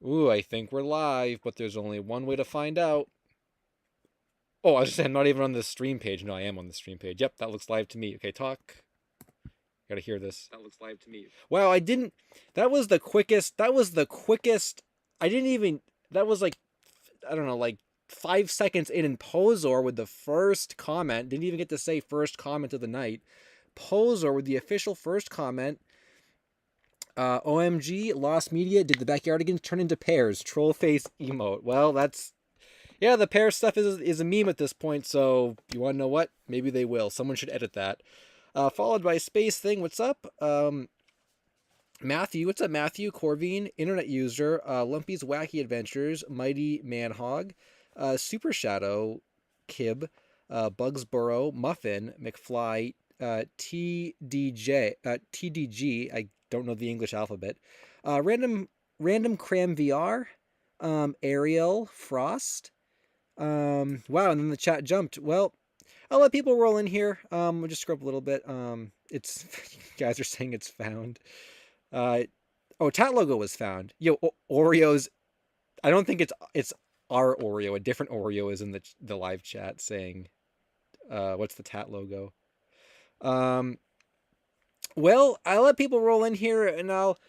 Ooh, I think we're live, but there's only one way to find out. Oh, I was just saying, I'm not even on the stream page. No, I am on the stream page. Yep, that looks live to me. Okay, talk. Gotta hear this. That looks live to me. Wow, I didn't. That was the quickest. That was the quickest. I didn't even. That was like, I don't know, like 5 seconds in Posor with the first comment. Didn't even get to say first comment of the night. Posor with the official first comment. OMG, Lost Media, did the Backyardigans turn into pears? Troll face emote. Well, that's... Yeah, the pear stuff is a meme at this point, so you want to know what? Maybe they will. Someone should edit that. Followed by Space Thing, what's up? Matthew, what's up, Matthew? Corvine, Internet User, Lumpy's Wacky Adventures, Mighty Manhog, Super Shadow, Kib, Bugsboro, Muffin, McFly, TDG, I don't know the English alphabet, Random Cram VR, Ariel, Frost, wow, and then the chat jumped. Well, I'll let people roll in here. We'll just scrub a little bit. It's you guys are saying it's found. Uh, oh, Tat logo was found. Yo, Oreo's. I don't think it's our Oreo. A different Oreo is in the live chat saying, what's the Tat logo? Um, well, I'll let people roll in here, and I'll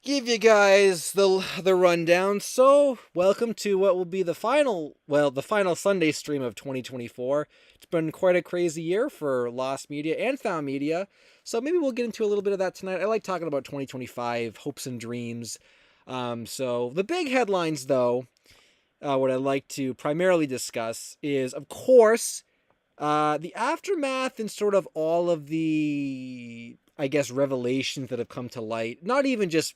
give you guys the rundown. So, welcome to what will be the final Sunday stream of 2024. It's been quite a crazy year for Lost Media and Found Media. So maybe we'll get into a little bit of that tonight. I like talking about 2025 hopes and dreams. So the big headlines, though, what I'd like to primarily discuss is, of course, the aftermath and sort of all of the, I guess, revelations that have come to light. Not even just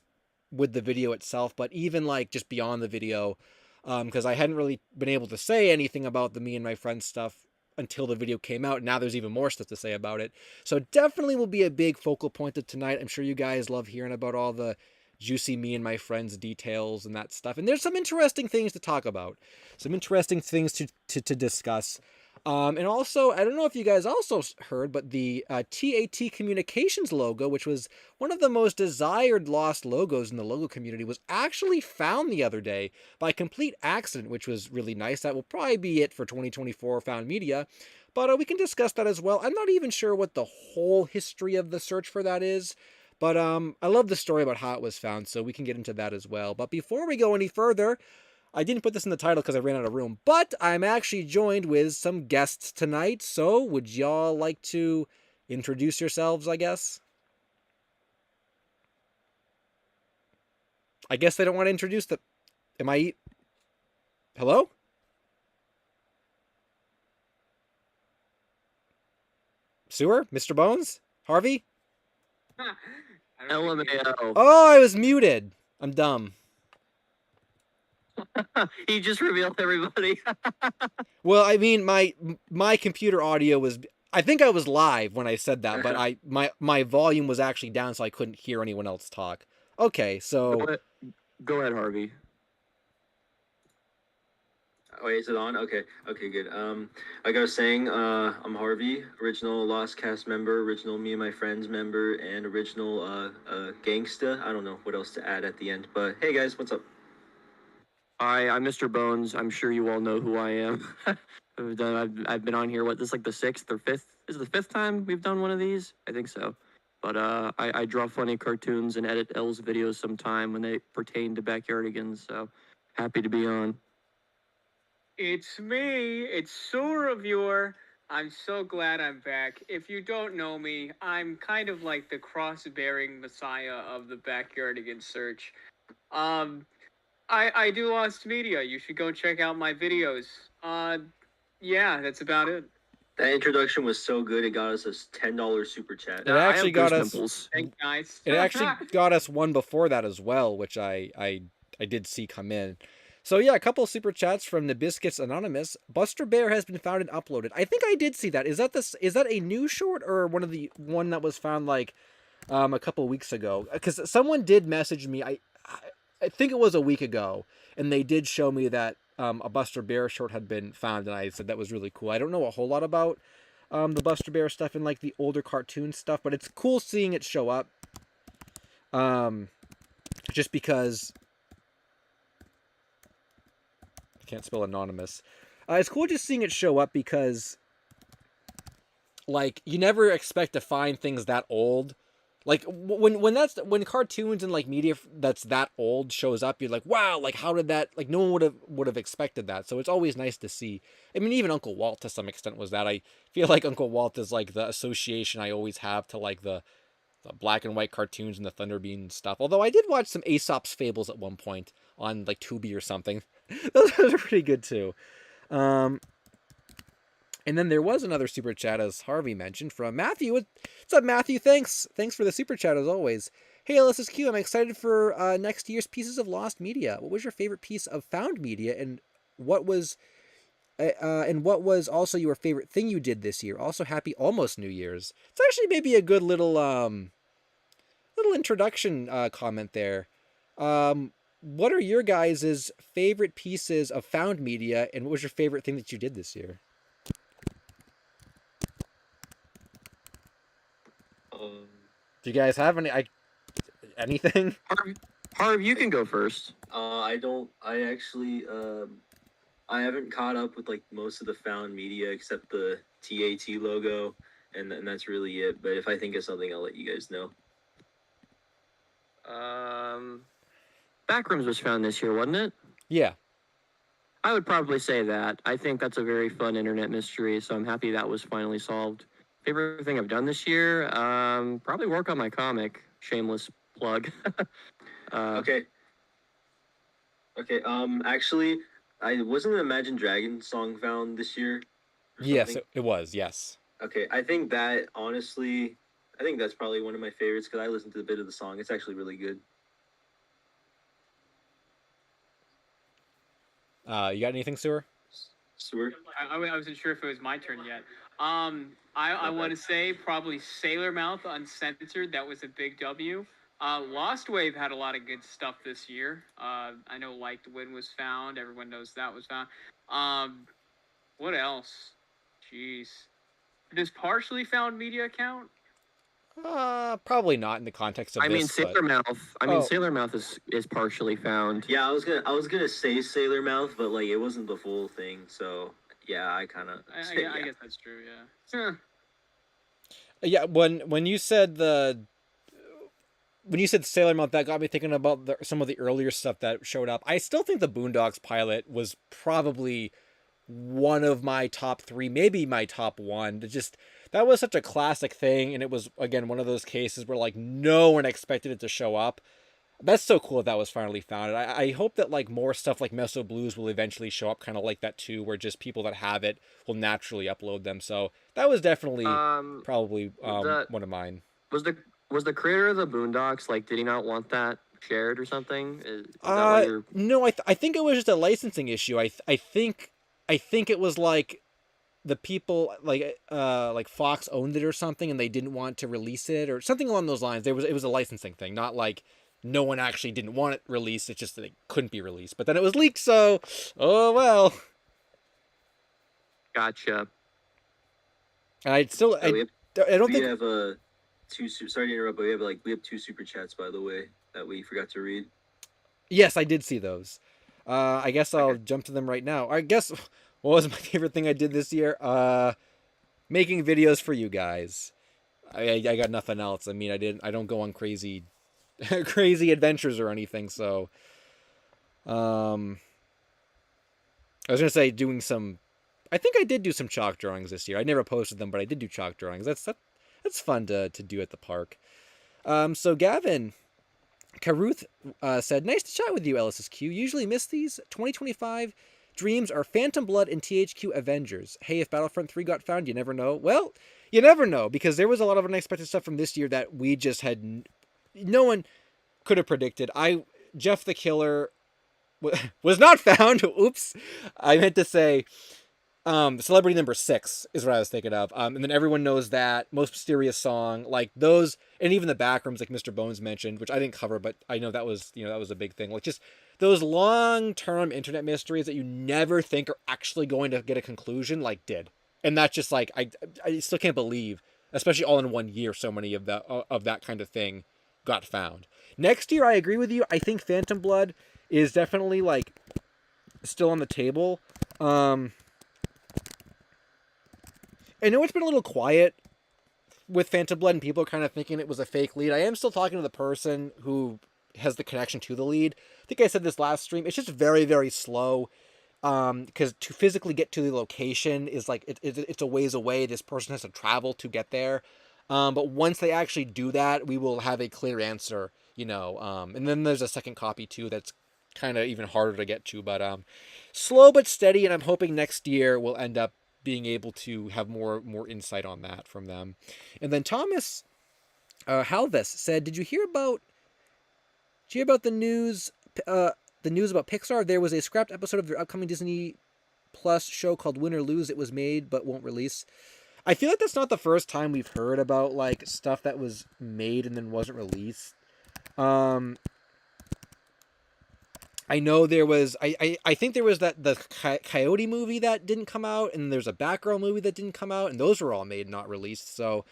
with the video itself, but even like just beyond the video, because I hadn't really been able to say anything about the me and my friends stuff until the video came out. Now there's even more stuff to say about it. So definitely will be a big focal point of tonight. I'm sure you guys love hearing about all the juicy me and my friends details and that stuff. And there's some interesting things to talk about, some interesting things to discuss. And also, I don't know if you guys also heard, but the t.a.t Communications logo, which was one of the most desired lost logos in the logo community, was actually found the other day by complete accident, which was really nice. That will probably be it for 2024 Found Media, but we can discuss that as well. I'm not even sure what the whole history of the search for that is, but I love the story about how it was found, so we can get into that as well. But before we go any further, I didn't put this in the title because I ran out of room, but I'm actually joined with some guests tonight. So would y'all like to introduce yourselves, I guess? I guess they don't want to introduce the... Am I... Hello? Sewer? Mr. Bones? Harvey? LMAO. Oh, I was muted. I'm dumb. He just revealed everybody. Well, I mean, my computer audio was... I think I was live when I said that, but my volume was actually down, so I couldn't hear anyone else talk. Okay, so... Go ahead, Harvey. Wait, is it on? Okay, good. Like I was saying, I'm Harvey, original Lost Cast member, original Me and My Friends member, and original gangsta. I don't know what else to add at the end, but hey guys, what's up? Hi, I'm Mr. Bones. I'm sure you all know who I am. I've been on here, this is like the 6th or 5th? Is it the 5th time we've done one of these? I think so. But I draw funny cartoons and edit L's videos sometime when they pertain to Backyardigans, so happy to be on. It's me. It's Sewer Reviewer. I'm so glad I'm back. If you don't know me, I'm kind of like the cross-bearing messiah of the Backyardigan search. I do Lost Media. You should go check out my videos. Yeah, that's about it. That introduction was so good, it got us a $10 super chat. It actually got us... Thanks, guys. It actually got us one before that as well, which I did see come in. So yeah, a couple of super chats from Nabiscuits Anonymous. Buster Bear has been found and uploaded. I think I did see that. Is that a new short or one that was found like a couple weeks ago? Because someone did message me. I think it was a week ago, and they did show me that a Buster Bear short had been found, and I said that was really cool. I don't know a whole lot about the Buster Bear stuff and like the older cartoon stuff, but it's cool seeing it show up. Just because can't spell anonymous. It's cool just seeing it show up because, like, you never expect to find things that old. Like when cartoons and like media that's that old shows up, you're like, wow, like how did that? Like no one would have expected that. So it's always nice to see. I mean, even Uncle Walt to some extent was that. I feel like Uncle Walt is like the association I always have to like the black and white cartoons and the Thunderbean stuff. Although I did watch some Aesop's Fables at one point on like Tubi or something. Those are pretty good too. And then there was another super chat, as Harvey mentioned, from Matthew. What's up, Matthew? Thanks for the super chat as always. Hey, LSSQ, I'm excited for next year's pieces of lost media. What was your favorite piece of found media, and what was also your favorite thing you did this year? Also, happy almost New Year's. It's actually maybe a good little introduction comment there. What are your guys' favorite pieces of found media, and what was your favorite thing that you did this year? Do you guys have anything? Harv, you can go first. I don't. I actually. I haven't caught up with like most of the found media except the t.a.t logo, and that's really it. But if I think of something, I'll let you guys know. Backrooms was found this year, wasn't it? Yeah. I would probably say that. I think that's a very fun internet mystery, so I'm happy that was finally solved. Favorite thing I've done this year? Probably work on my comic. Shameless plug. Okay. Actually, I wasn't the Imagine Dragons song found this year. Yes, it was. Yes. Okay, I think that's probably one of my favorites because I listened to a bit of the song. It's actually really good. You got anything, Sewer? I wasn't sure if it was my turn yet. I want to say probably Sailor Mouth Uncensored. That was a big W. Lost Wave had a lot of good stuff this year. I know Like the Wind was found. Everyone knows that was found. What else? Jeez. Does partially found media count? Probably not in the context of this. Sailor Mouth. Sailor Mouth is partially found. Yeah, I was gonna say Sailor Mouth, but like it wasn't the full thing. So yeah, I kind of. I guess that's true. Yeah. Yeah. When you said Sailor Mouth, that got me thinking about some of the earlier stuff that showed up. I still think the Boondocks pilot was probably one of my top 3, maybe my top 1. That was such a classic thing, and it was, again, one of those cases where, like, no one expected it to show up. That's so cool that was finally found. I hope that, like, more stuff like Meso Blues will eventually show up kind of like that, too, where just people that have it will naturally upload them. So that was definitely probably one of mine. Was the creator of the Boondocks, like, did he not want that shared or something? Is that why you're... No, I think it was just a licensing issue. I think it was like the people like Fox owned it or something, and they didn't want to release it or something along those lines. It was a licensing thing, not like no one actually didn't want it released. It's just that it couldn't be released. But then it was leaked, so oh well. Gotcha. And I don't think we have sorry to interrupt, but we have 2 super chats, by the way, that we forgot to read. Yes, I did see those. I guess I'll jump to them right now. I guess what was my favorite thing I did this year? Making videos for you guys. I got nothing else. I mean, I don't go on crazy adventures or anything. So, I was gonna say I think I did do some chalk drawings this year. I never posted them, but I did do chalk drawings. That's fun to do at the park. So Gavin Caruth said, nice to chat with you, LSSQ. Usually miss these. 2025 dreams are Phantom Blood and THQ Avengers. Hey, if Battlefront 3 got found, you never know. Well, you never know, because there was a lot of unexpected stuff from this year that we just had... No one could have predicted. Jeff the Killer was not found. Oops. I meant to say... Celebrity number 6 is what I was thinking of. And then everyone knows that Most Mysterious Song, like those, and even the backrooms, like Mr. Bones mentioned, which I didn't cover, but I know that was a big thing. Like just those long-term internet mysteries that you never think are actually going to get a conclusion, like did. And that's just like I still can't believe, especially all in one year, so many of that kind of thing got found. Next year, I agree with you. I think Phantom Blood is definitely like still on the table. I know it's been a little quiet with Phantom Blood, and people are kind of thinking it was a fake lead. I am still talking to the person who has the connection to the lead. I think I said this last stream. It's just very, very slow. Because to physically get to the location is like it's a ways away. This person has to travel to get there. But once they actually do that, we will have a clear answer. And then there's a second copy too that's kind of even harder to get to. But slow but steady, and I'm hoping next year we'll end up being able to have more insight on that from them. And then Thomas Halvis said, "Did you hear about the news? The news about Pixar? There was a scrapped episode of their upcoming Disney Plus show called Win or Lose. It was made but won't release." I feel like that's not the first time we've heard about like stuff that was made and then wasn't released. I know there was I think there was the Coyote movie that didn't come out, and there's a Batgirl movie that didn't come out, and those were all made not released. So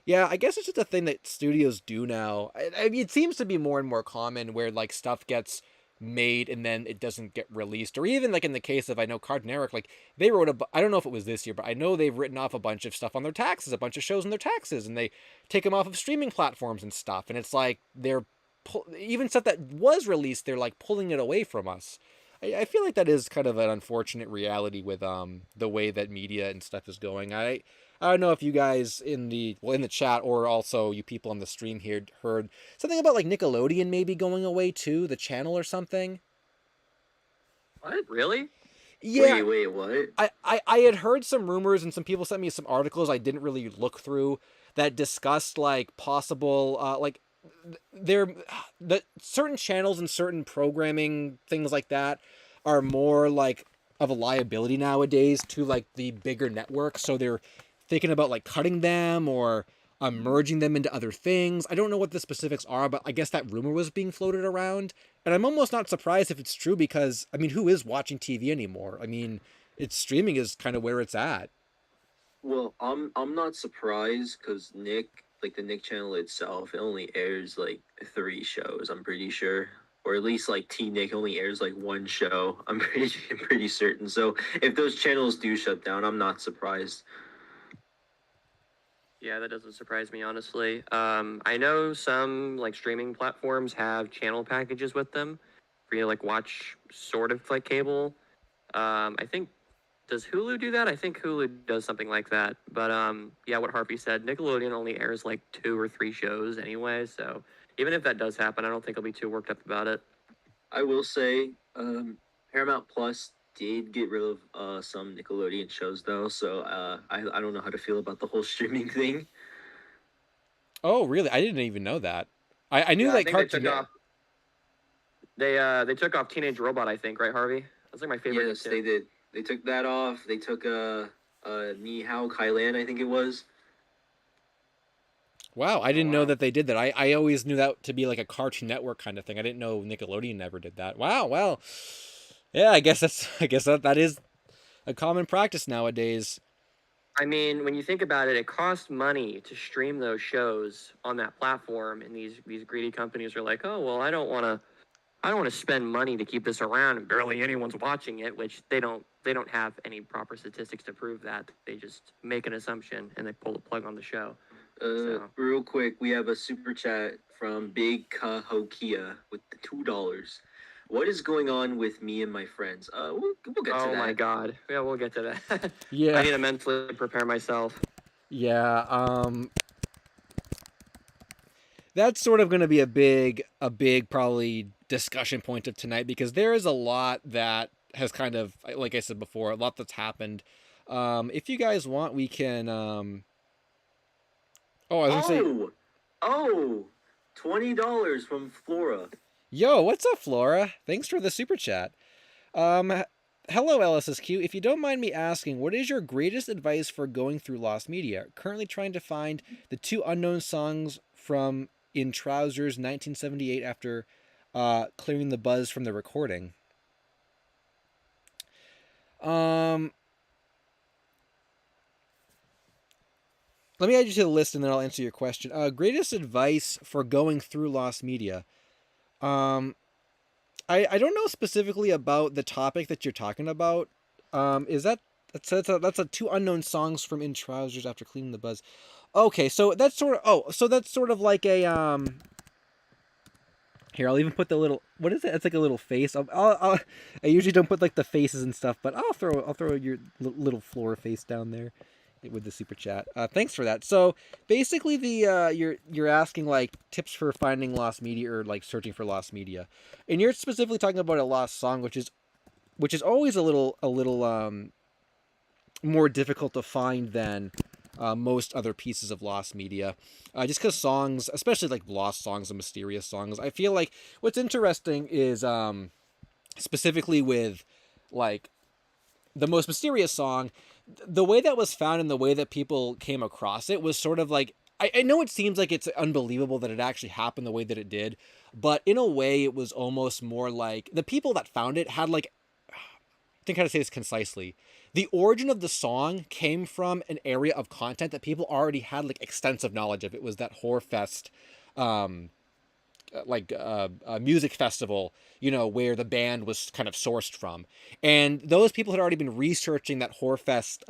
yeah, I guess it's just a thing that studios do now. I mean, it seems to be more and more common where like stuff gets made and then it doesn't get released, or even like in the case of, I know Cartoon Network, like they wrote I don't know if it was this year, but I know they've written off a bunch of stuff on their taxes, a bunch of shows on their taxes, and they take them off of streaming platforms and stuff, and it's like they're even stuff that was released, they're like pulling it away from us. I feel like that is kind of an unfortunate reality with the way that media and stuff is going. I don't know if you guys in the chat, or also you people on the stream here, heard something about like Nickelodeon maybe going away too, the channel or something. What? Really? Yeah, Wait, what? I had heard some rumors, and some people sent me some articles I didn't really look through that discussed like possible like there the certain channels and certain programming things like that are more like of a liability nowadays to like the bigger networks, so they're thinking about like cutting them or merging them into other things. I don't know what the specifics are, but I guess that rumor was being floated around, and I'm almost not surprised if it's true, because I mean, who is watching TV anymore? I mean, it's streaming is kind of where it's at. Well, I'm not surprised because like the Nick channel itself, it only airs like 3 shows. I'm pretty sure, or at least like T Nick only airs like 1 show. I'm pretty certain. So if those channels do shut down, I'm not surprised. Yeah, that doesn't surprise me, honestly. I know some like streaming platforms have channel packages with them for you to like watch sort of like cable. I think, does Hulu do that? I think Hulu does something like that. But yeah, what Harvey said, Nickelodeon only airs like 2 or 3 shows anyway. So even if that does happen, I don't think I'll be too worked up about it. I will say, Paramount Plus did get rid of some Nickelodeon shows though, so I don't know how to feel about the whole streaming thing. Oh, really? I didn't even know that. I knew Yeah, I like think they Cartoon. took off. They took off Teenage Robot, I think, right, Harvey? That's like my favorite. Yes, they did. They took that off. They took Ni Hao Kailan, I think it was. Wow, I didn't know wow. that they did that. I always knew that to be like a Cartoon Network kind of thing. I didn't know Nickelodeon never did that. Wow, well, yeah, I guess that is a common practice nowadays. I mean, when you think about it, it costs money to stream those shows on that platform, and these greedy companies are like, oh well, I don't want to spend money to keep this around, and barely anyone's watching it, which they don't have any proper statistics to prove that. They just make an assumption and they pull the plug on the show. Real quick, we have a super chat from Big Cahokia with the $2. What is going on with me and my friends? We'll get to that. Oh my god. Yeah, we'll get to that. Yeah. I need to mentally prepare myself. Yeah, that's sort of going to be a big probably discussion point of tonight, because there is a lot that has kind of, like I said before, a lot that's happened. If you guys want, we can. Oh, I was gonna say. Oh, $20 from Flora. Yo, what's up, Flora? Thanks for the super chat. Hello, LSSQ. If you don't mind me asking, what is your greatest advice for going through lost media? Currently trying to find the 2 unknown songs from In Trousers 1978 after clearing the buzz from the recording. Let me add you to the list and then I'll answer your question. Greatest advice for going through lost media. I don't know specifically about the topic that you're talking about. Is that's a two unknown songs from In Trousers after cleaning the buzz. Okay, so that's sort of so that's sort of like a Here, I'll even put the little. What is it? It's like a little face. I usually don't put like the faces and stuff, but I'll throw your little floor face down there with the super chat. Thanks for that. So basically, you're asking like tips for finding lost media or like searching for lost media, and you're specifically talking about a lost song, which is always a little more difficult to find than most other pieces of lost media. Just because songs, especially like lost songs and mysterious songs, I feel like what's interesting is specifically with like the most mysterious song, the way that was found and the way that people came across it was sort of like. I know it seems like it's unbelievable that it actually happened the way that it did, but in a way, it was almost more like the people that found it had like think how to say this concisely. The origin of the song came from an area of content that people already had like extensive knowledge of. It was that Horfest, um, music festival, where the band was kind of sourced from, and those people had already been researching that Horfest,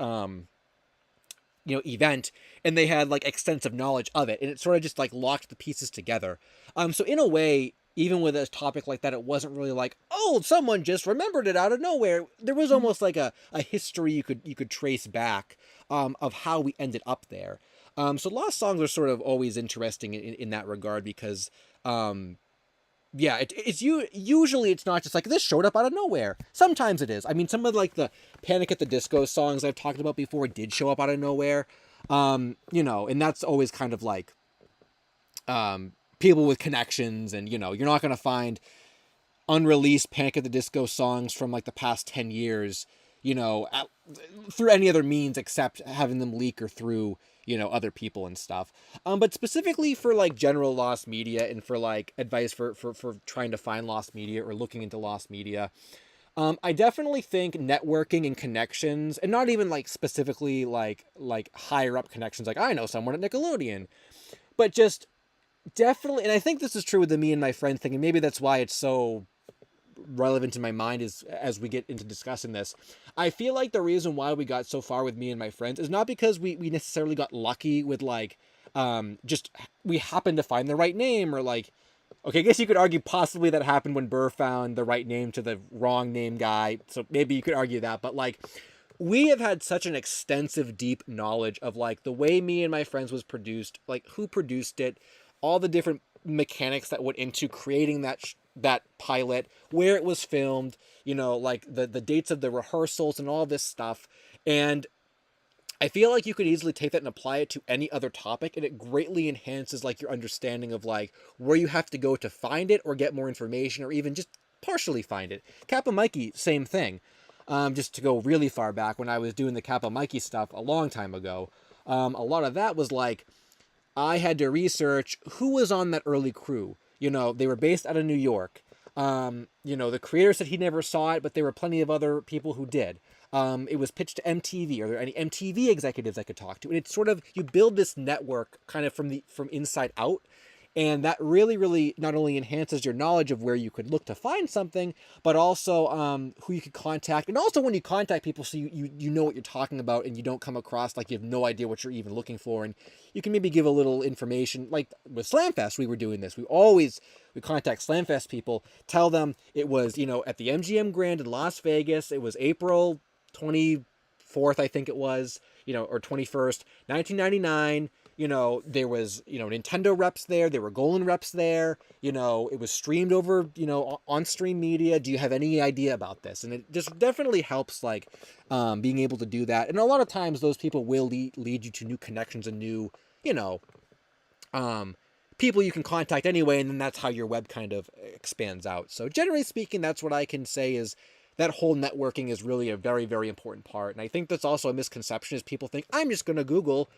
event, and they had like extensive knowledge of it, and it sort of just like locked the pieces together. So in a way, even with a topic like that, it wasn't really like, oh, someone just remembered it out of nowhere. There was almost like a history you could trace back, of how we ended up there. So lost songs are sort of always interesting in that regard because yeah, usually it's not just like this showed up out of nowhere. Sometimes it is. I mean, some of like the Panic at the Disco songs I've talked about before did show up out of nowhere. And that's always kind of like people with connections, and you're not going to find unreleased Panic at the Disco songs from like the past 10 years, through any other means except having them leak or through, other people and stuff. But specifically for like general lost media and for like advice for trying to find lost media or looking into lost media, I definitely think networking and connections, and not even like specifically like higher up connections, like I know someone at Nickelodeon, but just definitely, and I think this is true with the me and my friend thing, and maybe that's why it's so relevant in my mind is as we get into discussing this. I feel like the reason why we got so far with me and my friends is not because we necessarily got lucky with like just we happened to find the right name, or like, okay, I guess you could argue possibly that happened when Burr found the right name to the wrong name guy, so maybe you could argue that, but like we have had such an extensive deep knowledge of like the way me and my friends was produced, like who produced it, all the different mechanics that went into creating that pilot, where it was filmed, like the dates of the rehearsals and all this stuff. And I feel like you could easily take that and apply it to any other topic, and it greatly enhances like your understanding of like where you have to go to find it or get more information or even just partially find it. Kappa Mikey, same thing. Just to go really far back, when I was doing the Kappa Mikey stuff a long time ago, a lot of that was like I had to research who was on that early crew. They were based out of New York. The creator said he never saw it, but there were plenty of other people who did. It was pitched to MTV. Are there any MTV executives I could talk to? And it's sort of, you build this network kind of from inside out. And that really, really not only enhances your knowledge of where you could look to find something, but also who you could contact. And also when you contact people, so you know what you're talking about, and you don't come across like you have no idea what you're even looking for. And you can maybe give a little information. Like with Slamfest, we were doing this. We contact Slamfest people, tell them it was, at the MGM Grand in Las Vegas. It was April 24th, I think it was, or 21st, 1999. There was, Nintendo reps there. There were Golan reps there. It was streamed over, on stream media. Do you have any idea about this? And it just definitely helps, like, being able to do that. And a lot of times those people will lead you to new connections and new, people you can contact anyway. And then that's how your web kind of expands out. So generally speaking, that's what I can say is that whole networking is really a very, very important part. And I think that's also a misconception is people think I'm just going to Google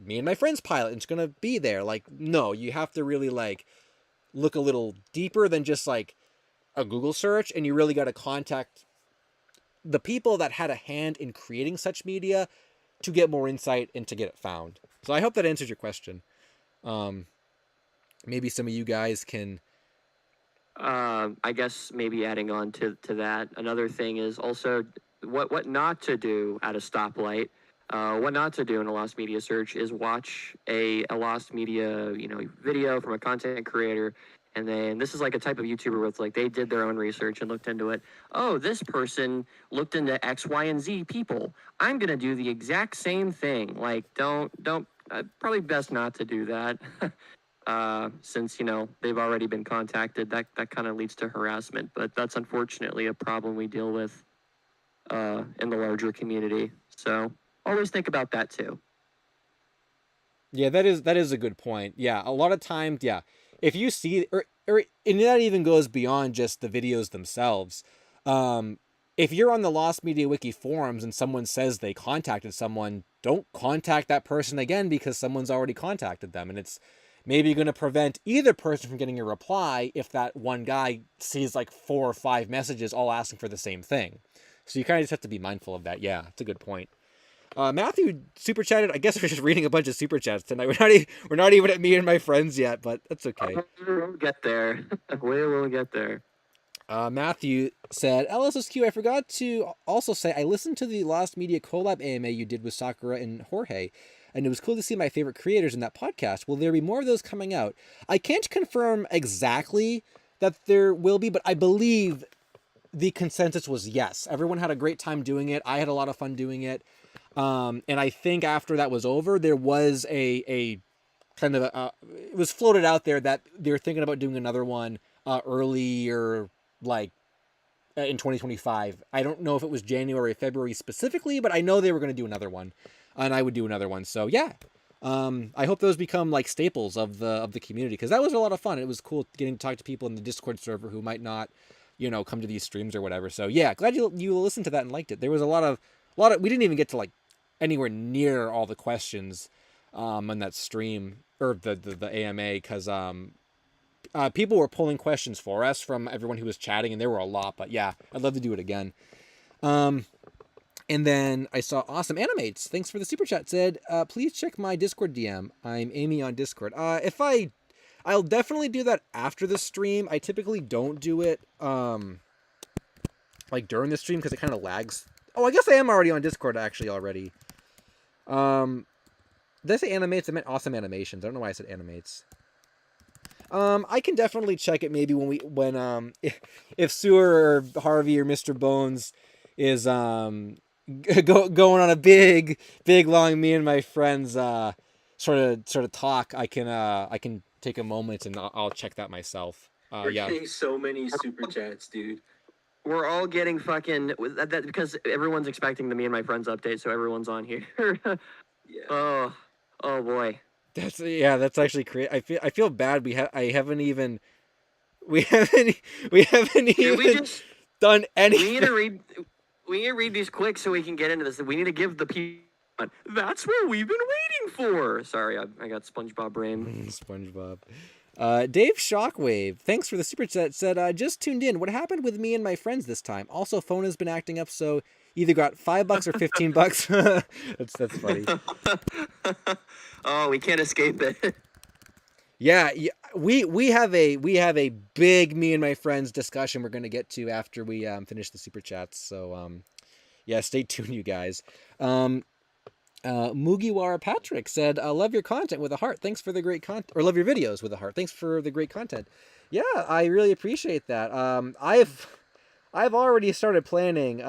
me and my friend's pilot and it's going to be there. Like, no, you have to really like look a little deeper than just like a Google search. And you really got to contact the people that had a hand in creating such media to get more insight and to get it found. So I hope that answers your question. Maybe some of you guys can I guess maybe adding on to that, another thing is also what not to do at a stoplight. What not to do in a lost media search is watch a lost media video from a content creator, and then this is like a type of YouTuber where it's like they did their own research and looked into it. Oh, this person looked into X, Y, and Z people. I'm gonna do the exact same thing. Like, don't probably best not to do that. Since they've already been contacted, that kind of leads to harassment. But that's unfortunately a problem we deal with in the larger community. So always think about that too. Yeah, that is a good point. Yeah, a lot of times, yeah, if you see or and that even goes beyond just the videos themselves. If you're on the Lost Media Wiki forums and someone says they contacted someone, don't contact that person again because someone's already contacted them, and it's maybe going to prevent either person from getting a reply if that one guy sees like 4 or 5 messages all asking for the same thing. So you kind of just have to be mindful of that. Yeah, it's a good point. Matthew super chatted. I guess we're just reading a bunch of super chats tonight. We're not even at me and my friends yet, but that's okay. We'll get there. We will get there. Matthew said, LSSQ, I forgot to also say I listened to the Lost Media collab AMA you did with Sakura and Jorge, and it was cool to see my favorite creators in that podcast. Will there be more of those coming out? I can't confirm exactly that there will be, but I believe the consensus was yes. Everyone had a great time doing it. I had a lot of fun doing it. And I think after that was over, there was a kind of it was floated out there that they were thinking about doing another one earlier, like in 2025. I don't know if it was January or February specifically, but I know they were going to do another one, and I would do another one. So yeah, I hope those become like staples of the community, because that was a lot of fun. It was cool getting to talk to people in the Discord server who might not, come to these streams or whatever. So yeah, glad you listened to that and liked it. There was a lot of we didn't even get to like anywhere near all the questions on that stream or the AMA, because people were pulling questions for us from everyone who was chatting, and there were a lot. But yeah, I'd love to do it again. And then I saw Awesome Animates. Thanks for the super chat. Said, please check my Discord DM. I'm Amy on Discord. I'll definitely do that after the stream. I typically don't do it like during the stream because it kind of lags. Oh, I guess I am already on Discord actually already. Did I say animates? I meant Awesome Animations. I don't know why I said animates. I can definitely check it maybe when if Sewer or Harvey or Mr. Bones is going on a big long me and my friends sort of talk, I can take a moment and I'll check that myself. We're getting so many super chats, dude. We're all getting fucking that because everyone's expecting the me and my friends update, so everyone's on here. Yeah. Oh boy. That's actually crazy. I feel bad. We haven't even done anything. We need to read these quick so we can get into this. We need to give the people. That's what we've been waiting for. Sorry, I got SpongeBob brain. SpongeBob. Dave Shockwave, thanks for the super chat. Said, just tuned in. What happened with me and my friends this time? Also, phone has been acting up, so either got $5 or $15. That's funny. Oh, we can't escape it. Yeah, we have a big me and my friends discussion we're going to get to after we finish the super chats. So yeah, stay tuned, you guys. Mugiwara Patrick said, love your content with a heart. Thanks for the great content, or love your videos with a heart. Thanks for the great content. Yeah, I really appreciate that. I've already started planning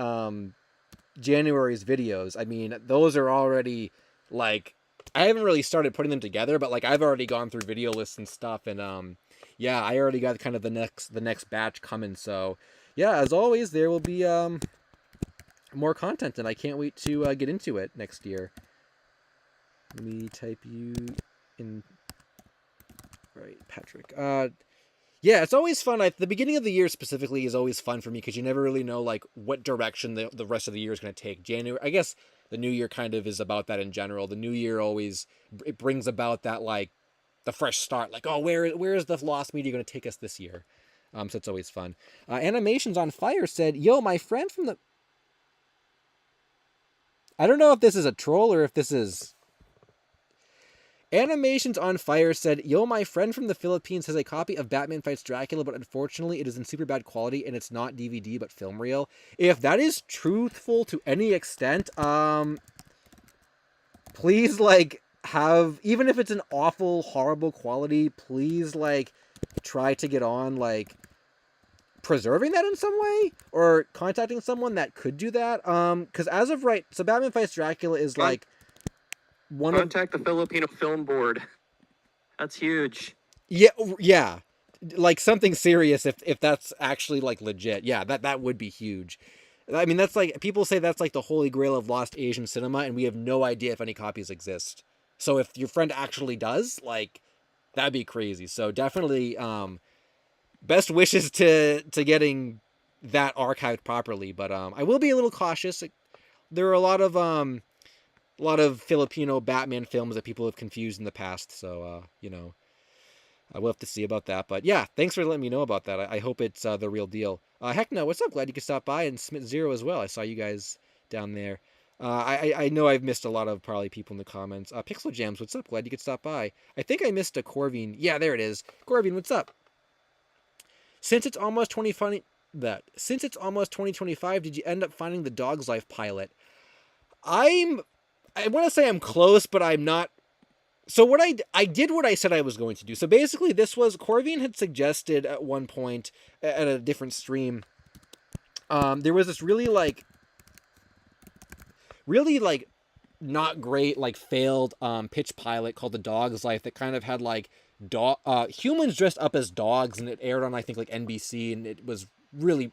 January's videos. I mean, those are already like, I haven't really started putting them together, but like I've already gone through video lists and stuff, and yeah, I already got kind of the next batch coming. So yeah, as always, there will be more content, and I can't wait to get into it next year. Let me type you in. Right, Patrick. Yeah, it's always fun. The beginning of the year specifically is always fun for me because you never really know like what direction the rest of the year is going to take. January, I guess the new year kind of is about that in general. The new year always it brings about that like the fresh start. Like, oh, where is the Lost Media going to take us this year? So it's always fun. Animations on Fire said, "Yo, my friend from the." I don't know if this is a troll or if this is. Animations on Fire said, "Yo, my friend from the Philippines has a copy of Batman Fights Dracula, but unfortunately it is in super bad quality and it's not DVD but film reel." If that is truthful to any extent, please have, even if it's an awful, horrible quality, please try to get on preserving that in some way or contacting someone that could do that. Because as of right, so Batman Fights Dracula is Contact the Filipino Film Board. That's huge. Yeah, something serious if that's actually legit. Yeah, that would be huge. I mean, that's people say that's the holy grail of lost Asian cinema, and we have no idea if any copies exist. So if your friend actually does, that'd be crazy. So definitely, best wishes to getting that archived properly. But I will be a little cautious. There are a lot of Filipino Batman films that people have confused in the past. So I will have to see about that. But yeah, thanks for letting me know about that. I hope it's the real deal. Heck no, what's up? Glad you could stop by, and Smith Zero as well. I saw you guys down there. I know I've missed a lot of probably people in the comments. Pixel Jams, what's up? Glad you could stop by. I think I missed a Corvine. Yeah, there it is. Corvine, what's up? Since it's almost 2025, did you end up finding the Dog's Life pilot? I want to say I'm close, but I'm not. So what I did what I said I was going to do. So basically, this was Corvine had suggested at one point at a different stream. There was this really not great failed pitch pilot called The Dog's Life that kind of had humans dressed up as dogs, and it aired on I think NBC, and it was really,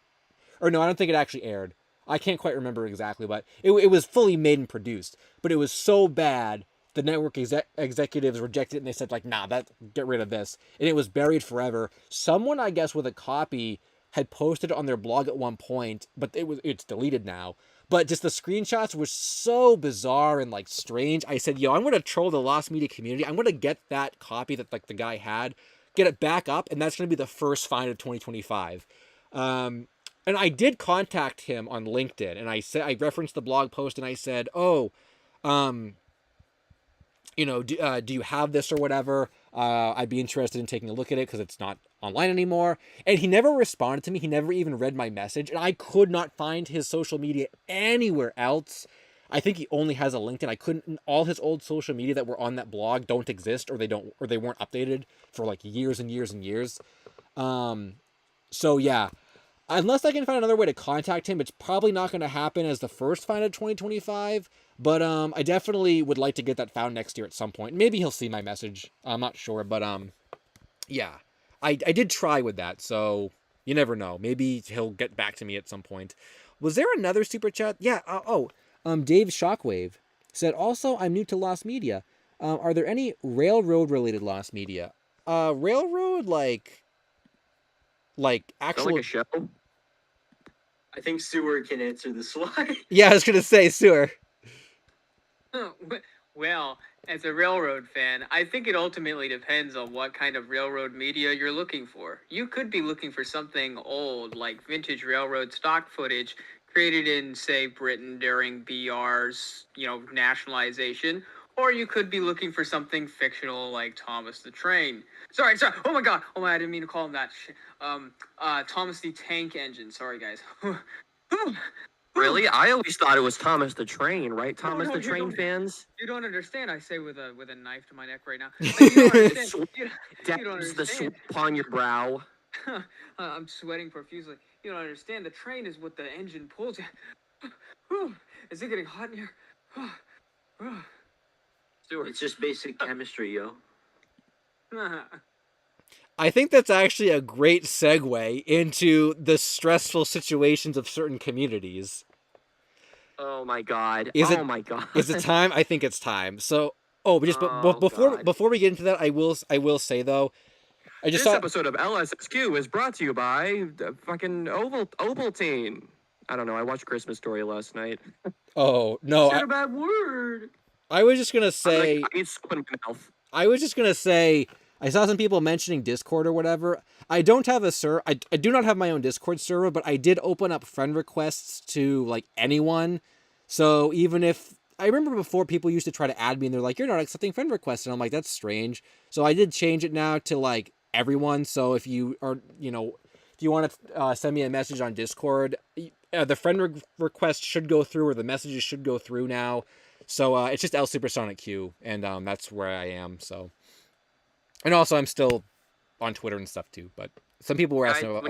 or no, I don't think it actually aired. I can't quite remember exactly, but it was fully made and produced. But it was so bad, the network executives rejected it, and they said nah, get rid of this, and it was buried forever. Someone, I guess, with a copy had posted it on their blog at one point, but it's deleted now. But just the screenshots were so bizarre and strange. I said, yo, I'm going to troll the Lost Media community. I'm going to get that copy that the guy had, get it back up, and that's going to be the first find of 2025. And I did contact him on LinkedIn, and I referenced the blog post, and I said, do you have this or whatever? I'd be interested in taking a look at it because it's not online anymore. And he never responded to me. He never even read my message, and I could not find his social media anywhere else. I think he only has a LinkedIn. All his old social media that were on that blog don't exist, or they weren't updated for years and years and years. So yeah, unless I can find another way to contact him, it's probably not going to happen as the first find of 2025. But I definitely would like to get that found next year at some point. Maybe he'll see my message. I'm not sure, but yeah, I did try with that, so you never know. Maybe he'll get back to me at some point. Was there another super chat? Yeah. Dave Shockwave said, also, I'm new to Lost Media. Are there any railroad related Lost Media? Railroad actual a show? I think Sewer can answer this one. Yeah, I was gonna say Sewer. Well, as a railroad fan, I think it ultimately depends on what kind of railroad media you're looking for. You could be looking for something old, like vintage railroad stock footage created in, say, Britain during BR's, nationalization. Or you could be looking for something fictional like Thomas the Train. Sorry. Oh my God. I didn't mean to call him that. Thomas the Tank Engine. Sorry, guys. Really? I always thought it was Thomas the Train, right? Thomas No, the Train fans? You don't understand. I say with a knife to my neck right now. Like, you don't understand. You don't Dabs the understand. sweat upon your brow. I'm sweating profusely. You don't understand. The train is what the engine pulls you. Is it getting hot in here? Stuart. It's just basic chemistry, yo. I think that's actually a great segue into the stressful situations of certain communities. Oh my God. My God. Is it time? I think it's time. So, before we get into that, I will say though, This episode of LSSQ is brought to you by the fucking Ovaltine. I don't know. I watched Christmas Story last night. Oh no! Said a bad word. I was just gonna say. I need soap in my mouth. I was just gonna say. I saw some people mentioning Discord or whatever. I don't have a server. I do not have my own Discord server, but I did open up friend requests to anyone. So even if I remember before people used to try to add me and they're like, you're not accepting friend requests. And I'm like, that's strange. So I did change it now to like everyone. So if you are, if you want to send me a message on Discord, the friend request should go through, or the messages should go through now. So it's just LSuperSonicQ, and that's where I am. So, and also I'm still on Twitter and stuff too. But some people were asking about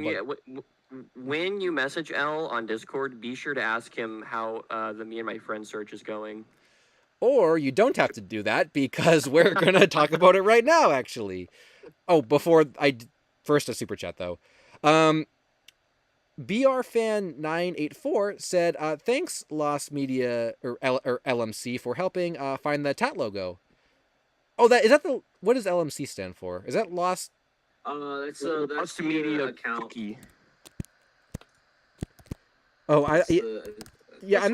when you message L on Discord, be sure to ask him how the Me and My Friend search is going. Or you don't have to do that because we're going to talk about it right now, actually. Oh, first a super chat, though. BRFan984 said, thanks, Lost Media, or LMC, for helping find the TAT logo. Oh, what does LMC stand for? Is that Lost? That's Lost the Media account. Cookie. Oh, I'm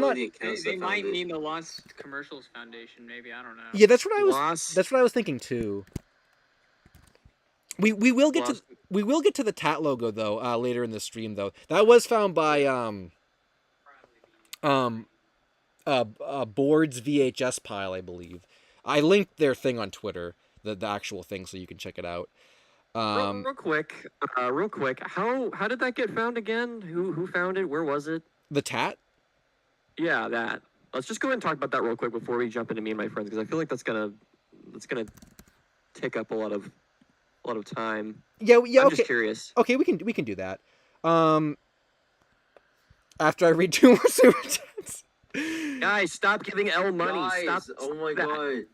not. They might mean the Lost Commercials Foundation, maybe. I don't know. Yeah, that's what I was. That's what I was thinking too. We will get to the TAT logo though later in the stream though. That was found by Board's VHS pile, I believe. I linked their thing on Twitter, the actual thing, so you can check it out. Real quick. How did that get found again? Who found it? Where was it? The TAT? Yeah, that. Let's just go ahead and talk about that real quick before we jump into Me and My Friends, because I feel like that's gonna take up a lot of time. Yeah. I'm okay. just curious. Okay, we can do that. After I read 2 more super chats. Guys, stop giving L money. Guys, Stop. oh my god.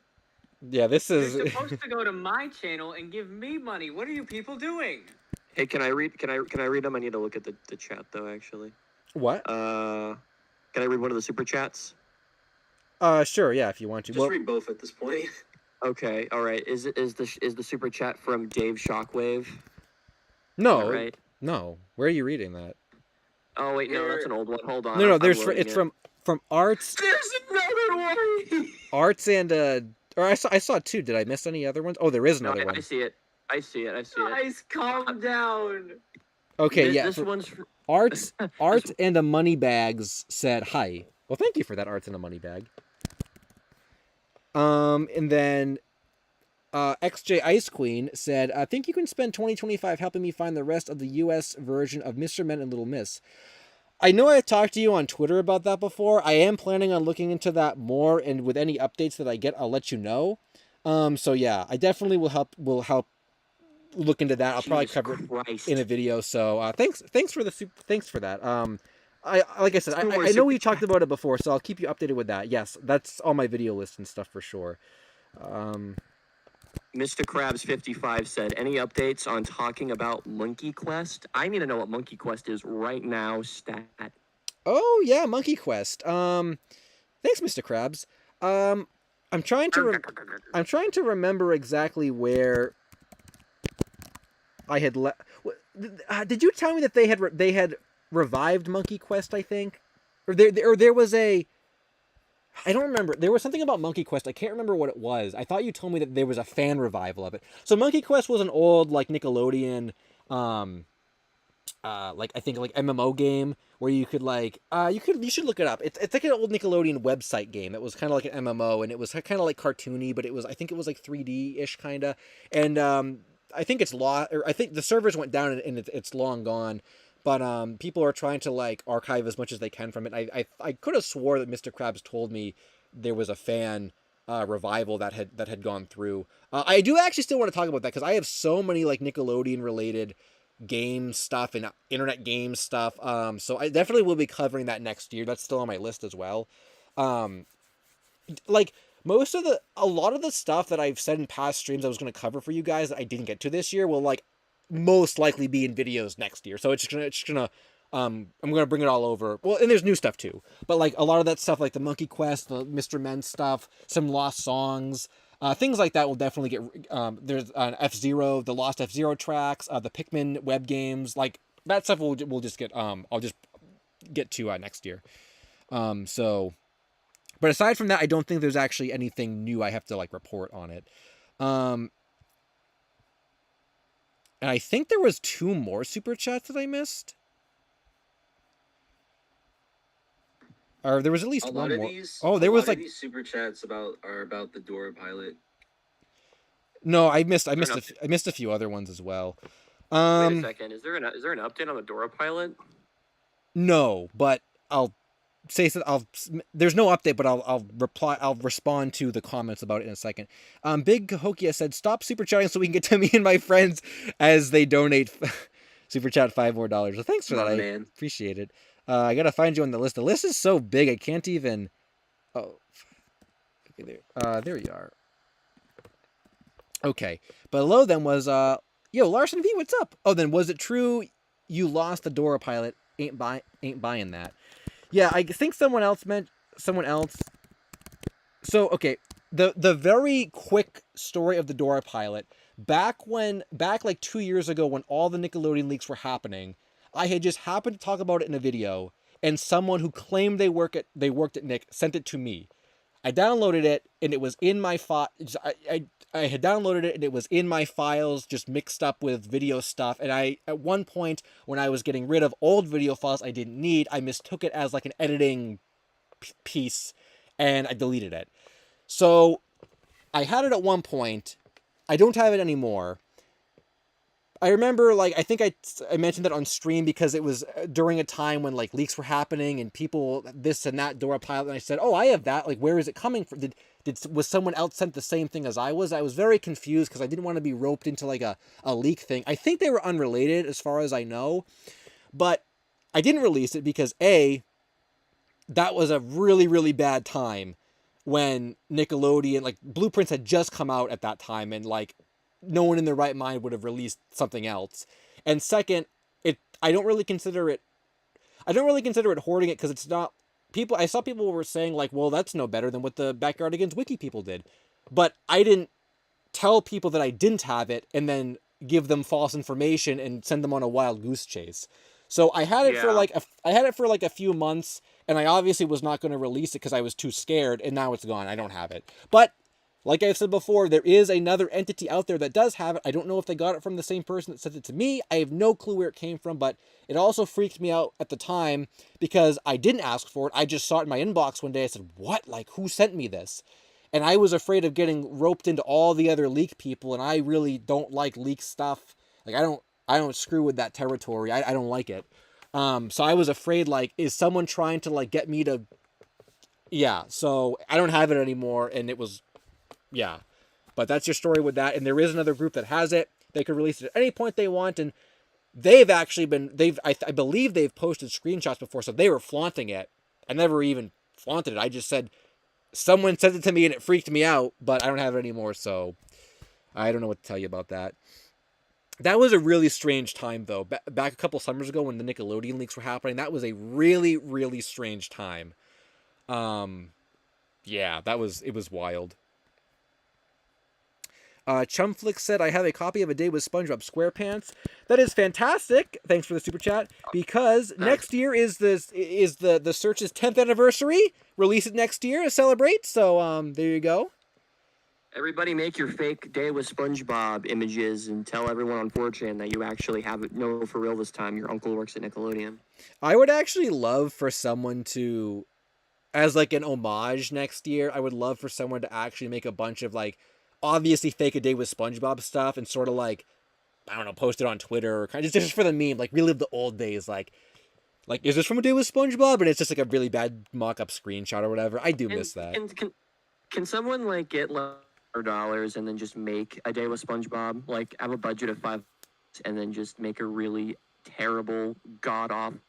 Yeah, this is. You're supposed to go to my channel and give me money. What are you people doing? Hey, can I read? Can I read them? I need to look at the chat though. Actually. What? Can I read one of the super chats? Sure. Yeah, if you want to. Just read both at this point. Okay. All right. Is the super chat from Dave Shockwave? No. Right. No. Where are you reading that? Oh wait, no, that's an old one. Hold on. No. It's from Arts. There's another one. Arts and or I saw 2. Did I miss any other ones? Oh, there is another one. I see it. Guys, calm down. Okay, This one's Arts and a Money Bags said hi. Well, thank you for that, Arts and a Money Bag. And then XJ Ice Queen said, I think you can spend 2025 helping me find the rest of the US version of Mr. Men and Little Miss. I know I talked to you on Twitter about that before. I am planning on looking into that more, and with any updates that I get, I'll let you know. So yeah, I definitely will help look into that. I'll probably cover it in a video. So thanks for that. Like I said, I know we talked about it before, so I'll keep you updated with that. Yes, that's on my video list and stuff for sure. Mr. Krabs 55 said, any updates on talking about Monkey Quest? I need to know what Monkey Quest is right now, stat. Oh yeah, Monkey Quest. Thanks, Mr. Krabs. I'm trying to remember exactly where I had did you tell me that they had revived Monkey Quest, I think? Or there was a I don't remember. There was something about Monkey Quest. I can't remember what it was. I thought you told me that there was a fan revival of it. So Monkey Quest was an old like Nickelodeon like I think like MMO game where you could like you should look it up. It's like an old Nickelodeon website game that was kind of like an MMO, and it was kind of like cartoony, but I think it was like 3D-ish kind of. And I think it's I think the servers went down and it's long gone. But people are trying to like archive as much as they can from it. I could have swore that Mr. Krabs told me there was a fan revival that had gone through. I do actually still want to talk about that because I have so many like Nickelodeon related game stuff and internet game stuff. So I definitely will be covering that next year. That's still on my list as well. Like a lot of the stuff that I've said in past streams I was going to cover for you guys that I didn't get to this year will like most likely be in videos next year. So it's gonna I'm gonna bring it all over. Well, and there's new stuff too, but like a lot of that stuff, like the Monkey Quest, the Mr. Men stuff, some lost songs, things like that will definitely get. There's an F-Zero, the lost F-Zero tracks, the Pikmin web games, like that stuff. We'll just get. I'll just get to next year. So, but aside from that, I don't think there's actually anything new I have to like report on it. And I think there was 2 more super chats that I missed. Or there was at least A one lot of more. these, Oh, a there was lot of like these super chats are about the Dora pilot. no, I missed Is there an I missed a few other ones as well. wait a second. Is there an update on the Dora pilot? No, but I'll say so. There's no update, but I'll reply. I'll respond to the comments about it in a second. Big Hokia said, "Stop super chatting so we can get to me and my friends as they donate super chat $5 more." So thanks for that. My I man. appreciate it. I gotta find you on the list. The list is so big I can't even. Oh, okay, there you are. Okay, below them was yo Larson V. What's up? Oh, then was it true you lost the Dora pilot? Ain't buying that. Yeah, I think someone else meant someone else. So okay, the very quick story of the Dora pilot. Back like 2 years ago when all the Nickelodeon leaks were happening, I had just happened to talk about it in a video, and someone who claimed they worked at Nick sent it to me. I downloaded it and it was in my I had downloaded it and it was in my files, just mixed up with video stuff. And I, at one point, when I was getting rid of old video files I didn't need, I mistook it as like an editing piece, and I deleted it. So I had it at one point. I don't have it anymore. I remember, like, I think I mentioned that on stream because it was during a time when, like, leaks were happening and people, this and that Dora pilot, and I said, oh, I have that. Like, where is it coming from? Was someone else sent the same thing as I was? I was very confused because I didn't want to be roped into, like, a leak thing. I think they were unrelated as far as I know, but I didn't release it because, A, that was a really, really bad time when Nickelodeon, like, Blueprints had just come out at that time, and, like, no one in their right mind would have released something else. And second, I don't really consider it hoarding it because it's not people. I saw people were saying like, well, that's no better than what the Backyardigans wiki people did, but I didn't tell people that I didn't have it and then give them false information and send them on a wild goose chase. So I had it for like a few months, and I obviously was not going to release it because I was too scared, and now it's gone. I don't have it, but like I've said before, there is another entity out there that does have it. I don't know if they got it from the same person that sent it to me. I have no clue where it came from, but it also freaked me out at the time because I didn't ask for it. I just saw it in my inbox one day. I said, what? Like, who sent me this? And I was afraid of getting roped into all the other leak people, and I really don't like leak stuff. Like, I don't screw with that territory. I don't like it. So I was afraid, like, is someone trying to, like, get me to... Yeah, so I don't have it anymore, and it was... Yeah, but that's your story with that. And there is another group that has it. They could release it at any point they want, and they've actually been I believe they've posted screenshots before, so they were flaunting it. I never even flaunted it. I just said someone sent it to me and it freaked me out, but I don't have it anymore, so I don't know what to tell you about that. That was a really strange time, though. Back a couple summers ago when the Nickelodeon leaks were happening, that was a really, really strange time. Yeah, it was wild. Chumflick said, I have a copy of A Day with SpongeBob SquarePants. That is fantastic. Thanks for the super chat. Because next year is the search's 10th anniversary. Release it next year to celebrate. So there you go. Everybody make your fake Day with SpongeBob images and tell everyone on 4chan that you actually have it. No, for real this time. Your uncle works at Nickelodeon. I would actually love for someone to, as like an homage next year, I would love for someone to actually make a bunch of like, obviously fake A Day with SpongeBob stuff and sort of like, I don't know, post it on Twitter or kind of just for the meme, like relive the old days, like is this from A Day with SpongeBob? And it's just like a really bad mock-up screenshot or whatever. I do miss that. Can someone like get like $4 and then just make A Day with SpongeBob? Like have a budget of $5 and then just make a really terrible, god-awful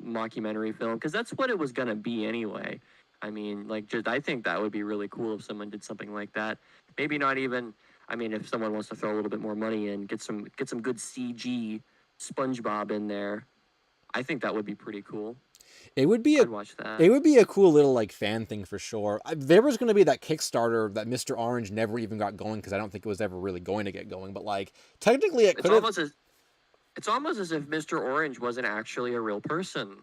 mockumentary film because that's what it was gonna be anyway. I mean, like, just I think that would be really cool if someone did something like that. Maybe not even. I mean, if someone wants to throw a little bit more money in, get some good CG SpongeBob in there, I think that would be pretty cool. It would be I'd watch that. It would be a cool little like fan thing for sure. There was going to be that Kickstarter that Mr. Orange never even got going because I don't think it was ever really going to get going. But like technically, it could have. It's almost as if Mr. Orange wasn't actually a real person.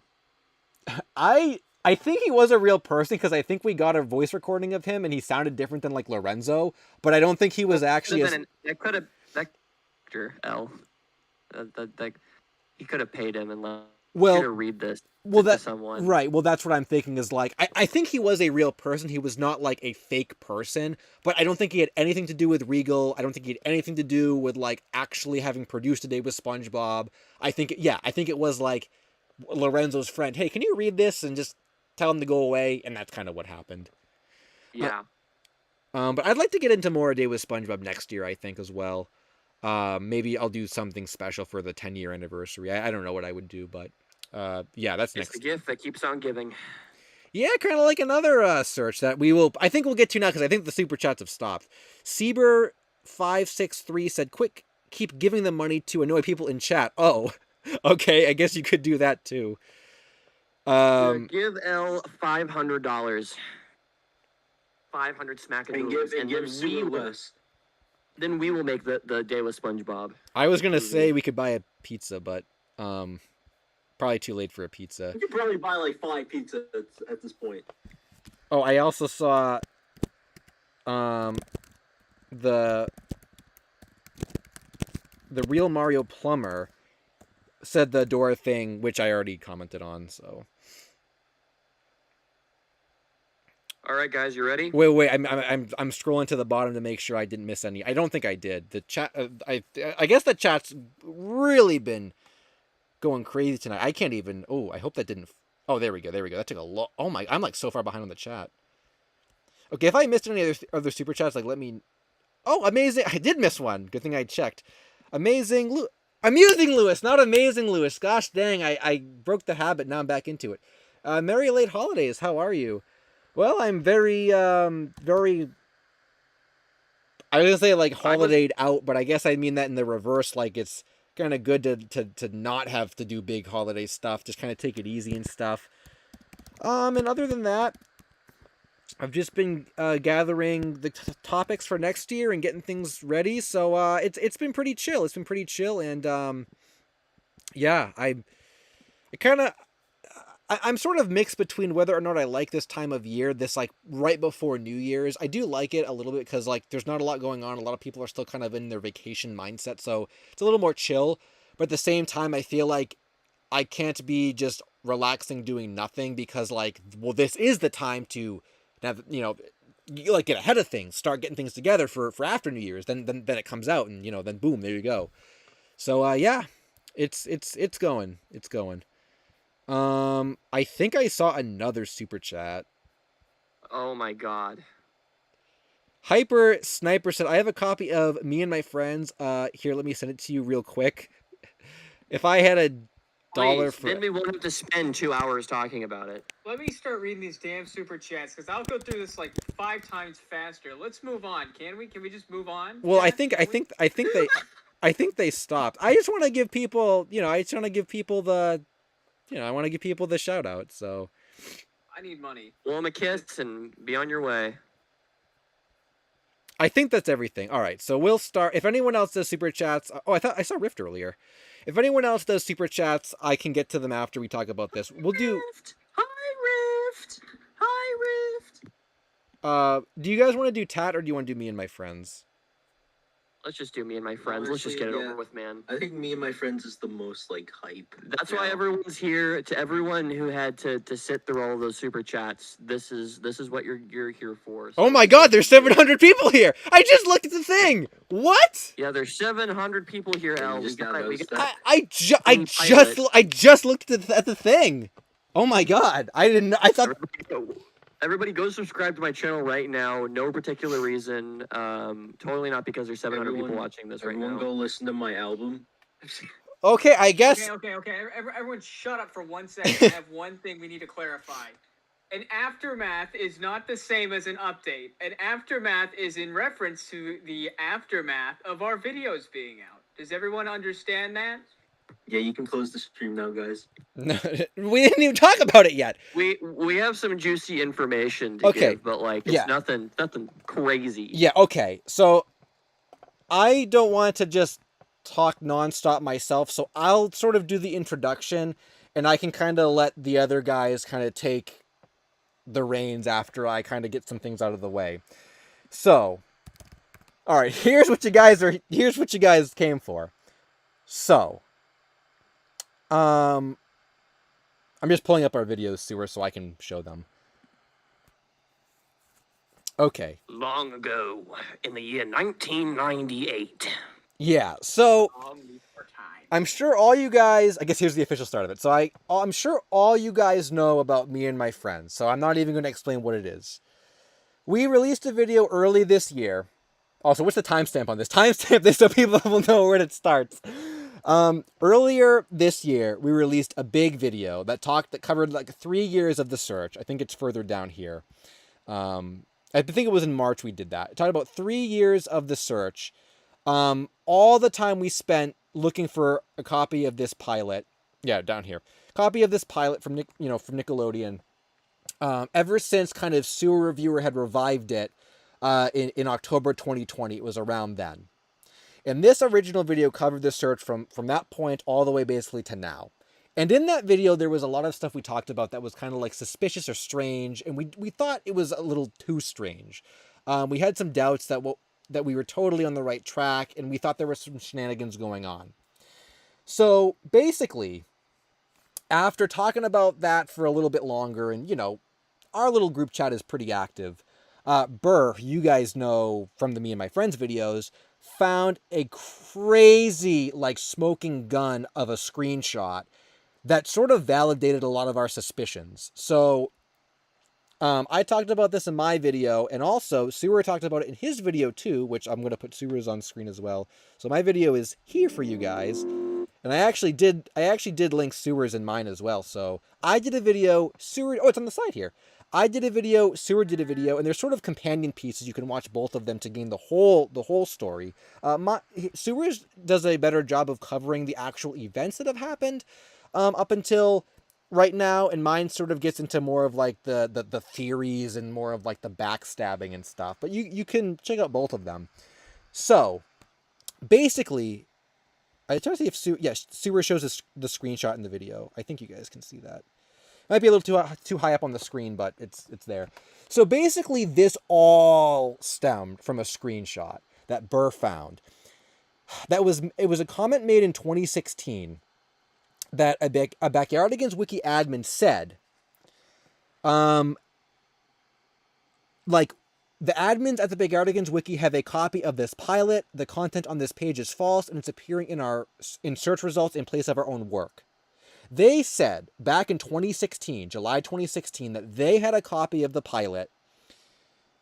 I think he was a real person because I think we got a voice recording of him and he sounded different than like Lorenzo, but I don't think he was actually. That could have that actor L. That he could have paid him and let Well, to read this well, to that someone. right. Well, that's what I'm thinking is like I think he was a real person. He was not like a fake person, but I don't think he had anything to do with Regal. I don't think he had anything to do with like actually having produced A Day with SpongeBob. I think it was like Lorenzo's friend. Hey, can you read this and just tell him to go away? And that's kind of what happened. Yeah. But I'd like to get into more A Day with SpongeBob next year. I think as well. Maybe I'll do something special for the 10-year anniversary. I don't know what I would do, but yeah, that's It's next. the gift that keeps on giving. Yeah, kind of like another search that I think we'll get to now because I think the super chats have stopped. Sieber563 said, "Quick, keep giving them money to annoy people in chat." Oh, okay. I guess you could do that too. Give L $500. 500 smackadoodles, and give Sue less. Then we will make the day with SpongeBob. I was gonna say we could buy a pizza, but probably too late for a pizza. You could probably buy like 5 pizzas at this point. Oh, I also saw the real Mario Plumber said the door thing, which I already commented on. So, all right, guys, you ready? Wait. I'm scrolling to the bottom to make sure I didn't miss any. I don't think I did. The chat. I guess the chat's really been going crazy tonight. I can't even. Oh, I hope that didn't. Oh, there we go. That took a lot. Oh my, I'm like so far behind on the chat. Okay, if I missed any other super chats, like let me. Oh, amazing! I did miss one. Good thing I checked. Amusing Lewis, not amazing Lewis. Gosh dang, I broke the habit. Now I'm back into it. Merry late holidays. How are you? Well, I'm very. I was gonna say like holidayed out, but I guess I mean that in the reverse. Like it's kind of good to not have to do big holiday stuff. Just kind of take it easy and stuff. And other than that, I've just been gathering the topics for next year and getting things ready. So it's been pretty chill. It's been pretty chill, and yeah, I'm sort of mixed between whether or not I like this time of year, this like right before New Year's. I do like it a little bit because like there's not a lot going on. A lot of people are still kind of in their vacation mindset, so it's a little more chill. But at the same time, I feel like I can't be just relaxing doing nothing because like, well, this is the time to have, you like get ahead of things, start getting things together for after New Year's. Then it comes out and then boom, there you go. So yeah, it's going. I think I saw another super chat. Oh my god. Hyper Sniper said, "I have a copy of Me and My Friends. Here, let me send it to you real quick. If I had a dollar for then we won't have to spend 2 hours talking about it." Let me start reading these damn super chats because I'll go through this like 5 times faster. Let's move on, can we? Can we just move on? Well, yeah? I think they stopped. I just want to give people, the, I want to give people the shout out. So I need money. Blow them a kiss and be on your way. I think that's everything. All right, so we'll start. If anyone else does super chats, I thought I saw Rift earlier. If anyone else does super chats, I can get to them after we talk about this. We'll do. Hi, Rift. Hi, Rift. Do you guys want to do Tat or do you want to do Me and My Friends? Let's just do Me and My Friends. Let's just get it over with, man. I think Me and My Friends is the most like hype. That's why everyone's here. To everyone who had to sit through all of those super chats, this is what you're here for. So oh my God, there's 700 people here. I just looked at the thing. What? Yeah, there's 700 people here, Al. I just looked at the thing. Oh my God, I thought. Everybody go subscribe to my channel right now. No particular reason. Totally not because there's 700 people watching this right now. Everyone go listen to my album. Okay, I guess. Okay. Everyone shut up for 1 second. I have one thing we need to clarify. An aftermath is not the same as an update. An aftermath is in reference to the aftermath of our videos being out. Does everyone understand that? Yeah, you can close the stream now, guys. No, we didn't even talk about it yet. We have some juicy information to give, but like it's nothing crazy. Yeah, okay. So I don't want to just talk nonstop myself, so I'll sort of do the introduction and I can kind of let the other guys kind of take the reins after I kind of get some things out of the way. So, all right, here's what you guys came for. So, I'm just pulling up our videos, Sewer, so I can show them. Okay. Long ago, in the year 1998. Yeah, so I'm sure all you guys, I guess here's the official start of it. So I'm sure all you guys know about me and my friends, so I'm not even going to explain what it is. We released a video early this year. Also, what's the timestamp on this? Timestamp this so people will know where it starts. Earlier this year, we released a big video that covered like 3 years of the search. I think it's further down here. I think it was in March we did that. It talked about 3 years of the search. All the time we spent looking for a copy of this pilot. Yeah, down here. Copy of this pilot from Nickelodeon. Ever since kind of Sewer Reviewer had revived it in October 2020. It was around then. And this original video covered the search from that point all the way basically to now. And in that video, there was a lot of stuff we talked about that was kind of like suspicious or strange, and we thought it was a little too strange. We had some doubts that we were totally on the right track, and we thought there were some shenanigans going on. So basically, after talking about that for a little bit longer, and our little group chat is pretty active, Burr, you guys know from the Me and My Friends videos, found a crazy, like, smoking gun of a screenshot that sort of validated a lot of our suspicions. So, I talked about this in my video, and also Sewer talked about it in his video too, which I'm going to put Sewer's on screen as well. So my video is here for you guys. And I actually did link Sewer's in mine as well. So I did a video, Sewer, oh, it's on the side here. I did a video, Sewer did a video, and they're sort of companion pieces. You can watch both of them to gain the whole story. Sewer does a better job of covering the actual events that have happened up until right now, and mine sort of gets into more of like the theories and more of like the backstabbing and stuff. But you can check out both of them. So basically, I try to see if Sewer shows the screenshot in the video. I think you guys can see that. Might be a little too high up on the screen, but it's there. So basically, this all stemmed from a screenshot that Burr found. It was a comment made in 2016 that a Backyardigans Wiki admin said, like, the admins at the Backyardigans Wiki have a copy of this pilot. The content on this page is false, and it's appearing in search results in place of our own work. They said back in 2016, July 2016, that they had a copy of the pilot,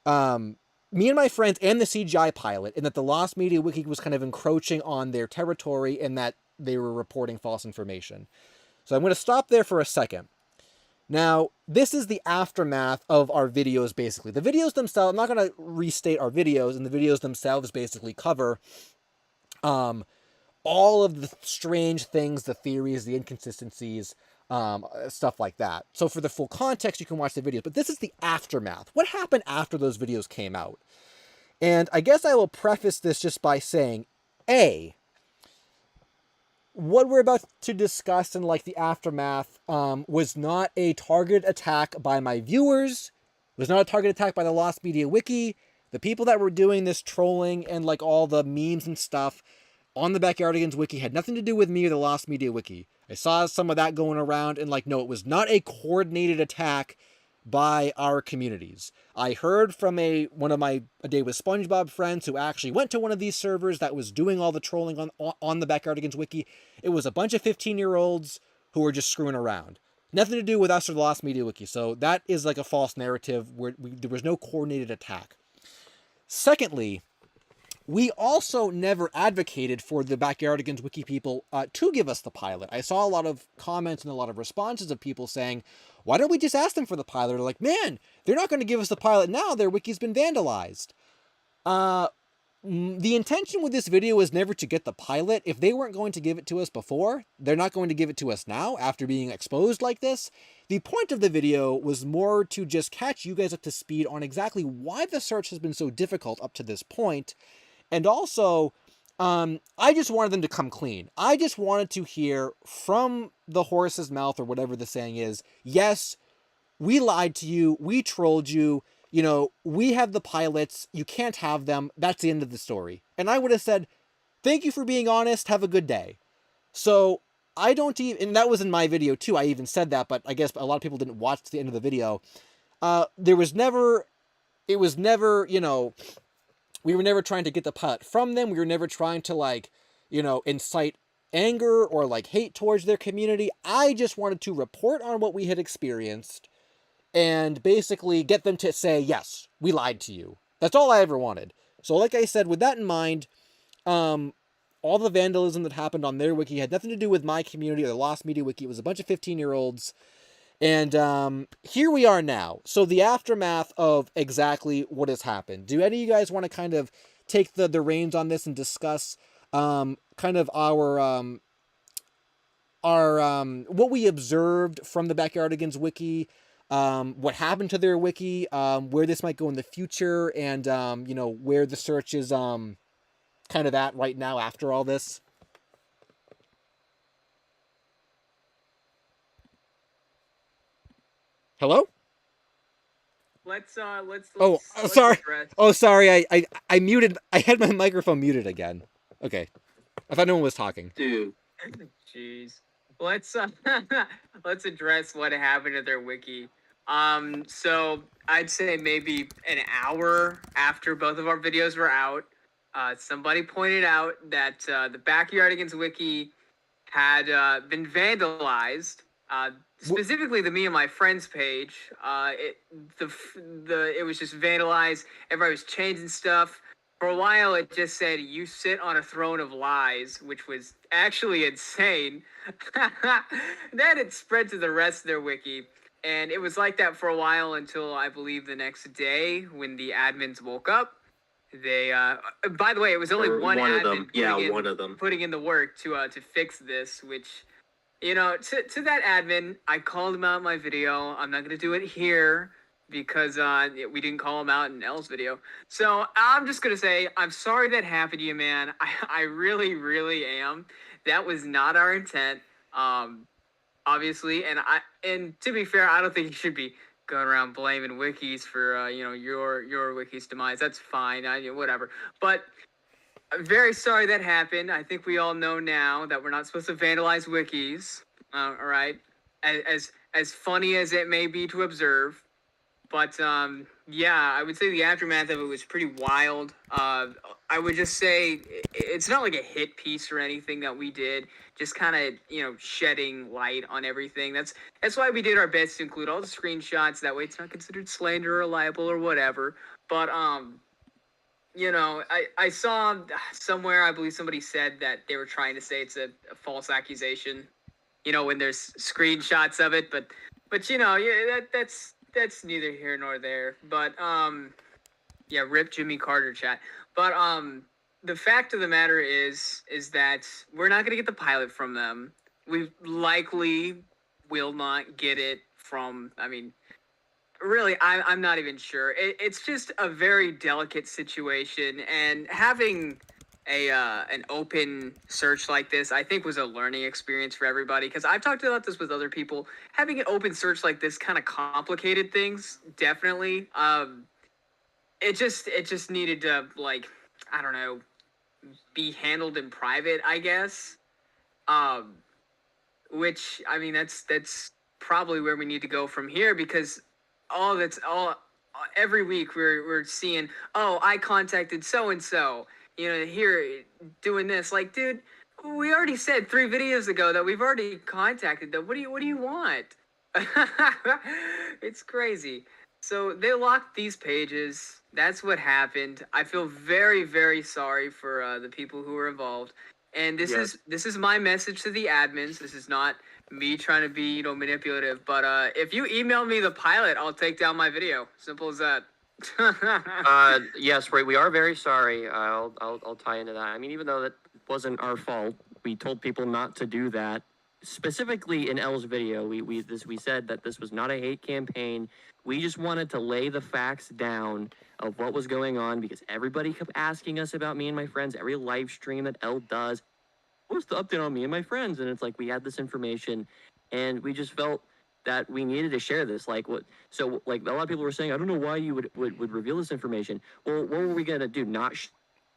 Me and My Friends, and the CGI pilot, and that the Lost Media Wiki was kind of encroaching on their territory and that they were reporting false information. So I'm going to stop there for a second. Now, this is the aftermath of our videos, basically. The videos themselves, I'm not going to restate our videos, and the videos themselves basically cover all of the strange things, the theories, the inconsistencies, stuff like that. So for the full context, you can watch the videos. But this is the aftermath. What happened after those videos came out? And I guess I will preface this just by saying, A, what we're about to discuss in like the aftermath was not a targeted attack by my viewers, was not a targeted attack by the Lost Media Wiki. The people that were doing this trolling and like all the memes and stuff on the Backyardigans Wiki had nothing to do with me or the Lost Media Wiki. I saw some of that going around, and like, no, it was not a coordinated attack by our communities. I heard from one of my A Day with SpongeBob friends who actually went to one of these servers that was doing all the trolling on the Backyardigans Wiki. It was a bunch of 15-year-olds who were just screwing around. Nothing to do with us or the Lost Media Wiki. So that is like a false narrative where there was no coordinated attack. Secondly, we also never advocated for the Backyardigans Wiki people to give us the pilot. I saw a lot of comments and a lot of responses of people saying, why don't we just ask them for the pilot? They're like, man, they're not going to give us the pilot now. Their wiki's been vandalized. The intention with this video was never to get the pilot. If they weren't going to give it to us before, they're not going to give it to us now after being exposed like this. The point of the video was more to just catch you guys up to speed on exactly why the search has been so difficult up to this point. And also, I just wanted them to come clean. I just wanted to hear from the horse's mouth, or whatever the saying is, yes, we lied to you, we trolled you, we have the pilots, you can't have them, that's the end of the story. And I would have said, thank you for being honest, have a good day. So I don't even, and that was in my video too. I even said that, but I guess a lot of people didn't watch to the end of the video. There was never, it was never, you know, we were never trying to get the putt from them. We were never trying to, like, you know, incite anger or like hate towards their community. I just wanted to report on what we had experienced and basically get them to say, yes, we lied to you. That's all I ever wanted. So like I said, with that in mind, all the vandalism that happened on their wiki had nothing to do with my community or the Lost Media wiki. It was a bunch of 15-year-olds. And here we are now. So the aftermath of exactly what has happened. Do any of you guys want to kind of take the reins on this and discuss kind of our what we observed from the Backyardigans wiki, what happened to their wiki, where this might go in the future, and you know, where the search is kind of at right now after all this? Hello? Let's Oh, let's sorry. address. Oh, sorry. I muted. I had my microphone muted again. Okay. I thought no one was talking. Dude. Jeez. Let's let's address what happened to their wiki. So I'd say maybe an hour after both of our videos were out, somebody pointed out that the Backyardigans wiki had been vandalized. Specifically, the Me and My Friends page. It was just vandalized. Everybody was changing stuff. For a while, it just said, "You sit on a throne of lies," which was actually insane. Then it spread to the rest of their wiki. And it was like that for a while until I believe the next day when the admins woke up. They, by the way, it was only one of admin them. Yeah, one of them. putting in the work to fix this, which, you know, to that admin, I called him out in my video. I'm not going to do it here because we didn't call him out in L's video. So I'm just going to say, I'm sorry that happened to you, man. I really, really am. That was not our intent, obviously. And to be fair, I don't think you should be going around blaming wikis for, you know, your wiki's demise. That's fine. Whatever. But I'm very sorry that happened. I think we all know now that we're not supposed to vandalize wikis. All right, as funny as it may be to observe, but yeah, I would say the aftermath of it was pretty wild. I would just say it's not like a hit piece or anything that we did. Just kind of, you know, shedding light on everything. That's why we did our best to include all the screenshots. That way, it's not considered slander or libel or whatever. But you know, I saw somewhere, I believe somebody said that they were trying to say it's a false accusation, you know, when there's screenshots of it, but you know, yeah, that's neither here nor there. But yeah, rip Jimmy Carter, chat. But the fact of the matter is that we're not gonna get the pilot from them. We likely will not get it from, I mean, really, I'm not even sure. It's just a very delicate situation, and having an open search like this, I think, was a learning experience for everybody. Because I've talked about this with other people. Having an open search like this kind of complicated things. Definitely. It just needed to, like, I don't know, be handled in private, I guess. Which, I mean, that's probably where we need to go from here, because every week we're seeing, oh, I contacted so and so, you know, here doing this. Like, dude, we already said 3 videos ago that we've already contacted them. What do you want? It's crazy. So they locked these pages. That's what happened. I feel very, very sorry for the people who were involved. And this is my message to the admins. This is not me trying to be, you know, manipulative. But if you email me the pilot, I'll take down my video. Simple as that. Yes, right. We are very sorry. I'll tie into that. I mean, even though that wasn't our fault, we told people not to do that. Specifically in L's video, we said that this was not a hate campaign. We just wanted to lay the facts down of what was going on, because everybody kept asking us about Me and My Friends. Every live stream that L does, what's the update on Me and My Friends? And it's like, we had this information, and we just felt that we needed to share this. Like, what? So, like, a lot of people were saying, I don't know why you would reveal this information. Well, what were we gonna do? Not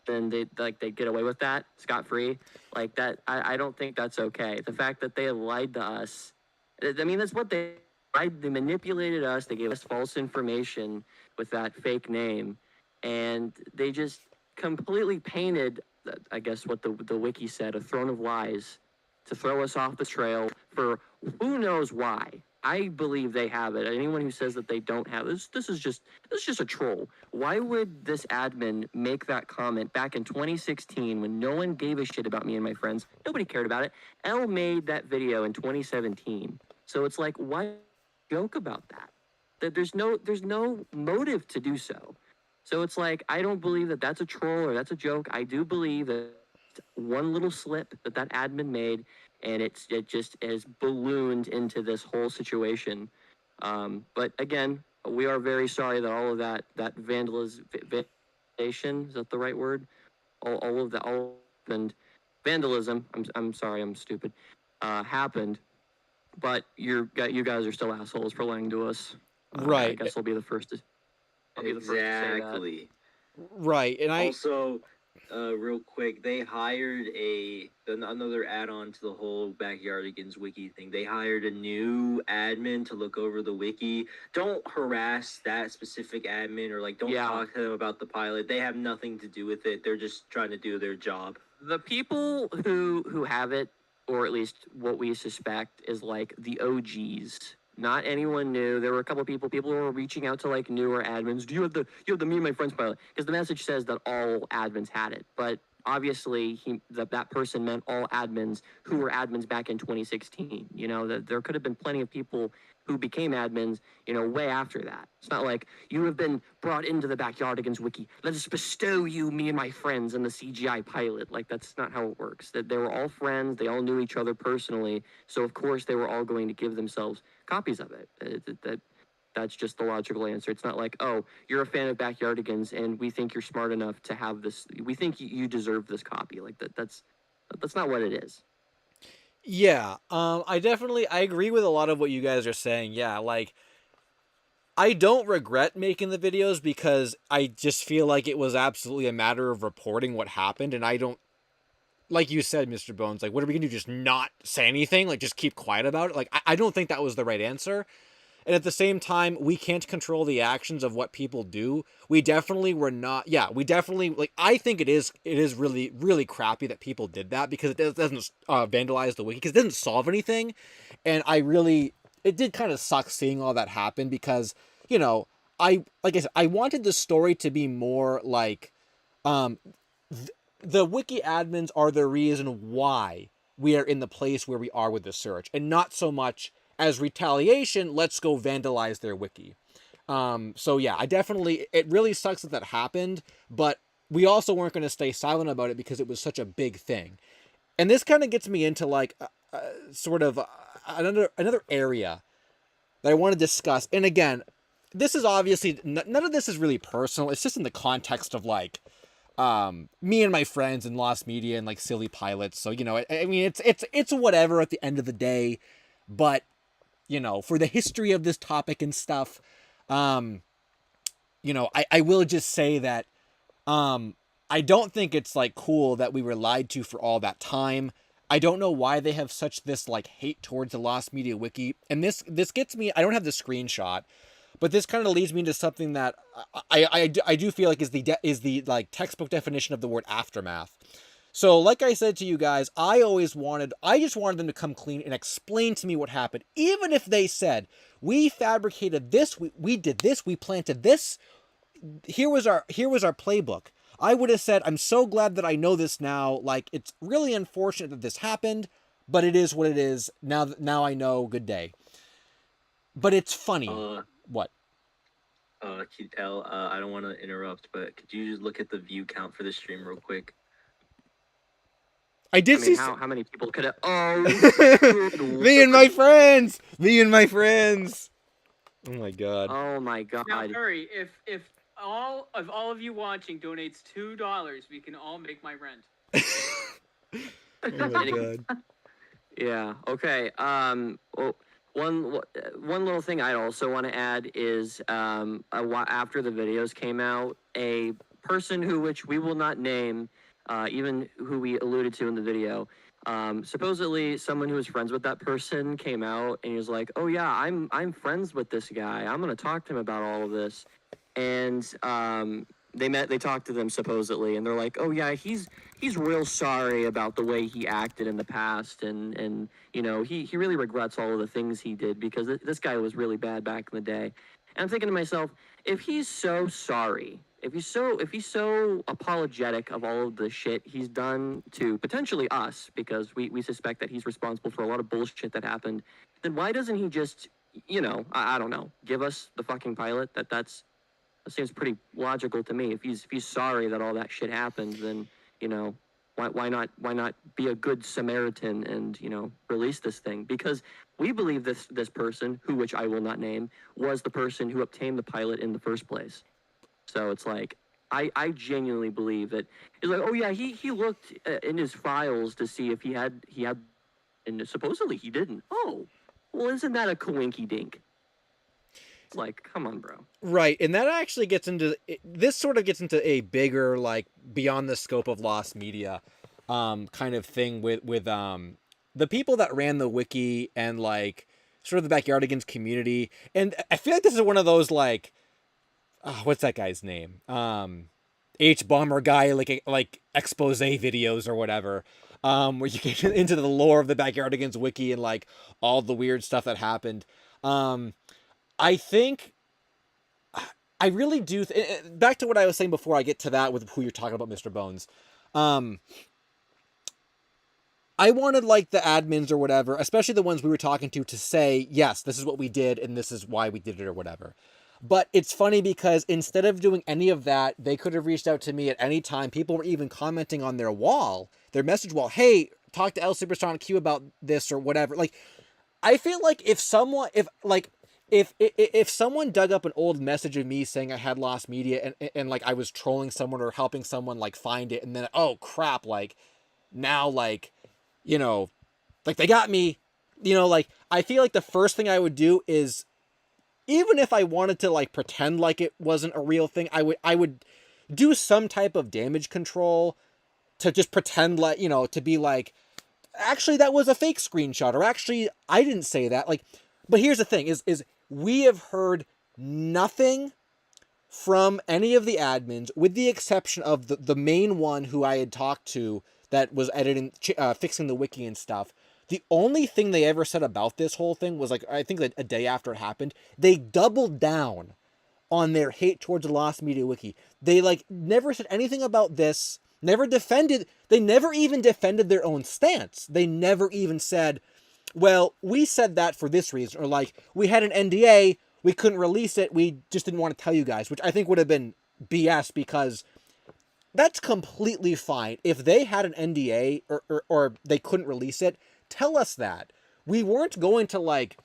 then they get away with that scot free. Like that, I don't think that's okay. The fact that they lied to us, I mean, that's what they lied. They manipulated us. They gave us false information with that fake name, and they just completely painted, I guess, what the wiki said, a throne of lies, to throw us off the trail for who knows why. I believe they have it. Anyone who says that they don't have this is just a troll. Why would this admin make that comment back in 2016 when no one gave a shit about me and my friends? Nobody cared about it. Elle made that video in 2017. So it's like, why joke about that? That there's no motive to do so. So it's like, I don't believe that that's a troll or that's a joke. I do believe that one little slip that admin made, and it just has ballooned into this whole situation. But again, we are very sorry that all of that vandalism, is that the right word? All of that, all and vandalism. I'm sorry, I'm stupid. Happened, but you guys are still assholes for lying to us. Right. I guess I'll be the first to. I'll be the first to say that. Exactly. Right, and Also, real quick, they hired another add-on to the whole Backyardigans wiki thing. They hired a new admin to look over the wiki. Don't harass that specific admin, or like don't talk to them about the pilot. They have nothing to do with it. They're just trying to do their job. The people who have it, or at least what we suspect, is like the OGs. Not anyone new. There were a couple of people who were reaching out to like newer admins. Do you have the Me and My Friends pilot? Because the message says that all admins had it, but obviously that person meant all admins who were admins back in 2016. You know, that there could have been plenty of people who became admins, you know, way after that. It's not like you have been brought into the Backyardigans wiki. Let us bestow you, Me and My Friends, and the CGI pilot. Like, that's not how it works. That they were all friends. They all knew each other personally. So of course they were all going to give themselves copies of it. That's just the logical answer. It's not like, oh, you're a fan of Backyardigans and we think you're smart enough to have this. We think you deserve this copy. Like that's not what it is. Yeah, I agree with a lot of what you guys are saying. Yeah, like, I don't regret making the videos because I just feel like it was absolutely a matter of reporting what happened, and I don't, like you said, Mr. Bones, like, what are we gonna do, just not say anything? Like, just keep quiet about it? Like, I don't think that was the right answer. And at the same time, we can't control the actions of what people do. We definitely were not. Yeah, we definitely, like, I think it is really, really crappy that people did that, because it doesn't vandalize the wiki, because it doesn't solve anything. And it did kind of suck seeing all that happen, because, you know, like I said, I wanted the story to be more like, the wiki admins are the reason why we are in the place where we are with the search, and not so much as retaliation, let's go vandalize their wiki. So yeah, it really sucks that happened, but we also weren't going to stay silent about it because it was such a big thing. And this kind of gets me into like sort of another area that I want to discuss. And again, this is obviously, none of this is really personal. It's just in the context of like, me and my friends and Lost Media and like silly pilots. So, you know, I mean, it's whatever at the end of the day, but, you know, for the history of this topic and stuff, you know, I will just say that, I don't think it's like cool that we were lied to for all that time. I don't know why they have such this like hate towards the Lost Media Wiki. And this gets me, I don't have the screenshot, but this kind of leads me into something that I do feel like is the like textbook definition of the word aftermath. So, like I said to you guys, I just wanted them to come clean and explain to me what happened. Even if they said, we fabricated this, we did this, we planted this, here was our playbook. I would have said, I'm so glad that I know this now. Like, it's really unfortunate that this happened, but it is what it is. Now I know, good day. But it's funny. What? Can you tell? I don't want to interrupt, but could you just look at the view count for the stream real quick? I did see how many people could have? Oh, me and my friends. Oh my god. Oh my god. Now hurry! If all of you watching donates $2, we can all make my rent. Oh my god. Yeah. Okay. Well, one little thing I'd also want to add is after the videos came out, a person who which we will not name, even who we alluded to in the video. Supposedly, someone who was friends with that person came out and he was like, "Oh yeah, I'm friends with this guy. I'm gonna talk to him about all of this." And they talked to them supposedly, and they're like, "Oh yeah, he's real sorry about the way he acted in the past, and he really regrets all of the things he did because this guy was really bad back in the day." And I'm thinking to myself, if he's so sorry, if he's so apologetic of all of the shit he's done to potentially us, because we suspect that he's responsible for a lot of bullshit that happened, then why doesn't he just, I don't know, give us the fucking pilot? That seems pretty logical to me. If he's sorry that all that shit happened, then why not be a good Samaritan and release this thing? Because we believe this person, which I will not name, was the person who obtained the pilot in the first place. So it's like I genuinely believe that it's like, oh yeah, he looked in his files to see if he had, and supposedly he didn't. Oh, well, isn't that a coinky dink? It's like, come on, bro. Right, and that actually gets into this sort of gets into a bigger, like, beyond the scope of lost media kind of thing with the people that ran the wiki and, like, sort of the Backyardigans community. And I feel like this is one of those, like, what's that guy's name? H-Bomber guy, like expose videos or whatever, where you get into the lore of the Backyardigans wiki and, like, all the weird stuff that happened. I think I really do. Back to what I was saying before I get to that with who you're talking about, Mr. Bones. I wanted, like, the admins or whatever, especially the ones we were talking to say, yes, this is what we did and this is why we did it or whatever. But it's funny because instead of doing any of that, they could have reached out to me at any time. People were even commenting on their wall, their message wall. Hey, talk to LSuperSonicQ about this or whatever. Like, I feel like if someone dug up an old message of me saying I had lost media and like I was trolling someone or helping someone, like, find it, and then, oh crap, like, now, like, like, they got me, like, I feel like the first thing I would do is, even if I wanted to, like, pretend like it wasn't a real thing, I would do some type of damage control to just pretend, like, to be like, actually that was a fake screenshot, or actually I didn't say that. Like, but here's the thing is we have heard nothing from any of the admins, with the exception of the main one who I had talked to that was editing, fixing the wiki and stuff. The only thing they ever said about this whole thing was, like, I think that a day after it happened, they doubled down on their hate towards the Lost Media Wiki. They, like, never said anything about this, they never even defended their own stance. They never even said, well, we said that for this reason, or, like, we had an NDA, we couldn't release it, we just didn't want to tell you guys, which I think would have been BS, because that's completely fine. If they had an NDA or they couldn't release it, tell us that. We weren't going to, like,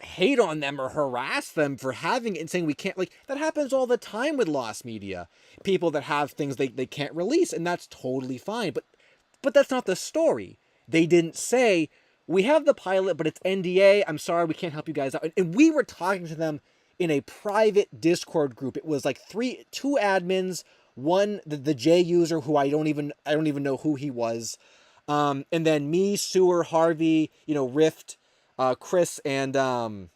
hate on them or harass them for having it and saying we can't. Like, that happens all the time with lost media. People that have things they can't release, and that's totally fine. But that's not the story. They didn't say, we have the pilot, but it's NDA. I'm sorry, we can't help you guys out. And we were talking to them in a private Discord group. It was like two admins, one, the J user, who I don't even know who he was. And then me, Sewer, Harvey, Rift, Chris, and that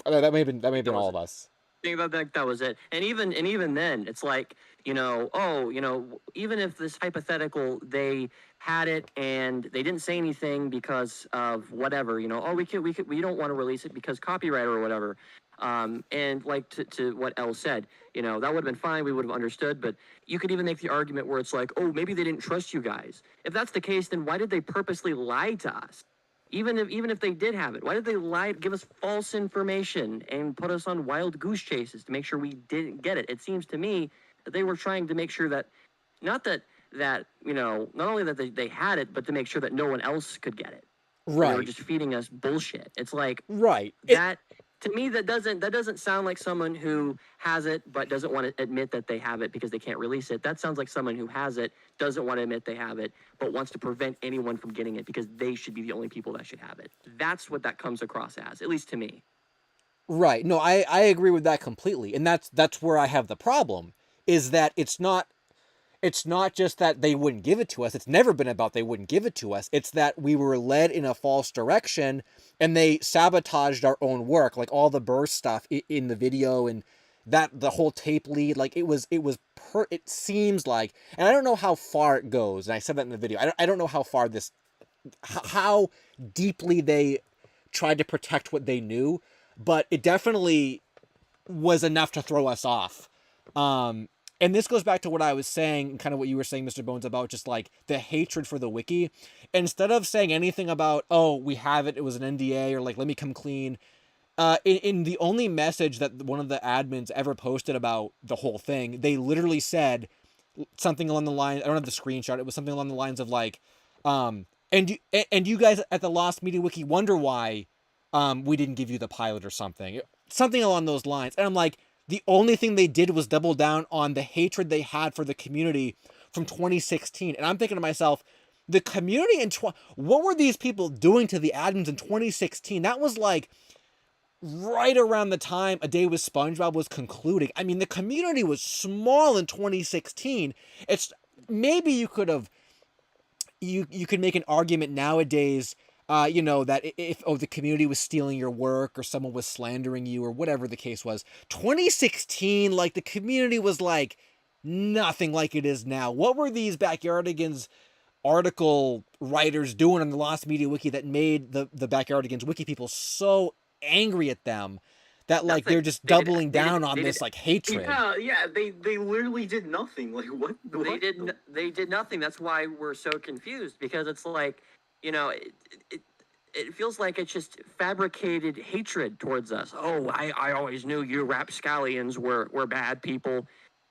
may have been all of us. I think that was it. And even then, it's like, even if this hypothetical, they had it and they didn't say anything because of whatever, we don't want to release it because copyright or whatever. And like to what Elle said, that would have been fine. We would have understood. But you could even make the argument where it's like, oh, maybe they didn't trust you guys. If that's the case, then why did they purposely lie to us? Even if they did have it, why did they lie, give us false information and put us on wild goose chases to make sure we didn't get it? It seems to me that they were trying to make sure that, not only that they had it, but to make sure that no one else could get it. Right. They were just feeding us bullshit. It's like, right. To me, that doesn't sound like someone who has it but doesn't want to admit that they have it because they can't release it. That sounds like someone who has it, doesn't want to admit they have it, but wants to prevent anyone from getting it because they should be the only people that should have it. That's what that comes across as, at least to me. Right. No, I agree with that completely. And that's where I have the problem, is that it's not just that they wouldn't give it to us. It's never been about they wouldn't give it to us. It's that we were led in a false direction and they sabotaged our own work, like all the birth stuff in the video, and that the whole tape lead, like it seems like, and I don't know how far it goes. And I said that in the video. I don't know how far this, how deeply they tried to protect what they knew, but it definitely was enough to throw us off. Um, and this goes back to what I was saying, kind of what you were saying, Mr. Bones, about just like the hatred for the wiki. Instead of saying anything about, oh, we have it, it was an NDA, or like, let me come clean, in the only message that one of the admins ever posted about the whole thing, they literally said something along the line. I don't have the screenshot. It was something along the lines of like, and you guys at the Lost Media Wiki wonder why we didn't give you the pilot or something along those lines. And I'm like, the only thing they did was double down on the hatred they had for the community from 2016. And I'm thinking to myself, the community what were these people doing to the admins in 2016? That was like right around the time A Day with SpongeBob was concluding. I mean, the community was small in 2016. It's maybe you could have you could make an argument nowadays, that if the community was stealing your work or someone was slandering you or whatever the case was. 2016, like the community was like nothing like it is now. What were these Backyardigans article writers doing on the Lost Media Wiki that made the Backyardigans wiki people so angry at them that like Nothing. they're just They did- doubling they did- down on they this did- like hatred? Yeah, they literally did nothing. Like what? They did nothing. That's why we're so confused, because it's like, it feels like it's just fabricated hatred towards us. Oh, I always knew you rapscallions were bad people.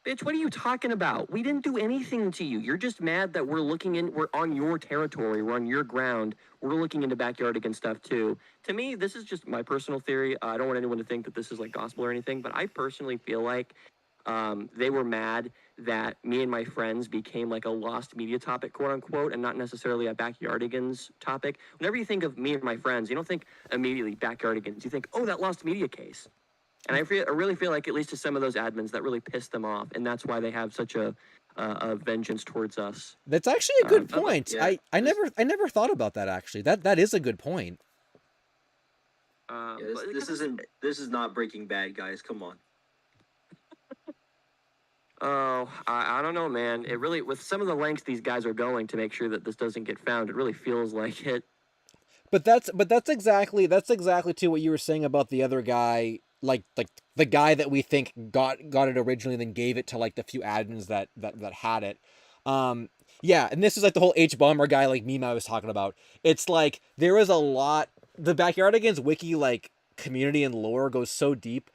Bitch, what are you talking about? We didn't do anything to you. You're just mad that we're on your territory, we're on your ground. We're looking into Backyardigan stuff too. To me, this is just my personal theory. I don't want anyone to think that this is like gospel or anything, but I personally feel like they were mad that me and my friends became like a lost media topic, quote unquote, and not necessarily a Backyardigans topic. Whenever you think of me and my friends, you don't think immediately Backyardigans. You think, oh, that lost media case. And I really feel like, at least to some of those admins, that really pissed them off, and that's why they have such a vengeance towards us. That's actually a good I'm like, point. yeah, I never thought about that actually. That is a good point. Yeah, this is not Breaking Bad, guys. Come on. Oh, I don't know, man. It really, with some of the lengths these guys are going to make sure that this doesn't get found, it really feels like it. But that's exactly to what you were saying about the other guy, like the guy that we think got it originally, then gave it to like the few admins that had it. Yeah, and this is like the whole H bomber guy like meme I was talking about. It's like there is a lot. The Backyardigans wiki like community and lore goes so deep.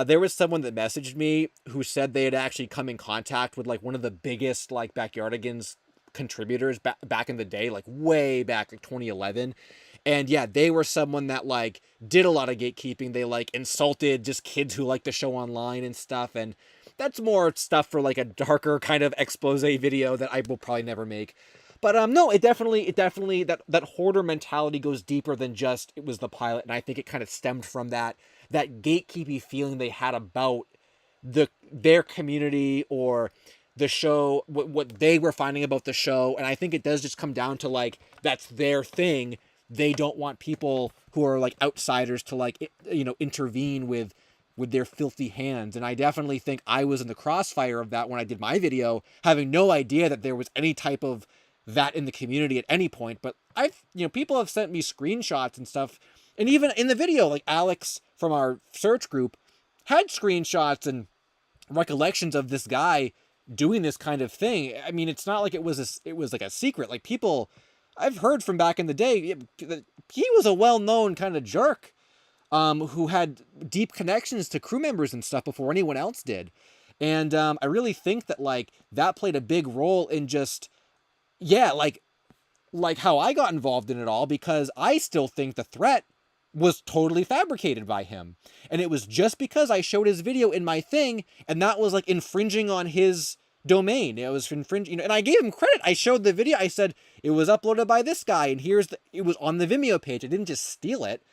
There was someone that messaged me who said they had actually come in contact with like one of the biggest like Backyardigans contributors back in the day, like way back, like 2011. And yeah, they were someone that like did a lot of gatekeeping. They like insulted just kids who like the show online and stuff. And that's more stuff for like a darker kind of expose video that I will probably never make. But no, it definitely that hoarder mentality goes deeper than just it was the pilot, and I think it kind of stemmed from that gatekeepy feeling they had about their community or the show, what they were finding about the show. And I think it does just come down to like that's their thing. They don't want people who are like outsiders to like intervene with their filthy hands. And I definitely think I was in the crossfire of that when I did my video, having no idea that there was any type of that in the community at any point. But people have sent me screenshots and stuff, and even in the video, like Alex from our search group had screenshots and recollections of this guy doing this kind of thing. I mean, it's not like it was like a secret. Like people I've heard from back in the day, he was a well-known kind of jerk, who had deep connections to crew members and stuff before anyone else did. And I really think that like that played a big role in just, yeah, like how I got involved in it all, because I still think the threat was totally fabricated by him. And it was just because I showed his video in my thing, and that was like infringing on his domain. It was infringing, and I gave him credit. I showed the video. I said it was uploaded by this guy, and it was on the Vimeo page. I didn't just steal it.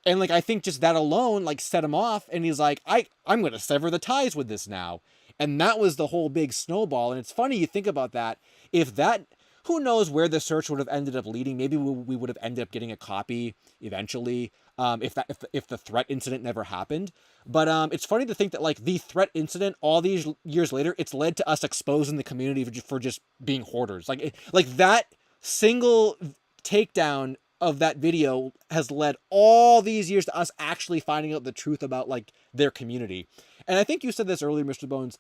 And like I think just that alone like set him off, and he's like, I'm gonna sever the ties with this now. And that was the whole big snowball. And it's funny you think about that. If that, who knows where the search would have ended up leading? Maybe we would have ended up getting a copy eventually, if the threat incident never happened. But it's funny to think that like the threat incident, all these years later, it's led to us exposing the community for just being hoarders. Like that single takedown of that video has led all these years to us actually finding out the truth about like their community. And I think you said this earlier, Mr. Bones.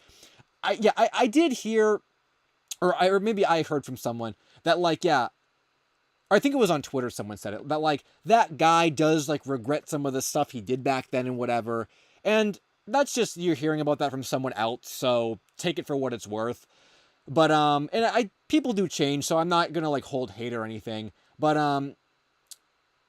I did hear, or maybe I heard from someone that like, yeah, I think it was on Twitter someone said it, that like that guy does like regret some of the stuff he did back then and whatever. And that's just, you're hearing about that from someone else, so take it for what it's worth. But and people do change, so I'm not gonna like hold hate or anything. But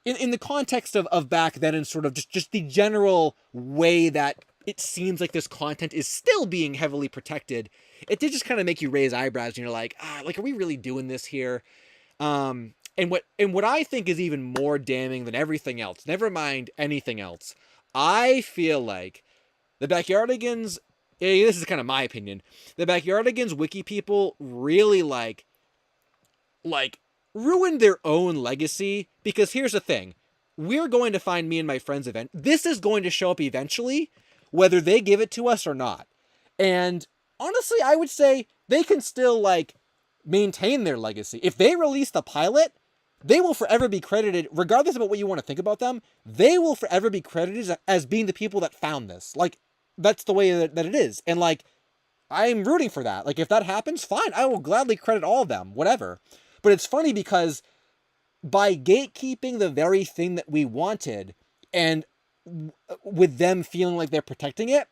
in the context of back then, and sort of just the general way that it seems like this content is still being heavily protected, it did just kind of make you raise eyebrows, and you're like, like, are we really doing this here? And what I think is even more damning than everything else, never mind anything else, I feel like the Backyardigans, this is kind of my opinion, the Backyardigans wiki people really like ruined their own legacy, because here's the thing. We're going to find Me and My Friends event. This is going to show up eventually, whether they give it to us or not. And honestly, I would say they can still like maintain their legacy. If they release the pilot, they will forever be credited, regardless of what you want to think about them, they will forever be credited as being the people that found this. Like, that's the way that it is. And like, I'm rooting for that. Like, if that happens, fine. I will gladly credit all of them, whatever. But it's funny because by gatekeeping the very thing that we wanted, and with them feeling like they're protecting it,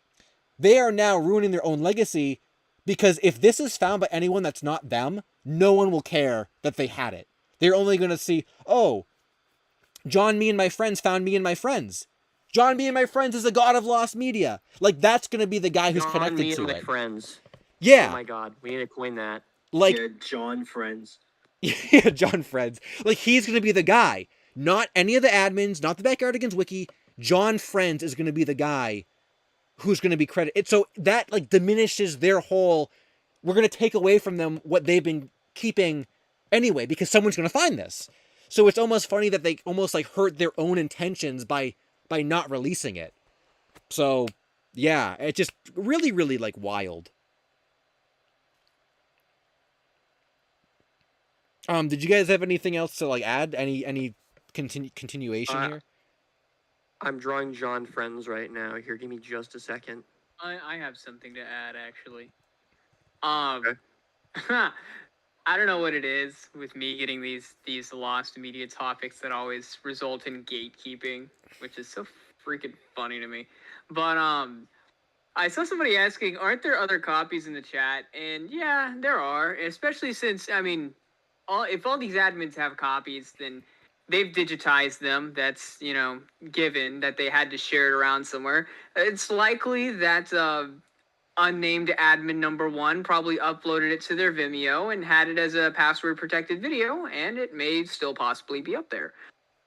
they are now ruining their own legacy, because if this is found by anyone that's not them, no one will care that they had it. They're only going to see, oh, John Me and My Friends found Me and My Friends. John Me and My Friends is a god of lost media. Like, that's going to be the guy who's connected Me to and it. My Friends. Yeah. Oh my god, we need to coin that. Like, yeah, John Friends. Yeah, John Friends. Like, he's going to be the guy. Not any of the admins, not the Backyardigans wiki. John Friends is going to be the guy who's going to be credited. So that, like, diminishes their whole, we're going to take away from them what they've been keeping anyway, because someone's going to find this. So it's almost funny that they almost, like, hurt their own intentions by not releasing it. So, yeah, it just really, really, like, wild. Did you guys have anything else to like add? Any continuation here? I'm drawing John Friends right now. Here, give me just a second. I have something to add, actually. Okay. I don't know what it is with me getting these lost media topics that always result in gatekeeping, which is so freaking funny to me. But I saw somebody asking, aren't there other copies in the chat? And yeah, there are, especially since, I mean, if all these admins have copies, then they've digitized them. That's, given that they had to share it around somewhere. It's likely that unnamed admin number one probably uploaded it to their Vimeo and had it as a password protected video, and it may still possibly be up there.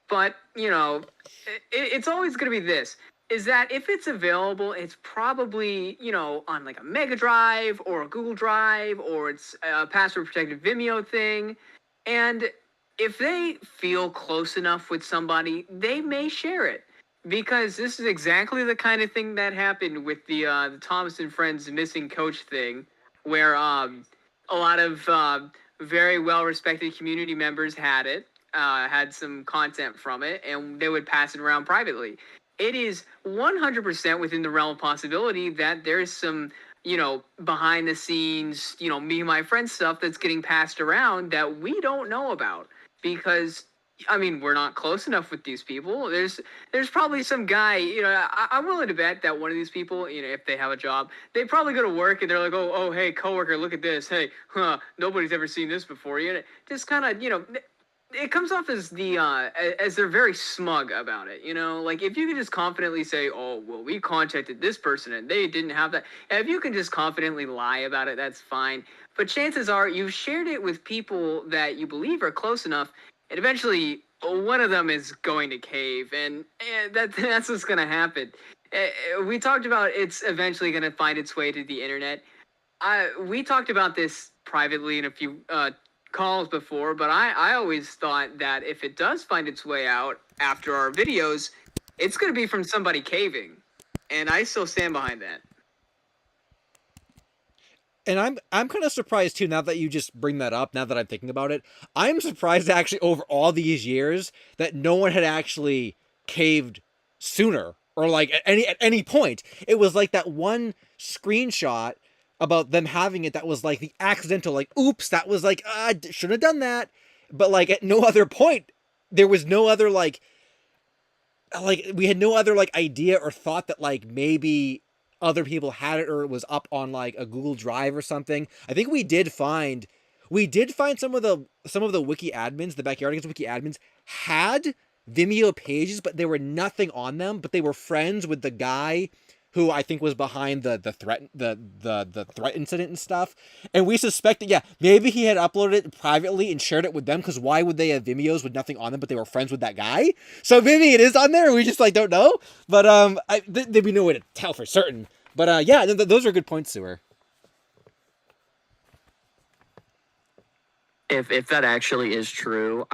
But, it's always going to be this, is that if it's available, it's probably, on like a Mega Drive or a Google Drive, or it's a password protected Vimeo thing. And if they feel close enough with somebody, they may share it. Because this is exactly the kind of thing that happened with the Thomas and Friends missing coach thing, where a lot of very well-respected community members had it, had some content from it, and they would pass it around privately. It is 100% within the realm of possibility that there's some, behind the scenes, Me and My Friends stuff that's getting passed around that we don't know about. Because, I mean, we're not close enough with these people. There's probably some guy, I'm willing to bet that one of these people, if they have a job, they probably go to work and they're like, oh, hey, coworker, look at this. Hey, nobody's ever seen this before. Just kind of, it comes off as as they're very smug about it, like if you can just confidently say, oh, well, we contacted this person and they didn't have that. And if you can just confidently lie about it, that's fine. But chances are you've shared it with people that you believe are close enough, and eventually one of them is going to cave, and that's what's going to happen. We talked about it's eventually going to find its way to the internet. We talked about this privately in a few calls before, but I always thought that if it does find its way out after our videos, it's going to be from somebody caving, and I still stand behind that. And I'm kind of surprised too, now that you just bring that up, now that I'm thinking about it. I'm surprised actually over all these years that no one had actually caved sooner, or like at any point. It was like that one screenshot about them having it that was like the accidental, like, oops, that was like, shouldn't have done that. But like at no other point there was no other like we had no other like idea or thought that like maybe other people had it, or it was up on like a Google Drive or something. I think we did find some of the wiki admins, the Backyardigans wiki admins had Vimeo pages, but there were nothing on them, but they were friends with the guy who I think was behind the threat incident and stuff. And we suspected, yeah, maybe he had uploaded it privately and shared it with them, because why would they have Vimeos with nothing on them, but they were friends with that guy? So maybe it is on there, and we just like don't know. But there'd be no way to tell for certain. But yeah, those are good points, Sewer. If that actually is true,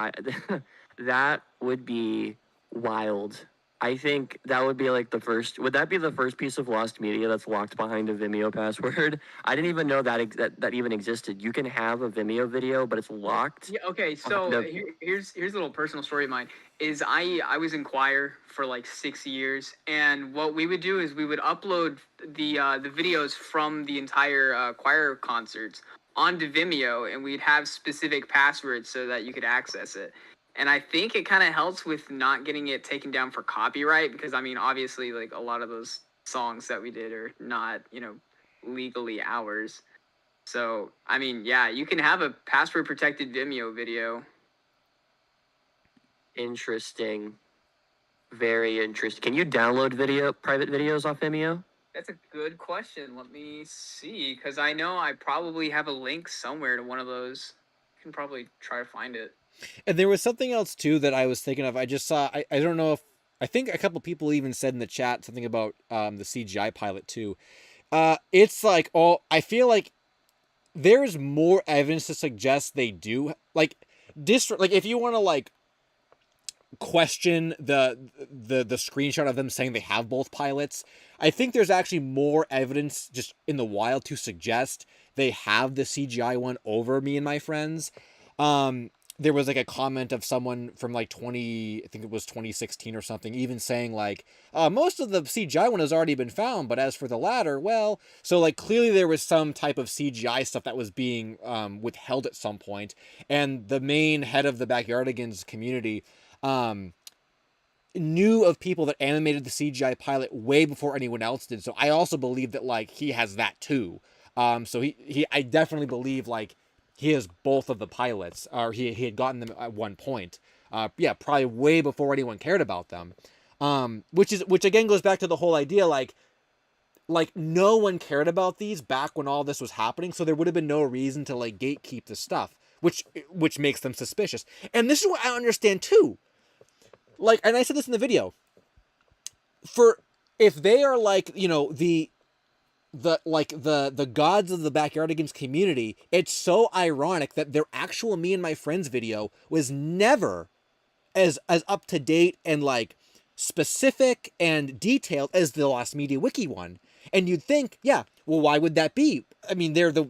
that would be wild. I think that would be like the first. Would that be the first piece of lost media that's locked behind a Vimeo password? I didn't even know that even existed. You can have a Vimeo video, but it's locked. Yeah. Okay. So here's a little personal story of mine. Is I was in choir for like 6 years, and what we would do is we would upload the videos from the entire choir concerts onto Vimeo, and we'd have specific passwords so that you could access it. And I think it kind of helps with not getting it taken down for copyright, because I mean, obviously, like a lot of those songs that we did are not, legally ours. So, I mean, yeah, you can have a password protected Vimeo video. Interesting. Very interesting. Can you download private videos off Vimeo? That's a good question. Let me see, because I know I probably have a link somewhere to one of those. I can probably try to find it. And there was something else too that I was thinking of. I just saw. I don't know if I think a couple people even said in the chat something about the CGI pilot too. It's like I feel like there's more evidence to suggest they do like like if you want to like question the screenshot of them saying they have both pilots, I think there's actually more evidence just in the wild to suggest they have the CGI one over Me and My Friends. There was like a comment of someone from like I think it was 2016 or something, even saying like, most of the CGI one has already been found, but as for the latter, well, so like clearly there was some type of CGI stuff that was being withheld at some point, and the main head of the Backyardigans community knew of people that animated the CGI pilot way before anyone else did. So I also believe that like he has that too. So I definitely believe like he has both of the pilots, or he had gotten them at one point. Yeah, probably way before anyone cared about them. Which again goes back to the whole idea like no one cared about these back when all this was happening, so there would have been no reason to like gatekeep the stuff, which makes them suspicious. And this is what I understand too. Like, and I said this in the video. If they are like, the gods of the Backyardigans community, it's so ironic that their actual Me and My Friends video was never as up to date and like specific and detailed as the Lost Media Wiki one. And you'd think, yeah, well, why would that be? I mean, they're the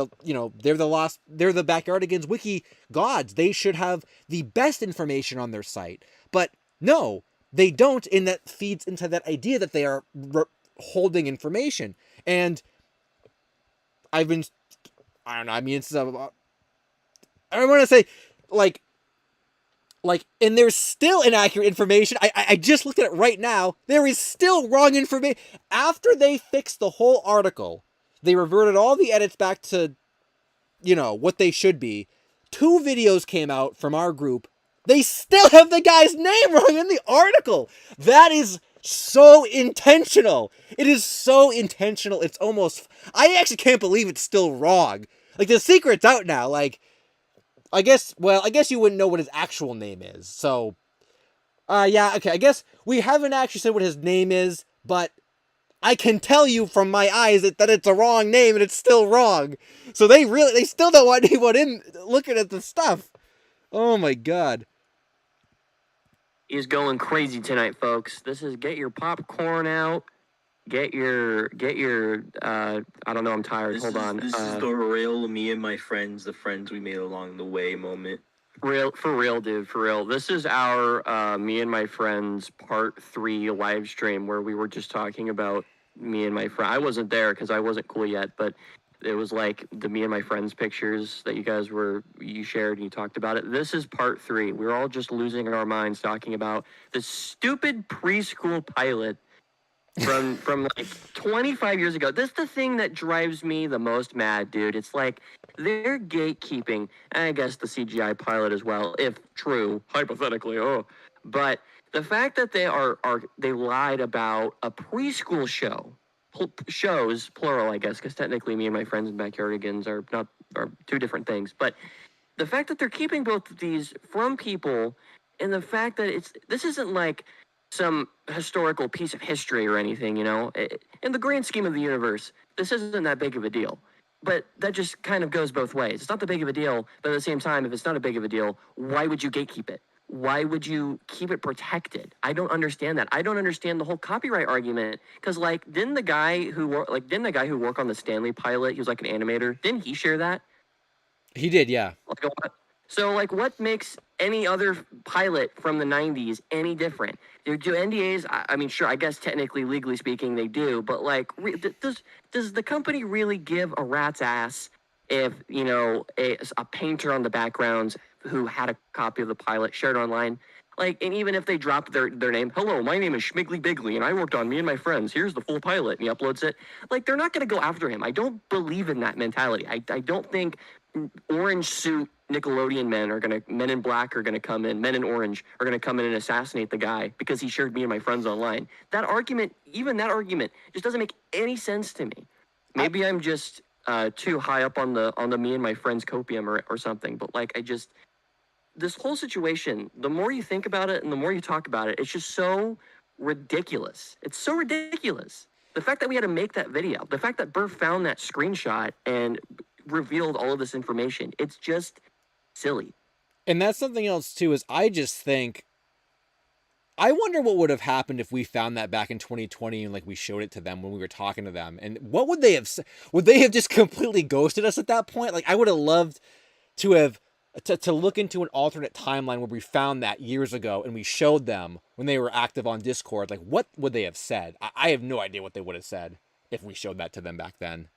Backyardigans Wiki gods. They should have the best information on their site. But no, they don't, and that feeds into that idea that they are holding information. And I don't know, I mean, it's I don't want to say, like, and there's still inaccurate information. I just looked at it right now. There is still wrong information. After they fixed the whole article, they reverted all the edits back to, what they should be. 2 videos came out from our group. They still have the guy's name wrong in the article. That is so intentional. It is so intentional. It's almost, I actually can't believe it's still wrong. Like, the secret's out now. Like, I guess you wouldn't know what his actual name is. So, yeah, okay. I guess we haven't actually said what his name is, but I can tell you from my eyes that it's a wrong name and it's still wrong. So they still don't want anyone in looking at the stuff. Oh my god. He's going crazy tonight, folks. This is get your popcorn out. Get your I don't know, I'm tired. Hold on. This is the real me and my friends, the friends we made along the way moment. For real, dude, for real. This is our me and my friends part 3 live stream where we were just talking about me and my friend. I wasn't there because I wasn't cool yet, but it was like the me and my friends pictures that you shared and you talked about it. This is part 3. We were all just losing our minds talking about the stupid preschool pilot from like 25 years ago. This is the thing that drives me the most mad, dude. It's like they're gatekeeping, and I guess the CGI pilot as well, if true, hypothetically. But the fact that they lied about a preschool shows plural, I guess, because technically me and my friends and backyardigans are two different things. But the fact that they're keeping both of these from people, and the fact that this isn't like some historical piece of history or anything, in the grand scheme of the universe, this isn't that big of a deal. But that just kind of goes both ways. It's not that big of a deal, but at the same time, if it's not a big of a deal, why would you gatekeep it? Why would you keep it protected? I don't understand that. I don't understand the whole copyright argument. Because, didn't the guy who worked on the Stanley pilot, he was like an animator, didn't he share that? He did, yeah. So, what makes any other pilot from the 90s any different? Do NDAs, I mean, sure, I guess technically, legally speaking, they do, but, does the company really give a rat's ass if, a painter on the background who had a copy of the pilot shared online? And even if they drop their name, hello, my name is Schmiggly Bigley, and I worked on Me and My Friends, here's the full pilot, and he uploads it. They're not going to go after him. I don't believe in that mentality. I don't think orange suit Nickelodeon men in black are gonna come in, men in orange are gonna come in and assassinate the guy because he shared Me and My Friends online. That argument just doesn't make any sense to me. Maybe I'm just too high up on the Me and My Friends copium or something, but this whole situation, the more you think about it and the more you talk about it, it's just so ridiculous. It's so ridiculous. The fact that we had to make that video, the fact that Burr found that screenshot and revealed all of this information, it's just silly. And that's something else too, is I just think, I wonder what would have happened if we found that back in 2020 and we showed it to them when we were talking to them, and what would they have said? Would they have just completely ghosted us at that point? I would have loved to have to look into an alternate timeline where we found that years ago and we showed them when they were active on Discord. What would they have said? I have no idea what they would have said if we showed that to them back then.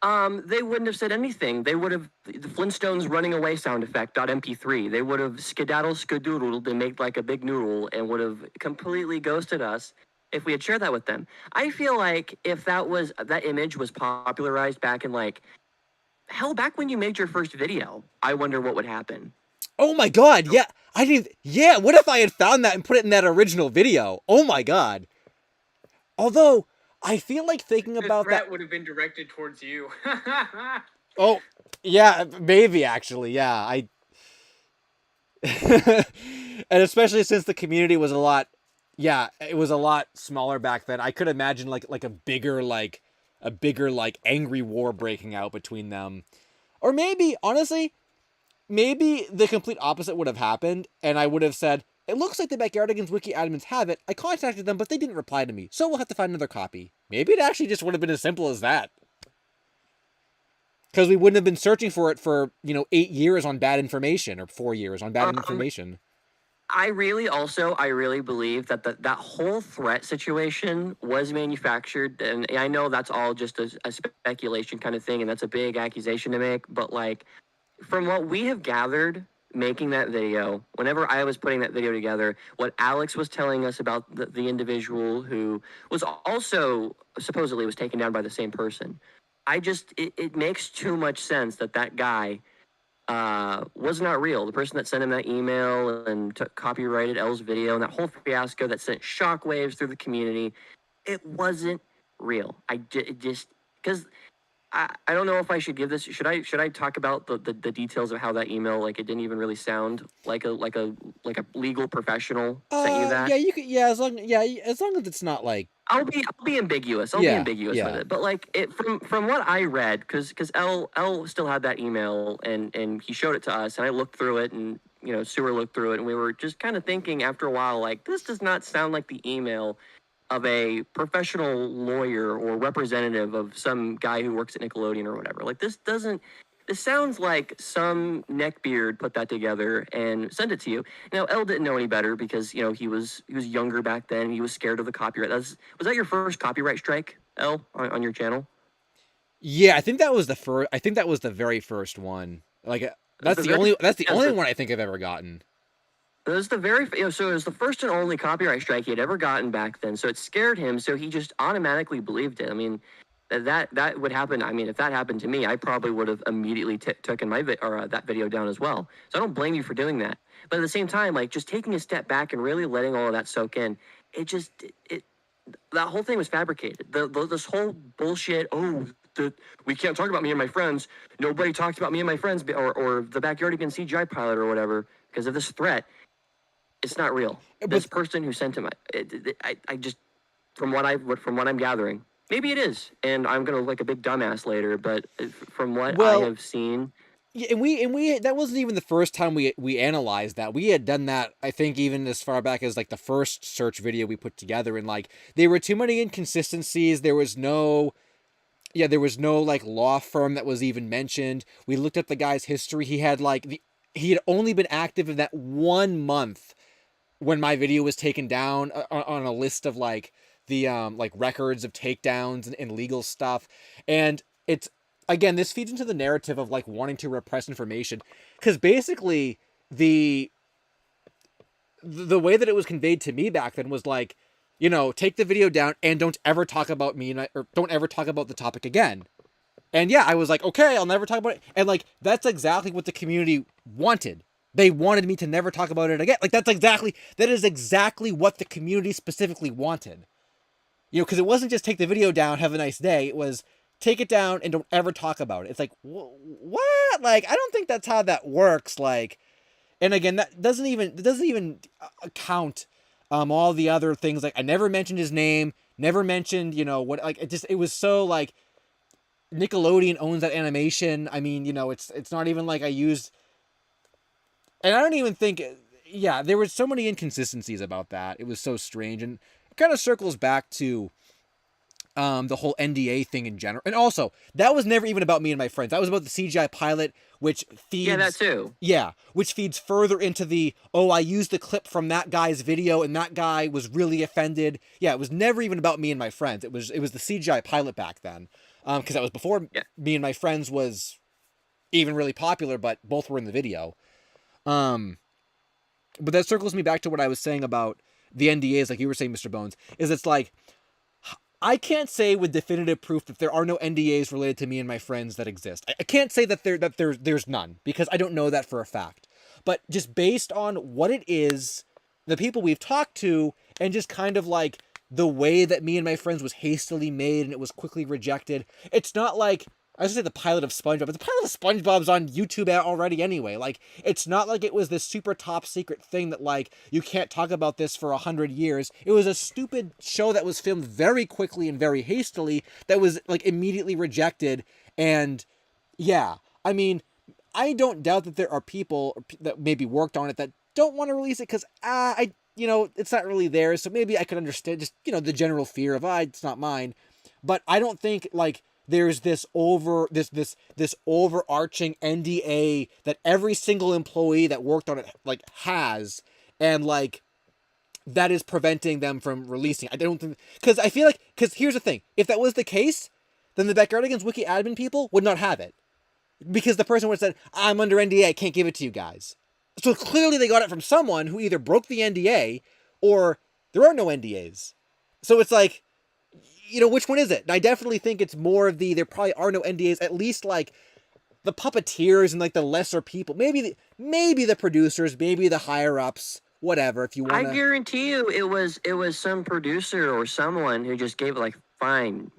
They wouldn't have said anything. They would have the Flintstones running away sound effect .mp3. They would have skedaddle skadoodled and made a big noodle and would have completely ghosted us if we had shared that with them. I feel like if that image was popularized back in back when you made your first video, I wonder what would happen. Oh my god, yeah. Yeah, what if I had found that and put it in that original video? Oh my god. Although I feel like thinking about that would have been directed towards you. Oh, yeah, maybe actually. Yeah, and especially since the community was it was a lot smaller back then. I could imagine a bigger angry war breaking out between them. Or maybe, honestly, maybe the complete opposite would have happened and I would have said, it looks like the Backyardigans wiki admins have it. I contacted them, but they didn't reply to me, so we'll have to find another copy. Maybe it actually just would have been as simple as that. Because we wouldn't have been searching for it for, 8 years on bad information, or 4 years on bad information. I really believe that that whole threat situation was manufactured, and I know that's all just a speculation kind of thing, and that's a big accusation to make, but from what we have gathered making that video, whenever I was putting that video together, what Alex was telling us about the individual who was also supposedly was taken down by the same person, it makes too much sense that guy was not real. The person that sent him that email and copyrighted L's video and that whole fiasco that sent shockwaves through the community, it wasn't real. Because I don't know if I should give this. Should I talk about the details of how that email, like, it didn't even really sound like a legal professional sent you Yeah, that? you could. Yeah, as long as it's not like. I'll be ambiguous. I'll be Yeah, ambiguous with yeah. it. But like, it from what I read, because L still had that email, and he showed it to us, and I looked through it, and Sewer looked through it, and we were just kind of thinking after a while, like, this does not sound like the email of a professional lawyer or representative of some guy who works at Nickelodeon or whatever. Like, this doesn't. This sounds like some neckbeard put that together and sent it to you. Now, L didn't know any better because he was younger back then. He was scared of the copyright. Was that your first copyright strike, L, on your channel? Yeah, I think that was the first. I think that was the very first one. Like The very that's the yes, only one I think I've ever gotten. it was the very so it was the first and only copyright strike he had ever gotten back then. So it scared him. So he just automatically believed it. I mean, that would happen. I mean, if that happened to me, I probably would have immediately taken that video down as well. So I don't blame you for doing that. But at the same time, like, just taking a step back and really letting all of that soak in, it just it that whole thing was fabricated. This whole bullshit. Oh, we can't talk about me and my friends. Nobody talks about me and my friends, or the Backyardigans CGI pilot or whatever because of this threat. It's not real. This But person who sent him, I just from what I'm gathering, maybe it is, and I'm gonna look like a big dumbass later. But from what I well, have seen, yeah, and we that wasn't even the first time we analyzed that. We had done that, I think, even as far back as like the first search video we put together, and like there were too many inconsistencies. There was no like law firm that was even mentioned. We looked at the guy's history. He had only been active in that 1 month when my video was taken down on a list of like the like records of takedowns and legal stuff. And it's, again, this feeds into the narrative of like wanting to repress information, because basically the the way that it was conveyed to me back then was like, take the video down and don't ever talk about me, or don't ever talk about the topic again. And yeah, I was like, okay, I'll never talk about it. And like, that's exactly what the community wanted. They wanted me to never talk about it again. Like, that is exactly what the community specifically wanted. Because it wasn't just take the video down, have a nice day. It was take it down and don't ever talk about it. It's like, what? Like, I don't think that's how that works. Like, and again, that doesn't even count all the other things. Like, I never mentioned his name, never mentioned, what, like, it was so like, Nickelodeon owns that animation. I mean, it's not even like I used, and I don't even think, yeah, there were so many inconsistencies about that. It was so strange, and it kind of circles back to the whole NDA thing in general. And also, that was never even about me and my friends. That was about the CGI pilot, which feeds, yeah, that too. yeah, which feeds further into the, oh, I used the clip from that guy's video and that guy was really offended. Yeah, it was never even about me and my friends. It was the CGI pilot back then. Because that was before Yeah. me and my friends was even really popular, but both were in the video. Um, but that circles me back to what I was saying about the NDAs, like you were saying, Mr. Bones, is it's like, I can't say with definitive proof that there are no NDAs related to me and my friends that exist. I can't say that there's none, because I don't know that for a fact. But just based on what it is, the people we've talked to, and just kind of like the way that me and my friends was hastily made and it was quickly rejected. It's not like, I was gonna say the pilot of SpongeBob, but the pilot of SpongeBob's on YouTube already anyway. Like, it's not like it was this super top secret thing that like you can't talk about this for 100 years. It was a stupid show that was filmed very quickly and very hastily that was like immediately rejected. And yeah, I mean, I don't doubt that there are people that maybe worked on it that don't want to release it because it's not really theirs. So maybe I could understand just, the general fear of, it's not mine. But I don't think like there's this overarching NDA that every single employee that worked on it like has, and like that is preventing them from releasing. I don't think, because I feel like, because here's the thing, if that was the case, then the Backyardigans wiki admin people would not have it, because the person would have said, I'm under NDA, I can't give it to you guys. So clearly they got it from someone who either broke the NDA or there are no NDAs. So it's like, which one is it? And I definitely think it's more of there probably are no NDAs, at least like the puppeteers and like the lesser people. Maybe the producers, maybe the higher ups, whatever, if you want to. I guarantee you it was some producer or someone who just gave it like, fine,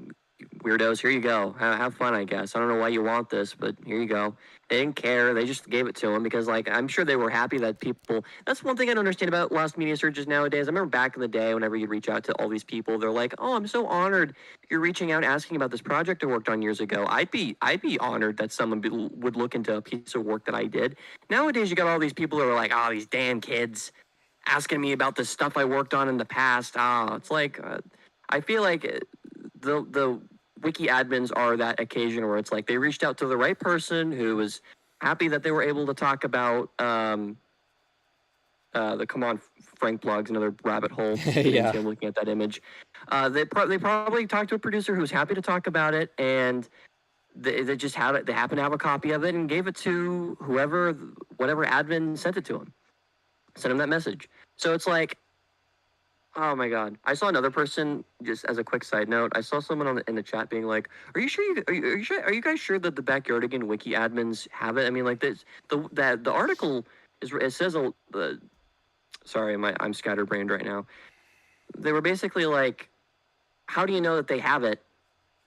weirdos, here you go. Have fun, I guess. I don't know why you want this, but here you go. They didn't care. They just gave it to him because, like, I'm sure they were happy that people. That's one thing I don't understand about lost media searches nowadays. I remember back in the day, whenever you'd reach out to all these people, they're like, "Oh, I'm so honored you're reaching out asking about this project I worked on years ago. I'd be honored that someone would look into a piece of work that I did." Nowadays, you got all these people who are like, "Oh, these damn kids asking me about the stuff I worked on in the past." It's like I feel like the wiki admins are that occasion where it's like they reached out to the right person who was happy that they were able to talk about the come on Frank plugs another rabbit hole to get Yeah. into. I'm looking at that image. They probably talked to a producer who was happy to talk about it, and they just had it. They happened to have a copy of it and gave it to whatever admin sent it to him, sent him that message. So it's like, oh my god! I saw another person. Just as a quick side note, I saw someone in the chat being like, "Are you sure? Are you guys sure that the Backyardigan wiki admins have it? I mean, like this, the article is it says sorry, I'm scatterbrained right now. They were basically like, how do you know that they have it?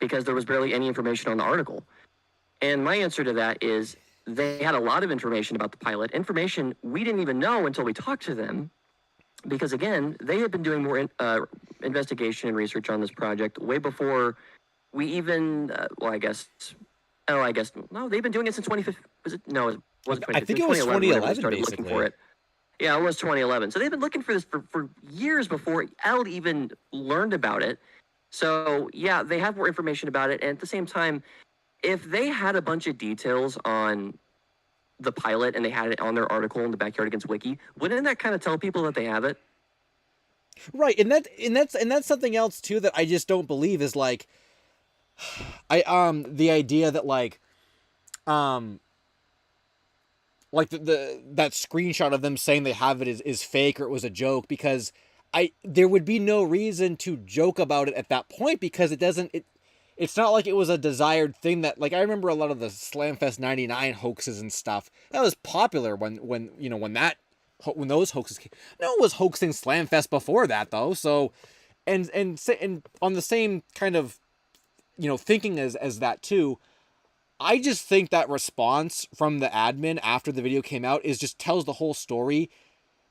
Because there was barely any information on the article. And my answer to that is they had a lot of information about the pilot, information we didn't even know until we talked to them. Because again, they had been doing more investigation and research on this project way before we even. Well, I guess. Oh, I guess no. They've been doing it since 2015. Was it? No, it wasn't I 2015. think it was 2011 whenever they 2011, started looking for basically. it. Yeah, it was 2011. So they've been looking for this for years before Eld even learned about it. So yeah, they have more information about it. And at the same time, if they had a bunch of details on the pilot and they had it on their article in the Backyardigans wiki, wouldn't that kind of tell people that they have it? Right, and that's something else too that I just don't believe is like, the idea that the that screenshot of them saying they have it is fake or it was a joke, because there would be no reason to joke about it at that point, because it's not like it was a desired thing that, like, I remember a lot of the Slamfest 99 hoaxes and stuff. That was popular when those hoaxes came. No one was hoaxing Slamfest before that, though. So, and on the same kind of, thinking as that too, I just think that response from the admin after the video came out tells the whole story.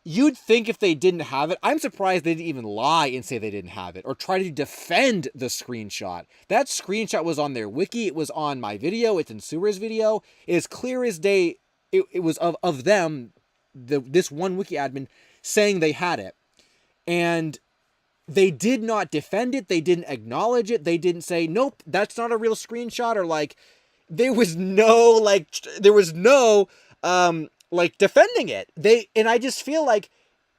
You'd think if they didn't have it, I'm surprised they didn't even lie and say they didn't have it or try to defend the screenshot. That screenshot was on their wiki. It was on my video. It's in Sewer's video. It is clear as day. It was of them, this one wiki admin saying they had it. And they did not defend it. They didn't acknowledge it. They didn't say, nope, that's not a real screenshot, or like, there was no defending it. And I just feel like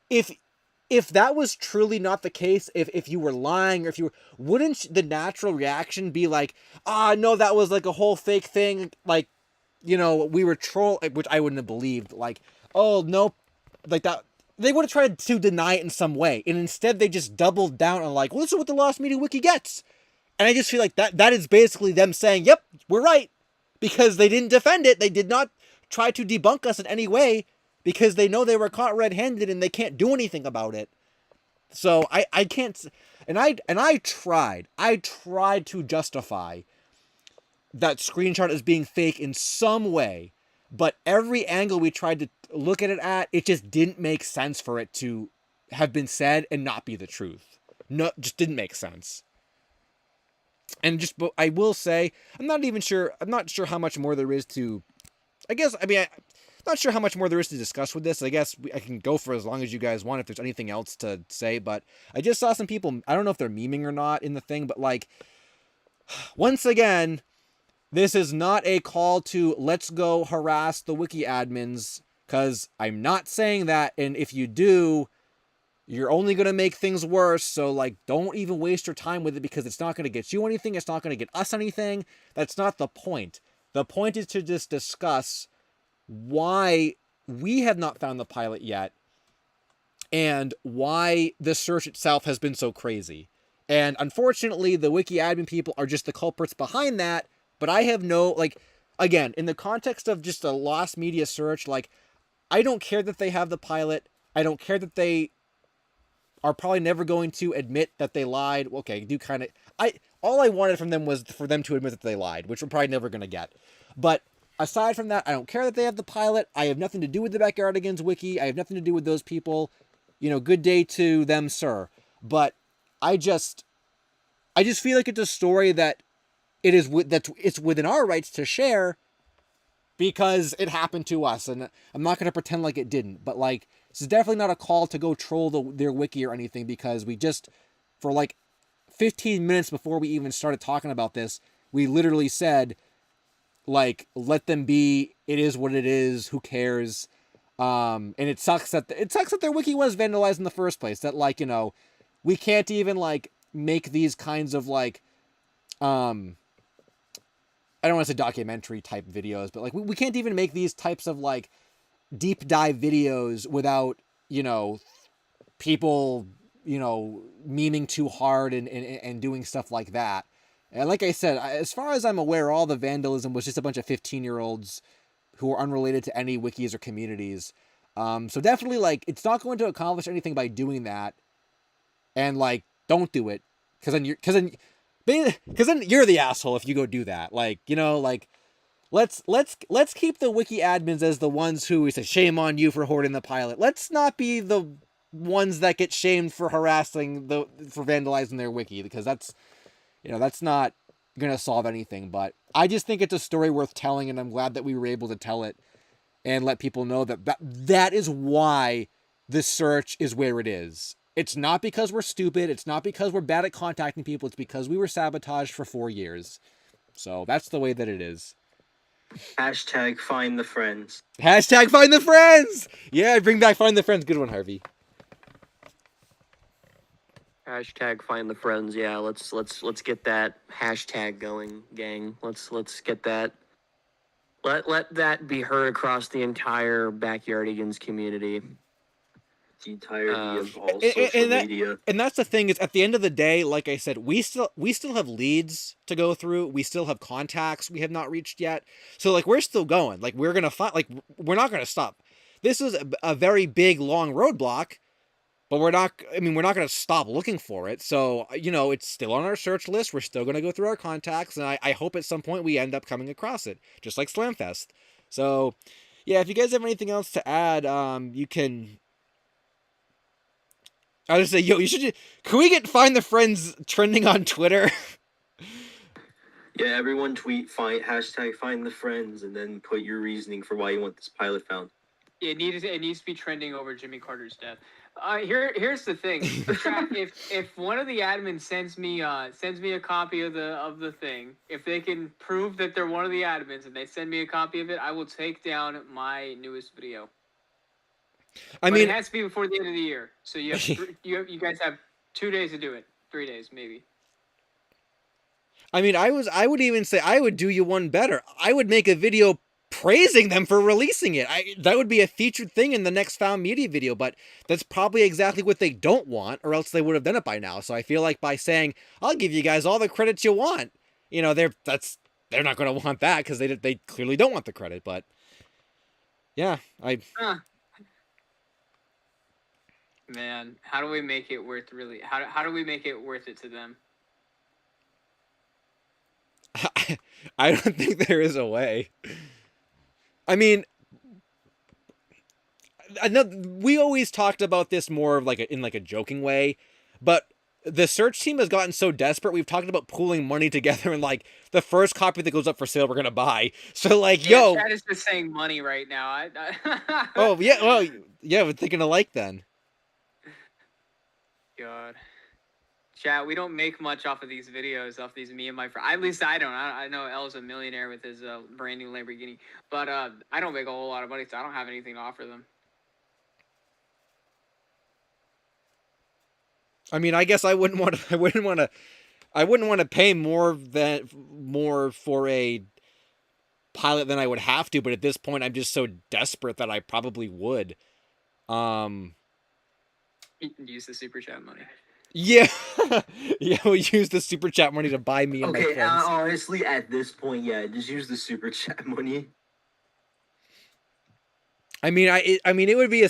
if that was truly not the case, if you were lying, or wouldn't the natural reaction be like, no, that was like a whole fake thing, like, we were trolling, which I wouldn't have believed, like, oh no, like that. They would have tried to deny it in some way, and instead they just doubled down on like, well, this is what the Lost Media Wiki gets. And I just feel like that is basically them saying, yep, we're right. Because they didn't defend it. They did not try to debunk us in any way, because they know they were caught red-handed and they can't do anything about it. So I can't, and I tried to justify that screenshot as being fake in some way, but every angle we tried to look at it just didn't make sense for it to have been said and not be the truth. No, just didn't make sense. And I will say, I'm not sure how much more there is to, I'm not sure how much more there is to discuss with this. I guess I can go for as long as you guys want if there's anything else to say, but I just saw some people, I don't know if they're memeing or not in the thing, but like, once again, this is not a call to let's go harass the wiki admins, because I'm not saying that, and if you do, you're only going to make things worse. So, like, don't even waste your time with it, because it's not going to get you anything. It's not going to get us anything. That's not the point. The point is to just discuss why we have not found the pilot yet and why the search itself has been so crazy. And unfortunately, the wiki admin people are just the culprits behind that. But I have no, like, again, in the context of just a lost media search, like, I don't care that they have the pilot. I don't care that they are probably never going to admit that they lied. Okay, do kind of, all I wanted from them was for them to admit that they lied, which we're probably never going to get. But aside from that, I don't care that they have the pilot. I have nothing to do with the Backyardigans wiki. I have nothing to do with those people. Good day to them, sir. But I just feel like it's a story that it's within our rights to share because it happened to us, and I'm not going to pretend like it didn't. But like, this is definitely not a call to go troll their wiki or anything, because we just, for like 15 minutes before we even started talking about this, we literally said, like, let them be. It is what it is. Who cares? And it sucks that their wiki was vandalized in the first place. That, like, we can't even like make these kinds of like, I don't want to say documentary type videos, but like we can't even make these types of like deep dive videos without, people, memeing too hard and doing stuff like that. And like I said, as far as I'm aware, all the vandalism was just a bunch of 15-year-olds who are unrelated to any wikis or communities. So definitely, like, it's not going to accomplish anything by doing that. And like, don't do it, because then you're the asshole if you go do that. Like, like, let's keep the wiki admins as the ones who we say shame on you for hoarding the pilot. Let's not be the ones that get shamed for for vandalizing their wiki, because that's not gonna solve anything. But I just think it's a story worth telling, and I'm glad that we were able to tell it and let people know that is why the search is where it is. It's not because we're stupid. It's not because we're bad at contacting people. It's because we were sabotaged for 4 years. So that's the way that it is. Hashtag find the friends. Hashtag find the friends. Yeah, bring back find the friends. Good one, Harvey. Hashtag find the friends. Yeah, let's get that hashtag going, gang. Let's get that. Let that be heard across the entire Backyardigans community. The entirety of all social media. And that's the thing, is at the end of the day, like I said, we still have leads to go through. We still have contacts we have not reached yet. So like, we're still going. Like, we're gonna find. Like, we're not gonna stop. This is a very big, long roadblock, but we're not gonna stop looking for it. So it's still on our search list. We're still gonna go through our contacts, and I hope at some point we end up coming across it, just like Slamfest. So yeah, if you guys have anything else to add, you can. I was gonna say, can we find the friends trending on Twitter? Yeah, everyone tweet hashtag find the friends, and then put your reasoning for why you want this pilot found. It needs to be trending over Jimmy Carter's death. Here's the thing. if one of the admins sends me a copy of the thing, if they can prove that they're one of the admins and they send me a copy of it, I will take down my newest video. But it has to be before the end of the year. So you guys have 2 days to do it. 3 days, maybe. I mean, I would even say I would do you one better. I would make a video praising them for releasing it. That would be a featured thing in the next Found Media video, but that's probably exactly what they don't want, or else they would have done it by now. So I feel like by saying, I'll give you guys all the credits you want, they're not going to want that, because they clearly don't want the credit. But yeah, Man, how do we make it worth how do we make it worth it to them? I don't think there is a way. I mean, I know we always talked about this more of in a joking way, but the search team has gotten so desperate. We've talked about pooling money together, and like, the first copy that goes up for sale, we're gonna buy. So like, yo, Chad is just saying money right now. Oh yeah, well yeah, we're thinking alike then. God. Chat, we don't make much off of these videos, off these me and my friends. At least I don't. I know L's a millionaire with his brand new Lamborghini, but I don't make a whole lot of money, so I don't have anything to offer them. I mean, I guess I wouldn't want to pay more for a pilot than I would have to, but at this point I'm just so desperate that I probably would. Use the super chat money. Yeah. Yeah, we'll use the super chat money to buy me and my friends. Honestly, at this point, yeah, just use the super chat money. I mean, it would be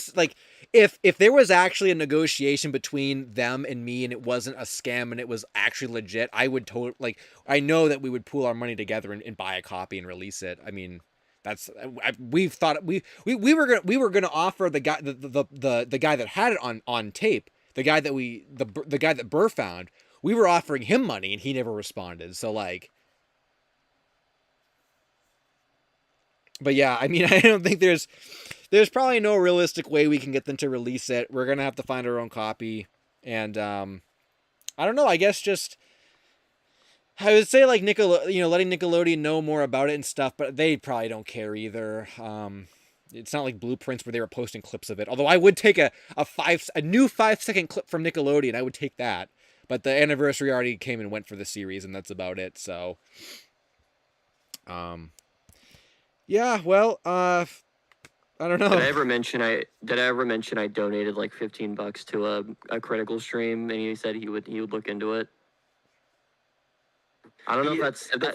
if there was actually a negotiation between them and me and it wasn't a scam and it was actually legit, I would like, I know that we would pool our money together and buy a copy and release it. I mean, that's we've thought we were gonna offer the guy the guy that had it on tape, the guy that the guy that Burr found. We were offering him money and he never responded. So like, but yeah, I mean, I don't think there's probably no realistic way we can get them to release it. We're gonna have to find our own copy, and I don't know. I guess just I would say like letting Nickelodeon know more about it and stuff, but they probably don't care either. It's not like Blueprints where they were posting clips of it. Although I would take a new 5-second clip from Nickelodeon. I would take that. But the anniversary already came and went for the series, and that's about it. So, yeah. Well, I don't know. Did I ever mention I donated like $15 to a critical stream, and he said he would look into it. I don't know if that's the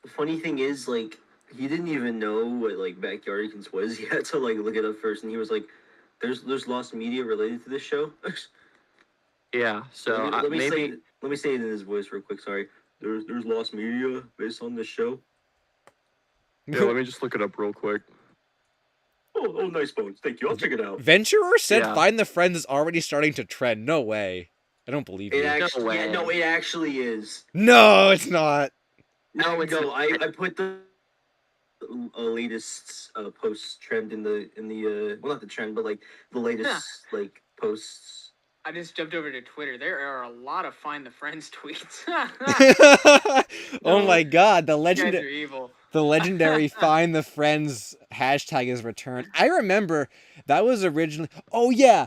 funny thing is, like, he didn't even know what like Backyardigans was. He had to like look it up first, and he was like, "There's lost media related to this show." Yeah. So let me maybe say it in his voice real quick. Sorry. There's lost media based on this show. Yeah, let me just look it up real quick. Oh, nice, Bones. Thank you. I'll check it out. Venturer said Yeah. Find the Friends is already starting to trend. No way. I don't believe you. It actually is. No, it's not. No, I put the latest post trend in the well, not the trend, but like the latest like posts. I just jumped over to Twitter. There are a lot of Find the Friends tweets. Oh my god, You guys are evil. the legendary Find the Friends hashtag is returned. I remember that was originally. Oh yeah.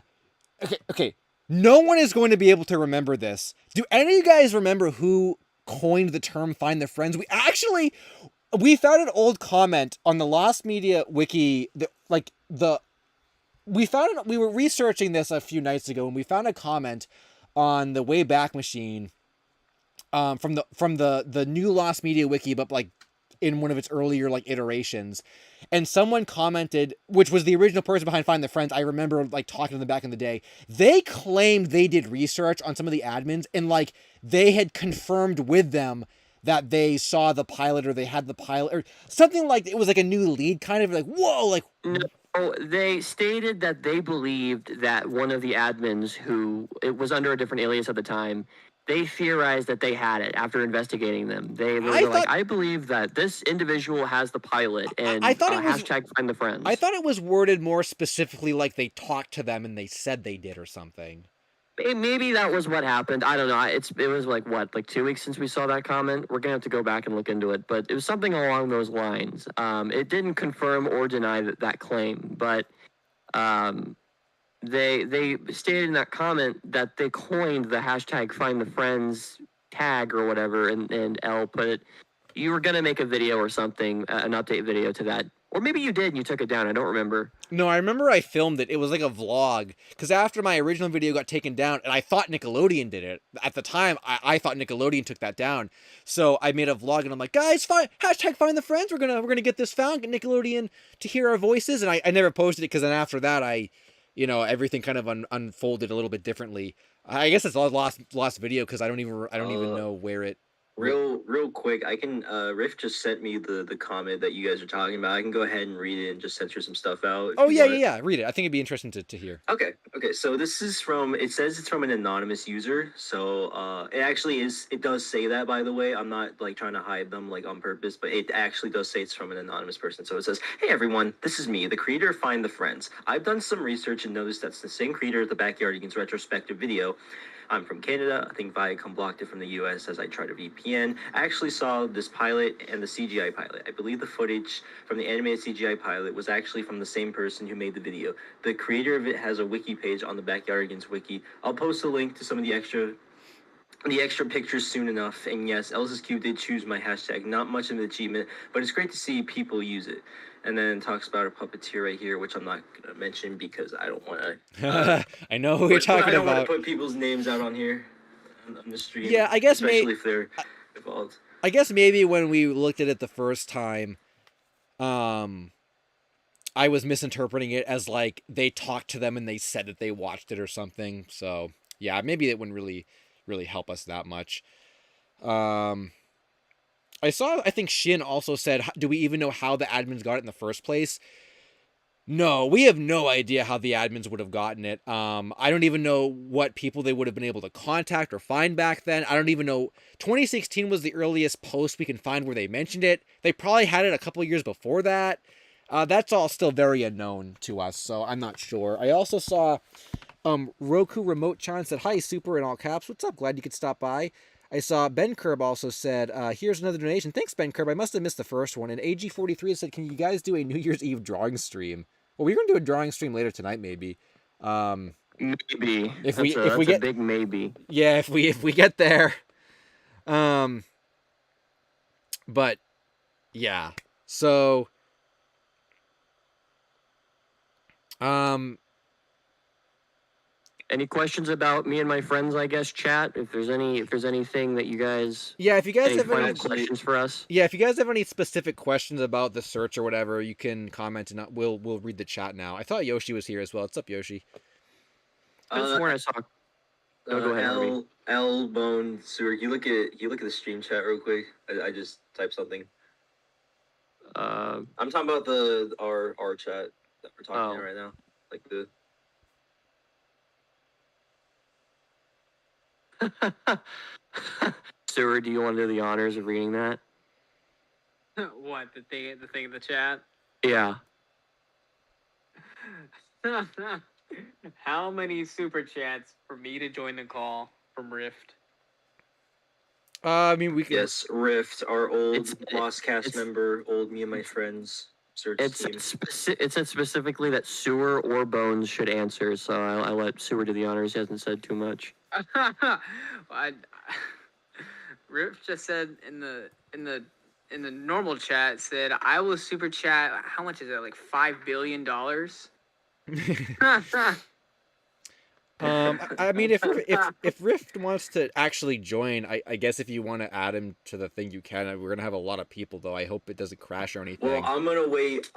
Okay. No one is going to be able to remember this. Do any of you guys remember who coined the term Find the Friends? We found an old comment on the Lost Media wiki we were researching this a few nights ago and we found a comment on the Wayback Machine from the new Lost Media wiki, but like in one of its earlier like iterations. And someone commented, which was the original person behind Find the Friends. I remember like talking to them back in the day. They claimed they did research on some of the admins and like they had confirmed with them that they saw the pilot or they had the pilot or something, like it was like a new lead kind of like, whoa, like. No, they stated that they believed that one of the admins, who it was under a different alias at the time, they theorized that they had it after investigating them. They were like, I believe that this individual has the pilot, and I thought it was hashtag Find the Friends. I thought it was worded more specifically like they talked to them and they said they did or something. Maybe that was what happened. I don't know. It was like 2 weeks since we saw that comment. We're gonna have to go back and look into it, but it was something along those lines. It didn't confirm or deny that claim, but they stated in that comment that they coined the hashtag Find the Friends tag or whatever, and L put it. You were gonna make a video or something, an update video to that. Or maybe you did and you took it down. I don't remember. No, I remember I filmed it. It was like a vlog. Because after my original video got taken down, and I thought Nickelodeon did it. At the time, I thought Nickelodeon took that down. So I made a vlog and I'm like, guys, hashtag Find the Friends. We're gonna get this found, get Nickelodeon to hear our voices. And I never posted it because then after that everything kind of unfolded a little bit differently. I guess it's a lost video because I don't even know where it. Real quick, I can Riff just sent me the comment that you guys are talking about. I can go ahead and read it and just censor some stuff out. Oh yeah, read it. I think it'd be interesting to hear. Okay, so this is it says it's from an anonymous user. So it does say that, by the way. I'm not like trying to hide them like on purpose, but it actually does say it's from an anonymous person. So it says, "Hey everyone, this is me, the creator of Find the Friends. I've done some research and noticed that's the same creator of the Backyardigans retrospective video. I'm from Canada. I think Viacom blocked it from the US as I tried to VPN. I actually saw this pilot and the CGI pilot. I believe the footage from the animated CGI pilot was actually from the same person who made the video. The creator of it has a wiki page on the Backyardigans wiki. I'll post a link to some of the extra pictures soon enough. And yes, LSuperSonicQ did choose my hashtag. Not much of an achievement, but it's great to see people use it." And then talks about a puppeteer right here, which I'm not going to mention because I don't want to... I know who you're talking about. I don't want to put people's names out on here, on the stream. Yeah, I guess especially if they're involved. I guess maybe when we looked at it the first time, I I was misinterpreting it as like they talked to them and they said that they watched it or something. So yeah, maybe it wouldn't really help us that much. Um, I think Shin also said, do we even know how the admins got it in the first place? No, we have no idea how the admins would have gotten it. I don't even know what people they would have been able to contact or find back then. I don't even know. 2016 was the earliest post we can find where they mentioned it. They probably had it a couple years before that. That's all still very unknown to us, so I'm not sure. I also saw Roku Remote Chan said, "Hi, Super," in all caps. What's up? Glad you could stop by. I saw Ben Curb also said, "Here's another donation. Thanks, Ben Curb. I must have missed the first one." And AG43 said, "Can you guys do a New Year's Eve drawing stream?" Well, we're gonna do a drawing stream later tonight, maybe. Maybe. If That's we get a big maybe. yeah, if we get there. But yeah. So Any questions about me and my friends? I guess chat. If there's anything that you guys, yeah, if you guys any have final any questions for us. Yeah, if you guys have any specific questions about the search or whatever, you can comment and we'll read the chat now. I thought Yoshi was here as well. What's up, Yoshi? I just want to talk. No, go ahead, Harvey. L Bone Sewer. You look at the stream chat real quick. I just typed something. I'm talking about our chat that we're talking in right now, like the. Sewer, do you want to do the honors of reading that? What, the thing in the chat? Yeah. How many super chats for me to join the call from Rift? I mean, we can. Yes, Rift, our old Lost cast member, old Me and My Friends search team. It said specifically that Sewer or Bones should answer, so I let Sewer do the honors. He hasn't said too much. Rift just said in the normal chat said, "I will super chat." How much is it? Like $5 billion. I mean, if Rift wants to actually join, I guess if you want to add him to the thing, you can. We're gonna have a lot of people though. I hope it doesn't crash or anything. Well, I'm gonna wait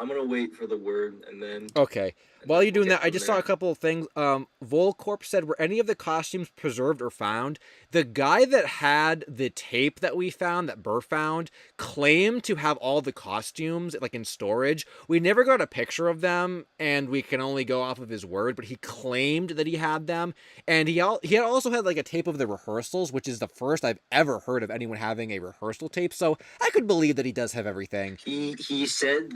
for the word and then. Okay. While you're doing that, I just saw a couple of things. Volcorp said, "Were any of the costumes preserved or found?" The guy that had the tape that we found, that Burr found, claimed to have all the costumes like in storage. We never got a picture of them, and we can only go off of his word. But he claimed that he had them, and he had also had like a tape of the rehearsals, which is the first I've ever heard of anyone having a rehearsal tape. So I could believe that he does have everything. He said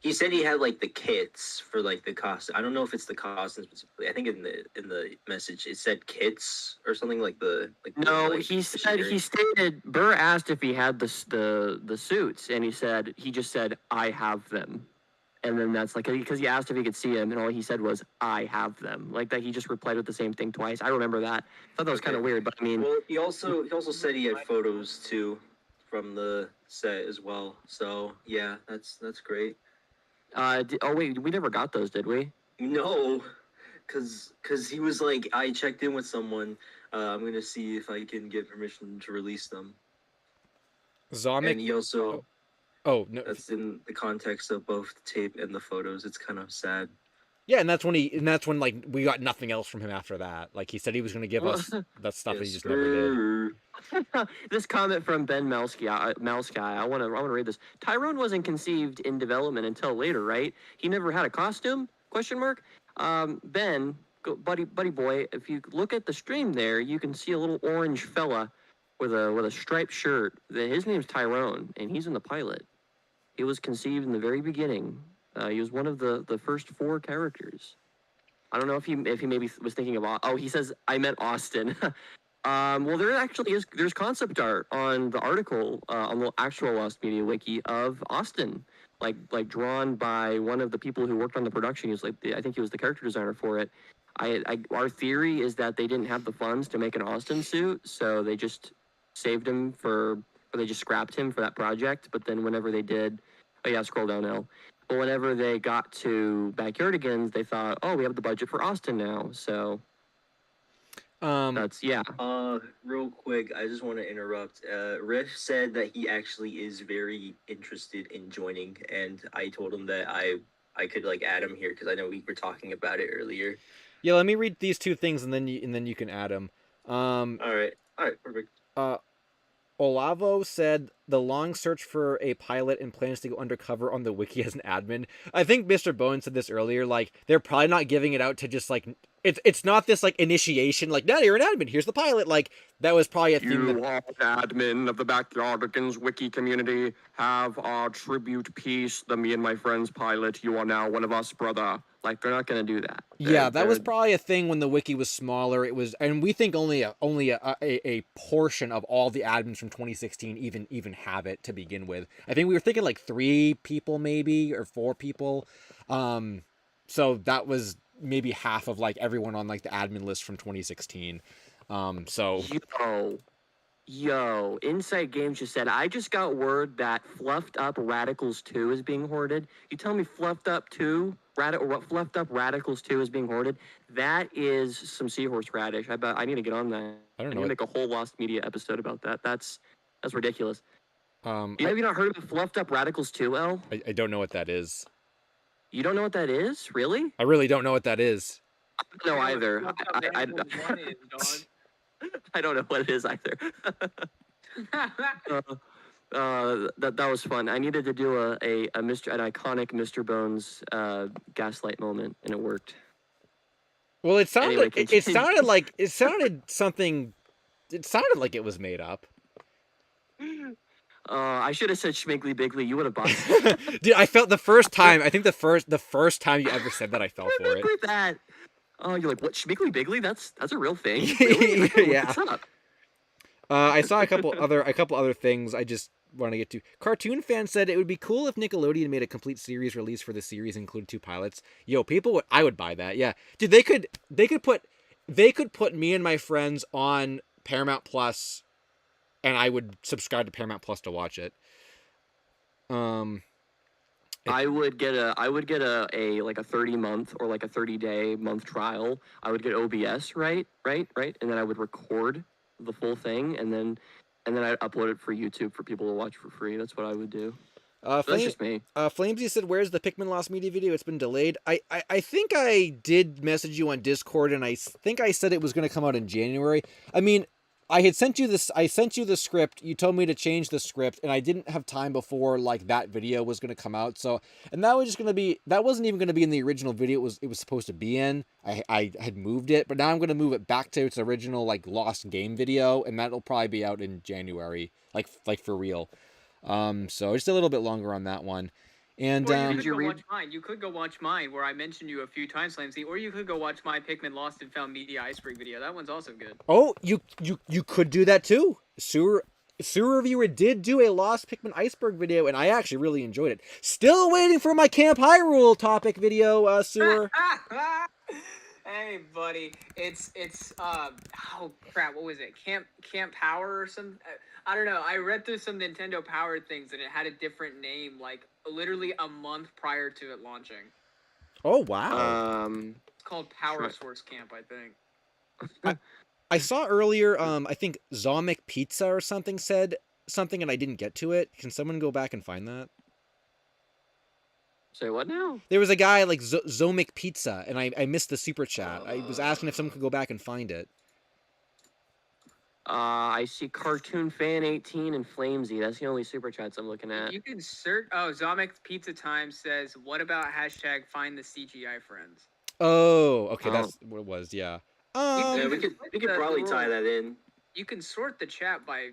he had like the kits for like the costume. I don't know if it's the costume specifically. I think in the message it said kits or something like the like. No, like, he stated Burr asked if he had the suits, and he just said I have them, and then that's like because he asked if he could see him, and all he said was I have them, like that. He just replied with the same thing twice. I remember that. I thought that was kind of weird, but I mean, well, he also said he had photos too from the set as well. So yeah, that's great. Oh wait, we never got those, did we? No, cause he was like, I checked in with someone. I'm gonna see if I can get permission to release them. Zomic. And he also. Oh no. That's in the context of both the tape and the photos. It's kind of sad. Yeah, and that's when like we got nothing else from him after that. Like he said he was going to give us that stuff, and he just never did. This comment from Ben Melsky, I want to read this. Tyrone wasn't conceived in development until later, right? He never had a costume? Question mark. Ben, buddy boy, if you look at the stream there, you can see a little orange fella with a striped shirt. His name's Tyrone, and he's in the pilot. He was conceived in the very beginning. He was one of the first 4 characters. I don't know if he maybe was thinking of. Oh, he says I meant Austin. Well, there actually there's concept art on the article on the actual Lost Media Wiki of Austin, like drawn by one of the people who worked on the production. He was I think he was the character designer for it. Our theory is that they didn't have the funds to make an Austin suit, so they just saved him or they just scrapped him for that project. But then whenever they did, oh yeah, scroll down now. But whenever they got to Backyardigans, they thought, oh, we have the budget for Austin now. So that's yeah. Real quick, I just want to interrupt. Riff said that he actually is very interested in joining, and I told him that I I could like add him here because I know we were talking about it earlier. Yeah, let me read these two things and then you can add them. All right, perfect. Olavo said the long search for a pilot and plans to go undercover on the wiki as an admin. I think Mr. Bowen said this earlier. Like they're probably not giving it out to just like it's not this like initiation. Like now you're an admin. Here's the pilot. Like that was probably a thing. You are admin of the Backyardigans wiki community. Have our tribute piece, the Me and My Friends pilot. You are now one of us, brother. Like they're not gonna do that. Yeah, that was probably a thing when the wiki was smaller. It was, and we think only a portion of all the admins from 2016 even have it to begin with. I think we were thinking like 3 people maybe or 4 people. So that was maybe half of like everyone on like the admin list from 2016. So Yo, Inside Games just said, I just got word that Fluffed Up Radicals 2 is being hoarded. You tell me Fluffed Up 2, or what Fluffed Up Radicals 2 is being hoarded? That is some seahorse radish. I bet I need to get on that. I don't I know. need to make a whole Lost Media episode about that. That's ridiculous. Have you not heard of Fluffed Up Radicals 2, L? I don't know what that is. You don't know what that is? Really? I really don't know what that is. I don't know either. I don't know what it is either. That was fun. I needed to do an iconic Mr. Bones gaslight moment, and it worked. Well, it sounded Anyway, it sounded like it sounded something. It sounded like it was made up. I should have said Schmiggly Biggly. You would have bought it. Dude, I felt the first time. I think the first time you ever said that, I fell for it. That. Oh, you're like, what? Schmiggly Biggly? That's a real thing. Really? Yeah. What's up? I saw a couple other things. I just want to get to. Cartoon Fan said it would be cool if Nickelodeon made a complete series release for the series, include 2 pilots. Yo, I would buy that. Yeah, dude, they could put Me and My Friends on Paramount Plus, and I would subscribe to Paramount Plus to watch it. I would get a like a 30-month or like a 30-day month trial. I would get OBS, right, and then I would record the full thing, and then I'd upload it for YouTube for people to watch for free. That's what I would do. That's just me. Flamesy said, "Where's the Pikmin Lost Media video? It's been delayed." I think I did message you on Discord, and I think I said it was going to come out in January. I mean, I had sent you this. I sent you the script. You told me to change the script, and I didn't have time before like that video was going to come out. So, and that was just going to be. That wasn't even going to be in the original video. It was supposed to be in. I had moved it, but now I'm going to move it back to its original like lost game video, and that'll probably be out in January, like for real. So just a little bit longer on that one. And you could go watch mine. You could go watch mine, where I mentioned you a few times, Flamesy, or you could go watch my Pikmin Lost and Found Media Iceberg video. That one's also good. Oh, you could do that too. Sewer Reviewer did do a Lost Pikmin Iceberg video, and I actually really enjoyed it. Still waiting for my Camp Hyrule topic video, Sewer. Hey, buddy, it's oh crap, what was it? Camp Power or something? I don't know. I read through some Nintendo Power things, and it had a different name, like literally a month prior to it launching. Oh wow. It's called Power Source Camp, I think. I saw earlier. I think Zomic Pizza or something said something, and I didn't get to it. Can someone go back and find that? Say what now? There was a guy like Zomic Pizza, and I missed the super chat. I was asking if someone could go back and find it. I see Cartoon Fan 18 and Flamesy. That's the only super chats I'm looking at. You can search. Oh, Zomic Pizza Time says, "What about hashtag find the CGI friends?" Oh, okay, that's what it was. Yeah. Yeah, we could probably tie that in. You can sort the chat by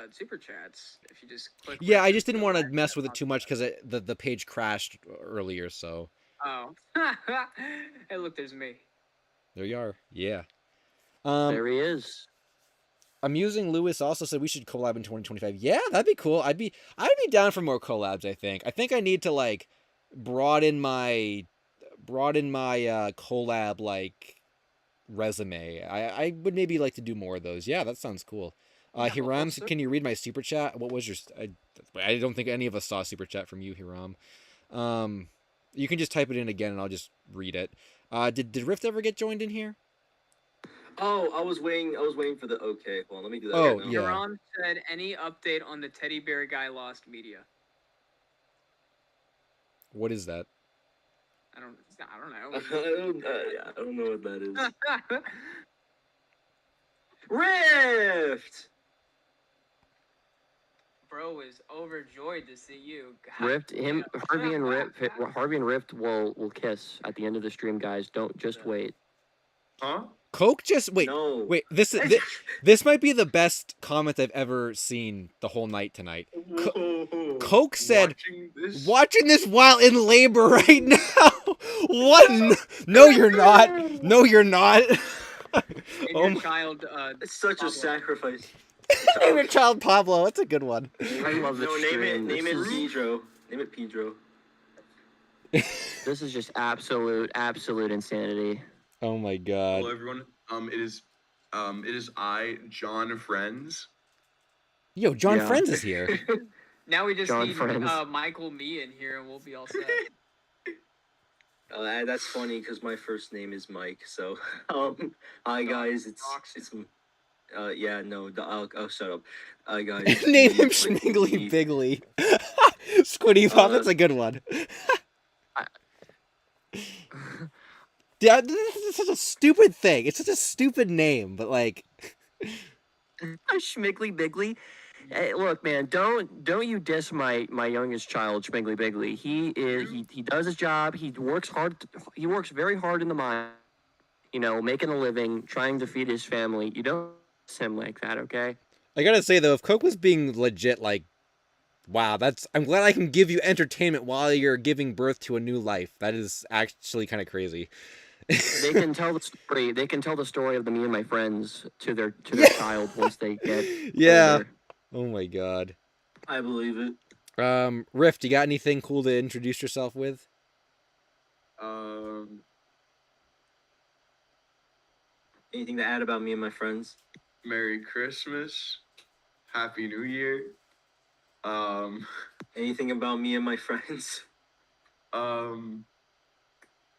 super chats if you just click. Yeah, I just didn't want to mess with it too much because the page crashed earlier. So. Oh. Hey, look, there's me. There you are. Yeah. There he is. Amusing Lewis also said we should collab in 2025. Yeah, that'd be cool. I'd be down for more collabs. I think I need to like broaden my collab like resume. I would maybe like to do more of those. Yeah, that sounds cool. Hiram, can you read my super chat? What was your? I don't think any of us saw a super chat from you, Hiram. You can just type it in again, and I'll just read it. Did Rift ever get joined in here? Oh, I was waiting for the okay. Well, let me do that. Oh, right now. yeah. Hiram said, "Any update on the teddy bear guy lost media?" What is that? I don't I don't know what that is. know. Rift. Bro is overjoyed to see you. Rift, him, Harvey and Rift will kiss at the end of the stream, guys. Don't just wait. Huh? Coke just wait. No. Wait, this might be the best comment I've ever seen the whole night tonight. Coke said, "Watching this while in labor right now." What? No, you're not. No, you're not. Your child. It's such Pablo. a sacrifice. Name your child Pablo. That's a good one. I love this stream. Name it Pedro. Name it Pedro. This is just absolute insanity. Oh my god. Hello everyone. It is I, John Friends. Yo, John Yeah. Friends is here. Now we just John need Friends. Michael Me in here, and we'll be all set. That's funny because my first name is Mike. So, hi guys. It's yeah, no, I'll shut up. Hi guys. Name him Schniggly Biggly. Squiddy Pop, that's a good one. Yeah, this is such a stupid thing. It's such a stupid name, but like, Schmiggly Biggly. Hey, look, man, don't you diss my youngest child, Schmiggly Biggly. He does his job. He works hard. He works very hard in the mine. You know, making a living, trying to feed his family. You don't diss him like that, okay? I gotta say though, if Coke was being legit, like, wow, I'm glad I can give you entertainment while you're giving birth to a new life. That is actually kind of crazy. They can tell the story. They can tell the story of me and my friends to their child once they get Yeah. older. Oh my god. I believe it. Rift, you got anything cool to introduce yourself with? Anything to add about me and my friends? Merry Christmas. Happy New Year. Anything about me and my friends?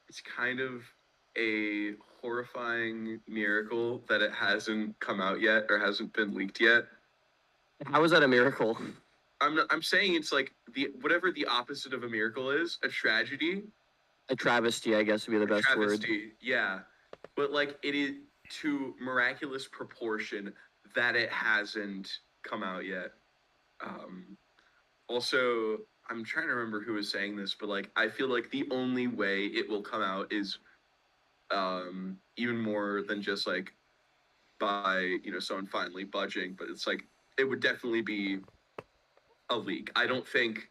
It's kind of a horrifying miracle that it hasn't come out yet or hasn't been leaked yet. How is that a miracle? I'm saying it's like whatever the opposite of a miracle is, a tragedy. A travesty, I guess, would be the best word. Yeah. But like it is to miraculous proportion that it hasn't come out yet. Also, I'm trying to remember who was saying this, but like I feel like the only way it will come out is even more than just like by, you know, someone finally budging, but it's like it would definitely be a leak. I don't think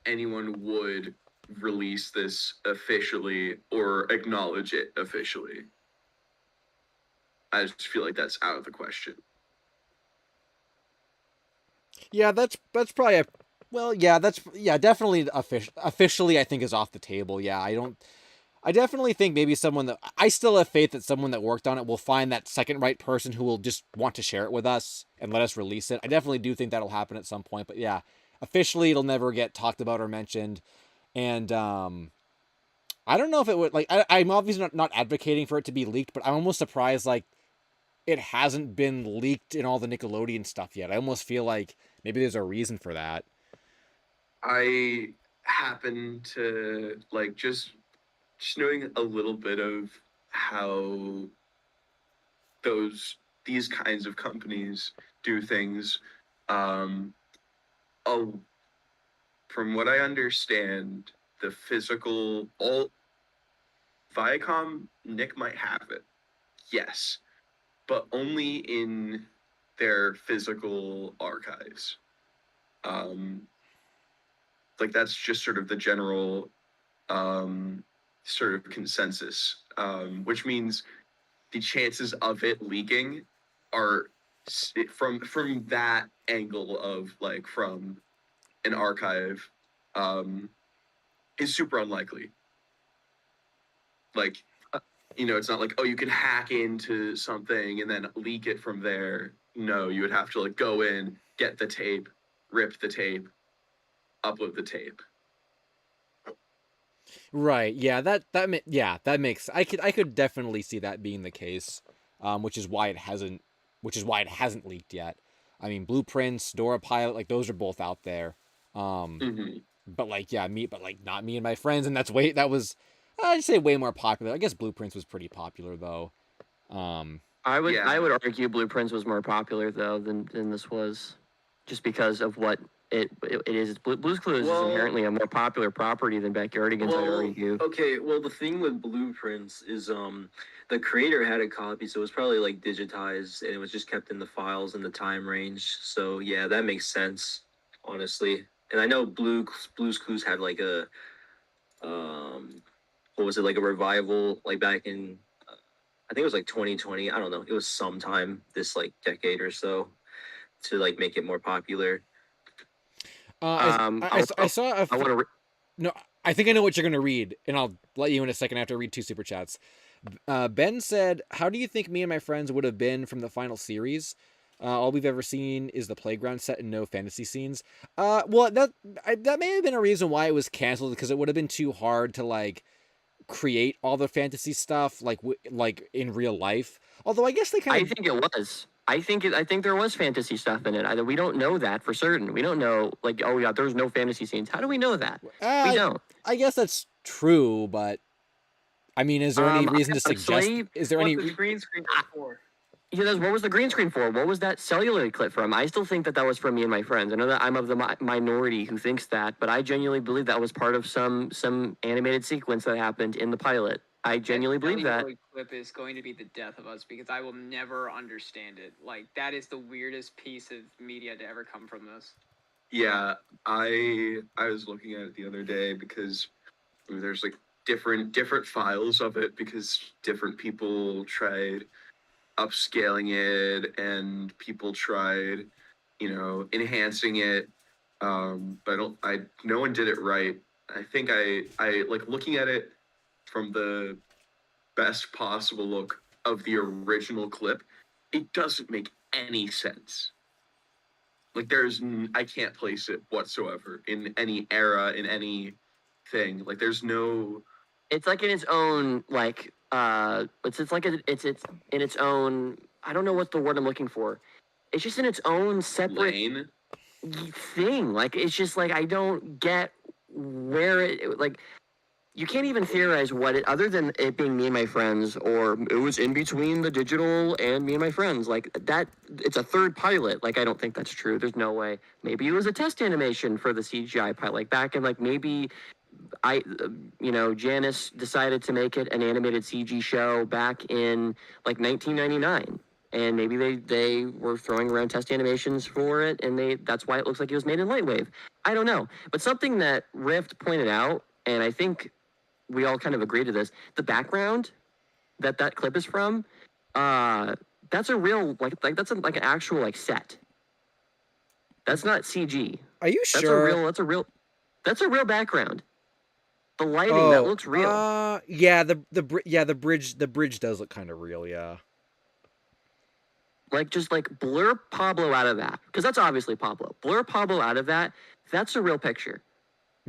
anyone would release this officially or acknowledge it officially. I just feel like that's out of the question. Yeah, that's probably definitely officially I think is off the table. Yeah, I definitely think maybe I still have faith that someone that worked on it will find that second right person who will just want to share it with us and let us release it. I definitely do think that'll happen at some point, but yeah, officially it'll never get talked about or mentioned. And I don't know if it would, like, I'm obviously not advocating for it to be leaked, but I'm almost surprised like it hasn't been leaked in all the Nickelodeon stuff yet. I almost feel like maybe there's a reason for that. I happen to like just knowing a little bit of how these kinds of companies do things. From what I understand, the physical Viacom, Nick might have it, yes, but only in their physical archives. Like that's just sort of the general sort of consensus, which means the chances of it leaking are from that angle of like from an archive is super unlikely. Like, you know, it's not like, oh, you can hack into something and then leak it from there. No, you would have to like go in, get the tape, rip the tape, upload the tape. Right. Yeah. That makes. I could definitely see that being the case, which is why it hasn't leaked yet. I mean, Blueprints, Dora Pilot, like those are both out there. But like, yeah, but like not me and my friends, and that was I'd say way more popular. I guess Blueprints was pretty popular though. I would Yeah. argue Blueprints was more popular though than this was, just because of what it is. Blue's Clues is Well- inherently a more popular property than Backyardigans. I'd argue. okay. Well, the thing with Blueprints is the creator had a copy, so it was probably like digitized and it was just kept in the files in the time range. So yeah, that makes sense, honestly. And I know Blue's Clues had like a what was it, like a revival like back in I think it was like 2020. I don't know. It was sometime this like decade or so to like make it more popular. I saw. I want to. No, I think I know what you're gonna read, and I'll let you in a second after I read 2 super chats. Ben said, "How do you think me and my friends would have been from the final series? All we've ever seen is the playground set and no fantasy scenes." Well, that may have been a reason why it was canceled, because it would have been too hard to like create all the fantasy stuff like in real life. Although I guess they kind I of. think it was. I think there was fantasy stuff in it. Either we don't know that for certain. We don't know, like, oh yeah, there's no fantasy scenes. How do we know that? We don't. I guess that's true, but I mean, is there any reason to suggest? honestly, Is there What any? the green screen for? Yeah, what was the green screen for? What was that cellular clip from? I still think that was from Me and My Friends. I know that I'm of the minority who thinks that, but I genuinely believe that was part of some animated sequence that happened in the pilot. I genuinely believe that. celluloid clip is going to be the death of us because I will never understand it. Like, that is the weirdest piece of media to ever come from this. Yeah, I was looking at it the other day because there's like different files of it because different people tried upscaling it and people tried, enhancing it. But no one did it right. I think I like looking at it from the best possible look of the original clip. It doesn't make any sense. Like I can't place it whatsoever in any era, in any thing. Like there's no. It's like in its own it's in its own. I don't know what the word I'm looking for. It's just in its own separate Lane. thing. Like it's just like I don't get where it like. You can't even theorize what it, other than it being Me and My Friends, or it was in between the digital and Me and My Friends. Like that, it's a third pilot. Like I don't think that's true. There's no way. Maybe it was a test animation for the CGI pilot. Like back in like maybe Janice decided to make it an animated CG show back in like 1999. And maybe they were throwing around test animations for it, and that's why it looks like it was made in Lightwave. I don't know. But something that Rift pointed out, and I think we all kind of agree to this, the background that clip is from, that's a real, like that's an actual, like, set. That's not CG. Are you That's sure? That's a real background. The lighting, that looks real. Yeah, the bridge does look kind of real, yeah. Like, just, like, blur Pablo out of that, because that's obviously Pablo. Blur Pablo out of that, that's a real picture.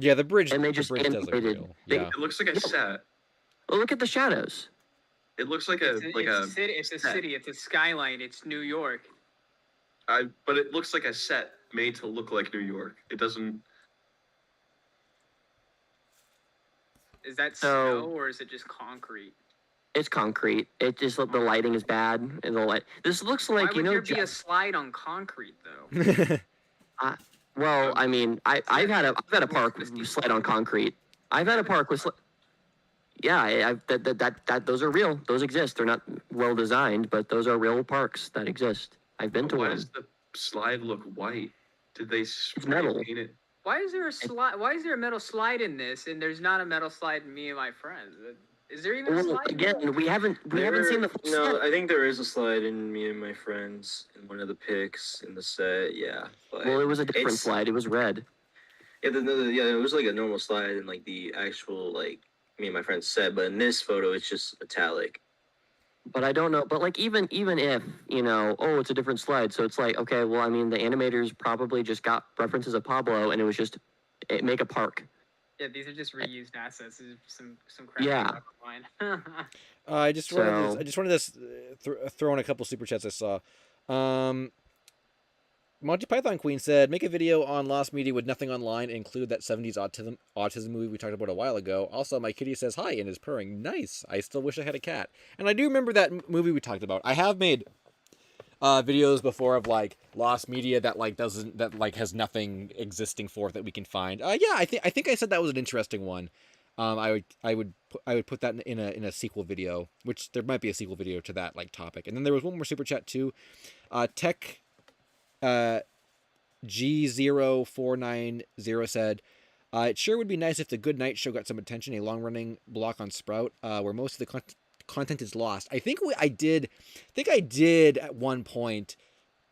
Yeah, the bridge. And they the just bridge does look animated. real. Yeah. It looks like a set. Well, look at the shadows. It looks like It's a city. It's a set. city. It's a skyline. It's New York. But it looks like a set made to look like New York. It doesn't. Is that So- snow or is it just concrete? It's concrete. It just, the lighting is bad. And the light. This looks like, Why would there be a slide on concrete though? Well, I mean, I've had a park with you slide on concrete. I've had a park with. Yeah, those are real. Those exist. They're not well designed, but those are real parks that exist. I've been to Why one. does the slide look white? Did they metal. paint it? Why is there a slide? Why is there a metal slide in this and there's not a metal slide in Me and My Friends? Is there even a Well, slide? again, we haven't seen the full No, set. I think there is a slide in Me and My Friends in one of the pics in the set. Yeah, but Well, it was a different it's- slide. It was red. Yeah, it was like a normal slide in like the actual like Me and My Friends set, but in this photo it's just metallic. But I don't know. But like even if it's a different slide. So it's like, okay, well, I mean, the animators probably just got references of Pablo, and it was just make a park. Yeah, these are just reused assets. This is some crap. Yeah. Line. I just wanted So- to throw in a couple super chats I saw. Monty Python Queen said, make a video on lost media with nothing online and include that 70s autism movie we talked about a while ago. Also, my kitty says hi and is purring. Nice. I still wish I had a cat. And I do remember that movie we talked about. I have made videos before of like lost media that like doesn't that like has nothing existing for it that we can find. Yeah, I think I said that was an interesting one. I would put that in a sequel video, which there might be a sequel video to that like topic. And then there was one more super chat too. Tech G0490 said, it sure would be nice if the Good Night Show got some attention, a long-running block on Sprout, where most of the content is lost. I think I did at one point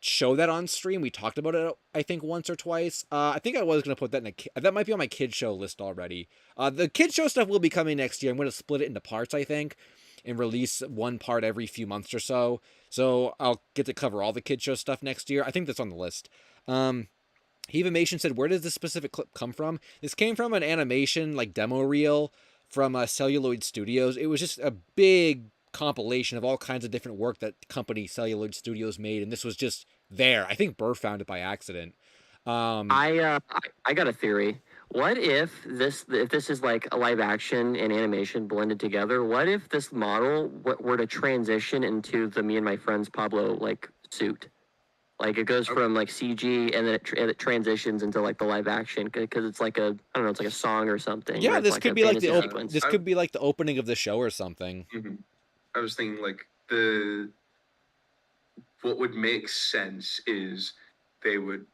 show that on stream. We talked about it, I think, once or twice. I think I was going to put that that might be on my kid show list already. The kid show stuff will be coming next year. I'm going to split it into parts, I think, and release one part every few months or so. So I'll get to cover all the kid show stuff next year. I think that's on the list. Hevimation said, where does this specific clip come from? This came from an animation, like demo reel from Celluloid Studios. It was just a big compilation of all kinds of different work that company Celluloid Studios made, and this was just there. I think Burr found it by accident. I got a theory. What if this is like a live action and animation blended together? What if this model were to transition into the Me and My Friends Pablo like suit? Like it goes from like CG and then it transitions into like the live action because it's like I don't know, it's like a song or something. Yeah, this like could be like sequence. this could be like the opening of the show or something. Mm-hmm. I was thinking like what would make sense is they would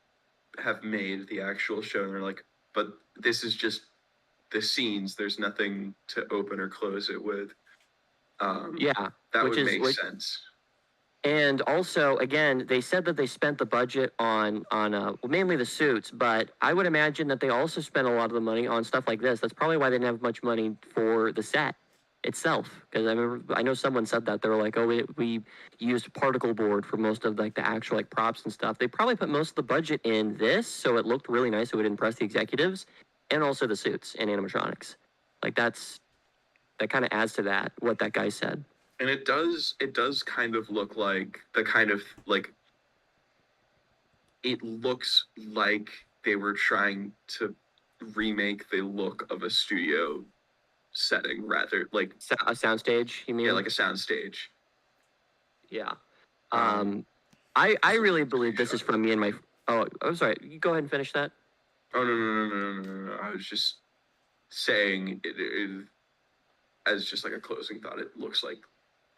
have made the actual show and they're like, but this is just the scenes. There's nothing to open or close it with. Yeah, that would make sense. And also, again, they said that they spent the budget on mainly the suits, but I would imagine that they also spent a lot of the money on stuff like this. That's probably why they didn't have much money for the set itself. Because I know someone said that they were like, oh, we used particle board for most of like the actual like props and stuff. They probably put most of the budget in this, so it looked really nice. It would impress the executives, and also the suits and animatronics. Like that kind of adds to that what that guy said. And it does kind of look like the kind of like it looks like they were trying to remake the look of a studio setting rather like a soundstage, you mean? Yeah, like a soundstage. Yeah. I really believe this is from me and my I'm sorry, you go ahead and finish that. Oh no. I was just saying it as just like a closing thought, it looks like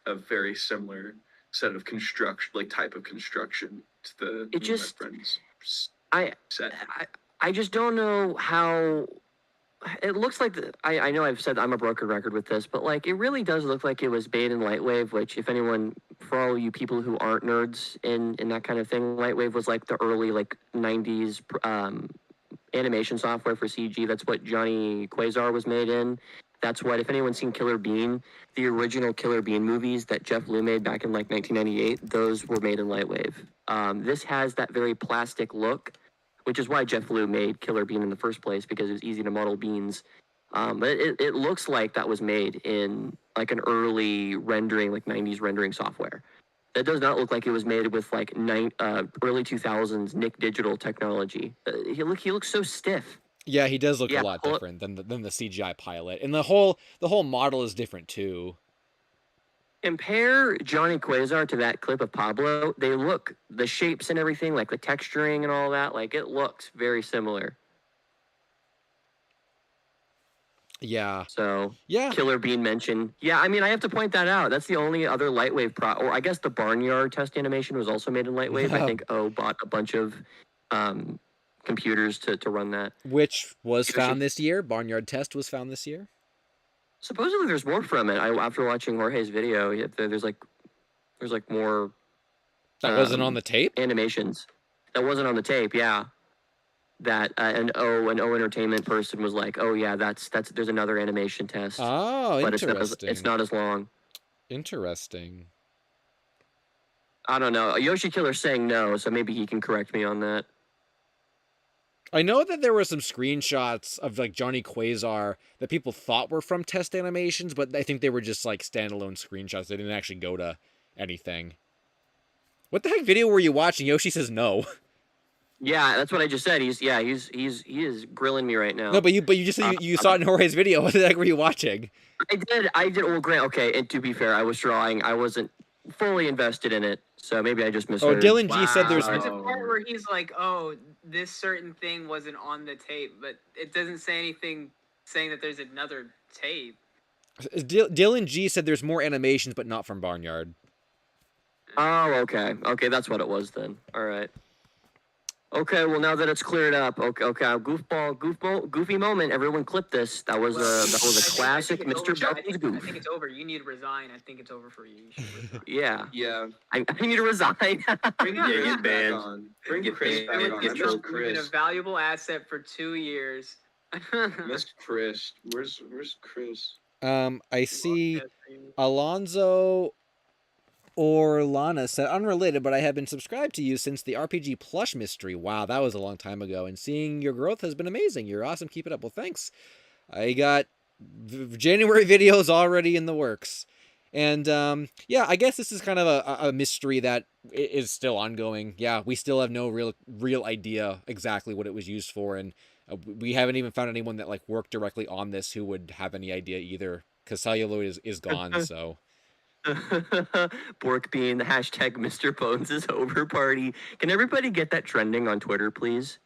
a very similar set of construction, like type of construction to the it just My Friends set. I just don't know how it looks like. I know I've said I'm a broken record with this, but like it really does look like it was made in Lightwave. Which, if anyone, for all you people who aren't nerds in that kind of thing, Lightwave was like the early like '90s animation software for CG. That's what Johnny Quasar was made in. That's what, if anyone's seen Killer Bean, the original Killer Bean movies that Jeff Liu made back in like 1998, those were made in Lightwave. This has that very plastic look, which is why Jeff Liu made Killer Bean in the first place, because it was easy to model beans. But it looks like that was made in like an early rendering, like 90s rendering software. That does not look like it was made with like early 2000s Nick Digital technology. He looks so stiff. Yeah, he does look a lot different than the CGI pilot, and the whole model is different too. Compare Johnny Quasar to that clip of Pablo. The shapes and everything, like the texturing and all that, like it looks very similar. Yeah. So yeah, Killer Bean mentioned. Yeah, I mean, I have to point that out. That's the only other Lightwave or I guess the Barnyard test animation was also made in Lightwave. I think bought a bunch of computers to run that. Which was found this year. Barnyard Test was found this year. Supposedly there's more from it. After watching Jorge's video, there's like more. That wasn't on the tape? Animations. That wasn't on the tape, yeah. That an O Entertainment person was like, oh yeah, that's there's another animation test. Oh, but interesting. It's not as long. Interesting. I don't know. Yoshi Killer's saying no, so maybe he can correct me on that. I know that there were some screenshots of like Johnny Quasar that people thought were from test animations, but I think they were just like standalone screenshots. They didn't actually go to anything. What the heck video were you watching? Yoshi says no. Yeah, that's what I just said. He is grilling me right now. No, but you just said you saw it in Jorge's video. What the heck were you watching? I did. Well, Grant. Okay, and to be fair, I was drawing. I wasn't fully invested in it, so maybe I just Oh, misheard. Dylan G said there's There's a part where he's like, "Oh, this certain thing wasn't on the tape," but it doesn't say anything saying that there's another tape. Dylan G said there's more animations, but not from Barnyard. Oh, okay. Okay, that's what it was then. All right. Okay, well now that it's cleared up, okay, goofy moment. Everyone clip this. That was a classic Mr. Bones goof. I think it's over. You need to resign. I think it's over for you. Yeah. Yeah. I need to resign. Bring Yeah, Chris get back banned. on. Bring Bring Chris Chris back back on. on. I Get miss your You've been a Chris. valuable asset for 2 years. Miss Chris. Where's Chris? I see Alonzo or Lana said, unrelated, but I have been subscribed to you since the RPG Plush mystery. Wow, that was a long time ago. And seeing your growth has been amazing. You're awesome. Keep it up. Well, thanks. I got January videos already in the works. And yeah, I guess this is kind of a mystery that is still ongoing. Yeah, we still have no real idea exactly what it was used for. And we haven't even found anyone that like worked directly on this who would have any idea either. Because celluloid is gone, so... Bork being the hashtag Mr. Bones is over party. Can everybody get that trending on Twitter, please?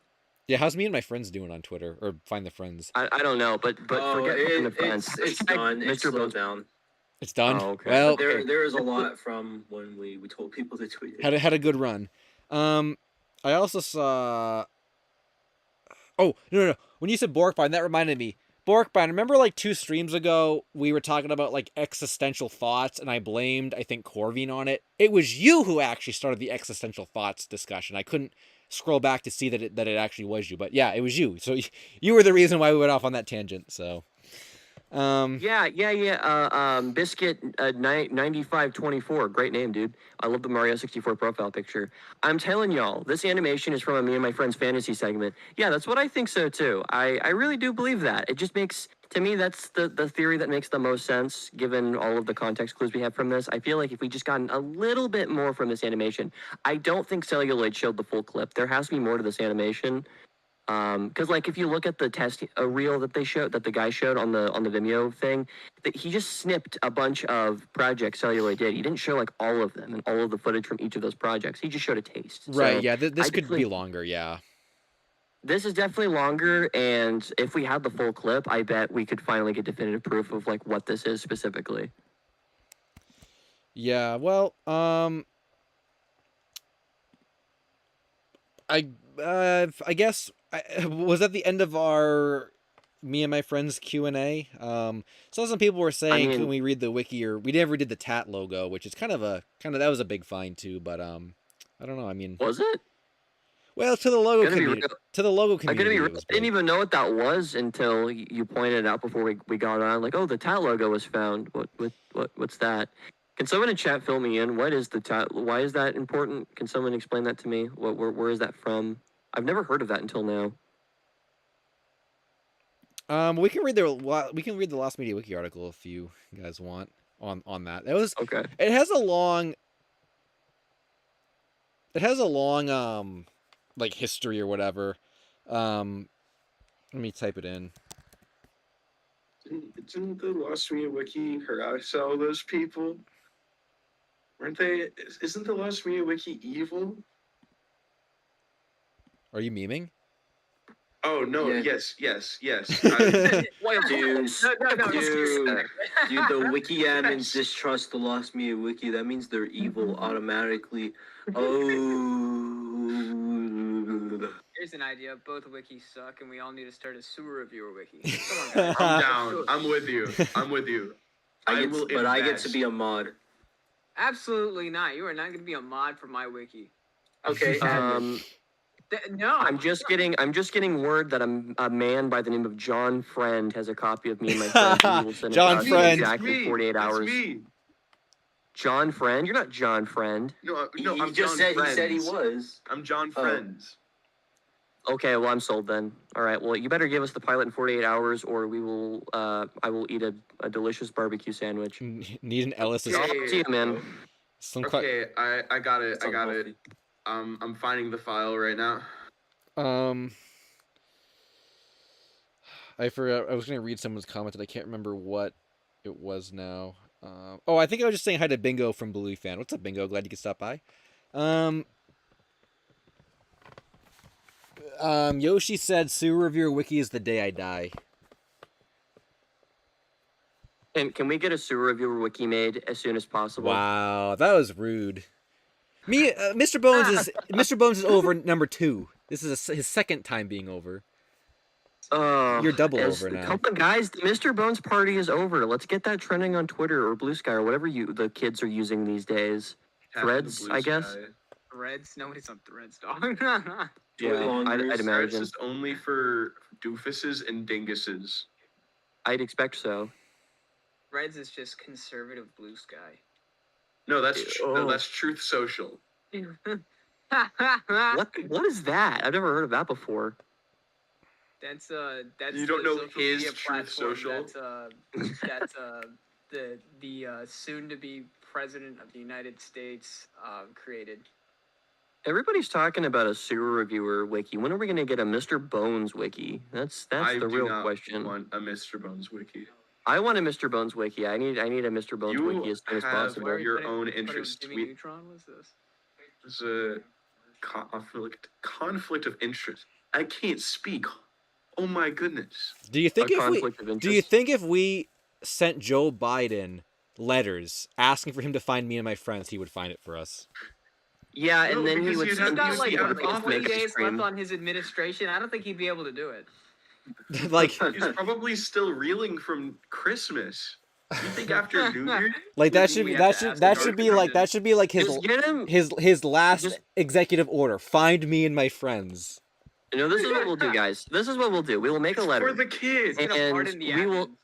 Yeah, how's me and my friends doing on Twitter? Or find the friends? I don't know, but forget find the friends. It's done. It's slowed down. It's done? Oh, okay. Well, There is a lot from when we told people to tweet it. had a good run. I also saw... Oh, no. When you said Borkbine, that reminded me. Borkbine, remember like 2 streams ago, we were talking about like existential thoughts, and I blamed, I think, Corvine on it. It was you who actually started the existential thoughts discussion. I couldn't scroll back to see that it actually was you, but yeah, it was you. So you were the reason why we went off on that tangent. So, Biscuit 9524. Great name, dude. I love the Mario 64 profile picture. I'm telling y'all, this animation is from a me and my friend's fantasy segment. Yeah, that's what I think so too. I really do believe that. It just makes, to me, that's the theory that makes the most sense given all of the context clues we have from this. I feel like if we just gotten a little bit more from this animation, I don't think Celluloid showed the full clip. There has to be more to this animation. Because like if you look at the test reel that the guy showed on the Vimeo thing, that he just snipped a bunch of projects Celluloid did. He didn't show like all of them and all of the footage from each of those projects. He just showed a taste. right, So yeah, this could definitely be longer, yeah. This is definitely longer, and if we had the full clip, I bet we could finally get definitive proof of like what this is specifically. Yeah, well, I guess was that the end of our me and my friends Q&A. So some people were saying, can we read the wiki, or we never did the TAT logo, which is kind of that was a big find too, but I don't know. I mean, was it? Well, to the logo community. To the logo community. I didn't even know what that was until you pointed it out before we got on. Like, oh, the TAT logo was found. What's that? Can someone in chat fill me in? What is the TAT? Why is that important? Can someone explain that to me? Where is that from? I've never heard of that until now. We can read the Lost Media Wiki article if you guys want on that. It was okay. It has a long like history or whatever. Let me type it in. Didn't the Lost Media Wiki harass all those people? Weren't they? Isn't the Lost Media Wiki evil? Are you memeing? Oh no! Yeah. Yes. Dude, the wiki admins distrust the Lost Media Wiki. That means they're evil automatically. Oh. Here's an idea. Both wikis suck, and we all need to start a sewer reviewer wiki. Come on, guys. I'm down. I'm with you. I get to be a mod. Absolutely not. You are not going to be a mod for my wiki. Okay. No. I'm just getting word that a man by the name of John Friend has a copy of me and my friend. Who will send John it out in Friend. exactly 48 hours. Me. John Friend? You're not John Friend. No, He I'm just John said Friends. he said he was. I'm John Friends. Okay, well I'm sold then. All right, well you better give us the pilot in 48 hours, or we will. I will eat a delicious barbecue sandwich. Need an Ellis's. I'll see you, man. Okay, I got it. I got it. I'm finding the file right now. Um, I forgot. I was gonna read someone's comment and I can't remember what it was now. Oh, I think I was just saying hi to Bingo from Blue Fan. What's up, Bingo? Glad you could stop by. Um, Yoshi said, "Sewer Reviewer Wiki is the day I die." And can we get a sewer reviewer wiki made as soon as possible? Wow, that was rude. Mr. Bones is over number 2. This is his second time being over. You're double over now. Come on, guys, the Mr. Bones party is over. Let's get that trending on Twitter or Blue Sky or whatever the kids are using these days. Threads, I guess. Threads? Nobody's on Threads, dog. Yeah, I'd Threads imagine. is only for doofuses and dinguses. I'd expect so. Threads is just conservative Blue Sky. No, that's Truth Social. What is that? I've never heard of that before. That's You don't the know social his media Truth platform Social? That's the soon to be president of the United States created. Everybody's talking about a sewer reviewer wiki. When are we going to get a Mr. Bones wiki? That's I the do real not question. want a Mr. Bones wiki. I want a Mr. Bones wiki. I need a Mr. Bones You wiki as soon as have possible. Where your own interest. Jimmy We- Neutron was this? There's a conflict of interest. I can't speak. Oh my goodness. Do you think A conflict of interest. if we sent Joe Biden letters asking for him to find me and my friends, he would find it for us? Yeah, No, and then he because would you'd send have He's to got use like, the what, out of like 20 office days stream. left on his administration. I don't think he'd be able to do it. like, He's probably still reeling from Christmas. You think after New Year? like that should We be have that to should ask that the should be Dark like that should be like just get him. his last just- executive order. Find me and my friends. You know, this is what we'll do, guys. This is what we'll do. We will make a letter. For the kids. He's gonna And pardon the we will- admins.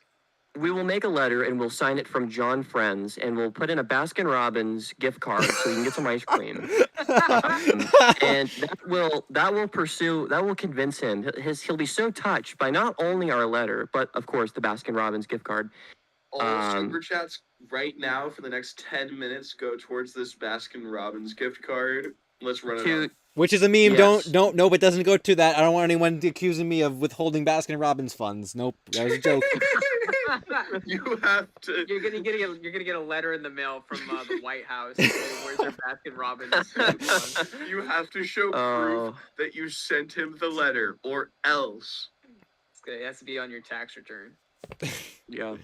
We will make a letter and we'll sign it from John Friends and we'll put in a Baskin Robbins gift card so you can get some ice cream. And that will convince him. He'll be so touched by not only our letter, but of course the Baskin Robbins gift card. All super chats right now for the next 10 minutes go towards this Baskin Robbins gift card. Let's run it To up. Which is a meme. Yes. Don't no, but doesn't go to that. I don't want anyone accusing me of withholding Baskin Robbins funds. Nope, that was a joke. You have to. You're gonna get a letter in the mail from the White House. Saying, where's their Baskin Robbins? You have to show proof that you sent him the letter, or else. It has to be on your tax return. Yeah.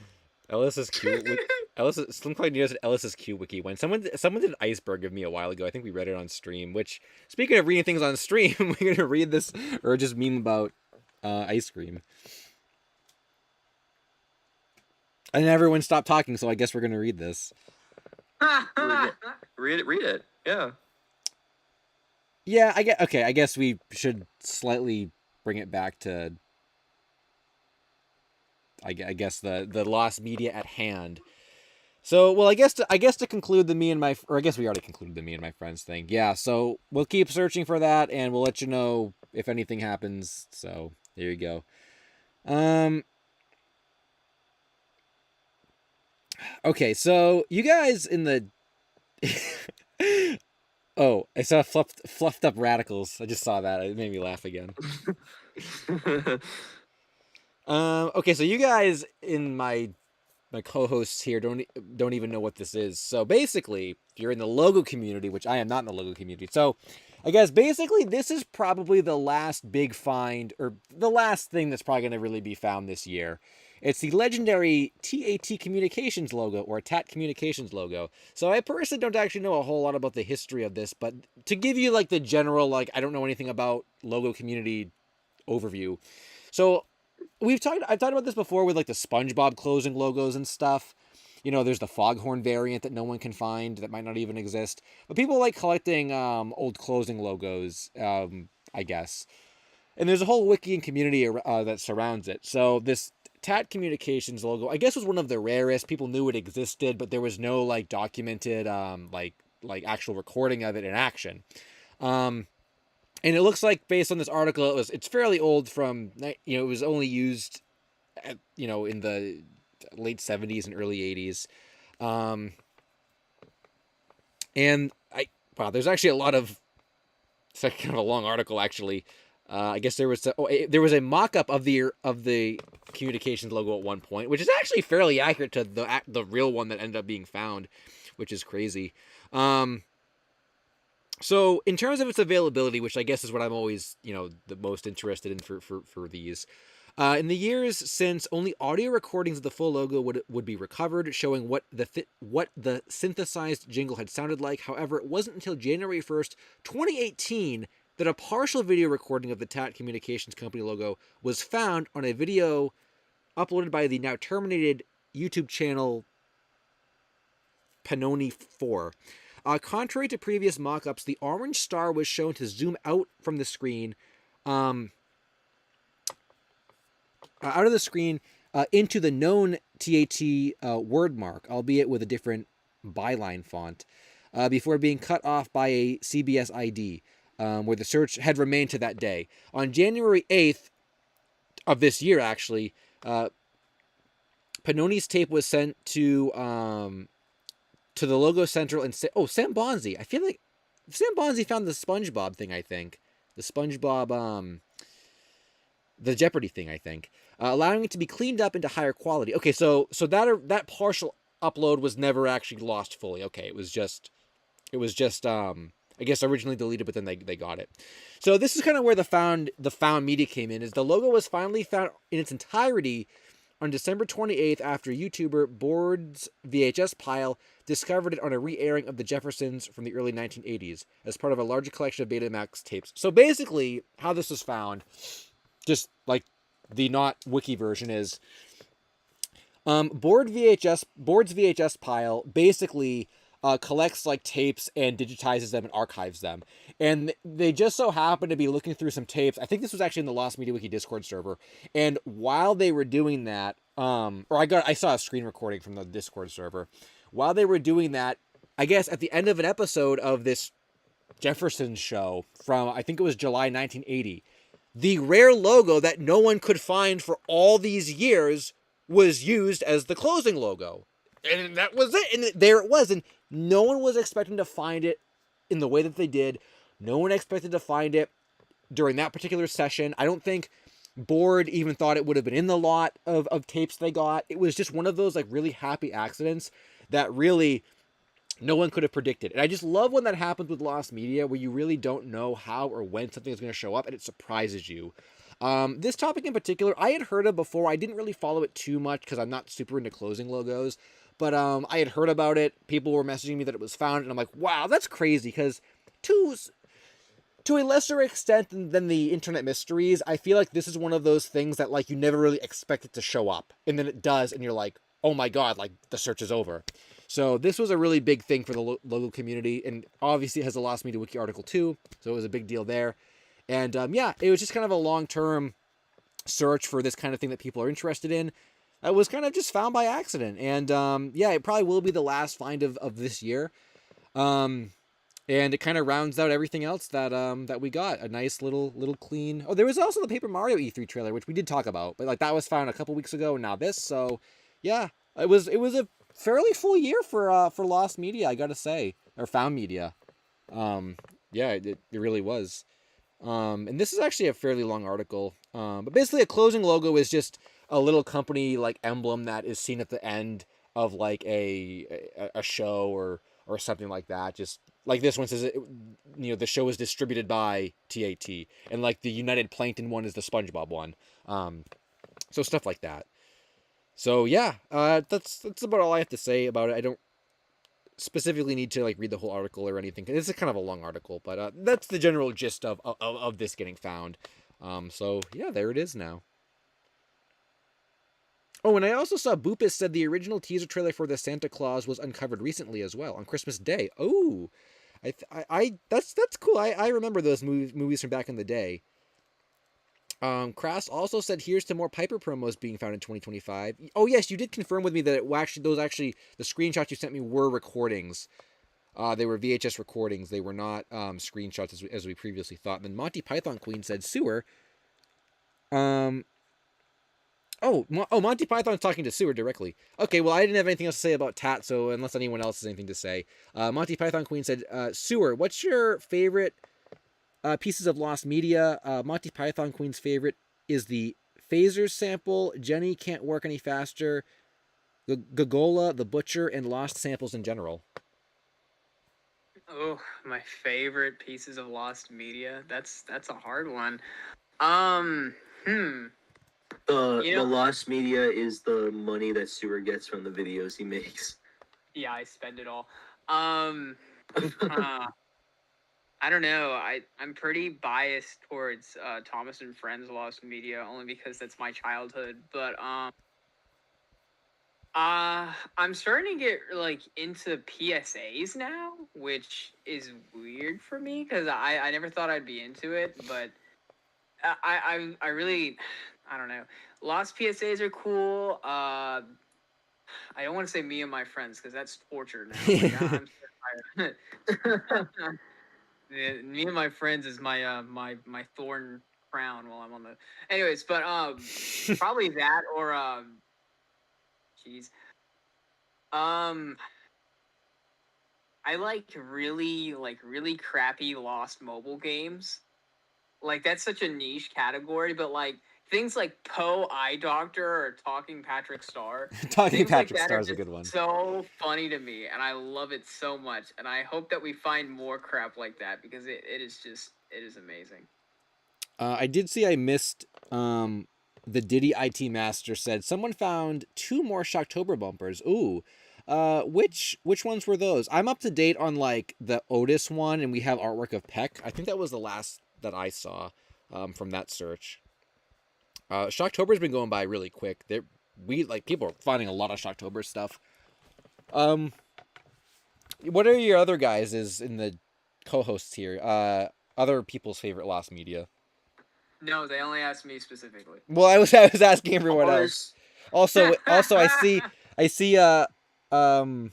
LSuperSonicQ. Slim Clyde does an LSuperSonicQ wiki. When someone did an iceberg of me a while ago, I think we read it on stream. Which, speaking of reading things on stream, we're gonna read this or just meme about ice cream. And everyone stopped talking, so I guess we're gonna read this. Read it. Yeah. Yeah, I guess we should slightly bring it back to I guess the lost media at hand. So, well, I guess to conclude the me and my, or I guess we already concluded the me and my friends thing. Yeah, so we'll keep searching for that, and we'll let you know if anything happens. So there you go. Okay, so you guys in the oh, I saw fluffed up radicals. I just saw that. It made me laugh again. Okay, so you guys in my co-hosts here don't even know what this is. So basically, you're in the logo community, which I am not in the logo community. So I guess basically this is probably the last big find, or the last thing that's probably going to really be found this year. It's the legendary t.a.t communications logo, or t.a.t communications logo. So I personally don't actually know a whole lot about the history of this, but to give you like the general, like, I don't know anything about logo community overview. So I've talked about this before with like the SpongeBob closing logos and stuff. You know, there's the Foghorn variant that no one can find that might not even exist. But people like collecting old closing logos, I guess. And there's a whole wiki and community that surrounds it. So this t.a.t communications logo, I guess, was one of the rarest. People knew it existed, but there was no like documented like actual recording of it in action. And it looks like, based on this article, it's fairly old from, it was only used, in the late 70s and early 80s. And wow, there's actually a lot of, it's like kind of a long article, actually. I guess there was there was a mock-up of the communications logo at one point, which is actually fairly accurate to the real one that ended up being found, which is crazy. So in terms of its availability, which I guess is what I'm always, the most interested in for these, in the years since, only audio recordings of the full logo would be recovered, showing what the synthesized jingle had sounded like. However, it wasn't until January 1st, 2018, that a partial video recording of the t.a.t. Communications Company logo was found on a video uploaded by the now terminated YouTube channel Panoni 4. Contrary to previous mock-ups, the orange star was shown to zoom out from the screen, out of the screen, into the known t.a.t. word mark, albeit with a different byline font, before being cut off by a CBS ID, where the search had remained to that day. On January 8th of this year, actually, Panoni's tape was sent to the Logo Central and Sam Bonzi. I feel like Sam Bonzi found the SpongeBob thing. I think the SpongeBob, the Jeopardy thing. I think, allowing it to be cleaned up into higher quality. Okay, so that partial upload was never actually lost fully. Okay, it was just I guess originally deleted, but then they got it. So this is kind of where the found media came in. Is the logo was finally found in its entirety on December 28th, after YouTuber Board's VHS pile discovered it on a re-airing of The Jeffersons from the early 1980s as part of a larger collection of Betamax tapes. So basically, how this was found, just like the not wiki version, is Board's VHS pile basically collects like tapes and digitizes them and archives them. And they just so happen to be looking through some tapes. I think this was actually in the Lost Media Wiki Discord server. And while they were doing that, I saw a screen recording from the Discord server. While they were doing that, I guess at the end of an episode of this Jeffersons show from, I think it was July 1980, the rare logo that no one could find for all these years was used as the closing logo. And that was it. And there it was. And no one was expecting to find it in the way that they did. No one expected to find it during that particular session. I don't think Board even thought it would have been in the lot of tapes they got. It was just one of those like really happy accidents that really no one could have predicted. And I just love when that happens with Lost Media, where you really don't know how or when something is going to show up and it surprises you. This topic in particular, I had heard of before. I didn't really follow it too much because I'm not super into closing logos. But I had heard about it. People were messaging me that it was found. And I'm like, wow, that's crazy. Because to a lesser extent than the internet mysteries, I feel like this is one of those things that like you never really expect it to show up. And then it does. And you're like, oh my God, like the search is over. So this was a really big thing for the logo community. And obviously it has a Lost Media Wiki article too. So it was a big deal there. And yeah, it was just kind of a long-term search for this kind of thing that people are interested in. It was kind of just found by accident. And yeah, it probably will be the last find of this year. And it kind of rounds out everything else that we got. A nice little clean. Oh, there was also the Paper Mario E3 trailer, which we did talk about. But like that was found a couple weeks ago, and now this. So yeah, it was a fairly full year for Lost Media, I gotta say, or found media. Yeah, it really was. And this is actually a fairly long article. But basically, a closing logo is just a little company like emblem that is seen at the end of like a show or something like that. Just like this one says, the show is distributed by t.a.t. and like the United Plankton one is the SpongeBob one. So stuff like that. So yeah, that's about all I have to say about it. I don't specifically need to like read the whole article or anything. It's a kind of a long article, but that's the general gist of this getting found. So yeah, there it is now. Oh, and I also saw Boopus said the original teaser trailer for the Santa Claus was uncovered recently as well on Christmas Day. Oh, that's cool. I remember those movies from back in the day. Crass also said, here's to more Piper promos being found in 2025. Oh yes, you did confirm with me that the screenshots you sent me were recordings. They were VHS recordings. They were not screenshots as we previously thought. And then Monty Python Queen said Sewer. Monty Python's talking to Sewer directly. Okay, well, I didn't have anything else to say about t.a.t, so unless anyone else has anything to say. Monty Python Queen said, Sewer, what's your favorite Pieces of lost media. Monty Python Queen's favorite is the phasers sample. Jenny can't work any faster. Gagola, the butcher, and lost samples in general. Oh, my favorite pieces of lost media. That's a hard one. Um, hmm. You The know, lost media is the money that Stewart gets from the videos he makes. yeah, I spend it all. Huh. I don't know. I'm pretty biased towards Thomas and Friends Lost Media only because that's my childhood. But I'm starting to get like into PSAs now, which is weird for me because I never thought I'd be into it, but I really I don't know. Lost PSAs are cool. I don't want to say me and my friends because that's torture now. Like I'm so tired. Yeah, me and my friends is my thorn crown while I'm on the. Anyways, but probably that or jeez, um, I like really crappy Lost mobile games. Like that's such a niche category, but like things like Poe Eye Doctor or Talking Patrick Star, Talking things like Patrick that are Star is a just good one. so funny to me, and I love it so much. And I hope that we find more crap like that because it is amazing. I did see I missed the Diddy IT Master said someone found 2 more Shocktober bumpers. Ooh. Which ones were those? I'm up to date on like the Otis one, and we have artwork of Peck. I think that was the last that I saw from that search. Shocktober's been going by really quick. We like people are finding a lot of Shocktober stuff. Um, what are your other guys is in the co-hosts here? Other people's favorite lost media. No, they only asked me specifically. Well, I was asking everyone else. Ours, Also I see um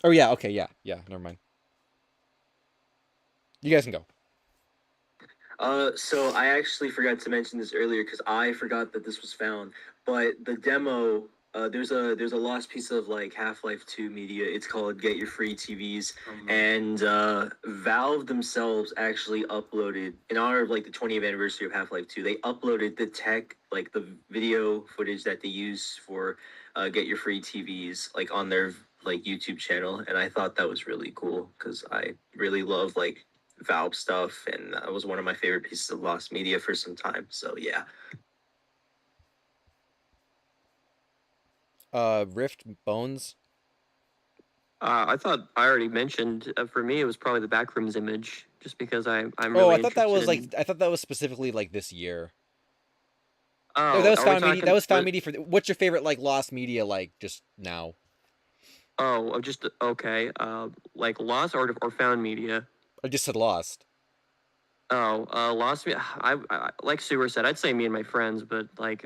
oh yeah, okay, yeah, never mind. You guys can go. so I actually forgot to mention this earlier because I forgot that this was found. But the demo, there's a lost piece of like Half-Life 2 media. It's called Get Your Free TVs, and Valve themselves actually uploaded in honor of like the 20th anniversary of Half-Life 2. They uploaded the tech, like the video footage that they use for Get Your Free TVs, like on their like YouTube channel, and I thought that was really cool because I really love like Valve stuff, and that was one of my favorite pieces of lost media for some time. So yeah. Rift Bones. I thought I already mentioned for me it was probably the Backrooms image, just because I'm Oh, I really thought that interested was in. like I thought that was specifically like this year. No, that Oh, was are we found media. That talking? was found media for what's your favorite like lost media like just now? Oh, I'm just okay. Like lost or found media. I just said lost. Oh, lost me. I like Sewer said. I'd say me and my friends, but like,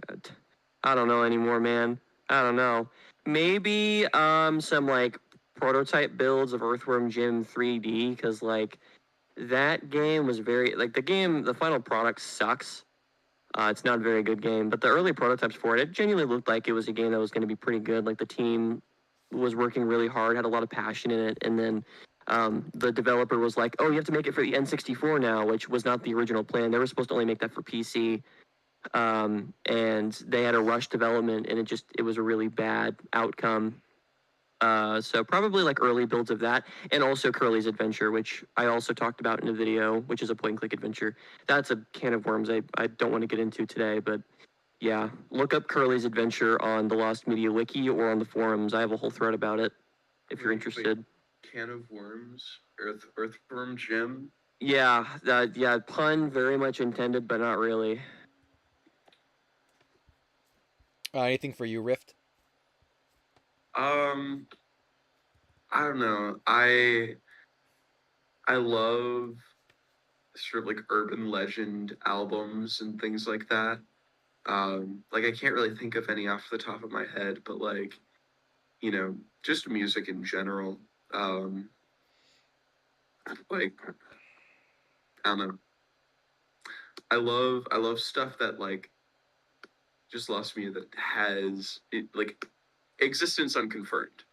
I don't know anymore, man. I don't know. Maybe some like prototype builds of Earthworm Jim 3D, because like that game was very like the final product sucks. It's not a very good game, but the early prototypes for it genuinely looked like it was a game that was going to be pretty good. Like the team was working really hard, had a lot of passion in it, and then the developer was like, "Oh, you have to make it for the N64 now," which was not the original plan. They were supposed to only make that for PC, and they had a rush development, and it was a really bad outcome. So probably like early builds of that, and also Curly's Adventure, which I also talked about in a video, which is a point and click adventure. That's a can of worms I don't want to get into today, but yeah, look up Curly's Adventure on the Lost Media Wiki or on the forums. I have a whole thread about it if you're Wait, interested. Can of Worms, Earthworm Jim. Yeah, yeah, pun very much intended, but not really. Anything for you, Rift? Um, I don't know. I love sort of like urban legend albums and things like that. Like I can't really think of any off the top of my head, but like, just music in general. Um, like I don't know. I love stuff that like just lost me that has it like existence unconfirmed.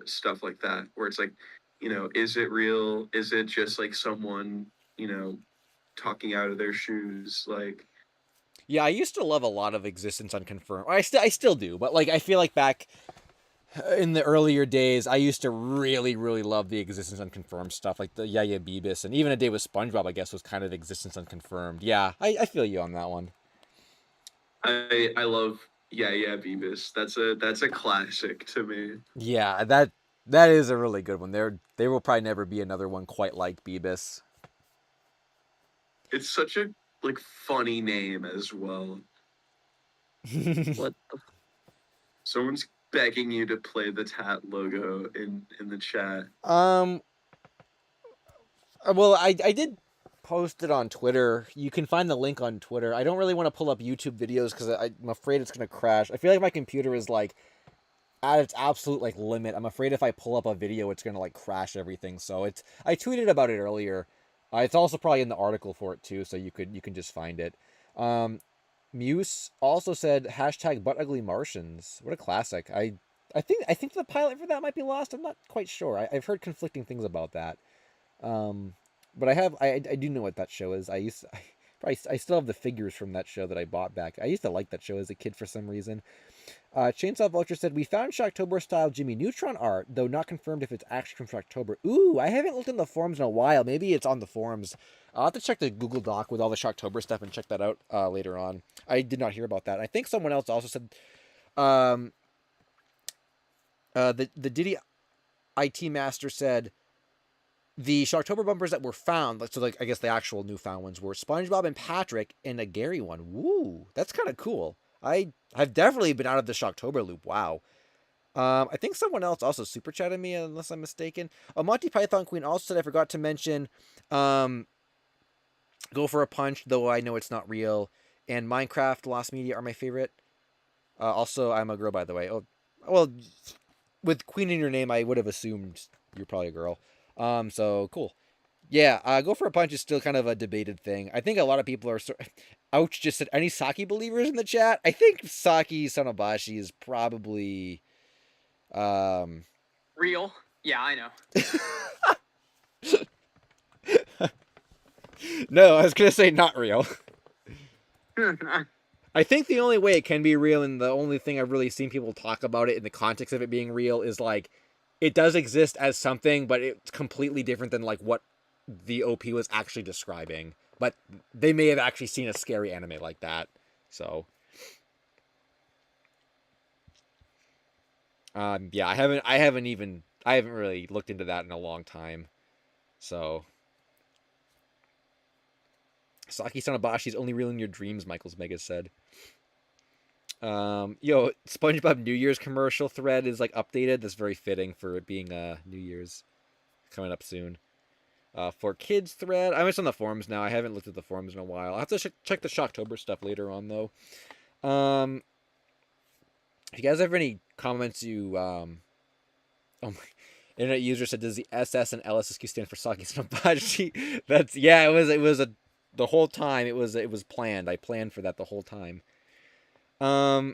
Stuff like that, where it's like, is it real? Is it just like someone talking out of their shoes. Like, Yeah, I used to love a lot of Existence Unconfirmed. I still do, but like I feel like back in the earlier days, I used to really, really love the Existence Unconfirmed stuff, like the Yeah Beavis, and even A Day with SpongeBob. I guess was kind of Existence Unconfirmed. Yeah, I feel you on that one. I love Yeah Beavis. That's a classic to me. Yeah, that is a really good one. There will probably never be another one quite like Beavis. It's such a like funny name as well. What the Someone's begging you to play the Tat logo in the chat. Well, I did post it on Twitter. You can find the link on Twitter. I don't really want to pull up YouTube videos because I'm afraid it's gonna crash. I feel like my computer is like at its absolute like limit. I'm afraid if I pull up a video, it's gonna like crash everything. So I tweeted about it earlier. It's also probably in the article for it too, so you can just find it. Muse also said hashtag Butt Ugly Martians. What a classic. I think the pilot for that might be lost. I'm not quite sure. I've heard conflicting things about that. But I do know what that show is. I still have the figures from that show that I bought back. I used to like that show as a kid for some reason. Chainsaw Vulture said, we found Shocktober style Jimmy Neutron art, though not confirmed if it's actually from Shocktober. Ooh, I haven't looked in the forums in a while. Maybe it's on the forums. I'll have to check the Google Doc with all the Shocktober stuff and check that out later on. I did not hear about that. I think someone else also said the Diddy IT Master said the Shocktober bumpers that were found, so like I guess the actual newfound ones were SpongeBob and Patrick and a Gary one. Woo, that's kind of cool. I've definitely been out of the Shocktober loop. Wow. I think someone else also super chatted me, unless I'm mistaken. Monty Python Queen also said I forgot to mention Go for a Punch, though I know it's not real, and Minecraft Lost Media are my favorite. Also, I'm a girl, by the way. Oh, well, with Queen in your name, I would have assumed you're probably a girl. So cool. Yeah, Go for a Punch is still kind of a debated thing. I think a lot of people are. Ouch! Just said any Saki believers in the chat. I think Saki Sonobashi is probably. Real? Yeah, I know. No, I was gonna say not real. I think the only way it can be real, and the only thing I've really seen people talk about it in the context of it being real, is like it does exist as something, but it's completely different than like what the OP was actually describing. But they may have actually seen a scary anime like that. So yeah, I haven't really looked into that in a long time. So Saki Sonobashi only real in your dreams, Michael's Mega said. Yo, SpongeBob New Year's commercial thread is like updated. That's very fitting for it being New Year's coming up soon. For kids thread, I'm just on the forums now. I haven't looked at the forums in a while. I'll have to check the Shocktober stuff later on though. If you guys have any comments, oh my. Internet user said, "Does the SS and LSSQ stand for Saki Sonobashi?" That's yeah. It was the whole time. It was planned. I planned for that the whole time. I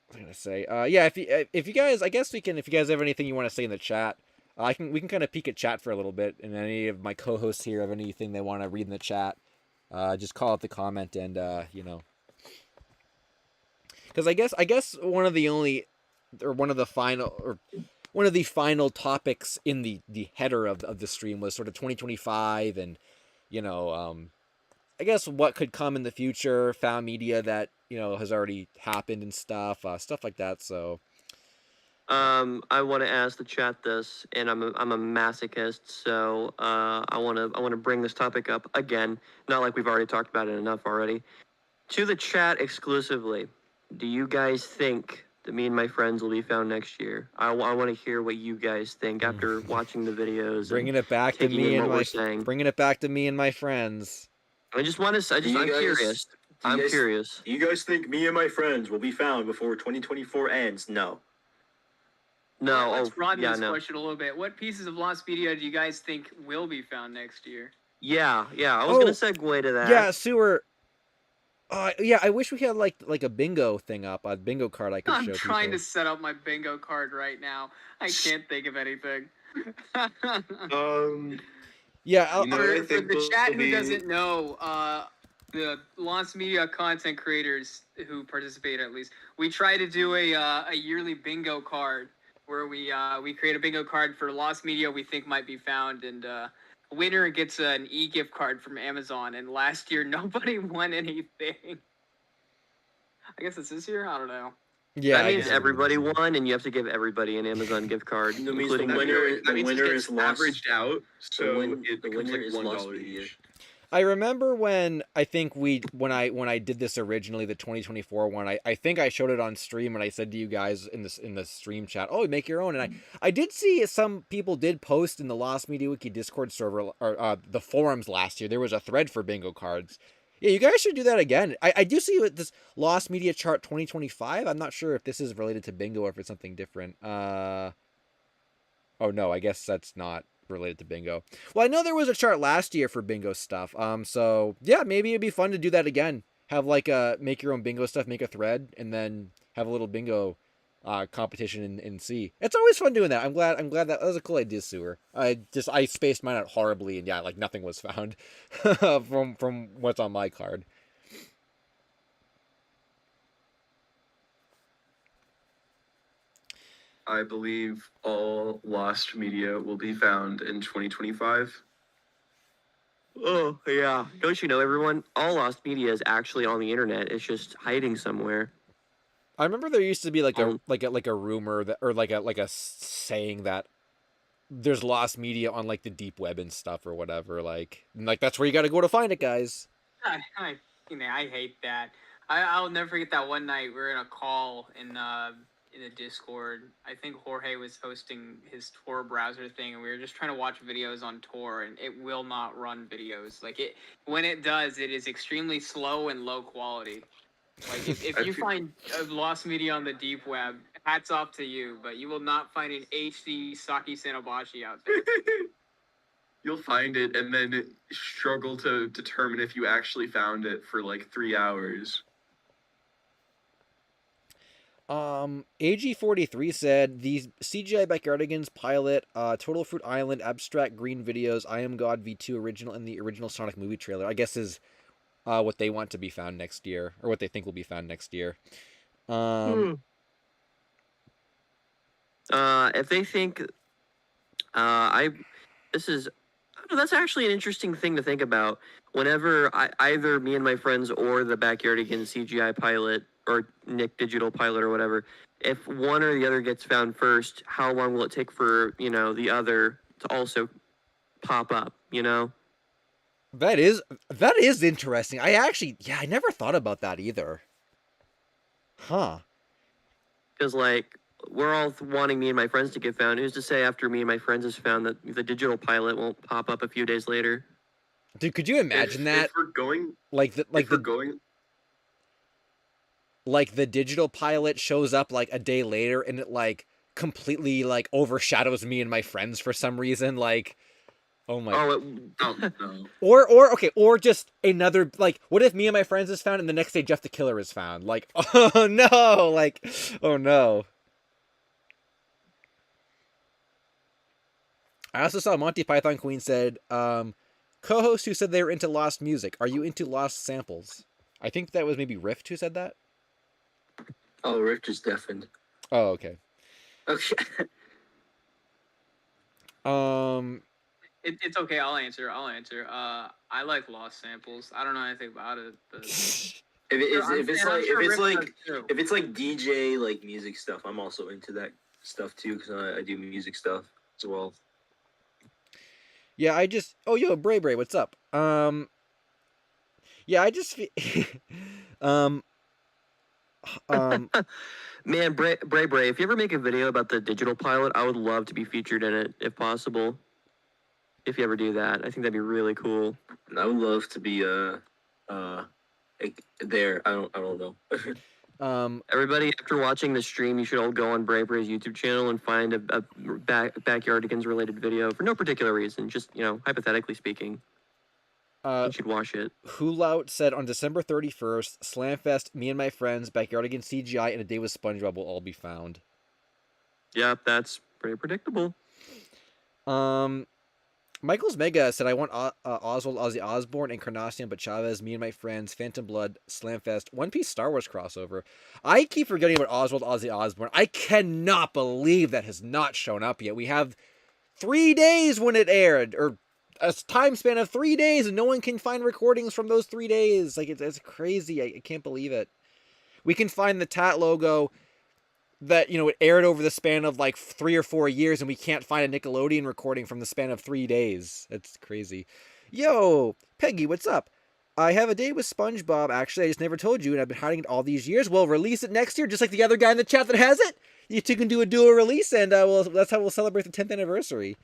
was gonna say, yeah. If you guys, I guess we can. If you guys have anything you want to say in the chat, we can kind of peek at chat for a little bit. And any of my co-hosts here have anything they want to read in the chat, just call out the comment and you know. Because I guess one of the final topics in the header of the stream was sort of 2025 and you know I guess what could come in the future, found media that you know has already happened and stuff like that. So I want to ask the chat this, and I'm a masochist, so I want to bring this topic up again. Not like we've already talked about it enough already. To the chat exclusively. Do you guys think that me and my friends will be found next year? I want to hear what you guys think after watching the videos. Bringing it back to me and my friends. I just want to. I'm curious. I'm curious. Do you guys think me and my friends will be found before 2024 ends? No. No. Let's broaden this question a little bit. What pieces of lost media do you guys think will be found next year? Yeah. I was gonna segue to that. Yeah, Sewer. Yeah, I wish we had like a bingo thing up, a bingo card I could I'm show trying people. to set up my bingo card right now. I can't think of anything. Yeah, You know what I For think the will chat who be doesn't know, the Lost Media content creators who participate at least, we try to do a yearly bingo card where we create a bingo card for Lost Media we think might be found, and winner gets an e-gift card from Amazon. And last year nobody won anything. I guess it's this year. I don't know. yeah. That I means guess it would everybody be. won, and you have to give everybody an Amazon gift card, That means the including winner- that means winner it gets is lost. averaged out, so it the becomes winner like is lost $1 media. each. I remember when I think when I did this originally, the 2024 one. I think I showed it on stream, and I said to you guys in the stream chat, "Oh, make your own." And I did see some people did post in the Lost Media Wiki Discord server or the forums last year. There was a thread for bingo cards. Yeah, you guys should do that again. I do see this Lost Media Chart 2025. I'm not sure if this is related to bingo or if it's something different. Oh no, I guess that's not related to bingo. Well, I know there was a chart last year for bingo stuff. So yeah, maybe it'd be fun to do that again. Have like a make your own bingo stuff, make a thread, and then have a little bingo competition and see. It's always fun doing that. I'm glad that was a cool idea, Sewer. I spaced mine out horribly, and yeah, like nothing was found from what's on my card. I believe all lost media will be found in 2025. Oh yeah, don't you know, everyone? All Lost Media is actually on the internet. It's just hiding somewhere. I remember there used to be like Um, a rumor that or like a saying that there's lost media on like the deep web and stuff or whatever. Like that's where you got to go to find it, guys. I hate that. I'll never forget that one night we were in a call in the Discord. I think Jorge was hosting his Tor browser thing, and we were just trying to watch videos on Tor, and it will not run videos. Like it when it does, it is extremely slow and low quality. Like if you find lost media on the deep web, hats off to you, but you will not find an HD Saki Sanabashi out there. You'll find it and then struggle to determine if you actually found it for like 3 hours. AG43 said the CGI Backyardigans pilot, Total Fruit Island, Abstract Green videos, I Am God V2 original, and the original Sonic movie trailer, I guess is what they want to be found next year, or what they think will be found next year. If they think, this is, I don't know, that's actually an interesting thing to think about. Whenever either me and my friends or the Backyardigans CGI pilot or Nick Digital pilot or whatever, if one or the other gets found first, how long will it take for, the other to also pop up, That is interesting. I never thought about that either. Huh. Because, like, we're all wanting me and my friends to get found. Who's to say after me and my friends is found that the digital pilot won't pop up a few days later? Dude, could you imagine that? If we're going, Like the digital pilot shows up like a day later and it like completely like overshadows me and my friends for some reason. Like, oh my. no. Or just another like. What if me and my friends is found and the next day Jeff the Killer is found? Like, oh no! Like, oh no. I also saw Monty Python Queen said, co-host who said they were into lost music. Are you into lost samples? I think that was maybe Rift who said that. Oh, Rift just deafened. Oh, okay. Okay. It's okay. I'll answer. I like lost samples. I don't know anything about it, but If it's like DJ like music stuff, I'm also into that stuff too because I do music stuff as well. Yeah, oh yo, Bray Bray, what's up? Yeah, I just Man, Bray, if you ever make a video about the digital pilot, I would love to be featured in it if possible. If you ever do that, I think that'd be really cool. I would love to be there. I don't know. Everybody, after watching the stream, you should all go on Bray Bray's YouTube channel and find a Backyardigans related video for no particular reason, just hypothetically speaking. You should watch it. Hulout said on December 31st, Slamfest, me and my friends, Backyard Against CGI, and A Day with SpongeBob will all be found. Yep, that's pretty predictable. Michael's Mega said, I want Oswald, Ozzy Osbourne, Encarnacion, but Chavez, me and my friends, Phantom Blood, Slamfest, One Piece Star Wars crossover. I keep forgetting about Oswald, Ozzy Osbourne. I cannot believe that has not shown up yet. We have 3 days when it aired, or a time span of 3 days, and no one can find recordings from those 3 days. Like, it's crazy. I can't believe it. We can find the Tat logo that, it aired over the span of like 3 or 4 years, and we can't find a Nickelodeon recording from the span of 3 days. It's crazy. Yo, Peggy, what's up? I have A Day with SpongeBob, actually. I just never told you, and I've been hiding it all these years. Well, release it next year, just like the other guy in the chat that has it. You two can do a dual release, and that's how we'll celebrate the 10th anniversary.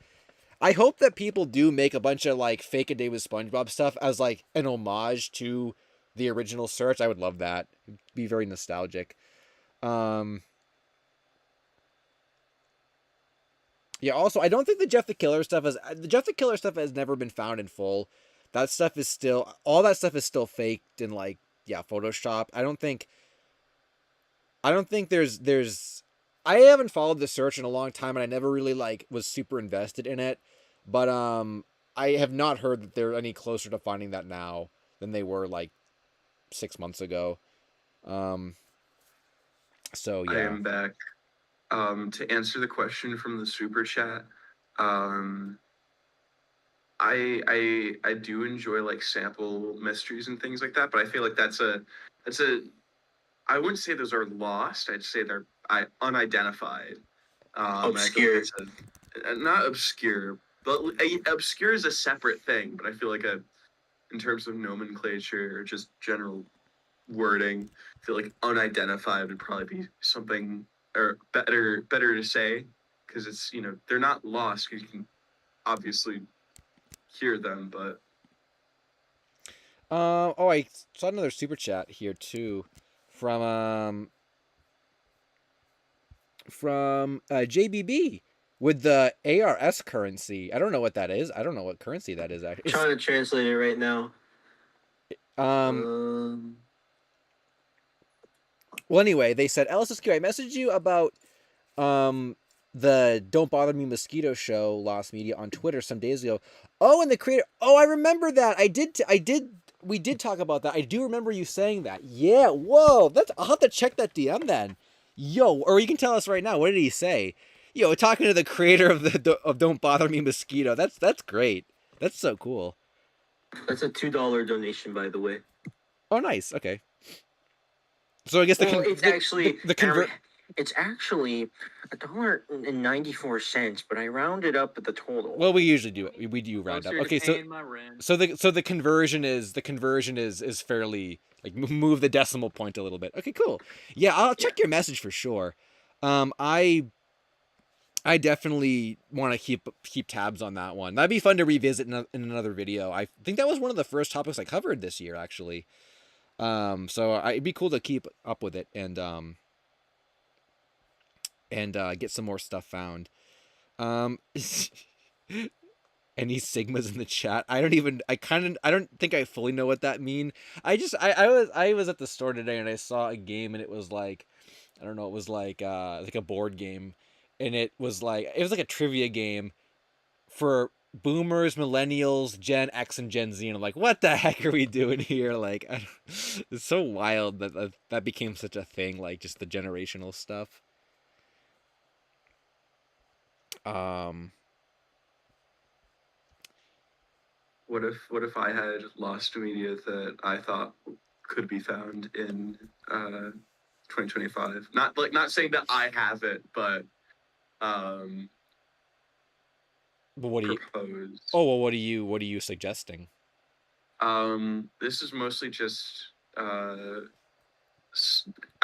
I hope that people do make a bunch of like fake A Day with SpongeBob stuff as like an homage to the original search. I would love that. It'd be very nostalgic. Yeah, also, I don't think the Jeff the Killer stuff has never been found in full. That stuff is still, all that stuff is still faked in like, yeah, Photoshop. I don't think there's I haven't followed the search in a long time, and I never really like was super invested in it. But I have not heard that they're any closer to finding that now than they were like 6 months ago. So yeah. I am back. To answer the question from the super chat, I do enjoy like sample mysteries and things like that, but I feel like that's a I wouldn't say those are lost. I'd say they're unidentified. Obscure. Not obscure, but obscure is a separate thing. But I feel like in terms of nomenclature or just general wording, I feel like unidentified would probably be something, or better to say, because it's, they're not lost, because you can obviously hear them, but I saw another super chat here too from JBB with the ARS currency. I don't know what that is. I don't know what currency that is actually. Trying to translate it right now. Well, anyway, they said, LSuperSonicQ, I messaged you about the Don't Bother Me Mosquito Show Lost Media on Twitter some days ago. Oh, and the creator. Oh, I remember that. We did talk about that. I do remember you saying that. Yeah. Whoa. I'll have to check that DM then. Yo, or you can tell us right now. What did he say? Yo, talking to the creator of Don't Bother Me Mosquito. That's great. That's so cool. That's a $2 donation, by the way. Oh, nice. Okay. So I guess it's actually $1.94, but I rounded up at the total. Well, we usually do it. We do round up. Okay, so the conversion is fairly like move the decimal point a little bit. Okay, cool. Yeah, I'll check your message for sure. I definitely want to keep tabs on that one. That'd be fun to revisit in another video. I think that was one of the first topics I covered this year, actually. So it'd be cool to keep up with it and get some more stuff found. Any Sigmas in the chat? I don't think I fully know what that mean. I was at the store today and I saw a game and it was like, I don't know, it was like a board game, and it was like a trivia game for boomers, millennials, Gen X, and Gen Z, and I'm like, what the heck are we doing here? Like, it's so wild that became such a thing, like just the generational stuff. What if I had lost media that I thought could be found in 2025? Not saying that I have it, but what do you propose. Oh, well, what are you suggesting? This is mostly just I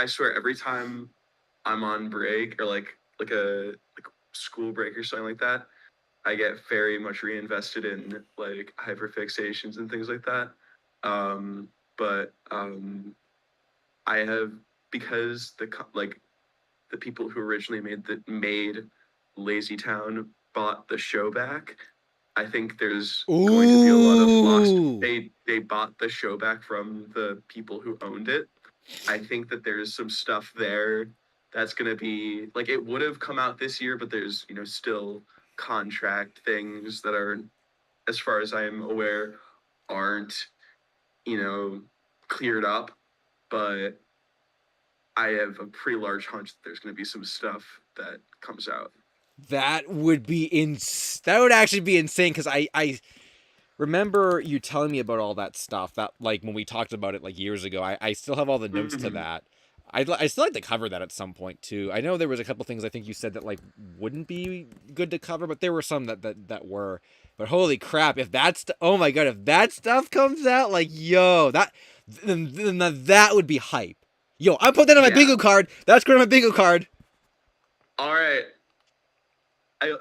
swear every time I'm on break or like a school break or something like that, I get very much reinvested in like hyperfixations and things like that. But I have, because the people who originally made Lazy Town bought the show back. I think there's going to be a lot of lost. Ooh. They bought the show back from the people who owned it. I think that there's some stuff there that's going to be like it would have come out this year, but there's still contract things that are, as far as I am aware, aren't cleared up. But I have a pretty large hunch that there's going to be some stuff that comes out. That would be that would actually be insane, because I remember you telling me about all that stuff, that like when we talked about it like years ago. I still have all the notes to that. I still like to cover that at some point too. I know there was a couple things I think you said that like wouldn't be good to cover, but there were some that were. But holy crap, if that's oh my god, if that stuff comes out, like yo, then that would be hype. Yo, I'm putting that on my bingo card. That's going on my bingo card. All right.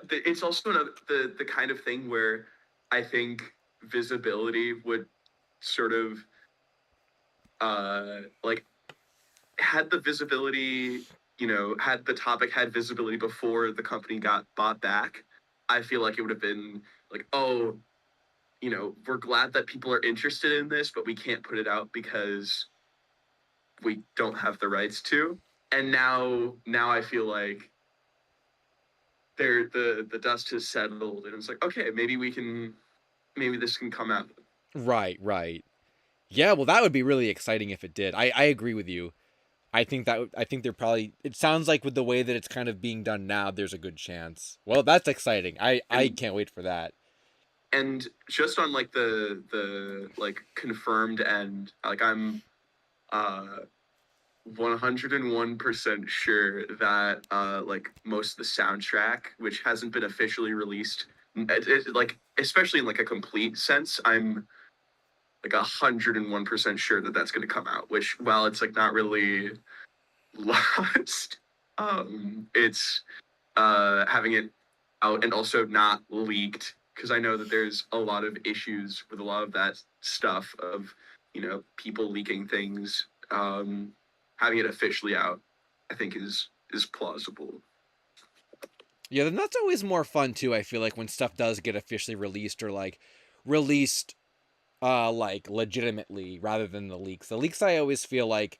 It's also the kind of thing where I think visibility would sort of like had the visibility, had the topic had visibility before the company got bought back. I feel like it would have been like, oh, we're glad that people are interested in this, but we can't put it out because we don't have the rights to. And now I feel like the dust has settled, and it's like, okay, maybe this can come out. Right. Yeah, well, that would be really exciting if it did. I agree with you. I think they're probably. It sounds like with the way that it's kind of being done now, there's a good chance. Well, that's exciting. I can't wait for that. And just on like the like confirmed end, like I'm 101% sure that like most of the soundtrack, which hasn't been officially released, like especially in like a complete sense, I'm like 101% sure that that's going to come out. Which, while it's like not really lost, it's having it out and also not leaked, because I know that there's a lot of issues with a lot of that stuff of people leaking things. Having it officially out, I think is plausible. Yeah, then that's always more fun too. I feel like when stuff does get officially released, or like released like legitimately, rather than the leaks. The leaks, I always feel like,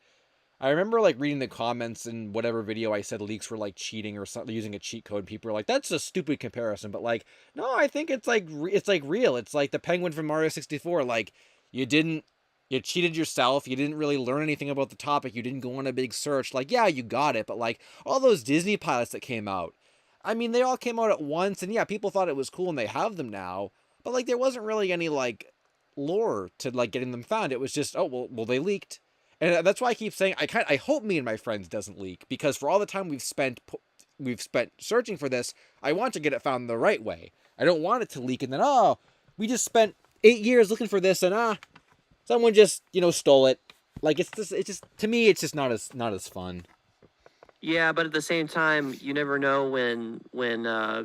I remember like reading the comments in whatever video I said leaks were like cheating or something, using a cheat code. People were like, "That's a stupid comparison," but like, no, I think it's like real. It's like the penguin from Mario 64. Like, you cheated yourself. You didn't really learn anything about the topic. You didn't go on a big search. Like, yeah, you got it, but like all those Disney pilots that came out, I mean, they all came out at once, and yeah, people thought it was cool, and they have them now. But like, there wasn't really any like lore to like getting them found. It was just, oh well, they leaked. And that's why I keep saying I hope Me and My Friends doesn't leak, because for all the time we've spent searching for this, I want to get it found the right way. I don't want it to leak and then we just spent 8 years looking for this, and someone just stole it. Like, it's just to me it's just not as fun. Yeah, but at the same time, you never know when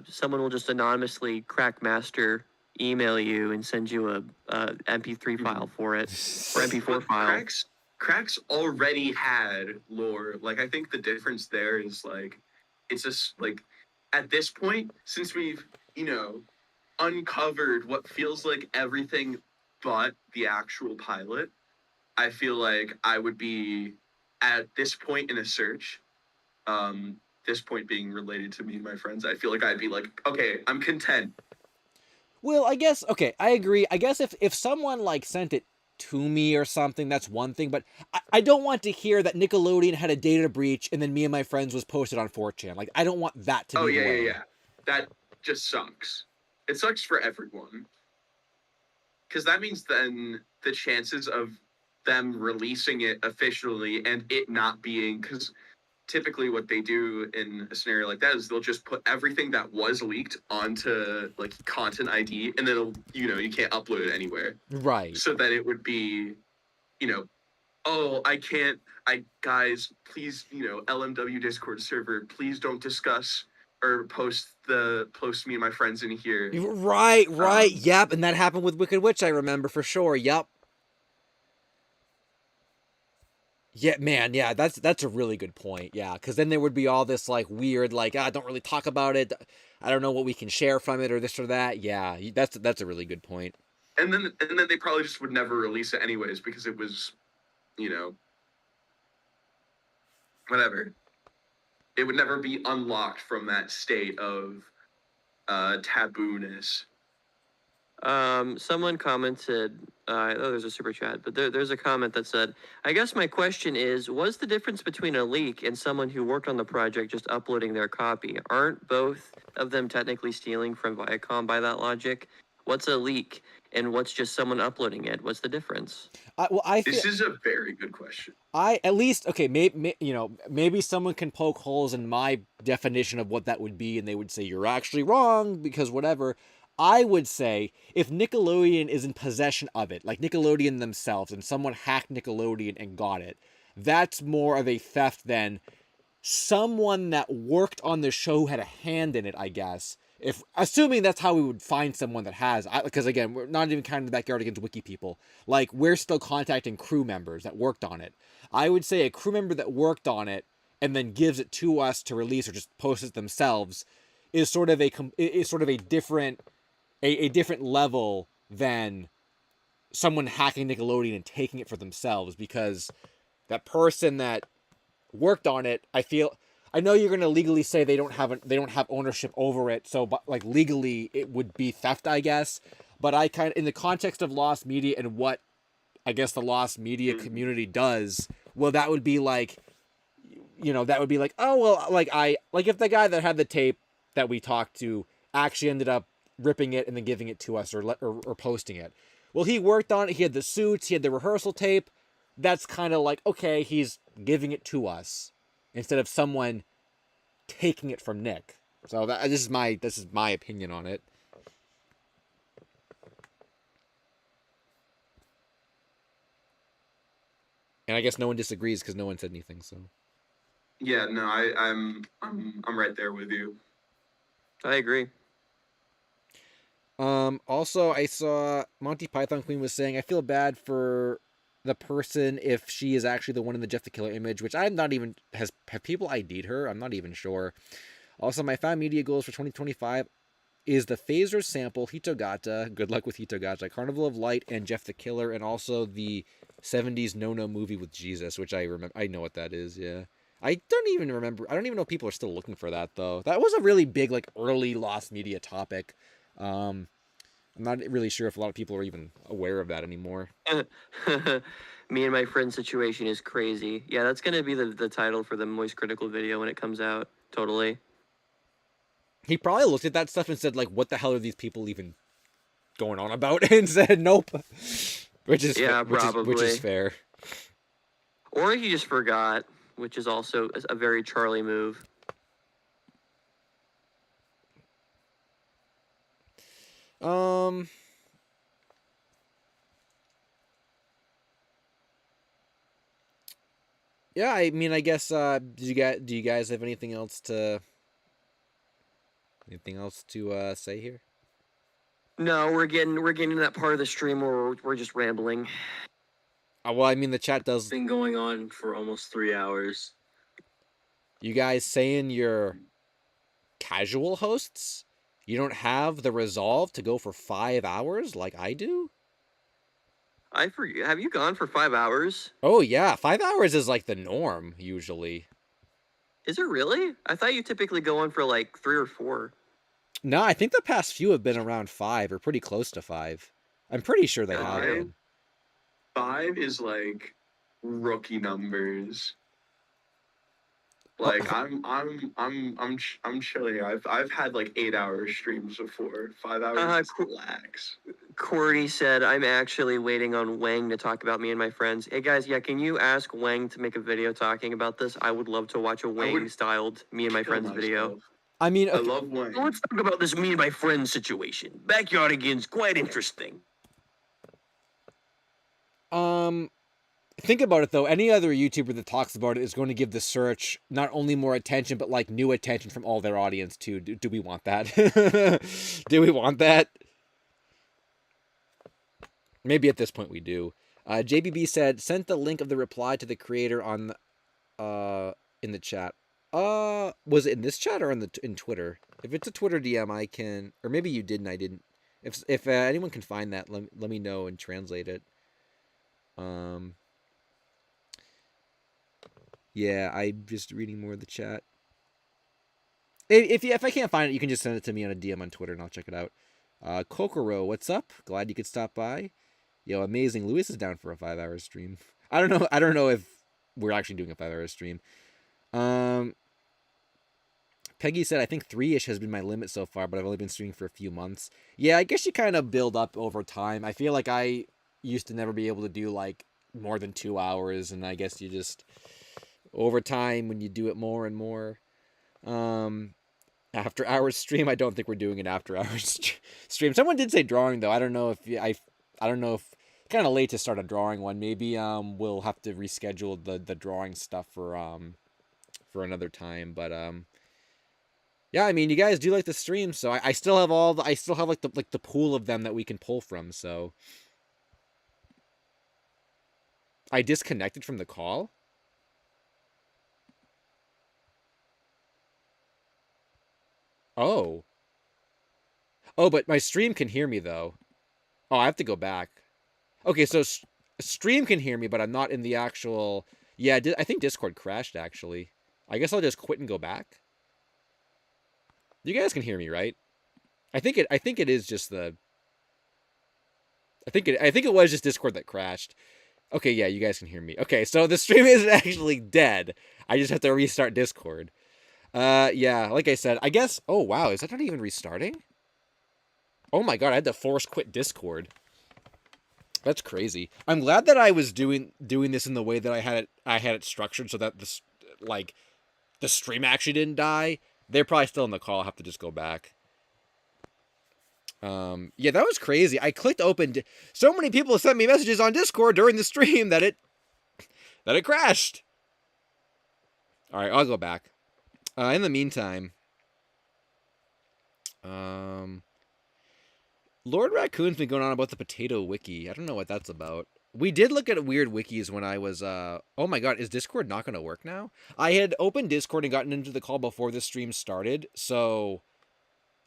someone will just anonymously crack master email you and send you a MP3 file for it, or MP4 file. Cracks already had lore. Like, I think the difference there is like, it's just like, at this point, since we've uncovered what feels like everything but the actual pilot, I feel like I would be at this point in a search, this point being related to Me and My Friends, I feel like I'd be like, okay, I'm content. Well, I guess, okay, I agree. I guess if someone like sent it to me or something, that's one thing, but I don't want to hear that Nickelodeon had a data breach and then Me and My Friends was posted on 4chan. Like, I don't want that to be the way. Yeah. That just sucks. It sucks for everyone. Because that means then the chances of them releasing it officially and it not being, because typically what they do in a scenario like that is they'll just put everything that was leaked onto like Content ID, and then you can't upload it anywhere. Right. So that it would be, oh, guys, please, LMW Discord server, please don't discuss or post Me and My Friends in here. Right. Yep. And that happened with Wicked Witch, I remember for sure. Yep. Yeah, man, yeah, that's a really good point. Yeah, because then there would be all this like weird, like, don't really talk about it. I don't know what we can share from it or this or that. Yeah, that's a really good point. And then they probably just would never release it anyways because it was, you know, whatever. It would never be unlocked from that state of taboo-ness. Someone commented, there's a super chat, but there's a comment that said, I guess my question is, what's the difference between a leak and someone who worked on the project just uploading their copy? Aren't both of them technically stealing from Viacom by that logic? What's a leak and what's just someone uploading it? What's the difference? This is a very good question. At least okay, maybe someone can poke holes in my definition of what that would be, and they would say you're actually wrong because whatever. I would say if Nickelodeon is in possession of it, like Nickelodeon themselves, and someone hacked Nickelodeon and got it, that's more of a theft than someone that worked on the show had a hand in it, I guess. If assuming that's how we would find someone that has, because again, we're not even counting the backyard against wiki people. Like we're still contacting crew members that worked on it. I would say a crew member that worked on it and then gives it to us to release or just post it themselves is sort of a different level than someone hacking Nickelodeon and taking it for themselves, because that person that worked on it, I know you're gonna legally say they don't have ownership over it, so but like legally it would be theft, I guess. But I kind of, in the context of lost media and what I guess the lost media community does, well, that would be like, that would be like, oh well, like if the guy that had the tape that we talked to actually ended up ripping it and then giving it to us or posting it. Well, he worked on it. He had the suits. He had the rehearsal tape. That's kind of like, okay, he's giving it to us instead of someone taking it from Nick. So this is my opinion on it. And I guess no one disagrees because no one said anything. So Yeah, no, I'm right there with you. I agree. Also, I saw Monty Python Queen was saying, I feel bad for the person if she is actually the one in the Jeff the Killer image, which I'm not even, have people ID'd her? I'm not even sure. Also, my fan media goals for 2025 is the Phaser sample, Hitogata, good luck with Hitogata, Carnival of Light, and Jeff the Killer, and also the 70s No-No movie with Jesus, which I remember. I know what that is, yeah. I don't even remember. I don't even know if people are still looking for that, though. That was a really big, like, early lost media topic. I'm not really sure if a lot of people are even aware of that anymore. Me and my friend situation is crazy. Yeah, that's gonna be the title for the Moist Critical video when it comes out. Totally. He probably looked at that stuff and said, like, what the hell are these people even going on about? And said, nope. Which is probably. Which is fair. Or he just forgot, which is also a very Charlie move. Yeah, I mean, I guess, do you guys have anything else to say here? No, we're getting to that part of the stream where we're just rambling. Well, I mean, the chat does. It's been going on for almost 3 hours. You guys saying you're casual hosts? You don't have the resolve to go for 5 hours like I do? I forget. Have you gone for 5 hours? Oh, yeah. 5 hours is like the norm, usually. Is it really? I thought you typically go on for like 3 or 4. No, I think the past few have been around 5 or pretty close to 5. I'm pretty sure they have been. 5 is like rookie numbers. Like I'm chilling. I've had like 8-hour streams before. 5 hours is relax. Cordy said, I'm actually waiting on Wang to talk about me and my friends. Hey guys, yeah, can you ask Wang to make a video talking about this? I would love to watch a Wang-styled me and my friends video. I mean, I love Wang. Let's talk about this me and my friends situation. Backyardigans, quite interesting. Think about it though. Any other YouTuber that talks about it is going to give the search not only more attention, but like new attention from all their audience too. Do we want that? Do we want that? Maybe at this point we do. JBB said, sent the link of the reply to the creator on in the chat. Was it in this chat or in Twitter? If it's a Twitter DM, I can, or maybe you did and I didn't. If anyone can find that, let me know and translate it. Yeah, I'm just reading more of the chat. If I can't find it, you can just send it to me on a DM on Twitter and I'll check it out. Kokoro, what's up? Glad you could stop by. Yo, amazing. Lewis is down for a 5-hour stream. I don't know if we're actually doing a 5-hour stream. Peggy said, I think 3-ish has been my limit so far, but I've only been streaming for a few months. Yeah, I guess you kind of build up over time. I feel like I used to never be able to do like more than 2 hours, and I guess you just over time when you do it more and more. After hours stream, I don't think we're doing an after hours stream. Someone did say drawing though. I don't know if I don't know if kind of late to start a drawing one. Maybe we'll have to reschedule the drawing stuff for another time, but yeah, I mean, you guys do like the stream, so I still have I still have like the pool of them that we can pull from. So I disconnected from the call. Oh, but my stream can hear me though. Oh, I have to go back. Okay, so stream can hear me, but I'm not in the actual. Yeah, I think Discord crashed actually. I guess I'll just quit and go back. You guys can hear me, right? I think it is just the. I think it was just Discord that crashed. Okay, yeah, you guys can hear me. Okay, so the stream isn't actually dead. I just have to restart Discord. Yeah, like I said, I guess. Oh wow, is that not even restarting? Oh my god, I had to force quit Discord. That's crazy. I'm glad that I was doing this in the way that I had it structured so that this like the stream actually didn't die. They're probably still in the call. I'll have to just go back. Yeah, that was crazy. I clicked open. So many people sent me messages on Discord during the stream that it crashed. All right, I'll go back. In the meantime, Lord Raccoon's been going on about the potato wiki. I don't know what that's about. We did look at weird wikis when I was, oh my god, is Discord not going to work now? I had opened Discord and gotten into the call before the stream started, so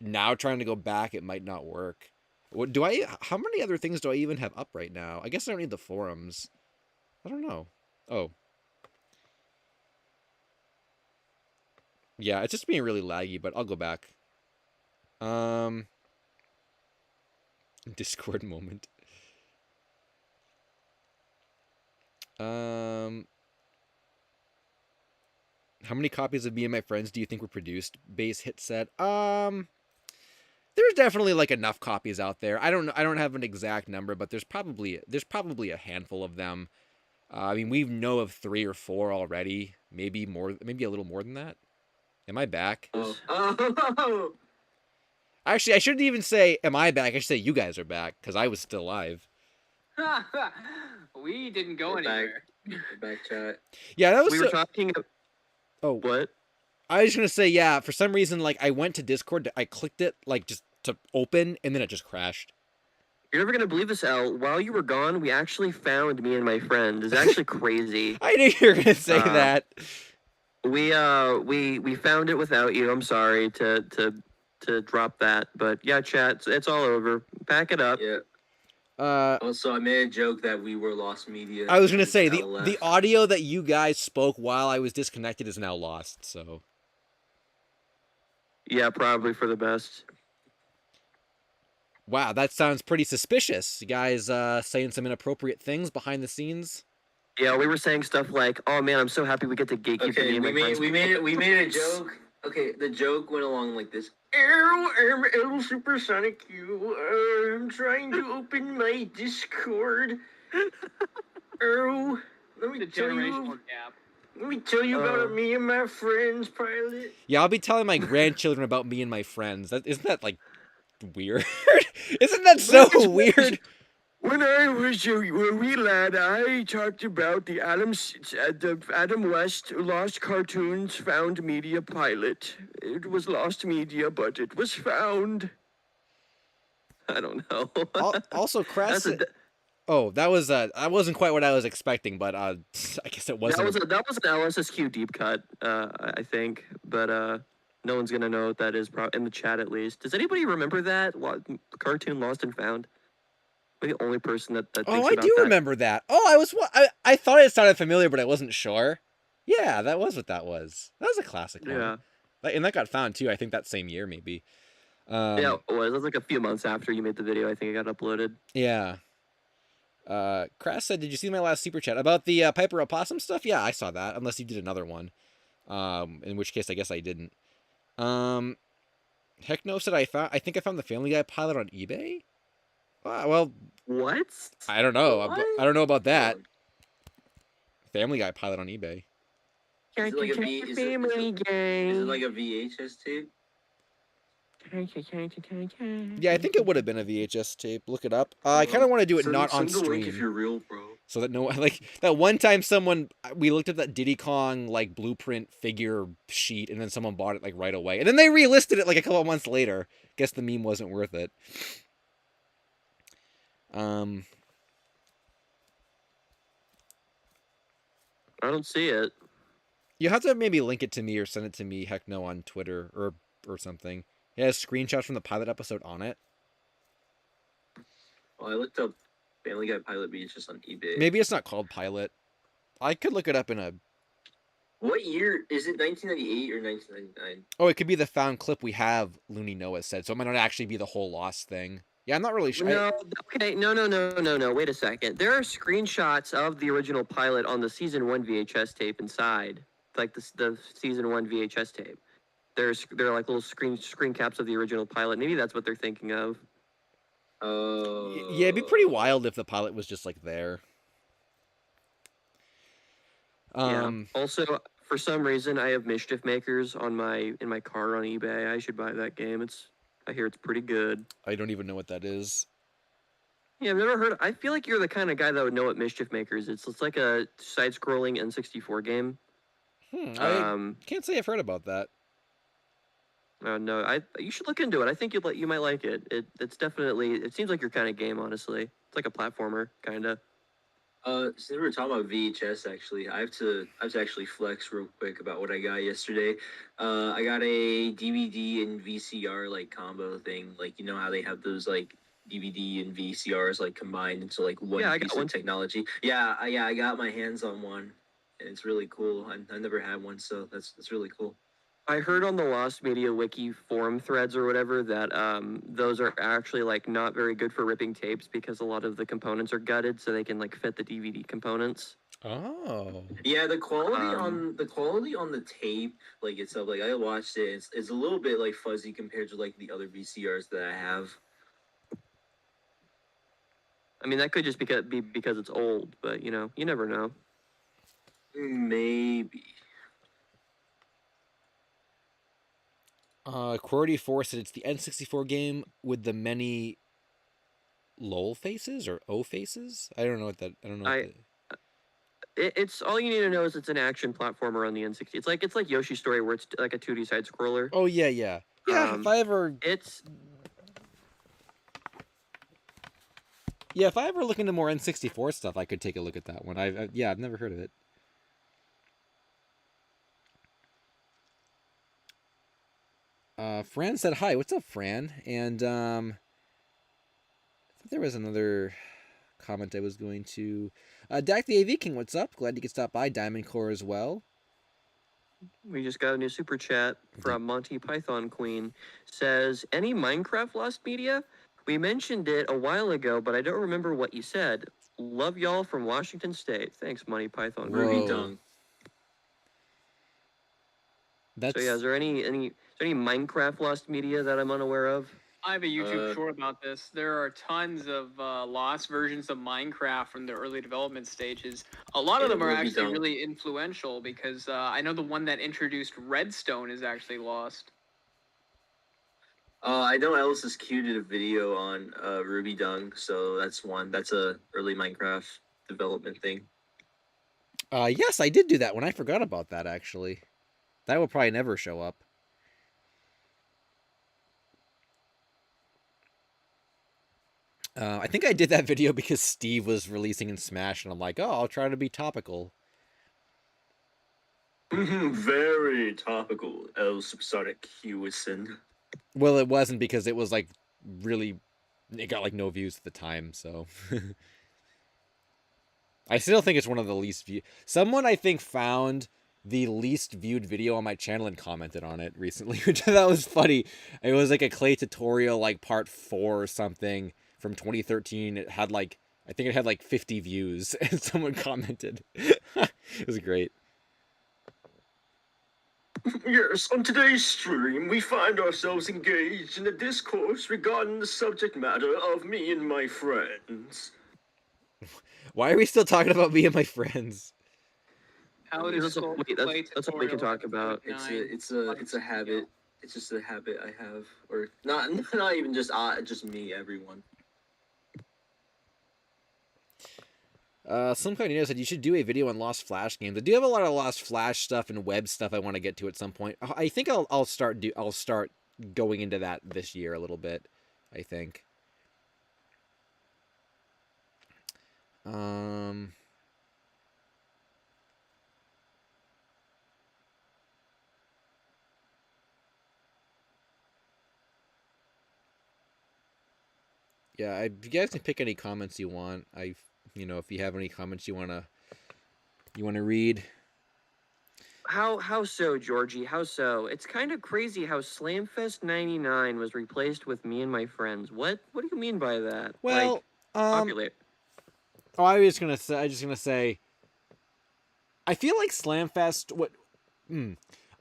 now trying to go back, it might not work. What do I, how many other things do I even have up right now? I guess I don't need the forums. I don't know. Oh. Yeah, it's just being really laggy, but I'll go back. Discord moment. How many copies of Me and My Friends do you think were produced? Base hit set. There's definitely like enough copies out there. I don't have an exact number, but there's probably a handful of them. I mean, we know of 3 or 4 already. Maybe more. Maybe a little more than that. Am I back? Oh. Actually, I shouldn't even say, am I back? I should say you guys are back, because I was still live. We didn't go We're anywhere. Back chat. Yeah, that was... We were talking... Oh. What? I was going to say, yeah, for some reason, like, I went to Discord, I clicked it, like, just to open, and then it just crashed. You're never going to believe this, Al. While you were gone, we actually found Me and My Friend. It's actually crazy. I knew you were going to say that. We found it without you. I'm sorry to drop that, but yeah, chat, it's all over. Pack it up. Yeah. Also, I made a joke that we were lost media. I was gonna say the audio that you guys spoke while I was disconnected is now lost. So. Yeah, probably for the best. Wow, that sounds pretty suspicious. You guys saying some inappropriate things behind the scenes. Yeah, we were saying stuff like, "Oh man, I'm so happy we get to gatekeep." Okay, we made a joke. Okay, the joke went along like this. I'm LSuperSonicQ. I'm trying to open my Discord. Let me tell you. Let me tell you about Me and My Friends pilot. Yeah, I'll be telling my grandchildren about Me and My Friends. Isn't that like weird? Isn't that so weird? When I was a wee lad, I talked about the Adam West Lost Cartoons Found Media pilot. It was lost media, but it was found. I don't know. Also, Crest. Oh, that wasn't quite what I was expecting, but I guess it wasn't. That was an LSSQ deep cut, I think, but no one's gonna know what that is in the chat at least. Does anybody remember that cartoon Lost and Found? I'm the only person that thinks Oh, I about do that. remember that. Oh, I thought it sounded familiar, but I wasn't sure. Yeah, that was what that was. That was a classic one. Yeah. And that got found too. I think that same year, maybe. Yeah, it was. It was like a few months after you made the video. I think it got uploaded. Yeah. Crass said, "Did you see my last super chat about the Piper Opossum stuff?" Yeah, I saw that. Unless you did another one. In which case, I guess I didn't. Heck no said I think I found the Family Guy pilot on eBay. Well, What? I don't know. What? I don't know about that. Family Guy pilot on eBay. Is it like a is it like a VHS tape? Yeah, I think it would have been a VHS tape. Look it up. I kind of want to do it not on send the link stream. if you're real, bro. So that no, like that one time we looked at that Diddy Kong like blueprint figure sheet, and then someone bought it like right away, and then they relisted it like a couple of months later. Guess the meme wasn't worth it. I don't see it. You have to maybe link it to me or send it to me. Heck no, on Twitter or something. It has screenshots from the pilot episode on it. Well, I looked up Family Guy pilot VHS on eBay. Maybe it's not called pilot. I could look it up in a. What year is it? 1998 or 1999? Oh, it could be the found clip we have. Looney Noah said, so it might not actually be the whole Lost thing. Yeah, I'm not really sure. No, okay, no. Wait a second. There are screenshots of the original pilot on the season 1 VHS tape inside, like the season 1 VHS tape. They're like little screen caps of the original pilot. Maybe that's what they're thinking of. Yeah, it'd be pretty wild if the pilot was just like there. Yeah. Also, for some reason, I have Mischief Makers in my car on eBay. I should buy that game. I hear it's pretty good. I don't even know what that is. Yeah, I've never heard. I feel like you're the kind of guy that would know what Mischief Makers is. It's like a side-scrolling N64 game. I can't say I've heard about that. No, you should look into it. I think you might like it. It's definitely. It seems like your kind of game, honestly. It's like a platformer, kind of. Since we were talking about VHS, actually, I have to actually flex real quick about what I got yesterday. I got a DVD and VCR like combo thing. Like, you know how they have those like DVD and VCRs like combined into like one piece of technology. Yeah, I got my hands on one, and it's really cool. I never had one, so that's really cool. I heard on the Lost Media Wiki forum threads or whatever that those are actually like not very good for ripping tapes because a lot of the components are gutted, so they can like fit the DVD components. Oh. Yeah, the quality on the tape, like itself, like I watched it, it's a little bit like fuzzy compared to like the other VCRs that I have. I mean, that could just be because it's old, but you never know. Maybe. Qwerty4 said it's the N64 game with the many LOL faces or O faces. I don't know what that. I don't know. It's all you need to know is it's an action platformer on the N60. It's like Yoshi's Story where it's like a 2D side scroller. Oh yeah. If I ever look into more N64 stuff, I could take a look at that one. I've never heard of it. Fran said hi. What's up, Fran? And I thought there was another comment I was going to. Dak the AV King, what's up? Glad you could stop by. Diamond Core as well. We just got a new super chat from Monty Python Queen. Says, any Minecraft Lost Media? We mentioned it a while ago, but I don't remember what you said. Love y'all from Washington State. Thanks, Monty Python. Ruby Dung. So yeah, is there any Minecraft Lost Media that I'm unaware of? I have a YouTube short about this. There are tons of lost versions of Minecraft from the early development stages. A lot of them are actually really influential because I know the one that introduced Redstone is actually lost. I know LSuperSonicQ did a video on Ruby Dung, so that's one. That's a early Minecraft development thing. Yes, I did do that one. I forgot about that, actually. That will probably never show up. I think I did that video because Steve was releasing in Smash, and I'm like, oh, I'll try to be topical. Very topical, LSuperSonicQ. Well, it wasn't because it was like really, it got like no views at the time, so. I still think it's one of the least viewed. Someone I think found the least viewed video on my channel and commented on it recently, which I thought was funny. It was like a clay tutorial, like part 4 or something from 2013. It had like, I think it had like 50 views, and someone commented. It was great. Yes, on today's stream, we find ourselves engaged in a discourse regarding the subject matter of me and my friends. Why are we still talking about me and my friends? How That's, does that's what we can talk about. It's a habit. It's just a habit I have, or not even just me, everyone. Some kind of said you should do a video on Lost Flash games. I do have a lot of Lost Flash stuff and web stuff I want to get to at some point. I think I'll start going into that this year a little bit. I think. Yeah, you guys can pick any comments you want. If you have any comments you wanna read. How so, Georgie? How so? It's kind of crazy how Slamfest '99 was replaced with Me and My Friends. What do you mean by that? Well, populate. I was just gonna say. I feel like Slamfest.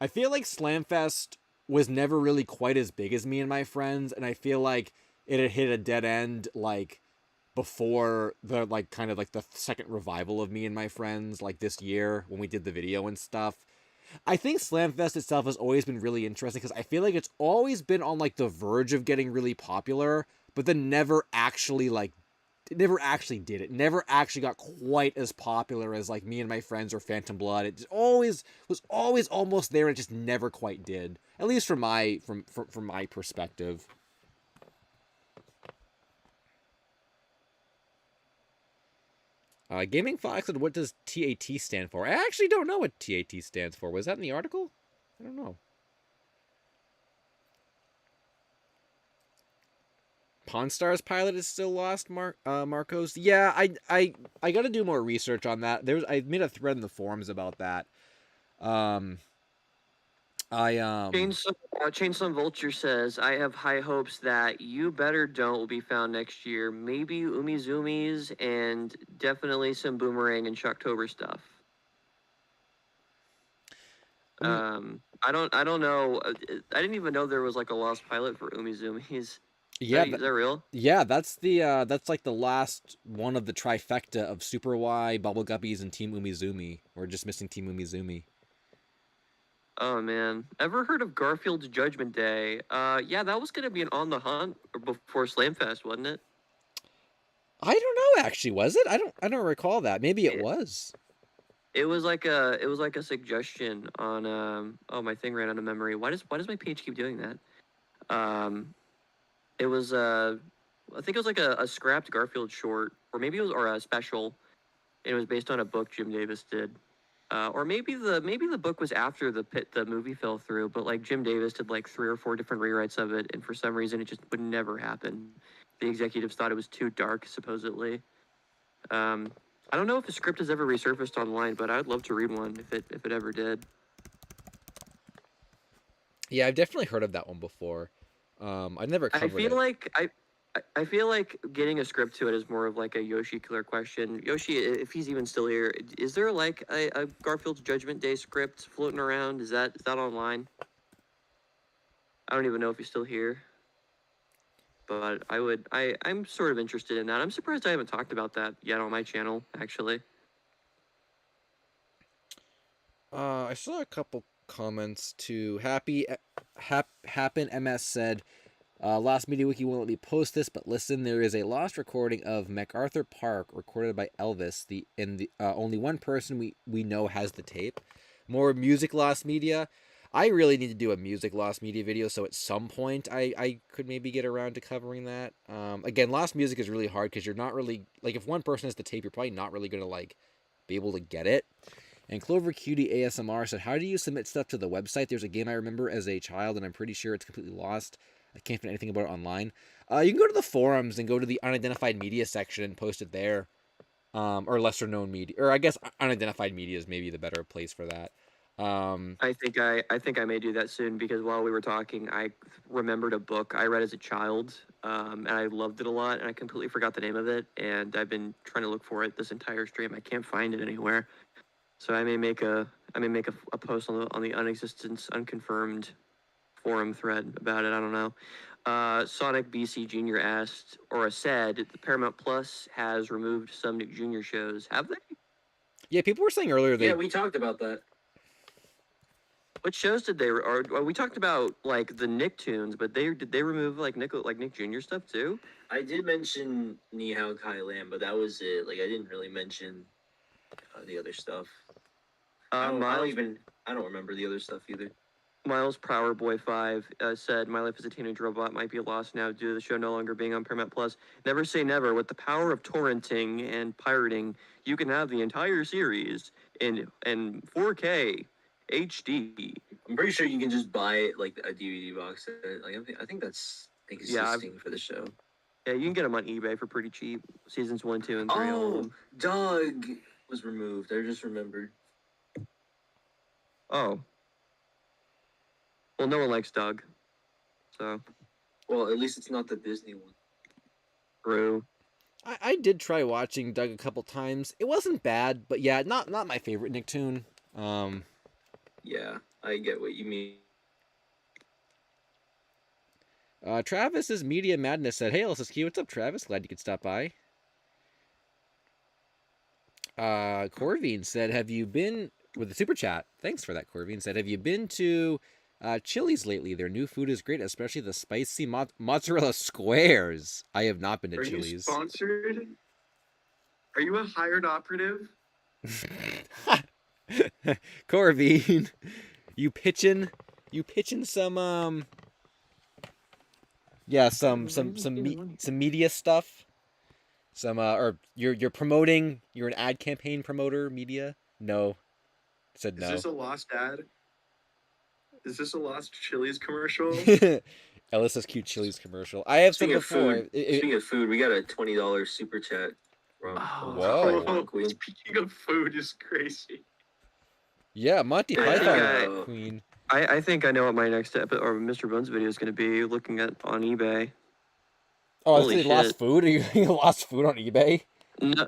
I feel like Slamfest was never really quite as big as Me and My Friends, and I feel like it had hit a dead end like before the kind of the second revival of Me and My Friends, like this year when we did the video and stuff. I think Slamfest itself has always been really interesting because I feel like it's always been on the verge of getting really popular, but then never actually did it. Never actually got quite as popular as Me and My Friends or Phantom Blood. It always was almost there, and it just never quite did. At least from my perspective. Gaming Fox said, what does t.a.t. stand for? I actually don't know what t.a.t. stands for. Was that in the article? I don't know. Pawn Stars pilot is still lost, Marcos. Yeah, I got to do more research on that. I made a thread in the forums about that. Chainsaw Vulture says, I have high hopes that You Better Don't will be found next year. Maybe Umizumi's and definitely some Boomerang and Shocktober stuff. I don't know. I didn't even know there was a lost pilot for Umizumi's. Yeah, is that real? Yeah, that's the last one of the trifecta of Super Y, Bubble Guppies, and Team Umizoomi. We're just missing Team Umizoomi. Oh man, ever heard of Garfield's Judgment Day? Yeah, that was gonna be an On the Hunt before Slamfest, wasn't it? I don't know. Actually, was it? I don't recall that. Maybe it was. It was like a suggestion on oh, my thing ran out of memory. Why does my page keep doing that? It was I think it was a scrapped Garfield short, or maybe it was a special. It was based on a book Jim Davis did. Or maybe the book was after the movie fell through, but Jim Davis did 3 or 4 different rewrites of it, and for some reason it just would never happen. The executives thought it was too dark, supposedly. I don't know if the script has ever resurfaced online, but I'd love to read one if it ever did. Yeah, I've definitely heard of that one before. I've never covered it. I feel like getting a script to it is more of a Yoshi killer question. Yoshi, if he's even still here, is there a Garfield's Judgment Day script floating around? Is that online? I don't even know if he's still here. But I'm sort of interested in that. I'm surprised I haven't talked about that yet on my channel, actually. I saw a couple comments to Happen MS said, Lost Media Wiki won't let me post this, but listen, there is a lost recording of MacArthur Park recorded by Elvis. Only one person we know has the tape. More music Lost Media. I really need to do a music lost media video, so at some point I could maybe get around to covering that. Again, lost music is really hard because you're not really like if one person has the tape, you're probably not really gonna like be able to get it. And Clover Cutie ASMR said, "How do you submit stuff to the website? There's a game I remember as a child, and I'm pretty sure it's completely lost. I can't find anything about it online. You can go to the forums and go to the unidentified media section and post it there, or lesser known media, or I guess unidentified media is maybe the better place for that. I think I may do that soon because while we were talking, I remembered a book I read as a child, and I loved it a lot, and I completely forgot the name of it, and I've been trying to look for it this entire stream. I can't find it anywhere, so I may make a post on the unexistence unconfirmed forum thread about it. I don't know. Sonic BC Jr. asked or said the Paramount Plus has removed some Nick Jr. shows. Have they? Yeah, people were saying earlier Yeah, we talked about that. What shows did they? Or we talked about like the Nicktoons, but did they remove like Nick Jr. stuff too? I did mention Ni Hao Kai Lan, but that was it. Like I didn't really mention the other stuff. I don't remember the other stuff either. Miles Prower Boy 5 said, "My life as a teenage robot might be lost now due to the show no longer being on Paramount Plus. Never say never. With the power of torrenting and pirating, you can have the entire series in 4K HD." I'm pretty sure you can just buy like a DVD box. Like I think that's existing for the show. Yeah, you can get them on eBay for pretty cheap. Seasons 1, 2, and 3. all of Oh, them. Doug was removed. I just remembered. Oh. Well, no one likes Doug. So. Well, at least it's not the Disney one. True. I did try watching Doug a couple times. It wasn't bad, but yeah, not my favorite Nicktoon. Yeah, I get what you mean. Travis's Media Madness said, "Hey, LSuperSonicQ, what's up, Travis? Glad you could stop by." Corvine said, "Have you been with the super chat? Thanks for that." Corvine said, "Have you been to Chili's lately? Their new food is great, especially the spicy mozzarella squares." I have not been to Chili's. Are you sponsored? Are you a hired operative? Corvine, you pitching some some media stuff. Some or you're promoting. You're an ad campaign promoter. Media? No. Said no. Is this a lost ad? Is this a lost Chili's commercial? LSuperSonicQ Chili's commercial. I have said before. Speaking of food, we got a $20 super chat. Whoa. Speaking of food is crazy. Yeah, Monty Python Queen. I think I know what my next step or Mr. Bones video is going to be. Looking at on eBay. Oh, I think lost food. Are you lost food on eBay?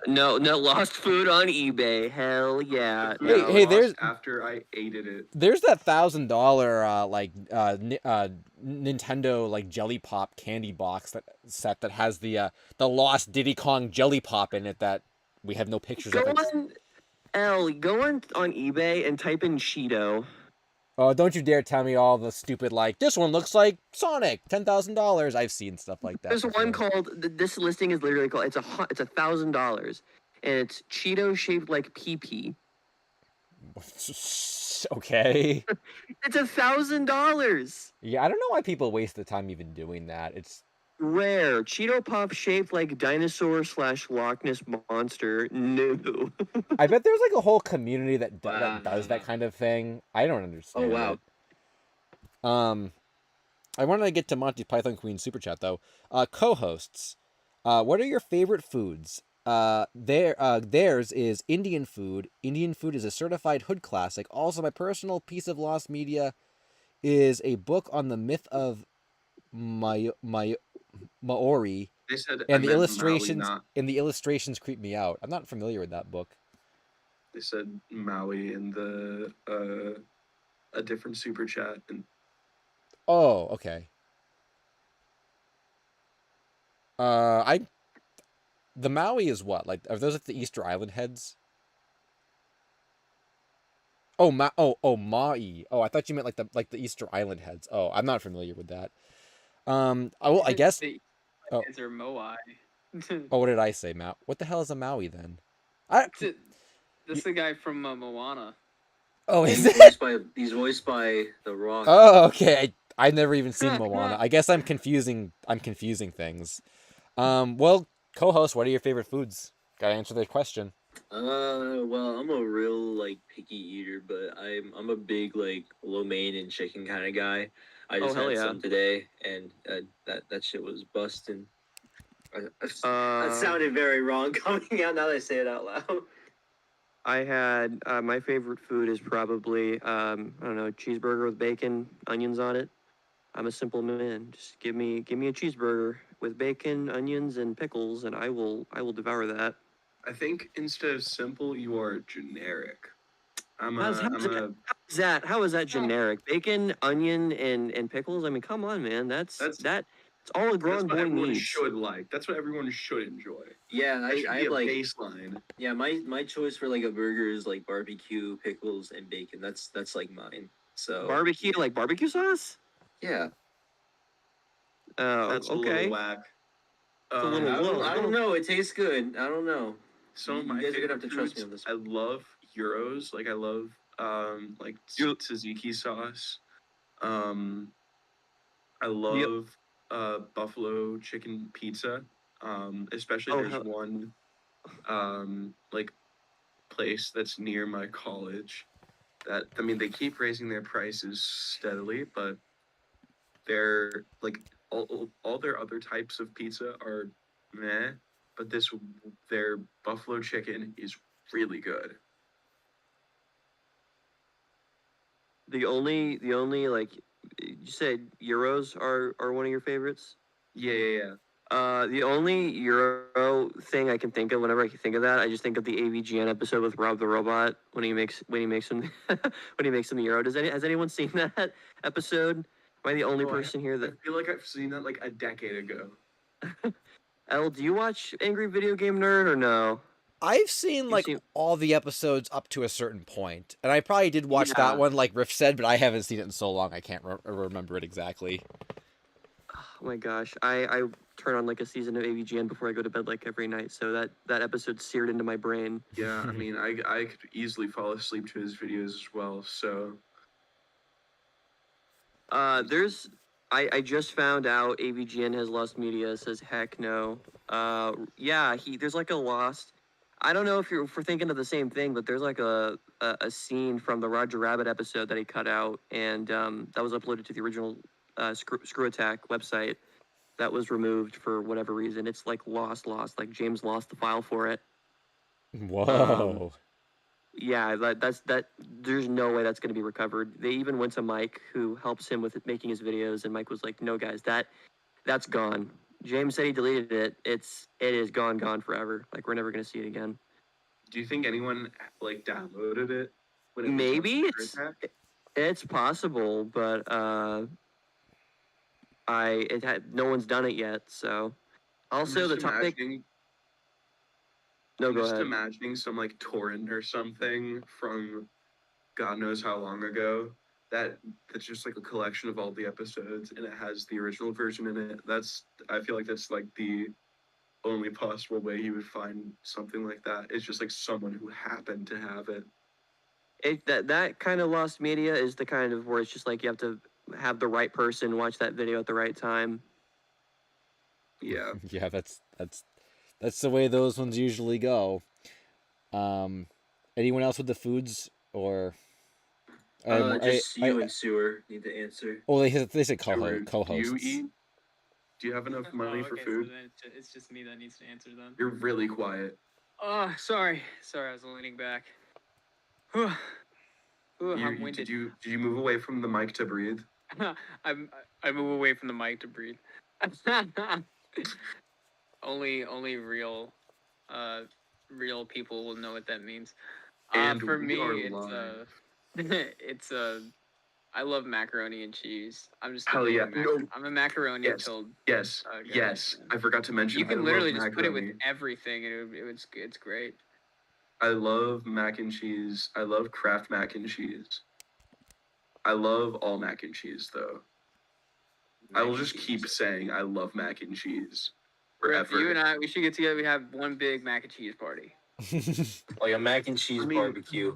No, lost food on eBay. Hell yeah. Hey, there's after I ate it. There's that $1,000 Nintendo like Jelly Pop candy box set that has the lost Diddy Kong Jelly Pop in it that we have no pictures of. Go on eBay and type in Cheeto. Oh, don't you dare tell me all the stupid like this one looks like Sonic, $10,000. I've seen stuff like that. There's one called this listing is literally called it's $1,000 and it's Cheeto shaped like pee. Okay. It's $1,000. Yeah, I don't know why people waste the time even doing that. It's rare. Cheeto Pop shaped like dinosaur / Loch Ness monster. No. I bet there's like a whole community that does that kind of thing. I don't understand. Oh wow. It. I wanted to get to Monty Python Queen super chat though. Co-hosts, what are your favorite foods? Theirs is Indian food. Indian food is a certified hood classic. Also, my personal piece of lost media is a book on the myth of Maori. They said and the illustrations creep me out. I'm not familiar with that book. They said Maui in the a different super chat. And oh, okay. The Maui is what? Like, are those like the Easter Island heads? Oh, Maui. Oh, I thought you meant like the Easter Island heads. Oh, I'm not familiar with that. I guess. The heads are Moai. Oh, what did I say, Matt? What the hell is a Maui then? That's the guy from Moana. Oh, is He's it? voiced by The Rock. Oh, okay. I've never even seen Moana. I guess I'm confusing things. Well, co-host, what are your favorite foods? Gotta answer the question. Well, I'm a real like picky eater, but I'm a big like lo mein and chicken kind of guy. I Oh just hell had yeah. some today, and that shit was busting. That Uh, sounded very wrong coming out now that I say it out loud. I had my favorite food is probably I don't know, cheeseburger with bacon, onions on it. I'm a simple man. Just give me a cheeseburger with bacon, onions, and pickles, and I will devour that. I think instead of simple, you are generic. How is that generic? Bacon, onion, and pickles. I mean, come on, man. That's That's it's all a that's grown what boy everyone needs. should like. That's what everyone should enjoy. Yeah, That should I be have a like baseline. yeah my choice for like a burger is like barbecue, pickles, and bacon. That's like mine. So Barbecue, like barbecue sauce. yeah. Oh, That's a okay. little whack. It's a little low. I don't know. It tastes good. I don't know. Some of You my guys are gonna favorite have to trust me foods. on this I one. love gyros. Like I love like tzatziki sauce. Um, I love buffalo chicken pizza. Especially Oh, there's hell, one like place that's near my college that I mean they keep raising their prices steadily, but they're like all their other types of pizza are meh, but their buffalo chicken is really good. the only like you said euros are one of your favorites. Yeah. The only Euro thing I can think of whenever I can think of that, I just think of the AVGN episode with Rob the Robot when he makes him when he makes him the Euro. Has anyone seen that episode? Am I the only person here I that? feel like I've seen that like a decade ago. El, do you watch Angry Video Game Nerd or no? I've seen like seen- all the episodes up to a certain point, and I probably did watch Yeah. that one, like Riff said, but I haven't seen it in so long I can't remember it exactly. Oh my gosh, I turn on like a season of AVGN before I go to bed like every night, so that episode seared into my brain. Yeah, I mean, I could easily fall asleep to his videos as well. So There's I just found out AVGN has lost media. Says heck no. Yeah, there's like a lost. I don't know if we're thinking of the same thing, but there's like a scene from the Roger Rabbit episode that he cut out, and that was uploaded to the original Screw Attack website. That was removed for whatever reason. It's like lost. Like James lost the file for it. Whoa. Yeah, that. There's no way that's going to be recovered. They even went to Mike, who helps him with making his videos, and Mike was like, "No, guys, that's gone." James said he deleted it. It is gone forever. Like we're never going to see it again. do you think anyone like downloaded it? When it was on Maybe Super Attack? it's possible, but no one's done it yet. So also I'm the just topic. imagining. No, I'm go just ahead. imagining some like torrent or something from God knows how long ago. That's just like a collection of all the episodes, and it has the original version in it. I feel like that's like the only possible way you would find something like that. It's just like someone who happened to have it. That kind of lost media is the kind of where it's just like you have to have the right person watch that video at the right time. Yeah. Yeah, that's the way those ones usually go. Anyone else with the foods or? Just you and Sewer need to answer. Oh, they said Stuart, co-hosts. do you eat? Do you have enough money for food? So then it's just me that needs to answer then. You're really quiet. Oh, sorry, I was leaning back. Whew. I'm winded. Did you move away from the mic to breathe? I move away from the mic to breathe. only real people will know what that means. And For we me, are it's I love macaroni and cheese. I'm just Hell yeah. I'm a macaroni Yes. filled. Yes. guy. Yes. I forgot to mention. You can I literally love just put it with macaroni. everything, and it's great. I love mac and cheese. I love Kraft mac and cheese. I love all mac and cheese though. I will just keep saying I love mac and cheese Griff, forever. you and I, we should get together. We have one big mac and cheese party. Like a mac and cheese barbecue.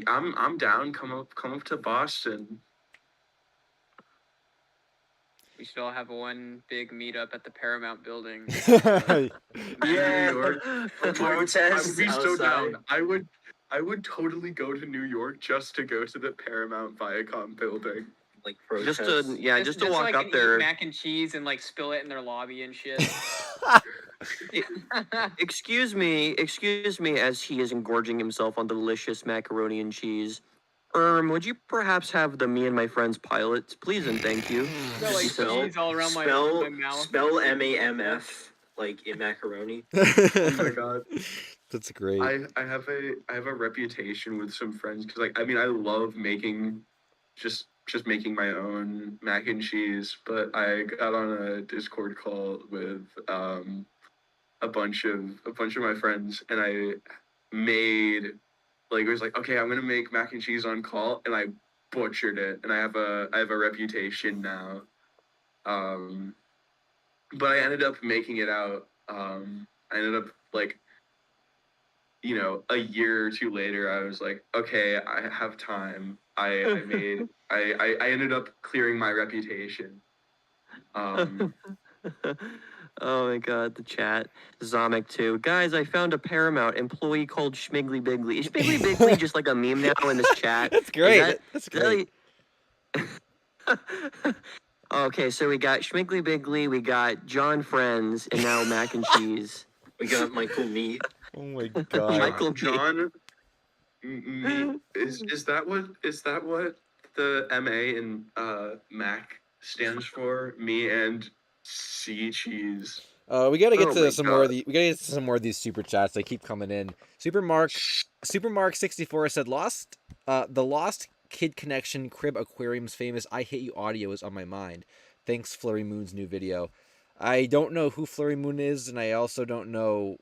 I'm down. Come up to Boston. We should all have one big meetup at the Paramount building. Yeah. New York. I Protests would be so outside. down. I would totally go to New York just to go to the Paramount Viacom building. Like Just protests. to yeah, just to walk like, up eat there. mac and cheese and like spill it in their lobby and shit. Excuse me, as he is engorging himself on delicious macaroni and cheese. Would you perhaps have the me and my friends pilots, please and thank you? Got, like, Spell- cheese all around my mouth. Spell MAMF like in macaroni. Oh my god. That's great. I have a reputation with some friends because like I mean I love making just making my own mac and cheese, but I got on a Discord call with a bunch of my friends and I made like it was like okay I'm gonna make mac and cheese on call and I butchered it and I have a reputation now. But I ended up making it out. I ended up like a year or two later, I was like, okay, I have time. I made, I ended up clearing my reputation. Oh my god, the chat. Zomic too. Guys, I found a Paramount employee called Schmiggly Biggly. Is Schmiggly Biggly just like a meme now in this chat? That's great. Is That's great. Okay, so we got Schmiggly Biggly, we got John Friends, and now Mac and Cheese. We got Michael Me. Oh my god. Michael John, is that what the MA in Mac stands for? Me and C cheese. We gotta get Oh to my some more of God. some more of these super chats. They keep coming in. Supermark 64 said the Lost Kid Connection Crib Aquarium's famous I Hate You audio is on my mind. Thanks Flurry Moon's new video. I don't know who Flurry Moon is, and I also don't know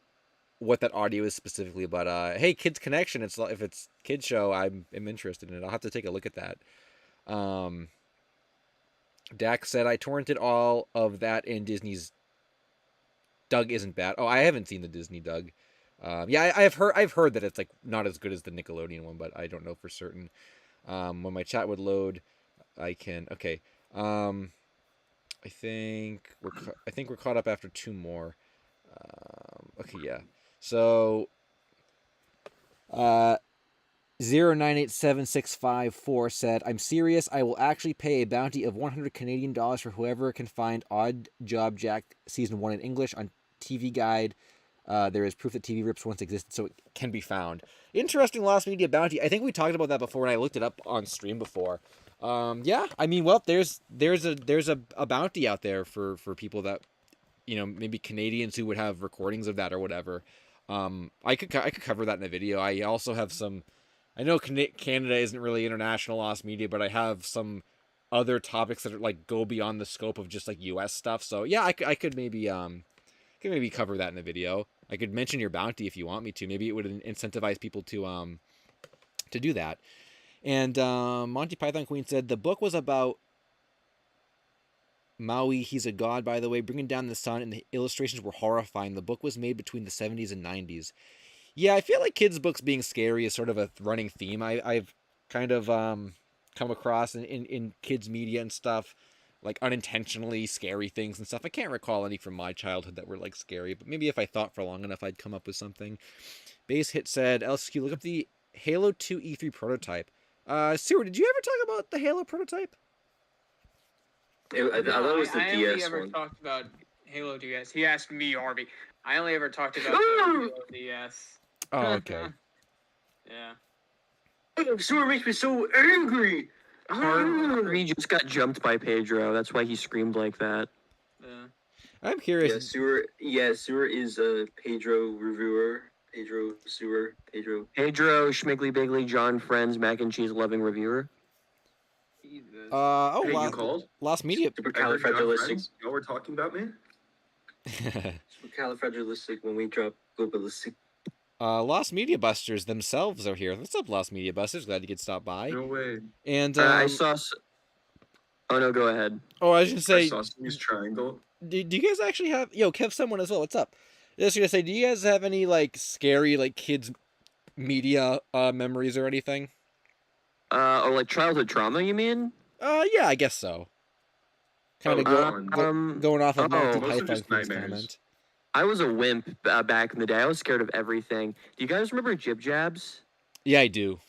what that audio is specifically, but hey, Kids Connection, if it's kid show, I'm interested in it. I'll have to take a look at that. Dax said I torrented all of that in Disney's Doug isn't bad. Oh, I haven't seen the Disney Doug. Yeah, I've heard that it's like not as good as the Nickelodeon one, but I don't know for certain. When my chat would load, I can. Okay. I think we're caught up after two more. Okay, yeah. So, 098765 said, I'm serious. I will actually pay a bounty of 100 Canadian dollars for whoever can find Odd Job Jack Season 1 in English on TV Guide. There is proof that TV rips once existed, so it can be found. Interesting lost media bounty. I think we talked about that before, and I looked it up on stream before. Yeah, I mean, well, there's a bounty out there for people that, maybe Canadians who would have recordings of that or whatever. I could cover that in a video. I also have some. I know Canada isn't really international lost media, but I have some other topics that are like go beyond the scope of just like U.S. stuff. So yeah, I could maybe cover that in a video. I could mention your bounty if you want me to. Maybe it would incentivize people to do that. And Monty Python Queen said the book was about Maui. He's a god, by the way, bringing down the sun, and the illustrations were horrifying. The book was made between the 70s and 90s. Yeah, I feel like kids' books being scary is sort of a running theme. I've kind of come across in kids' media and stuff, like unintentionally scary things and stuff. I can't recall any from my childhood that were like scary, but maybe if I thought for long enough, I'd come up with something. Base Hit said, LSQ, look up the Halo 2 E3 prototype. Seward, did you ever talk about the Halo prototype? I thought it was the I only DS ever one. talked about Halo DS. He asked me, Harvey. I only ever talked about the Halo DS. Oh, okay. Yeah. Oh, Sewer makes me so angry. He just got jumped by Pedro. That's why he screamed like that. Yeah. I'm curious. Sewer is a Pedro reviewer. Pedro. Pedro, Schmiggly Biggly, John Friends, Mac and Cheese loving reviewer. Jesus. Hey, you called? Lost Media. Supercalifragilistic. Y'all were talking about me? Supercalifragilistic when we drop globalistic. Lost Media Busters themselves are here. What's up, Lost Media Busters? Glad you could stop by. No way. And I saw. Oh no, go ahead. Oh, I was gonna say. Sossame's triangle. Do you guys actually have? Yo, Kev, someone as well. What's up? I was gonna say, do you guys have any like scary like kids media memories or anything? Or like childhood trauma, you mean? Yeah, I guess so. Kind Oh, of tons. going off of Monty Oh, Mostly Python just Queen's nightmares. comment. I was a wimp back in the day. I was scared of everything. Do you guys remember Jib Jabs? Yeah, I do.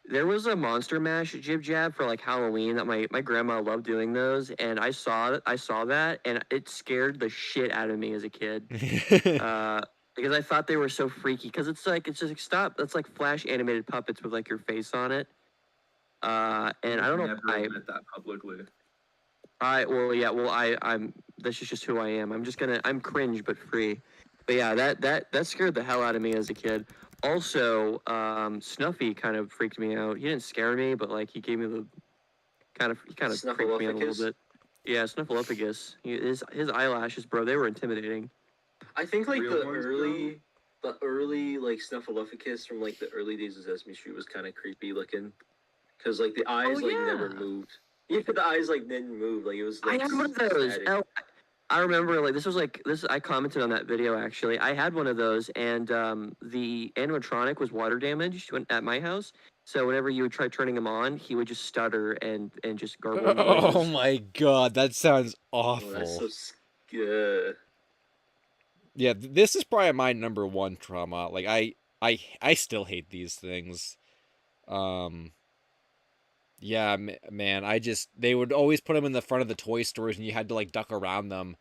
There was a Monster Mash Jib Jab for like Halloween that my grandma loved doing those, and I saw that, and it scared the shit out of me as a kid. Because I thought they were so freaky. Because it's just like stop. That's like flash animated puppets with like your face on it. And I don't know Never why. admit that publicly. I'm this is just who I am. I'm cringe but free. But yeah, that scared the hell out of me as a kid. Also, Snuffy kind of freaked me out. He didn't scare me, but like he kind of freaked me out a little Snuffleupagus? bit. Yeah, Snuffleupagus. His eyelashes, bro, they were intimidating. I think like Real ones, the early like Snuffleupagus from like the early days of Sesame Street was kind of creepy looking, cause like the eyes never Yeah. moved. Yeah, the eyes like didn't move. Like it was I like had one of those. static. I remember like this. I commented on that video actually. I had one of those, and the animatronic was water damaged at my house. So whenever you would try turning him on, he would just stutter and just gargle Oh noises. my god, that sounds Oh, that's awful. so good. Yeah, this is probably my number one trauma. Like I still hate these things. Um yeah, man, they would always put them in the front of the toy stores and you had to like duck around them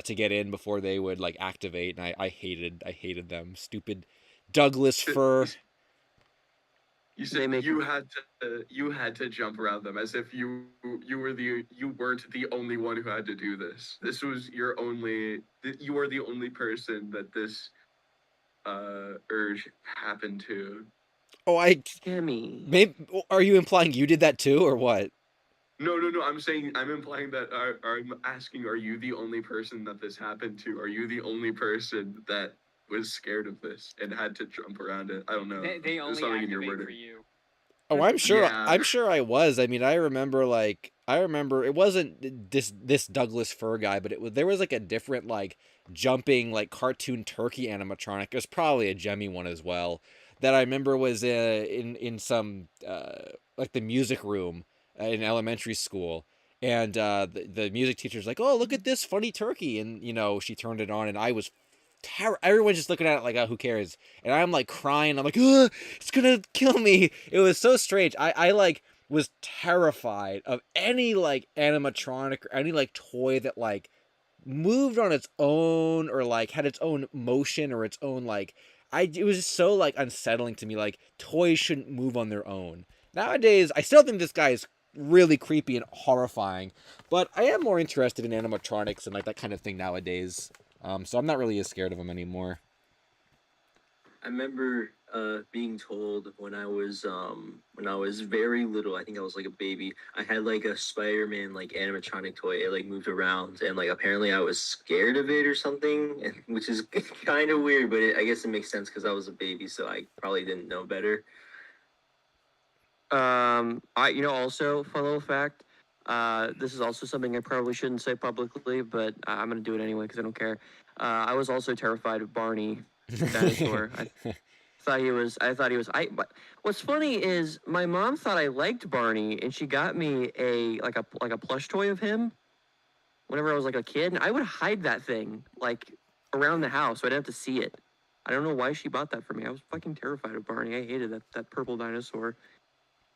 to get in before they would like activate, and I hated them. Stupid Douglas fur. You They said make you had to jump around them as if you weren't the only one who had to do this. This was you are the only person that this urge happened to. Oh, Timmy. maybe are you implying you did that too or what? No. I'm implying that I'm asking, are you the only person that this happened to? Are you the only person that was scared of this and had to jump around it? I don't know. They There's only something in your activate wording. for you. Oh, I'm sure. Yeah. I'm sure I was. I mean, I remember it wasn't this Douglas fir guy, but there was like a different like jumping like cartoon turkey animatronic. It was probably a Jemmy one as well that I remember was in some like the music room in elementary school. And the music teacher's like, "Oh, look at this funny turkey!" And she turned it on, and I was everyone's just looking at it like, "Oh, who cares?" And I'm like crying. I'm like, "Ugh, it's gonna kill me." It was so strange. I like was terrified of any like animatronic or any like toy that like moved on its own or like had its own motion or its own like it was just so like unsettling to me. Like toys shouldn't move on their own. Nowadays, I still think this guy is really creepy and horrifying, but I am more interested in animatronics and like that kind of thing nowadays. So I'm not really as scared of him anymore. I remember being told when I was very little, I think I was like a baby, I had like a Spider-Man like animatronic toy. It like moved around and like apparently I was scared of it or something, which is kind of weird, but I guess it makes sense because I was a baby, so I probably didn't know better. Also fun little fact. This is also something I probably shouldn't say publicly, but I'm gonna do it anyway because I don't care. I was also terrified of Barney, the dinosaur. I thought he was. But what's funny is my mom thought I liked Barney, and she got me a plush toy of him whenever I was like a kid, and I would hide that thing like around the house so I didn't have to see it. I don't know why she bought that for me. I was fucking terrified of Barney. I hated that purple dinosaur.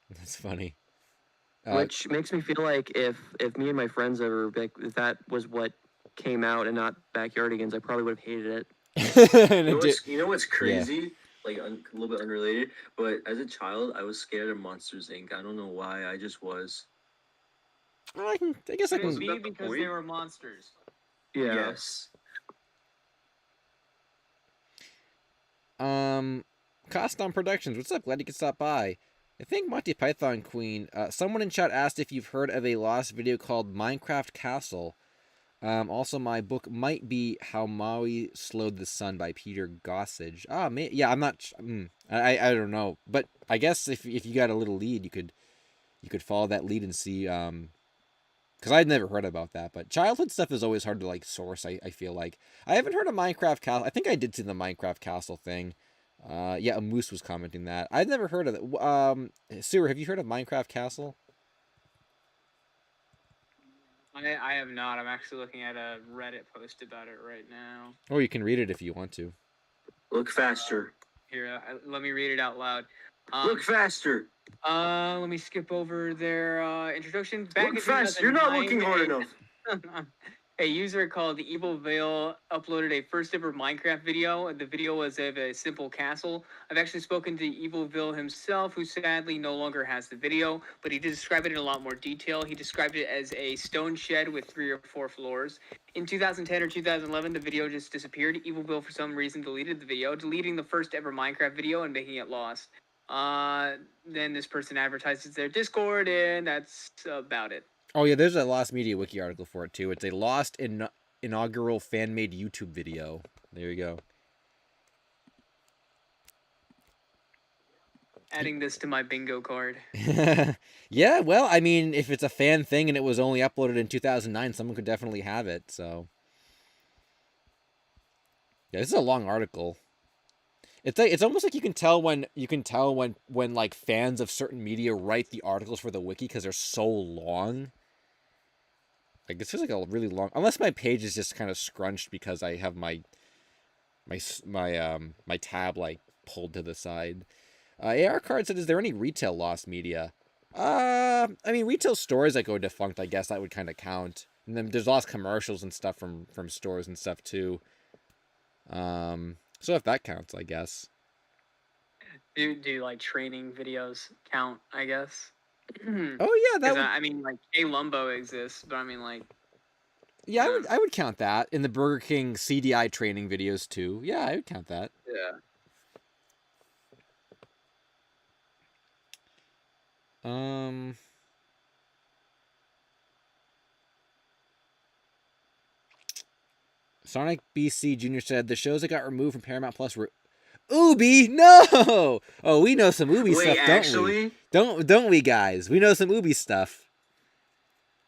That's funny. Which makes me feel like if me and my friends ever if that was what came out and not Backyardigans, I probably would have hated it. You know what's crazy? Like a little bit unrelated, but as a child, I was scared of Monsters Inc. I don't know why. I just was. I guess I It was can. me because they were monsters. Yeah. Yes. Costom Productions. What's up? Glad you could stop by. I think Monty Python Queen. Someone in chat asked if you've heard of a lost video called Minecraft Castle. Also, my book might be How Maui Slowed the Sun by Peter Gossage. Yeah, I'm not. I don't know, but I guess if you got a little lead, you could follow that lead and see. Because I'd never heard about that, but childhood stuff is always hard to like source. I feel like I haven't heard of Minecraft Castle. I think I did see the Minecraft Castle thing. Yeah, a moose was commenting that. I've never heard of it. Sewer, have you heard of Minecraft Castle? I have not. I'm actually looking at a Reddit post about it right now. Or you can read it if you want to. Look faster. Here, let me read it out loud. Look faster. Let me skip over their introduction. Back Look in fast. You're not looking hard enough. A user called Evil Veil uploaded a first ever Minecraft video. The video was of a simple castle. I've actually spoken to Evil Veil himself, who sadly no longer has the video, but he did describe it in a lot more detail. He described it as a stone shed with 3 or 4 floors. In 2010 or 2011, the video just disappeared. Evil Veil, for some reason, deleted the video, deleting the first ever Minecraft video and making it lost. Then this person advertises their Discord, and that's about it. Oh yeah, there's a Lost Media Wiki article for it too. It's a lost inaugural fan-made YouTube video. There you go. Adding this to my bingo card. Yeah, well, I mean, if it's a fan thing and it was only uploaded in 2009, someone could definitely have it. So, yeah, this is a long article. It's almost like you can tell when like fans of certain media write the articles for the wiki because they're so long. Like this feels like a really long. Unless my page is just kind of scrunched because I have my tab like pulled to the side. AR Card said, "Is there any retail lost media?" I mean, retail stores that go defunct. I guess that would kind of count. And then there's lost commercials and stuff from stores and stuff too. So if that counts, I guess. Do like training videos count? I guess. Oh yeah, that would... I mean, like Lumbo exists, but I mean, like. Yeah, I would count that in the Burger King CDI training videos too. Yeah, I would count that. Yeah. Sonic BC Jr. said the shows that got removed from Paramount Plus were Ubi. No, oh, we know some Ubi stuff, actually? Don't we, guys? We know some Ubi stuff.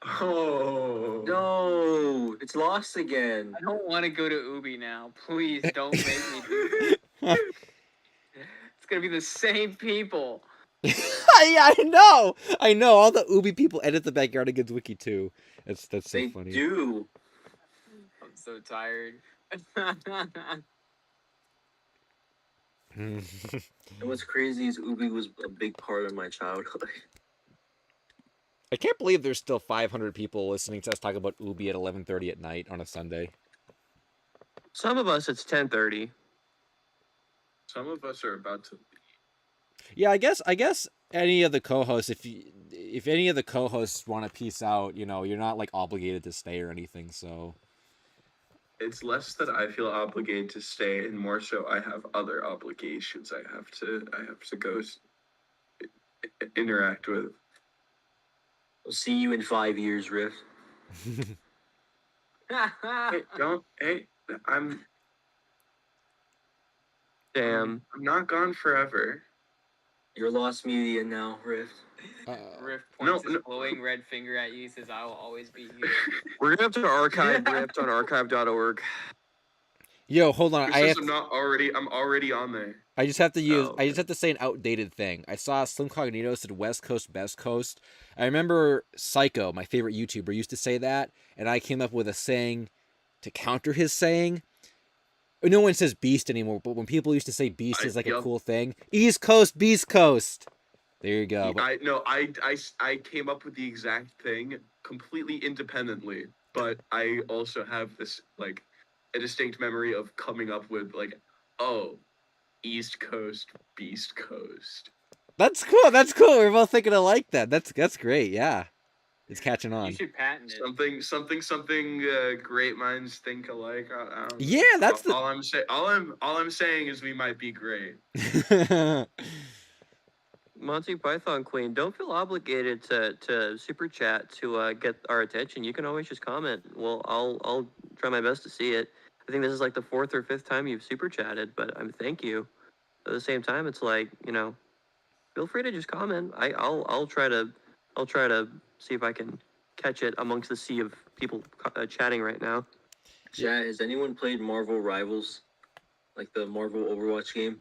Oh no, it's lost again. I don't want to go to Ubi now. Please don't make me do this. It's gonna be the same people. Yeah, I know. All the Ubi people edit the Backyardigans wiki too. That's so they funny. They do. I'm so tired. And what's crazy is Ubi was a big part of my childhood. I can't believe there's still 500 people listening to us talk about Ubi at 11:30 at night on a Sunday. Some of us, it's 10:30. Some of us are about to. Yeah, I guess any of the co-hosts, if any of the co-hosts want to peace out, you know, you're not like obligated to stay or anything. So It's less that I feel obligated to stay, and more so I have other obligations I have to go interact with. We'll see you in 5 years, Riff. I'm Damn. I'm not gone forever. You're lost media now, Riff. Riff points his glowing red finger at you. He says, "I will always be here." We're gonna have to archive Rift on archive.org. Yo, hold on. I'm already on there. I just have to use. I just have to say an outdated thing. I saw Slim Cognito said West Coast, Best Coast. I remember Psycho, my favorite YouTuber, used to say that, and I came up with a saying to counter his saying. No one says beast anymore, but when people used to say beast is like a cool thing. East Coast, Beast Coast. There you go. I came up with the exact thing completely independently, but I also have this like a distinct memory of coming up with like, oh, East Coast, Beast Coast. That's cool. That's cool. We're both thinking alike then. That's great. Yeah. It's catching on. You should patent it. Something. Great minds think alike. I don't know. Yeah, that's all I'm saying is we might be great. Monty Python Queen, don't feel obligated to super chat to get our attention. You can always just comment. Well, I'll try my best to see it. I think this is like the 4th or 5th time you've super chatted, but thank you. At the same time, it's like, you know, feel free to just comment. I'll try to see if I can catch it amongst the sea of people chatting right now. Chat, has anyone played Marvel Rivals? Like the Marvel Overwatch game?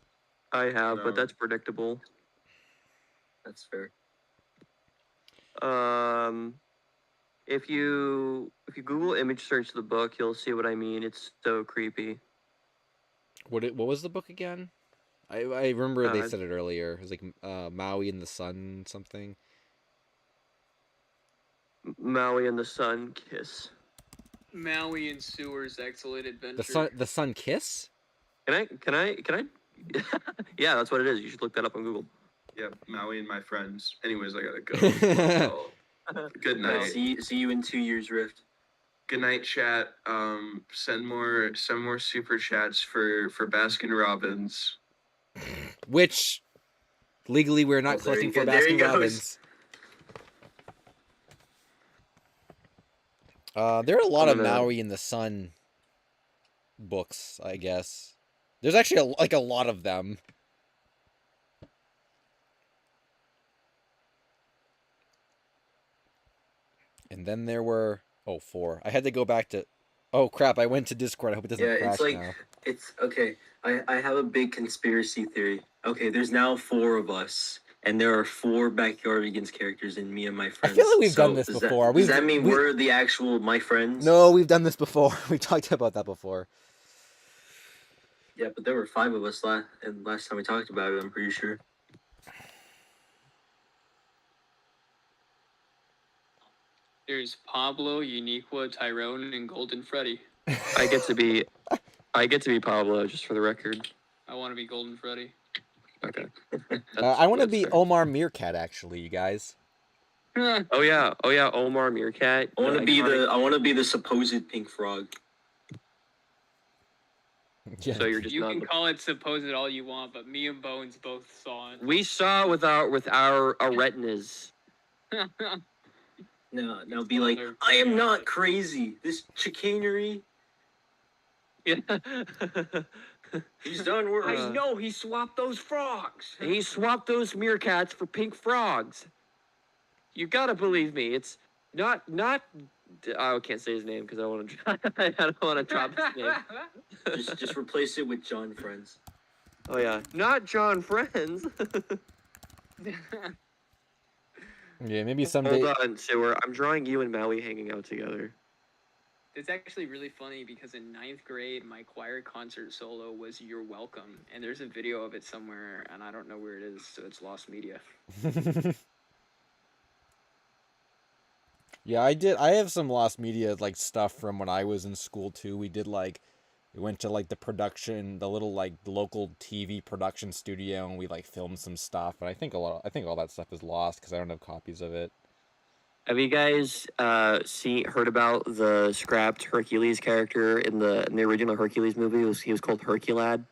I have, No. but that's predictable. That's fair. If you Google image search the book, you'll see what I mean. It's so creepy. What was the book again? I remember they Uh, said it earlier. It was like Maui and the Sun something. Maui and the Sun kiss. Maui and Sewer's excellent adventure. The Sun kiss? Can I? Yeah, that's what it is. You should look that up on Google. Yeah, Maui and my friends. Anyways, I gotta go. Good night. See you in 2 years, Rift. Good night, chat. Send more super chats for Baskin Robbins. Which legally we're not Oh, there collecting you for go. There he Baskin goes. Robbins. There are a lot of Maui in the Sun books, I guess. There's actually a lot of them. And then there were 4. I had to go back to. Oh crap! I went to Discord. I hope it doesn't crash it's like now. it's okay. I have a big conspiracy theory. Okay, there's now 4 of us, and there are 4 Backyardigans characters in me and my friends. I feel like we've done this does before. Does that mean we're the actual my friends? No, we've done this before. We talked about that before. Yeah, but there were 5 of us last time we talked about it. I'm pretty sure. There's Pablo, Uniqua, Tyrone, and Golden Freddy. I get to be Pablo, just for the record. I want to be Golden Freddy. Okay. I want to be fair. Omar Meerkat, actually, you guys. Oh yeah, Omar Meerkat. I want to be the supposed pink frog. Yeah. So you're just You not. can call it supposed all you want, but me and Bones both saw it. We saw with our retinas. No, be like, I am not crazy. This chicanery. Yeah. He's done work. I know he swapped those frogs. He swapped those meerkats for pink frogs. You gotta believe me. It's not. I can't say his name because I want to. I don't want to drop his name. just replace it with John Friends. Oh yeah, not John Friends. Yeah, maybe someday. Hold on, Sewer. I'm drawing you and Maui hanging out together. It's actually really funny because in 9th grade, my choir concert solo was "You're Welcome," and there's a video of it somewhere, and I don't know where it is, so it's lost media. Yeah, I have some lost media stuff from when I was in school too. We went to the little local TV production studio, and we filmed some stuff. But I think all that stuff is lost because I don't have copies of it. Have you guys heard about the scrapped Hercules character in the original Hercules movie? He was called Herculad.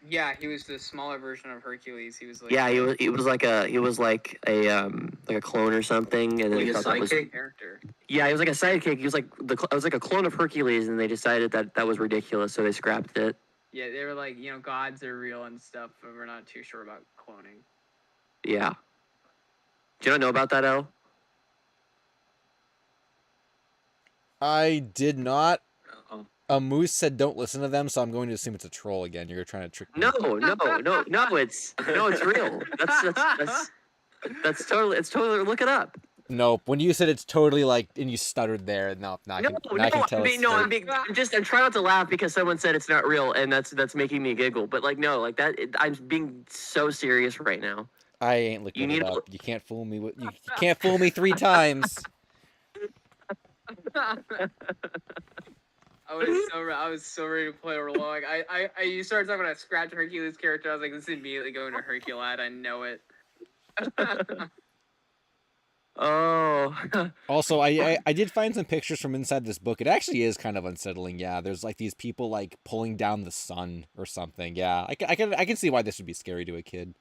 Yeah, he was the smaller version of Hercules. He was like he was like a clone or something, and then Like they a thought that was sidekick? character. yeah, he was like a sidekick. He was like it was like a clone of Hercules, and they decided that was ridiculous, so they scrapped it. Yeah, they were like, gods are real and stuff, but we're not too sure about cloning. Yeah. Do you not know about that, El? I did not. Oh. A moose said don't listen to them, so I'm going to assume it's a troll again. You're trying to trick me. No, it's real. That's totally. Look it up. Nope. When you said it's totally and you stuttered there. No, I can tell it's fake. I'm trying not to laugh because someone said it's not real, and that's making me giggle. But I'm being so serious right now. I ain't looking You it need up. You can't fool me. You can't fool me 3 times. I was so ready to play along. You started talking about a scratch Hercules character. I was like, this is immediately going to Herculad. I know it. Oh. Also, I did find some pictures from inside this book. It actually is kind of unsettling. Yeah, there's these people pulling down the sun or something. Yeah, I can see why this would be scary to a kid.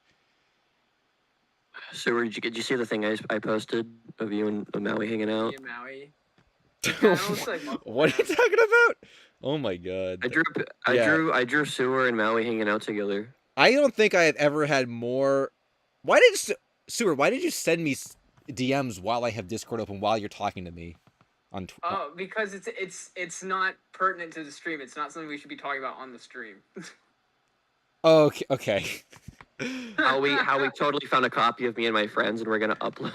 So did you see the thing I posted of you and Maui hanging out? Me and Maui. Yeah, it looks like What are you talking about? Oh my god. I drew Sewer and Maui hanging out together. I don't think I have ever had more. Why did you send me DMs while I have Discord open while you're talking to me on Oh, because it's not pertinent to the stream. It's not something we should be talking about on the stream. Oh, okay. How we totally found a copy of me and my friends, and we're gonna upload.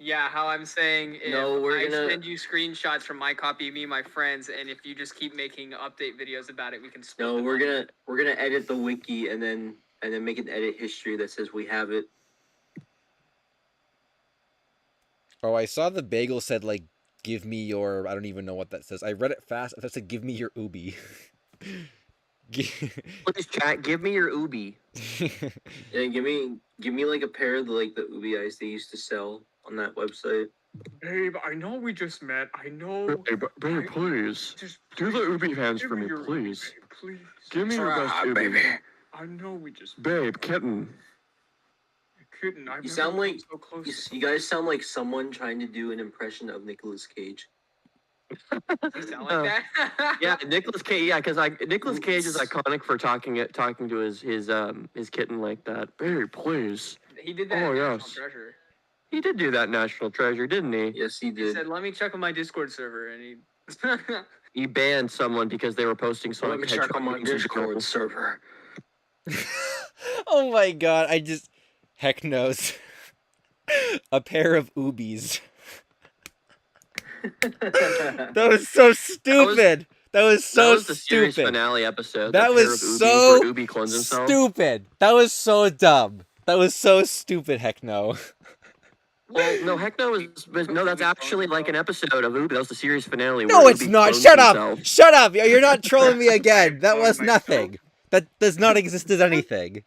Yeah, how I'm saying if No, we're I gonna- send you screenshots from my copy of me and my friends, and if you just keep making update videos about it, we can split No, the we're money. gonna edit the wiki and then make an edit history that says we have it. Oh, I saw the bagel said like, "Give me your." I don't even know what that says. I read it fast. It said, "Give me your ubi." Please chat. Give me your ubi. Yeah, give me like a pair of the ubi eyes they used to sell on that website. Babe, I know we just met. I know. Babe, please. Just Do the ubi hands give for me, your please. Ubi, please. Give me your best ubi. I know we just Babe, kitten. Kitten. I've You never sound come like so close. you guys sound like someone trying to do an impression of Nicolas Cage. You sound like that? Yeah, Nicolas Cage. Yeah, because Nicolas Cage is iconic for talking to his kitten like that. Babe, please. He did that Oh, in National yes. Treasure. He did do that National Treasure, didn't he? Yes, he He did. said, "Let me check on my Discord server," and he. He banned someone because they were posting Let Sonic me the check Hedgehog on my memes in Discord general. server. Oh my god! Heck knows. A pair of ubies. That was so stupid. That was so That was the series stupid. finale episode. That the pair was of Ubies so where Ubi clones himself. stupid. That was so dumb. That was so stupid. Heck no. Well, no, heck no, no. That's actually like an episode of Ubi. That was the series finale. No, where it's Ubi not. clones Shut up. himself. Shut up. You're not trolling me again. That cloned was myself. nothing. That does not exist as anything.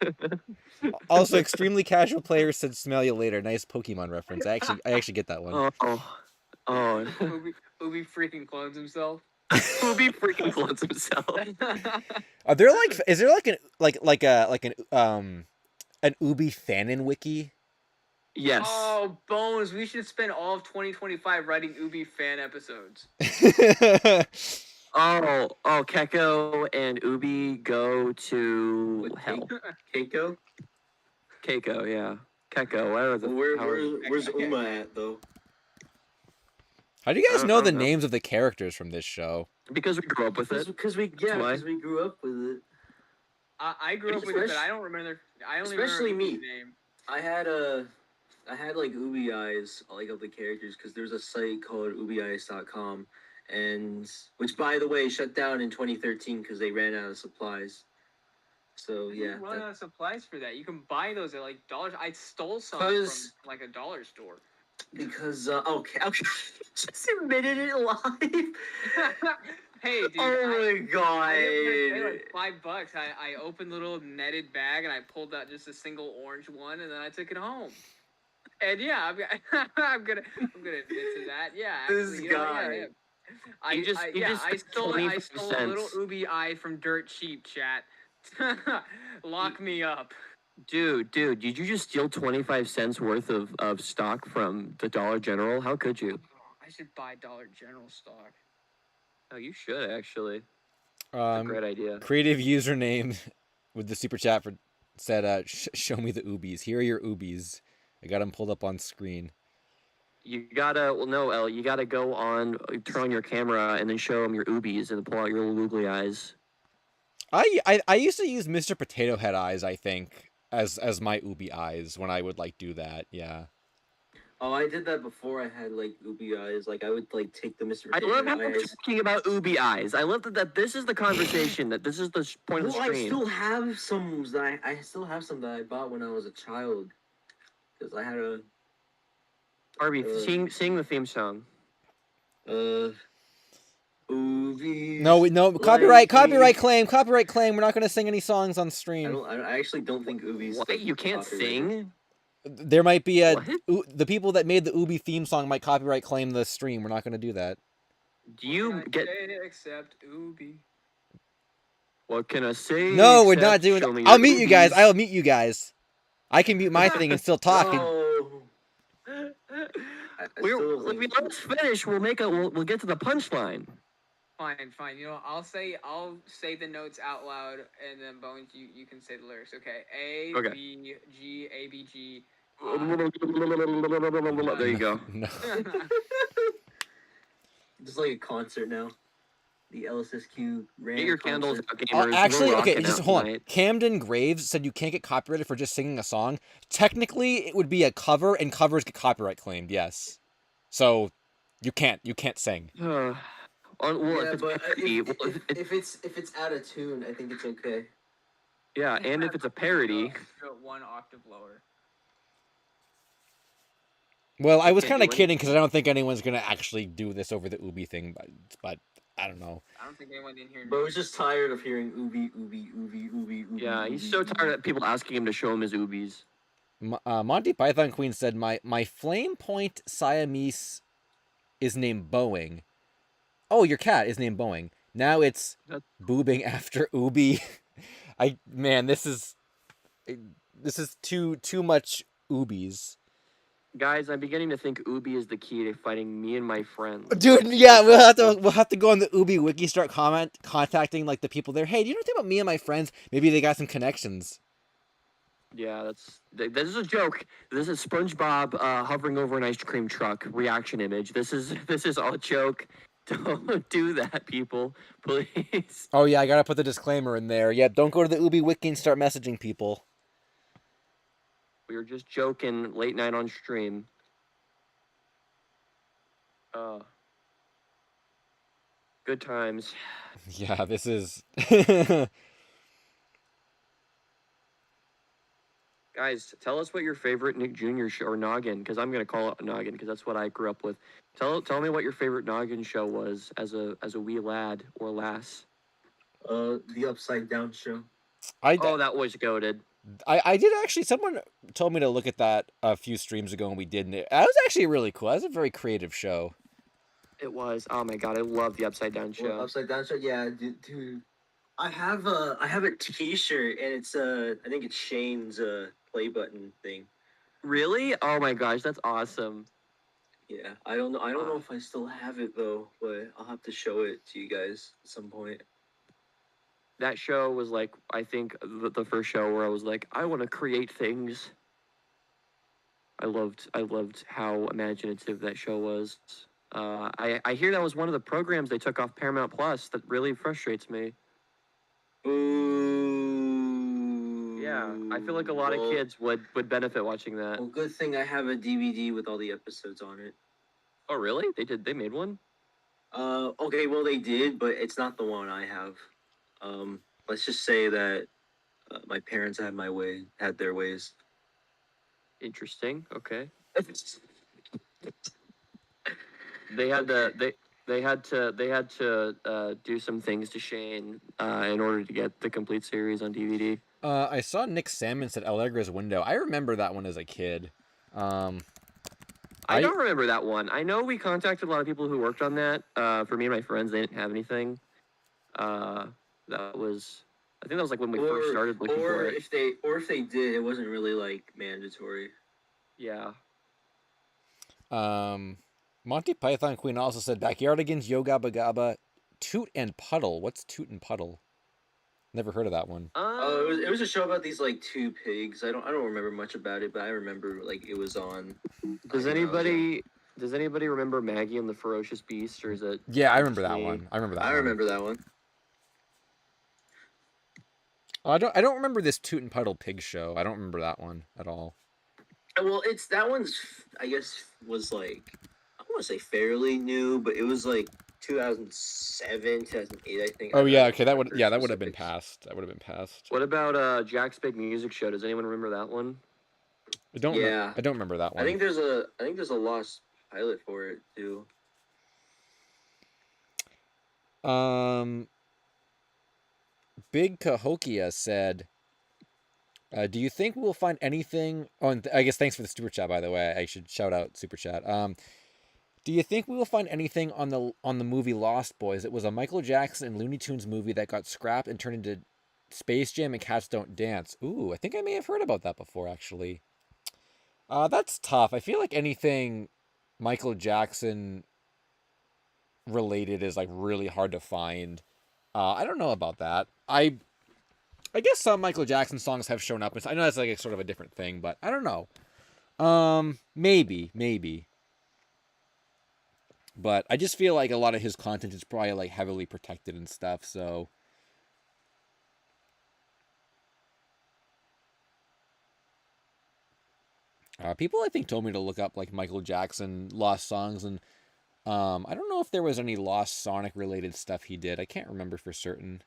Also, extremely casual players said "smell you later." Nice Pokemon reference. I actually get that one. Oh. Ubi freaking clones himself. Ubi freaking clones himself. Are there like? Is there like an Ubi fanon wiki? Yes. Oh, Bones, we should spend all of 2025 writing Ubi fan episodes. Oh, Keko and Ubi go to With hell. Keiko? Keiko, yeah. Keko, whatever the Where's Uma at though? How do you guys I know the don't know. names of the characters from this show? Because we grew up with it. Because we why. grew up with it. I grew up with it, but I don't remember. I only especially remember me. Ubi's name. I had like ubi eyes like of the characters because there's a site called ubieyes.com and which by the way shut down in 2013 because they ran out of supplies. So yeah. You run out of supplies for that. You can buy those at like dollars. I stole some from like a dollar store. Because okay, just admitted it live. Hey, dude. Oh my god. I didn't pay like $5. I opened the little netted bag and I pulled out just a single orange one and then I took it home. And yeah, I'm gonna admit to that. Yeah, This actually, guy. I stole a little Ubi eye from Dirt Cheap, chat. Lock me up. Dude, did you just steal 25 cents worth of stock from the Dollar General? How could you? I should buy Dollar General stock. Oh, you should actually. That's a great idea. Creative username with the super chat said, "Show me the ubies. Here are your ubies. I got them pulled up on screen." You gotta, you gotta go on, turn on your camera, and then show them your ubies, and pull out your little googly eyes. I used to use Mr. Potato Head eyes, I think, as my ubi eyes when I would like do that. Yeah. Oh, I did that before I had like ubi eyes. Like I would like take the Mr. I love how Potato we're eyes. talking about ubi eyes. I love that this is the conversation, that this is the point of the Well, stream. I still have some that I still have some that I bought when I was a child. Because I had a Harvey, sing the theme song. Ubi. No, copyright claim. We're not going to sing any songs on stream. I actually don't think Ubi's. What? You can't sing? There might be What? the people that made the Ubi theme song might copyright claim the stream. We're not going to do that. Do you get? Except Ubi. What can I say? No, we're not except doing show me that. I'll your mute you guys. ubies? I'll mute you guys. I can mute my thing and still talk. No. Let's finish. We'll get to the punchline. Fine. You know, I'll say the notes out loud, and then Bones, you can say the lyrics. Okay. A Okay. B G A B G. There you go. No. It's like a concert now. the LSSQ Get your candles out, gamers. Actually, We're okay, rocking just out hold on. tonight. Camden Graves said you can't get copyrighted for just singing a song. Technically, it would be a cover, and covers get copyright claimed. Yes, so you can't sing. Well, Yeah, if it's but parody, if it's out of tune, I think it's okay. yeah, and if it's a parody, One octave lower. Well, I was can't kind of do kidding because I don't think anyone's gonna actually do this over the Ubi thing, but I don't know. I don't think anyone in here. But I was just tired of hearing Ubi, Ubi, Ubi, Ubi, Ubi. yeah, Ubi, he's so Ubi. tired of people asking him to show him his oobies. Monty Python Queen said my flame point Siamese is named Boeing. Oh, your cat is named Boeing. Now it's boobing after Ubi. This is too much Ubies. Guys, I'm beginning to think Ubi is the key to fighting me and my friends. Dude, yeah, we'll have to go on the Ubi wiki, start contacting like the people there. Hey, do you know anything about me and my friends? Maybe they got some connections. Yeah, this is a joke. This is SpongeBob hovering over an ice cream truck reaction image. This is all a joke. Don't do that, people, please. Oh yeah, I gotta put the disclaimer in there. Yeah, don't go to the Ubi wiki and start messaging people. We were just joking late night on stream. Good times. Yeah, this is. Guys, tell us what your favorite Nick Jr. show or Noggin, because I'm gonna call it Noggin because that's what I grew up with. Tell me what your favorite Noggin show was as a wee lad or lass. The Upside Down Show. That was goated. I did actually. Someone told me to look at that a few streams ago, and we did. And that was actually really cool. That was a very creative show. It was. Oh my god, I love the Upside Down Show. Well, Upside Down Show, yeah, dude. I have a T-shirt, and it's I think it's Shane's play button thing. Really? Oh my gosh, that's awesome. Yeah, I don't know if I still have it though, but I'll have to show it to you guys at some point. That show was like, I think the first show where I was like, I want to create things. I loved how imaginative that show was. I hear that was one of the programs they took off Paramount Plus. That really frustrates me. Ooh. Yeah, I feel like a lot of kids would benefit watching that. Well, good thing I have a DVD with all the episodes on it. Oh, really? They made one? Okay, well they did, but it's not the one I have. Let's just say that my parents had their ways. Interesting. Okay. They had to do some things to Shane in order to get the complete series on DVD. I saw Nick Sammons at Allegra's window. I remember that one as a kid. I don't remember that one. I know we contacted a lot of people who worked on that. For me and my friends, they didn't have anything. I think that was like when we first started looking for it. If they did, it wasn't really like mandatory. Yeah. Monty Python Queen also said Backyardigans, Yo Gabba Gabba, Toot and Puddle. What's Toot and Puddle? Never heard of that one. It was a show about these like two pigs. I don't remember much about it, but I remember like it was on. Does anybody remember Maggie and the Ferocious Beast, or is it? Yeah, I remember that one. I remember that one. I don't remember this Toot and Puddle pig show. I don't remember that one at all. Well, that one's I guess was like I don't want to say fairly new, but it was like 2007, 2008, I think. Oh yeah, okay, that would have been passed. That would have been passed. What about Jack's Big Music Show? Does anyone remember that one? I don't remember that one. I think there's a lost pilot for it too. Big Cahokia said, do you think we'll find anything on I guess thanks for the super chat, by the way. I should shout out super chat. Do you think we will find anything on the movie Lost Boys? It was a Michael Jackson and Looney Tunes movie that got scrapped and turned into Space Jam and Cats Don't Dance. Ooh, I think I may have heard about that before, actually. That's tough. I feel like anything Michael Jackson related is like really hard to find. I don't know about that. I guess some Michael Jackson songs have shown up. I know that's like a sort of a different thing, but I don't know. Maybe. But I just feel like a lot of his content is probably like heavily protected and stuff. So people I think told me to look up like Michael Jackson lost songs, and I don't know if there was any lost Sonic related stuff he did. I can't remember for certain.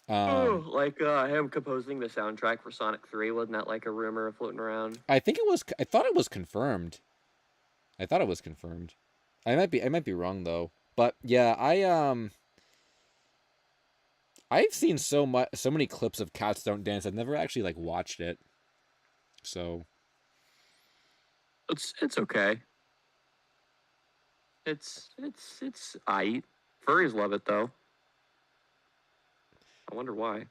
Like him composing the soundtrack for Sonic 3, wasn't that like a rumor floating around? I think it was. I thought it was confirmed. I might be wrong though. But yeah, I've seen so many clips of Cats Don't Dance. I've never actually like watched it. So It's okay. It's aight. Furries love it though. I wonder why.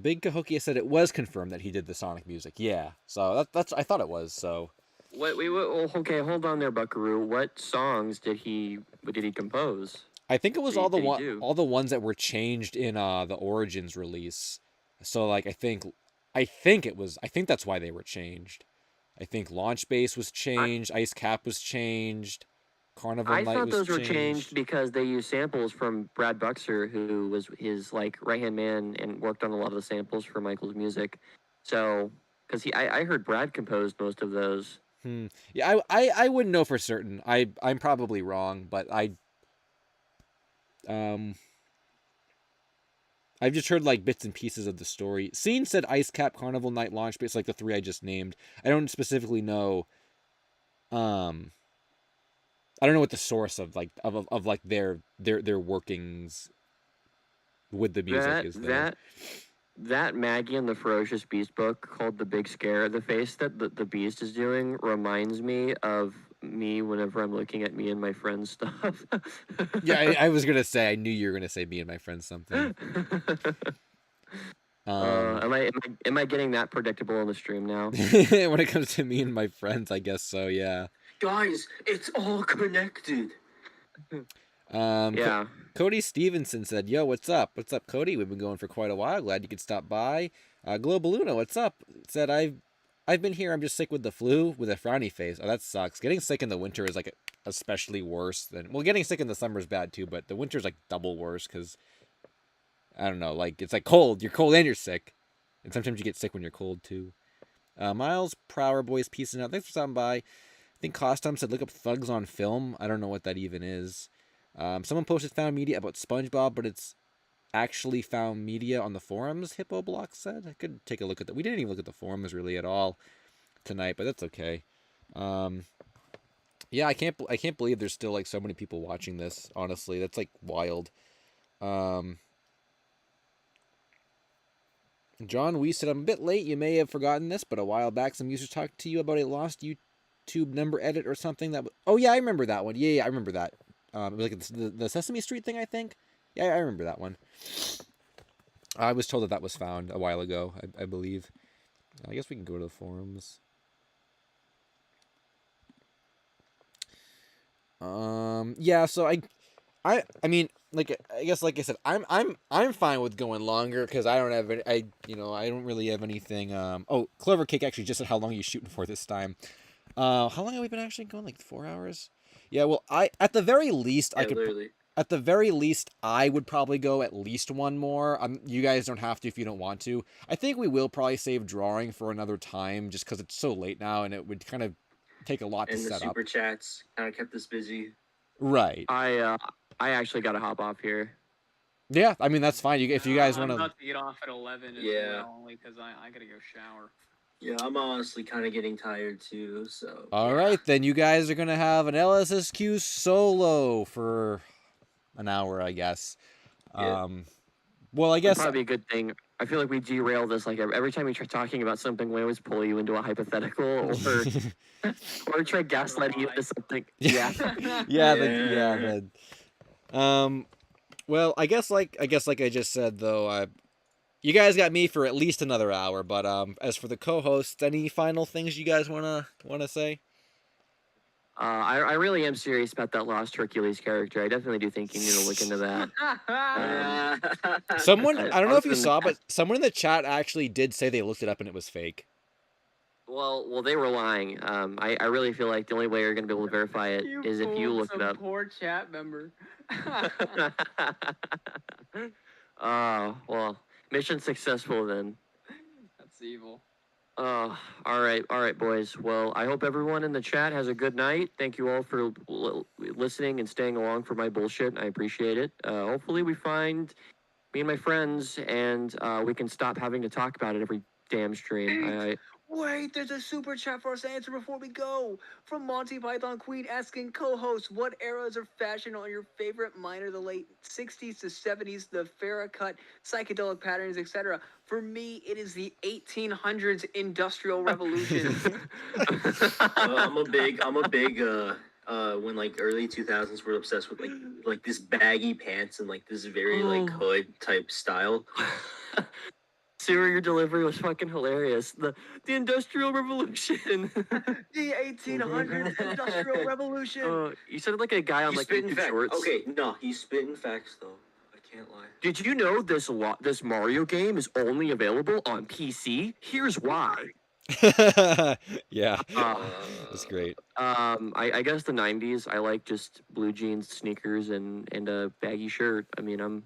Big Cahokia said it was confirmed that he did the Sonic music. Yeah, so that's I thought it was. So Okay, hold on there, Buckaroo. What songs did he compose? I think it was all do? the ones that were changed in the Origins release. So like I think that's why they were changed. I think Launch Base was changed, Ice Cap was changed, Carnival I Night thought was those were changed. changed because they used samples from Brad Buxer, who was his like right hand man and worked on a lot of the samples for Michael's music. So, because I heard Brad composed most of those. Yeah, I wouldn't know for certain. I'm probably wrong, but I've just heard like bits and pieces of the story. Scene said Ice Cap, Carnival Night, Launch Base, like the three I just named. I don't specifically know. I don't know what the source of like of like their workings with the music is though. That Maggie and the Ferocious Beast book called The Big Scare, the face that the Beast is doing reminds me of me whenever I'm looking at me and my friends stuff. Yeah, I was gonna say, I knew you were gonna say me and my friends something. Am I getting that predictable on the stream now? When it comes to me and my friends, I guess so. Yeah. Guys, it's all connected. Yeah. Cody Stevenson said, "Yo, what's up? What's up, Cody? We've been going for quite a while. Glad you could stop by." Global Luna, what's up? Said, I've been here. I'm just sick with the flu with a frowny face. Oh, that sucks. Getting sick in the winter is like especially worse than getting sick in the summer is bad too, but the winter's like double worse because I don't know, like it's like cold. You're cold and you're sick, and sometimes you get sick when you're cold too. Miles Prower Boys, peacing out. Thanks for stopping by. I think Costum said look up Thugs on Film. I don't know what that even is. Someone posted found media about SpongeBob, but it's actually found media on the forums. Hippo Block said I could take a look at that. We didn't even look at the forums really at all tonight, but that's okay. Yeah, I can't believe there's still like so many people watching this. Honestly, that's like wild. John Wee said, I'm a bit late. You may have forgotten this, but a while back, some users talked to you about a lost YouTube number edit or something. Oh, yeah, I remember that one. Yeah, I remember that. It was like the Sesame Street thing, I think. Yeah, I remember that one. I was told that was found a while ago, I believe. I guess we can go to the forums. Yeah, so I mean, like I guess, like I said, I'm fine with going longer because I don't have I don't really have anything. Oh, Clover Cake actually just said how long are you shooting for this time. How long have we been actually going? Like 4 hours? Yeah. Well, at the very least I could. Literally. At the very least, I would probably go at least one more. You guys don't have to if you don't want to. I think we will probably save drawing for another time just because it's so late now and it would kind of take a lot to set up. And the super chats kind of kept us busy. Right. I actually got to hop off here. Yeah, I mean that's fine. If you guys want I'm about to get off at 11 as well, only because I gotta go shower. Yeah, I'm honestly kind of getting tired too. So. All right, then you guys are gonna have an LSSQ solo for an hour, I guess. Yeah. Well, I guess probably a good thing. I feel like we derail this. Like every time we try talking about something, we always pull you into a hypothetical, or try gaslighting you into something. Yeah. yeah. Well, I guess like I just said though, you guys got me for at least another hour. But as for the co-hosts, any final things you guys wanna say? I really am serious about that Lost Hercules character. I definitely do think you need to look into that. Someone, I don't know if you saw, but someone in the chat actually did say they looked it up and it was fake. Well, they were lying. I really feel like the only way you're gonna be able to verify it You is if you fooled look it some up. poor chat member. Well, mission successful then. That's evil. All right, boys. Well, I hope everyone in the chat has a good night. Thank you all for listening and staying along for my bullshit. I appreciate it. Hopefully, we find me and my friends, and we can stop having to talk about it every damn stream. Wait, there's a super chat for us to answer before we go. From Monty Python Queen asking co-host, what eras of fashion are your favorite? Mine are the late 60s to 70s, the Farrah cut, psychedelic patterns, etc. For me, it is the 1800s Industrial Revolution. I'm a big when like early 2000s were obsessed with like this baggy pants and like this very like hood type style. Sarah, your delivery was fucking hilarious. The Industrial Revolution. The 1800s Industrial Revolution. You sounded like a guy on He's like spitting YouTube facts. Shorts. Okay, no, he's spitting facts though. I can't lie. Did you know this Mario game is only available on PC? Here's why. Yeah, that's great. I guess the '90s. I like just blue jeans, sneakers, and a baggy shirt. I mean, I'm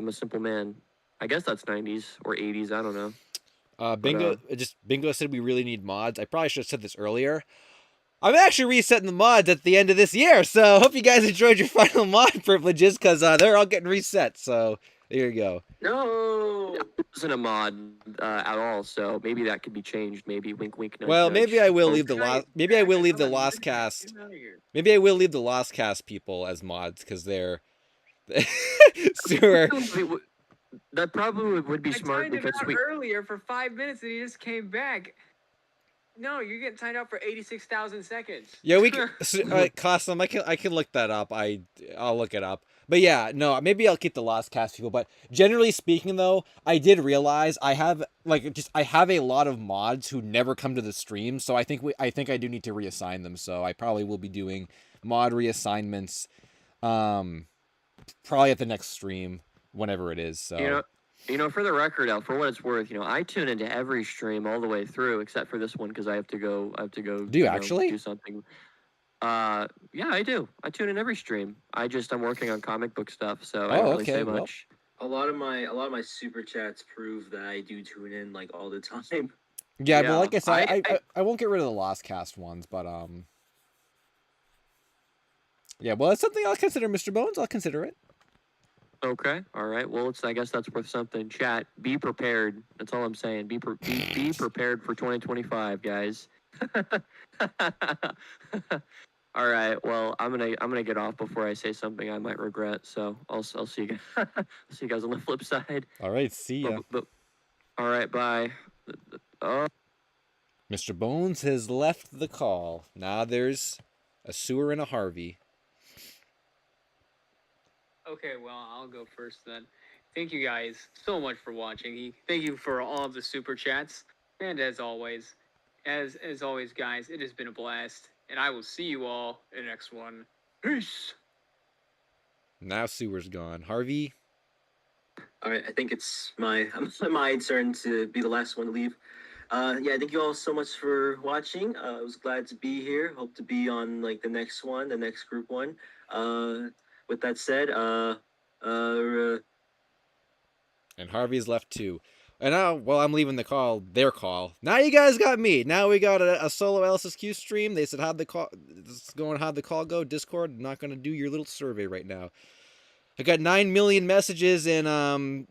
a simple man. I guess that's '90s or '80s. I don't know. Bingo said we really need mods. I probably should have said this earlier. I'm actually resetting the mods at the end of this year, so hope you guys enjoyed your final mod privileges, because they're all getting reset, so there you go. No. It wasn't a mod at all, so maybe that could be changed. Maybe wink, wink, nudge, Well, nudge. maybe I will leave the Try lost. it. Maybe I will leave the Come on, Lost get Cast. out of here. Maybe I will leave the Lost Cast people as mods because they're sewer. That probably would be I smart timed him because out we. earlier for 5 minutes and he just came back. No, you're getting timed out for 86,000 seconds. Yeah, we can. Custom. I can look that up. I'll look it up. But yeah, no, maybe I'll keep the Lost Cast people. But generally speaking, though, I did realize I have a lot of mods who never come to the stream. So I think I do need to reassign them. So I probably will be doing mod reassignments, probably at the next stream, whenever it is. So. For the record, Al, for what it's worth, I tune into every stream all the way through, except for this one because I have to go. Do you actually do something? Yeah, I do. I tune in every stream. I'm working on comic book stuff, so I don't really say much. A lot of my super chats prove that I do tune in like all the time. Yeah, but like I said, I won't get rid of the Lost Cast ones, but yeah, well, it's something I'll consider, Mr. Bones. I'll consider it. Okay, all right. Well, I guess that's worth something. Chat, be prepared. That's all I'm saying. Be prepared for 2025, guys. All right. Well, I'm gonna get off before I say something I might regret. So I'll see you guys. See you guys on the flip side. All right. See ya. All right. Bye. Mr. Bones has left the call. Now there's a Sewer and a Harvey. Okay, well, I'll go first then. Thank you guys so much for watching. Thank you for all of the super chats. And as always, guys, it has been a blast. And I will see you all in the next one. Peace. Now Sewer's gone. Harvey? All right, I think it's my turn to be the last one to leave. Yeah, thank you all so much for watching. I was glad to be here. Hope to be on like the next group one. With that said, and Harvey's left too. And now, while I'm leaving their call. Now you guys got me. Now we got a solo LSSQ stream. They said how'd the call go? Discord, I'm not gonna do your little survey right now. I got 9 million messages on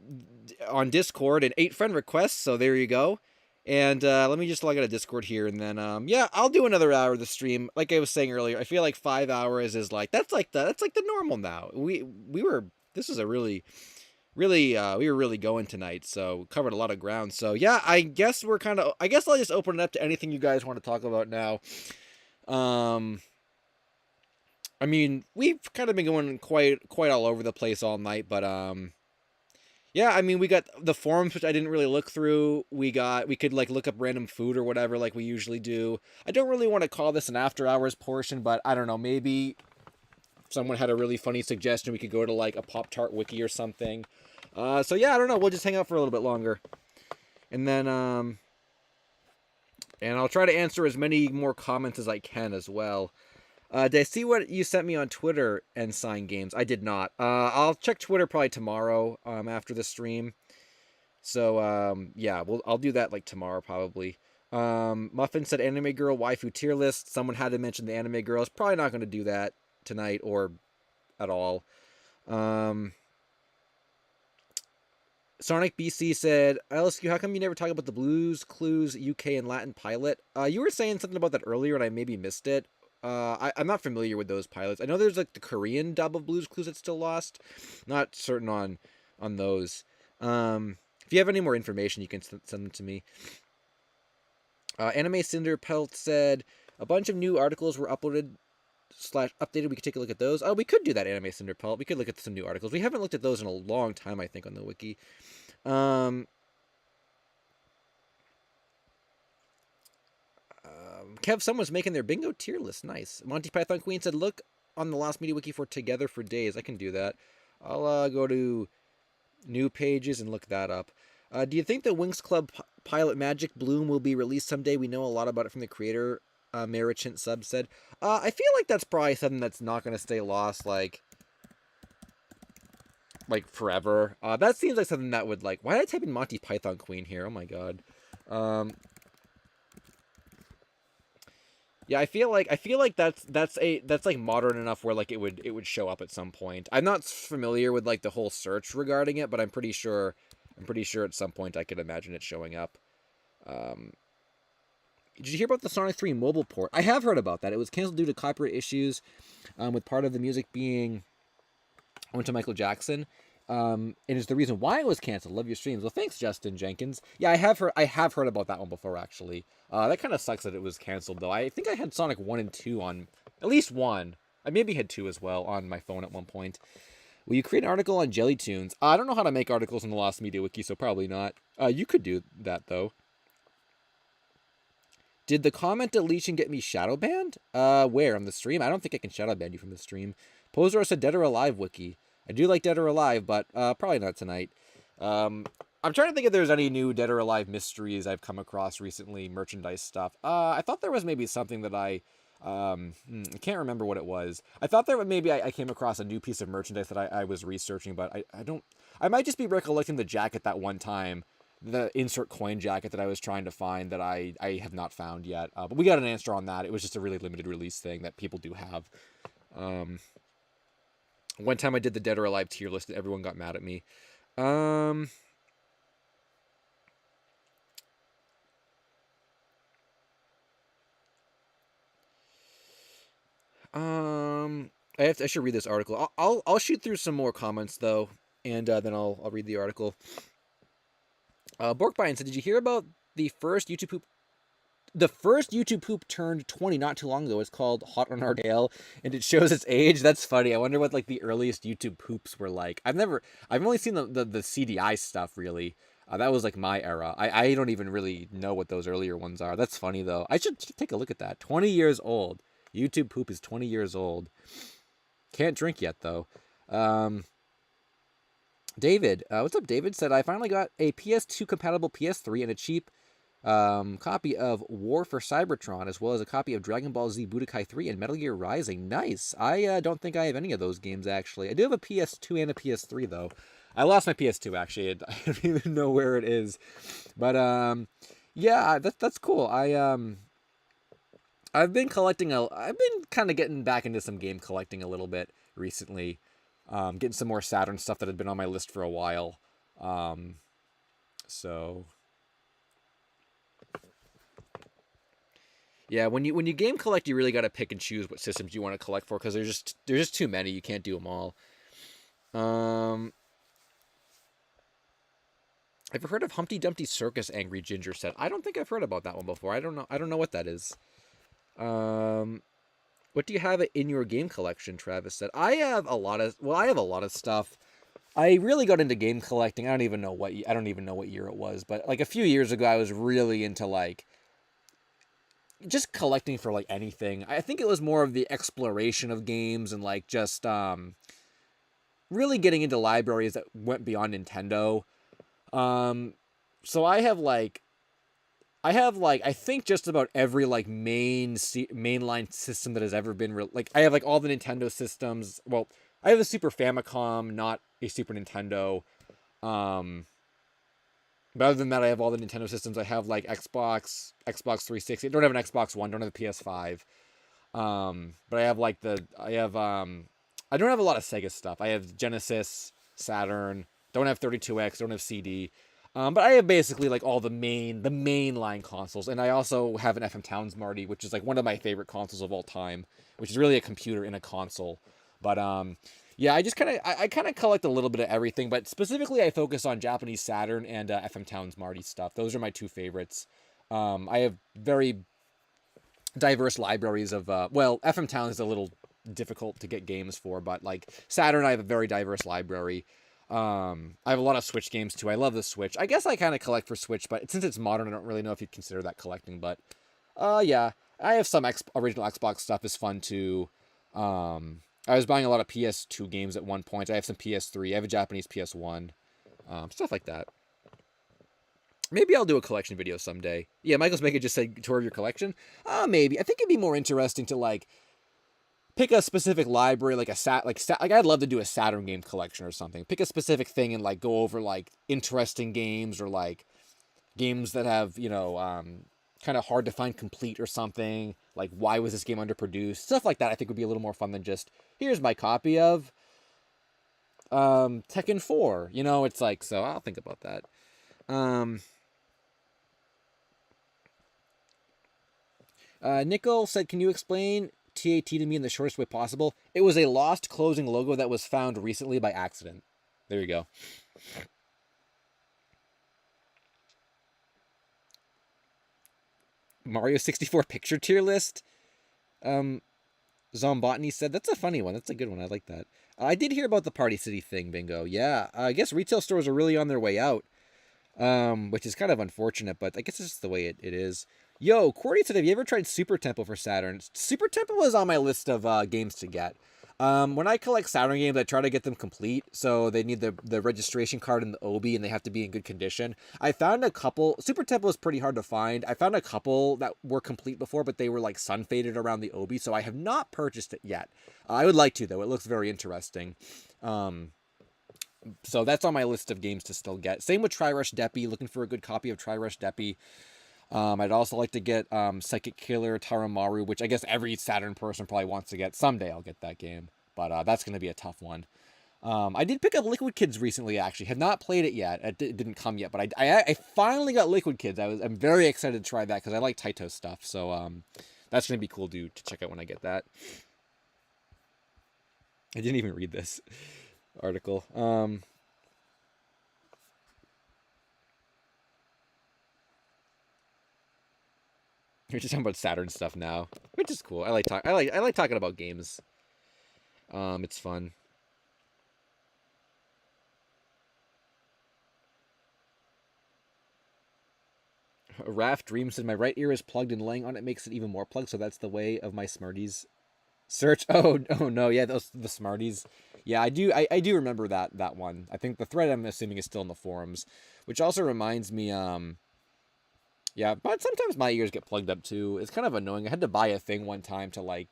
Discord and 8 friend requests. So there you go. And let me just log out of Discord here, and then yeah, I'll do another hour of the stream. Like I was saying earlier, I feel like 5 hours is like that's like the normal now. We were really going tonight, so covered a lot of ground. So yeah, I guess I'll just open it up to anything you guys want to talk about now. I mean, we've kind of been going quite all over the place all night, but yeah, I mean, we got the forums, which I didn't really look through. We could like look up random food or whatever, like we usually do. I don't really want to call this an after hours portion, but I don't know, maybe someone had a really funny suggestion. We could go to like a Pop-Tart wiki or something. So yeah, I don't know. We'll just hang out for a little bit longer. And then, And I'll try to answer as many more comments as I can as well. Did I see what you sent me on Twitter and Sign Games? I did not. I'll check Twitter probably tomorrow after the stream. So yeah, I'll do that like tomorrow probably. Muffin said anime girl waifu tier list. Someone had to mention the anime girls. Probably not going to do that tonight or at all. Sonic BC said, LSQ, how come you never talk about the Blues Clues UK and Latin pilot? You were saying something about that earlier and I maybe missed it. I'm not familiar with those pilots. I know there's like the Korean dub of Blues Clues that's still lost. Not certain on those. If you have any more information, you can send them to me. Anime Cinder Pelt said, a bunch of new articles were uploaded / updated. We could take a look at those. Oh, we could do that, Anime Cinder Pelt. We could look at some new articles. We haven't looked at those in a long time, I think, on the wiki. Kev, someone's making their bingo tier list. Nice. Monty Python Queen said, look on the Lost Media Wiki for Together for Days. I can do that. I'll go to new pages and look that up. Do you think the Winx Club pilot Magic Bloom will be released someday? We know a lot about it from the creator. Marichant Sub said. I feel like that's probably something that's not going to stay lost, like forever. That seems like something that would, like... Why did I type in Monty Python Queen here? Oh my god. Yeah, I feel like that's like modern enough where like it would show up at some point. I'm not familiar with like the whole search regarding it, but I'm pretty sure at some point I could imagine it showing up. Did you hear about the Sonic 3 mobile port? I have heard about that. It was canceled due to copyright issues, with part of the music being went to Michael Jackson. And is the reason why it was canceled. Love your streams. Well, thanks, Justin Jenkins. Yeah, I have heard about that one before, actually. That kind of sucks that it was canceled, though. I think I had Sonic 1 and 2 on... At least 1. I maybe had 2 as well on my phone at one point. Will you create an article on Jelly Tunes? I don't know how to make articles on the Lost Media Wiki, so probably not. You could do that, though. Did the comment deletion get me shadow banned? Where? On the stream? I don't think I can shadow ban you from the stream. Poser said Dead or Alive Wiki. I do like Dead or Alive, but probably not tonight. I'm trying to think if there's any new Dead or Alive mysteries I've come across recently, merchandise stuff. I thought there was maybe something that I can't remember what it was. I thought there maybe I came across a new piece of merchandise that I was researching, but I don't... I might just be recollecting the jacket that one time, the insert coin jacket that I was trying to find that I have not found yet. But we got an answer on that. It was just a really limited release thing that people do have. One time I did the Dead or Alive tier list and everyone got mad at me. I should read this article. I'll shoot through some more comments though, and then I'll read the article. Borkbine said, "Did you hear about the first YouTube poop? The first YouTube poop turned 20 not too long ago. It's called Hot on Our Tail, and it shows its age. That's funny. I wonder what like the earliest YouTube poops were like. I've only seen the CDI stuff really. That was like my era. I don't even really know what those earlier ones are. That's funny though. I should take a look at that. 20 years old. YouTube poop is 20 years old. Can't drink yet though. David, what's up? David said, I finally got a PS2 compatible PS3 and a cheap copy of War for Cybertron, as well as a copy of Dragon Ball Z Budokai 3 and Metal Gear Rising. Nice. I don't think I have any of those games, actually. I do have a PS2 and a PS3, though. I lost my PS2, actually. I don't even know where it is. But, yeah, that's cool. I've been collecting I've been kind of getting back into some game collecting a little bit recently. Getting some more Saturn stuff that had been on my list for a while. So... Yeah, when you game collect, you really got to pick and choose what systems you want to collect for, because there's just too many. You can't do them all. Ever heard of Humpty Dumpty Circus? Angry Ginger said. I don't think I've heard about that one before. I don't know what that is. What do you have in your game collection? Travis said. I have a lot of stuff. I really got into game collecting. I don't even know what year it was, but like a few years ago, I was really into like just collecting for like anything. I think it was more of the exploration of games and like just really getting into libraries that went beyond Nintendo. So I have like I have like I think just about every like mainline system that has ever been like I have like all the Nintendo systems. Well, I have a Super Famicom, not a Super Nintendo. Um, but other than that, I have all the Nintendo systems. I have like Xbox 360. I don't have an Xbox One. Don't have a PS5. But I have like I don't have a lot of Sega stuff. I have Genesis, Saturn. Don't have 32X. Don't have CD. But I have basically like all the mainline consoles, and I also have an FM Towns Marty, which is like one of my favorite consoles of all time, which is really a computer in a console. But yeah, I kind of collect a little bit of everything, but specifically I focus on Japanese Saturn and FM Towns Marty stuff. Those are my two favorites. I have very diverse libraries of well, FM Town is a little difficult to get games for, but like Saturn, I have a very diverse library. I have a lot of Switch games too. I love the Switch. I guess I kind of collect for Switch, but since it's modern, I don't really know if you'd consider that collecting. But yeah, I have some original Xbox stuff is fun too. I was buying a lot of PS2 games at one point. I have some PS3. I have a Japanese PS1. Stuff like that. Maybe I'll do a collection video someday. Yeah, Michael's Mega just said tour of your collection. Maybe. I think it'd be more interesting to like pick a specific library, like I'd love to do a Saturn game collection or something. Pick a specific thing and like go over like interesting games or like games that have kind of hard to find complete or something. Like why was this game underproduced? Stuff like that. I think would be a little more fun than just here's my copy of Tekken 4. It's like so. I'll think about that. Nickel said, can you explain t.a.t to me in the shortest way possible? It was a lost closing logo that was found recently by accident. There you go. Mario 64 picture tier list? Zombotany said, that's a funny one. That's a good one. I like that. I did hear about the Party City thing, Bingo. Yeah, I guess retail stores are really on their way out, which is kind of unfortunate, but I guess it's just the way it is. Yo, Cordy said, have you ever tried Super Temple for Saturn? Super Temple is on my list of games to get. When I collect Saturn games, I try to get them complete, so they need the registration card and the Obi, and they have to be in good condition. I found a couple. Super Temple is pretty hard to find. I found a couple that were complete before, but they were like sun faded around the Obi, so I have not purchased it yet. I would like to, though. It looks very interesting. So that's on my list of games to still get. Same with Tri-Rush Deppy. Looking for a good copy of Tri-Rush Deppy. I'd also like to get Psychic Killer Taramaru, which I guess every Saturn person probably wants to get. Someday I'll get that game, but that's going to be a tough one. I did pick up Liquid Kids recently, actually. Have not played it yet. It didn't come yet, but I finally got Liquid Kids. I'm very excited to try that because I like Taito stuff. So that's going to be cool to check out when I get that. I didn't even read this article. We're just talking about Saturn stuff now, which is cool. I like talking about games. It's fun. Raph Dream said, my right ear is plugged and laying on it makes it even more plugged, so that's the way of my Smarties search. Oh no, yeah, the Smarties. Yeah, I do remember that one. I think the thread, I'm assuming, is still in the forums, which also reminds me, yeah, but sometimes my ears get plugged up too. It's kind of annoying. I had to buy a thing one time to like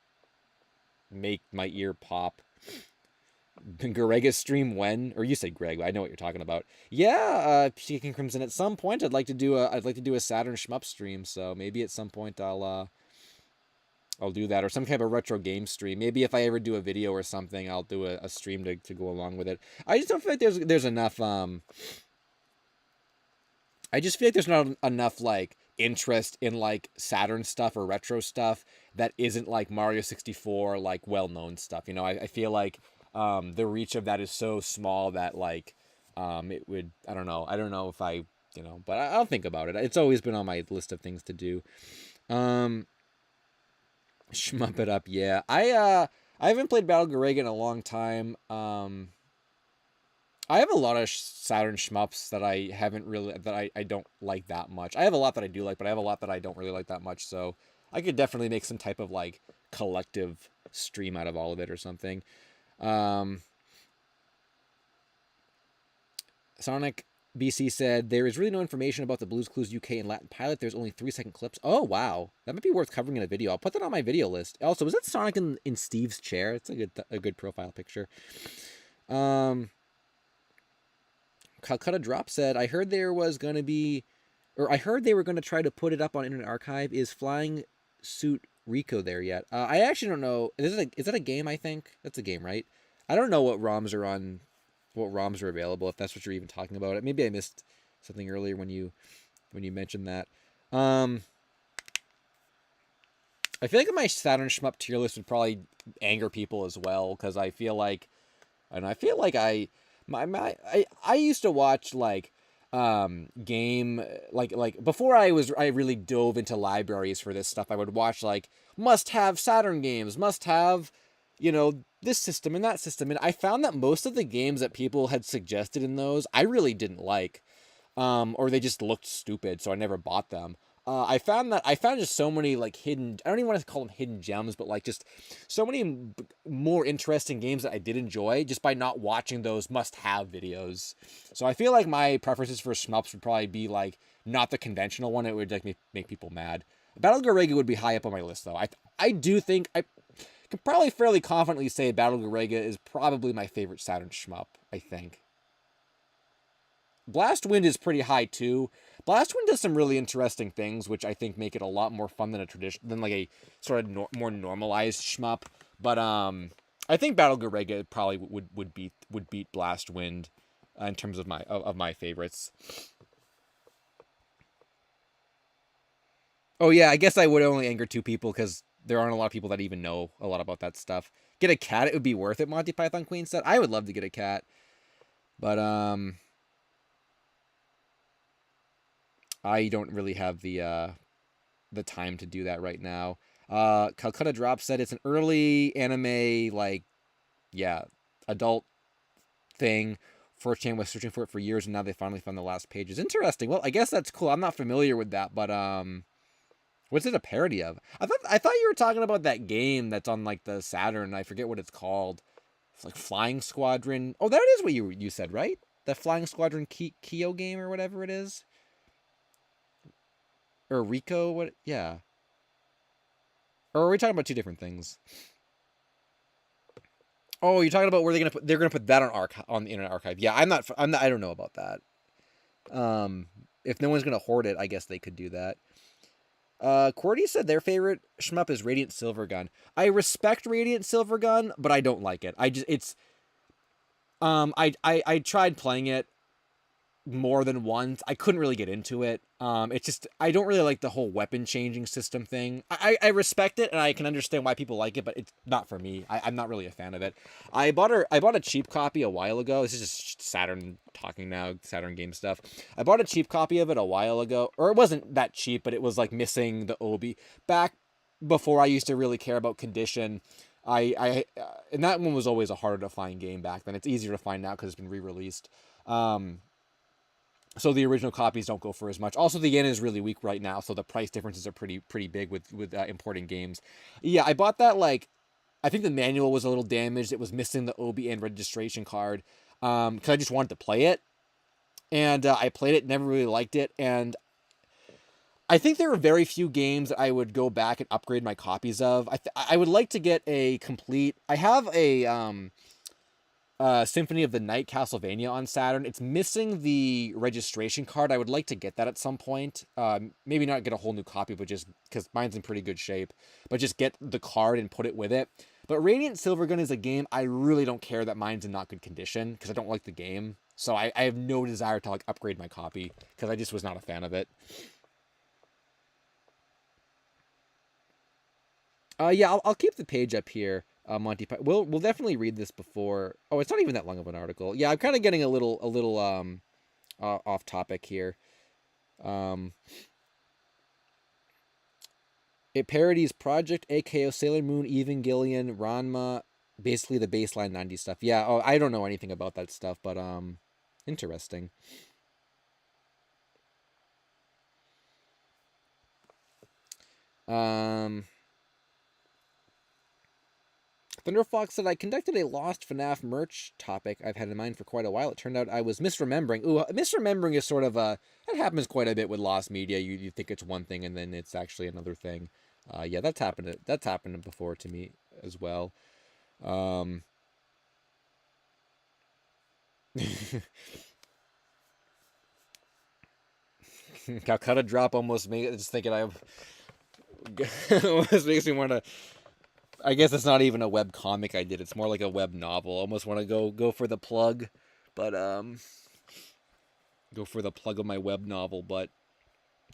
make my ear pop. Garega's stream when? Or you said Greg, I know what you're talking about. Yeah, Chicken Crimson. At some point, I'd like to do a Saturn Shmup stream. So maybe at some point I'll do that, or some kind of a retro game stream. Maybe if I ever do a video or something, I'll do a stream to go along with it. I just don't feel like there's enough. I just feel like there's not enough like interest in like Saturn stuff or retro stuff that isn't like Mario 64, like well-known stuff. I feel like the reach of that is so small that like it would, I don't know if I, but I'll think about it. It's always been on my list of things to do. Shmup it up, yeah. I haven't played Battle Garega in a long time. I have a lot of Saturn shmups that I haven't really, that I don't like that much. I have a lot that I do like, but I have a lot that I don't really like that much, so I could definitely make some type of, like, collective stream out of all of it or something. Sonic BC said, there is really no information about the Blues Clues UK and Latin pilot. There's only 3-second clips. Oh, wow. That might be worth covering in a video. I'll put that on my video list. Also, is that Sonic in Steve's chair? It's a good profile picture. Calcutta Drop said, I heard there was going to be, or I heard they were going to try to put it up on Internet Archive. Is Flying Suit Rico there yet? I actually don't know. Is that a game, I think? That's a game, right? I don't know what ROMs are on, what ROMs are available, if that's what you're even talking about. Maybe I missed something earlier when you mentioned that. I feel like my Saturn Shmup tier list would probably anger people as well, because I feel like I used to watch like game like before I really dove into libraries for this stuff. I would watch like must have Saturn games, must have, you know, this system and that system, and I found that most of the games that people had suggested in those I really didn't like, or they just looked stupid, so I never bought them. I found just so many like hidden, I don't even want to call them hidden gems, but like just so many more interesting games that I did enjoy just by not watching those must-have videos. So I feel like my preferences for shmups would probably be like not the conventional one. It would like make people mad. Battle Garega would be high up on my list though. I do think I can probably fairly confidently say Battle Garega is probably my favorite Saturn shmup, I think. Blast Wind is pretty high too. Blast Wind does some really interesting things, which I think make it a lot more fun than like a sort of more normalized shmup. But I think Battle Garega probably would beat Blast Wind in terms of my favorites. Oh yeah, I guess I would only anger 2 people because there aren't a lot of people that even know a lot about that stuff. Get a cat, it would be worth it. Monty Python Queen said, I would love to get a cat, but I don't really have the time to do that right now. Calcutta Drop said it's an early anime, like, yeah, adult thing. 4chan was searching for it for years, and now they finally found the last pages. Interesting. Well, I guess that's cool. I'm not familiar with that, but what's it a parody of? I thought you were talking about that game that's on like the Saturn. I forget what it's called. It's like Flying Squadron. Oh, that is what you said, right? The Flying Squadron Kyo game or whatever it is. Or Rico, what? Yeah. Or are we talking about 2 different things? Oh, you're talking about where they're gonna put that on the Internet Archive. Yeah, I'm not. I don't know about that. If no one's gonna hoard it, I guess they could do that. Qwerty said their favorite shmup is Radiant Silvergun. I respect Radiant Silvergun, but I don't like it. I tried playing it more than once. I couldn't really get into it. It's just I don't really like the whole weapon changing system thing. I respect it and I can understand why people like it, but it's not for me. I'm not really a fan of it. I bought a cheap copy a while ago. This is just Saturn talking now, Saturn game stuff. I bought a cheap copy of it a while ago, or it wasn't that cheap, but it was like missing the obi. Back before I used to really care about condition. And that one was always a harder to find game back then. It's easier to find now because it's been re-released. So the original copies don't go for as much. Also, the yen is really weak right now, so the price differences are pretty big with importing games. Yeah, I bought that like, I think the manual was a little damaged. It was missing the OBN registration card because I just wanted to play it, and I played it, never really liked it, and I think there are very few games that I would go back and upgrade my copies of. I would like to get a complete. I have a Symphony of the Night Castlevania on Saturn. It's missing the registration card. I would like to get that at some point. Maybe not get a whole new copy, but just because mine's in pretty good shape. But just get the card and put it with it. But Radiant Silvergun is a game I really don't care that mine's in not good condition because I don't like the game. So I have no desire to like upgrade my copy because I just was not a fan of it. Yeah, I'll keep the page up here. Monty Python. We'll definitely read this before. Oh, it's not even that long of an article. Yeah, I'm kind of getting a little off topic here. It parodies Project AKO, Sailor Moon, Evangelion, Ranma, basically the baseline 90s stuff. Yeah. Oh, I don't know anything about that stuff, but interesting. Thunderfox said, I conducted a Lost FNAF merch topic I've had in mind for quite a while. It turned out I was misremembering. Ooh, misremembering is sort of that happens quite a bit with Lost Media. You think it's one thing and then it's actually another thing. Yeah, that's happened before to me as well. Calcutta Drop almost made just thinking almost makes me want to. I guess it's not even a web comic I did. It's more like a web novel. Almost want to go for the plug, but go for the plug of my web novel. But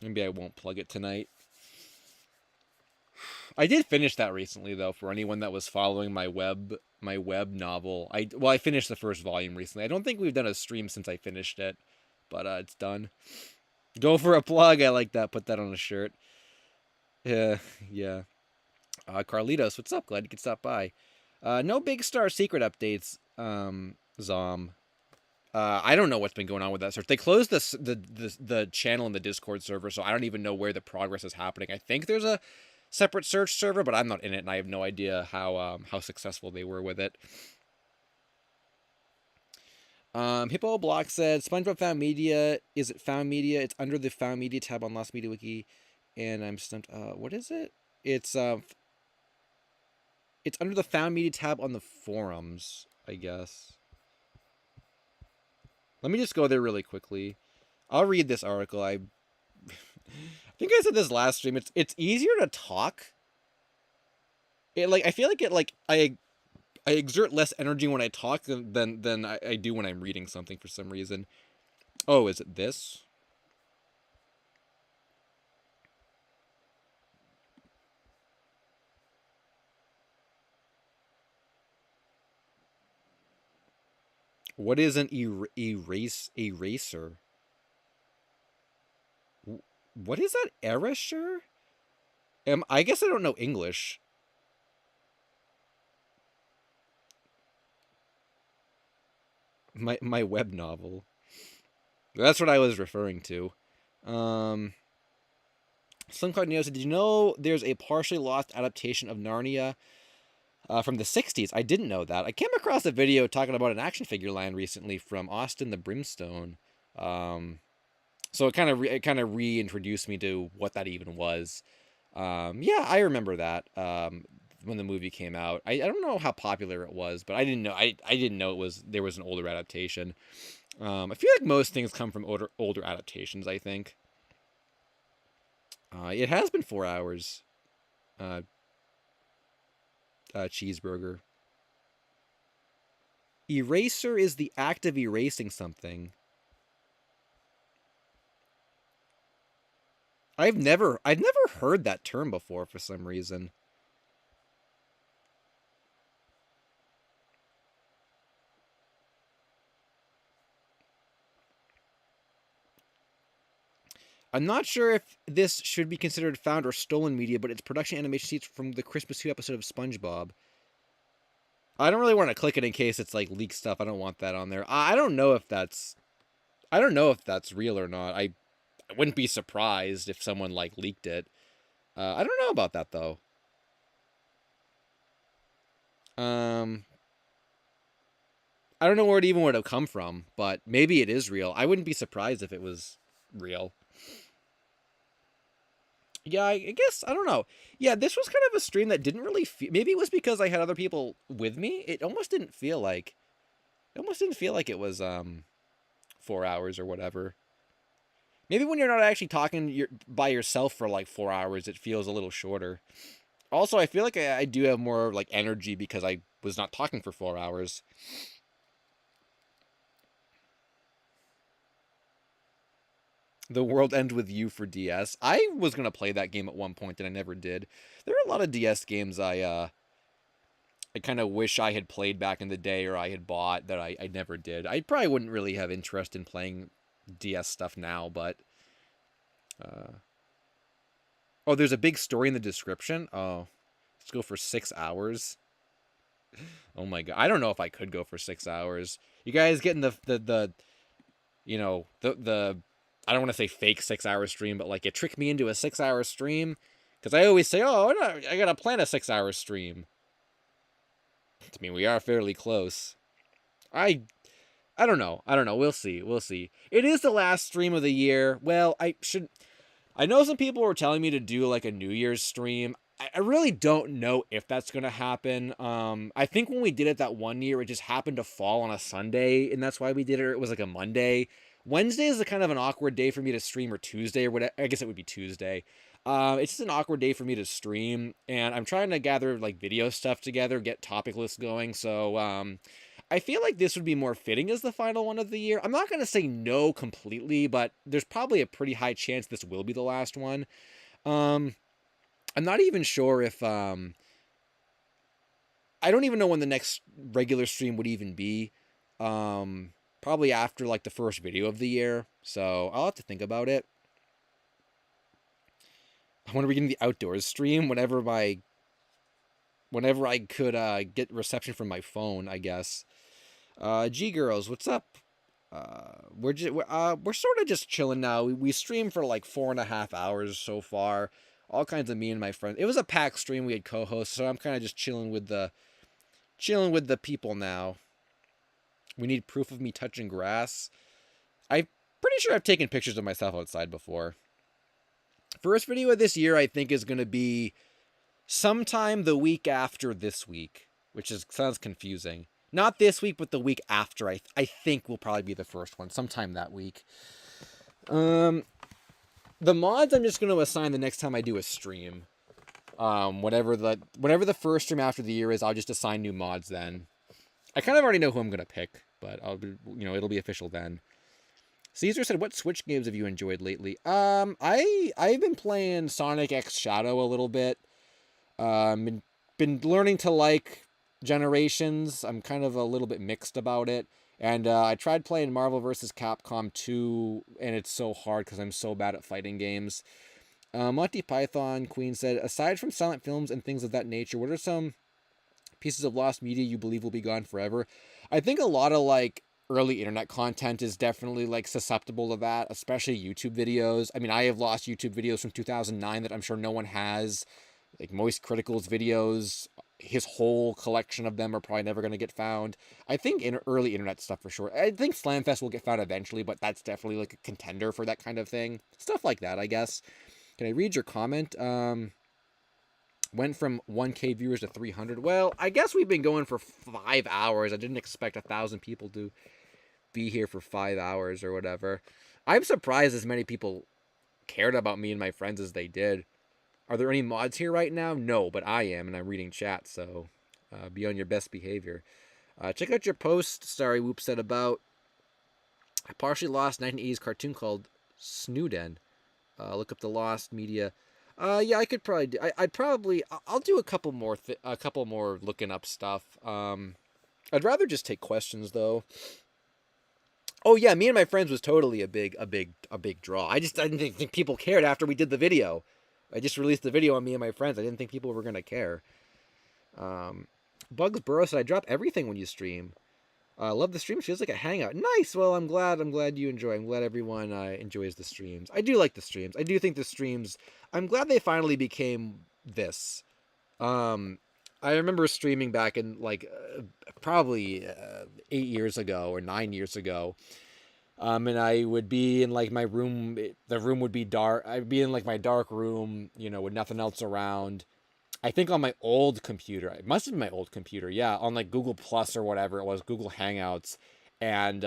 maybe I won't plug it tonight. I did finish that recently though. For anyone that was following my web novel, I finished the first volume recently. I don't think we've done a stream since I finished it, but it's done. Go for a plug. I like that. Put that on a shirt. Yeah. Carlitos, what's up? Glad you could stop by. No Big Star Secret updates, Zom. I don't know what's been going on with that search. They closed the channel in the Discord server, so I don't even know where the progress is happening. I think there's a separate search server, but I'm not in it, and I have no idea how successful they were with it. Hippo Block said, SpongeBob Found Media. Is it Found Media? It's under the Found Media tab on Lost Media Wiki, and I'm stumped. What is it? It's under the Found Media tab on the forums, I guess. Let me just go there really quickly. I'll read this article. I think I said this last stream. It's easier to talk. I feel like I exert less energy when I talk than I do when I'm reading something for some reason. Oh, is it this? What is an eraser? What is that? Erasure? I guess I don't know English. My web novel. That's what I was referring to. Slimcard Neo said, did you know there's a partially lost adaptation of Narnia from the 60s? I didn't know that. I came across a video talking about an action figure line recently from Austin the Brimstone. So it kind of reintroduced me to what that even was. Yeah, I remember that when the movie came out. I don't know how popular it was, but I didn't know there was an older adaptation. I feel like most things come from older adaptations, I think. It has been 4 hours. Cheeseburger. Eraser is the act of erasing something. I've never heard that term before for some reason. I'm not sure if this should be considered found or stolen media, but it's production animation seats from the Christmas 2 episode of SpongeBob. I don't really want to click it in case it's like leaked stuff. I don't want that on there. I don't know if that's real or not. I wouldn't be surprised if someone like leaked it. I don't know about that though. I don't know where it even would have come from, but maybe it is real. I wouldn't be surprised if it was real. Yeah, I guess, I don't know. Yeah, this was kind of a stream that didn't really feel, maybe it was because I had other people with me. It almost didn't feel like it was 4 hours or whatever. Maybe when you're not actually talking by yourself for like 4 hours, it feels a little shorter. Also, I feel like I do have more like energy because I was not talking for 4 hours. The World Ends With You for DS. I was going to play that game at one point and I never did. There are a lot of DS games I kind of wish I had played back in the day or I had bought that I never did. I probably wouldn't really have interest in playing DS stuff now, but... Oh, there's a big story in the description? Oh, let's go for 6 hours. Oh my god. I don't know if I could go for 6 hours. You guys getting the you know, the I don't want to say fake 6-hour stream, but like it tricked me into a 6-hour stream. Because I always say, oh, no, I got to plan a 6-hour stream. I mean, we are fairly close. I don't know. We'll see. It is the last stream of the year. Well, I know some people were telling me to do like a New Year's stream. I really don't know if that's gonna happen. I think when we did it that one year, it just happened to fall on a Sunday, and that's why we did it. It was like a Monday. Wednesday is a kind of an awkward day for me to stream, or Tuesday, or whatever. I guess it would be Tuesday. It's just an awkward day for me to stream, and I'm trying to gather like video stuff together, get topic lists going. So I feel like this would be more fitting as the final one of the year. I'm not going to say no completely, but there's probably a pretty high chance this will be the last one. I'm not even sure if I don't even know when the next regular stream would even be. Probably after like the first video of the year. So I'll have to think about it. When are we getting the outdoors stream? Whenever I could get reception from my phone, I guess. G girls, what's up? We're sort of just chilling now. We streamed for like 4.5 hours so far. All kinds of me and my friends. It was a packed stream. We had co-hosts, so I'm kind of just chilling with the people now. We need proof of me touching grass. I'm pretty sure I've taken pictures of myself outside before. First video of this year, I think, is going to be sometime the week after this week, which sounds confusing. Not this week, but the week after. I think will probably be the first one, sometime that week. The mods I'm just going to assign the next time I do a stream. Whatever the first stream after the year is, I'll just assign new mods then. I kind of already know who I'm going to pick, but it'll be official then. Caesar said, "What Switch games have you enjoyed lately?" I've been playing Sonic X Shadow a little bit. Been learning to like Generations. I'm kind of a little bit mixed about it. And I tried playing Marvel vs. Capcom 2, and it's so hard because I'm so bad at fighting games. Monty Python Queen said, "Aside from silent films and things of that nature, what are some pieces of lost media you believe will be gone forever?" I think a lot of like early internet content is definitely like susceptible to that, especially YouTube videos. I mean, I have lost YouTube videos from 2009 that I'm sure no one has. Like Moist Critical's videos, his whole collection of them are probably never going to get found. I think in early internet stuff for sure. I think Slamfest will get found eventually, but that's definitely like a contender for that kind of thing. Stuff like that, I guess. Can I read your comment? Went from 1K viewers to 300. Well, I guess we've been going for 5 hours. I didn't expect 1,000 people to be here for 5 hours or whatever. I'm surprised as many people cared about me and my friends as they did. Are there any mods here right now? No, but I am, and I'm reading chat, so be on your best behavior. Check out your post, Starry Whoop said, about a partially lost 1980s cartoon called Snooden. Look up the lost media. Yeah, I could probably do. I'll do a couple more looking up stuff. I'd rather just take questions though. Oh yeah, me and my friends was totally a big draw. I didn't think people cared after we did the video. I just released the video on me and my friends. I didn't think people were gonna care. Bugs Burrow said, "I drop everything when you stream. Love the stream. Feels like a hangout. Nice. Well, I'm glad you enjoy. I'm glad everyone enjoys the streams. I do like the streams. I do think the streams. I'm glad they finally became this. I remember streaming back in like probably 8 years ago or 9 years ago. And I would be in like my room. The room would be dark. I'd be in like my dark room, with nothing else around. I think on my old computer, it must have been my old computer, yeah, on like Google Plus or whatever it was, Google Hangouts, and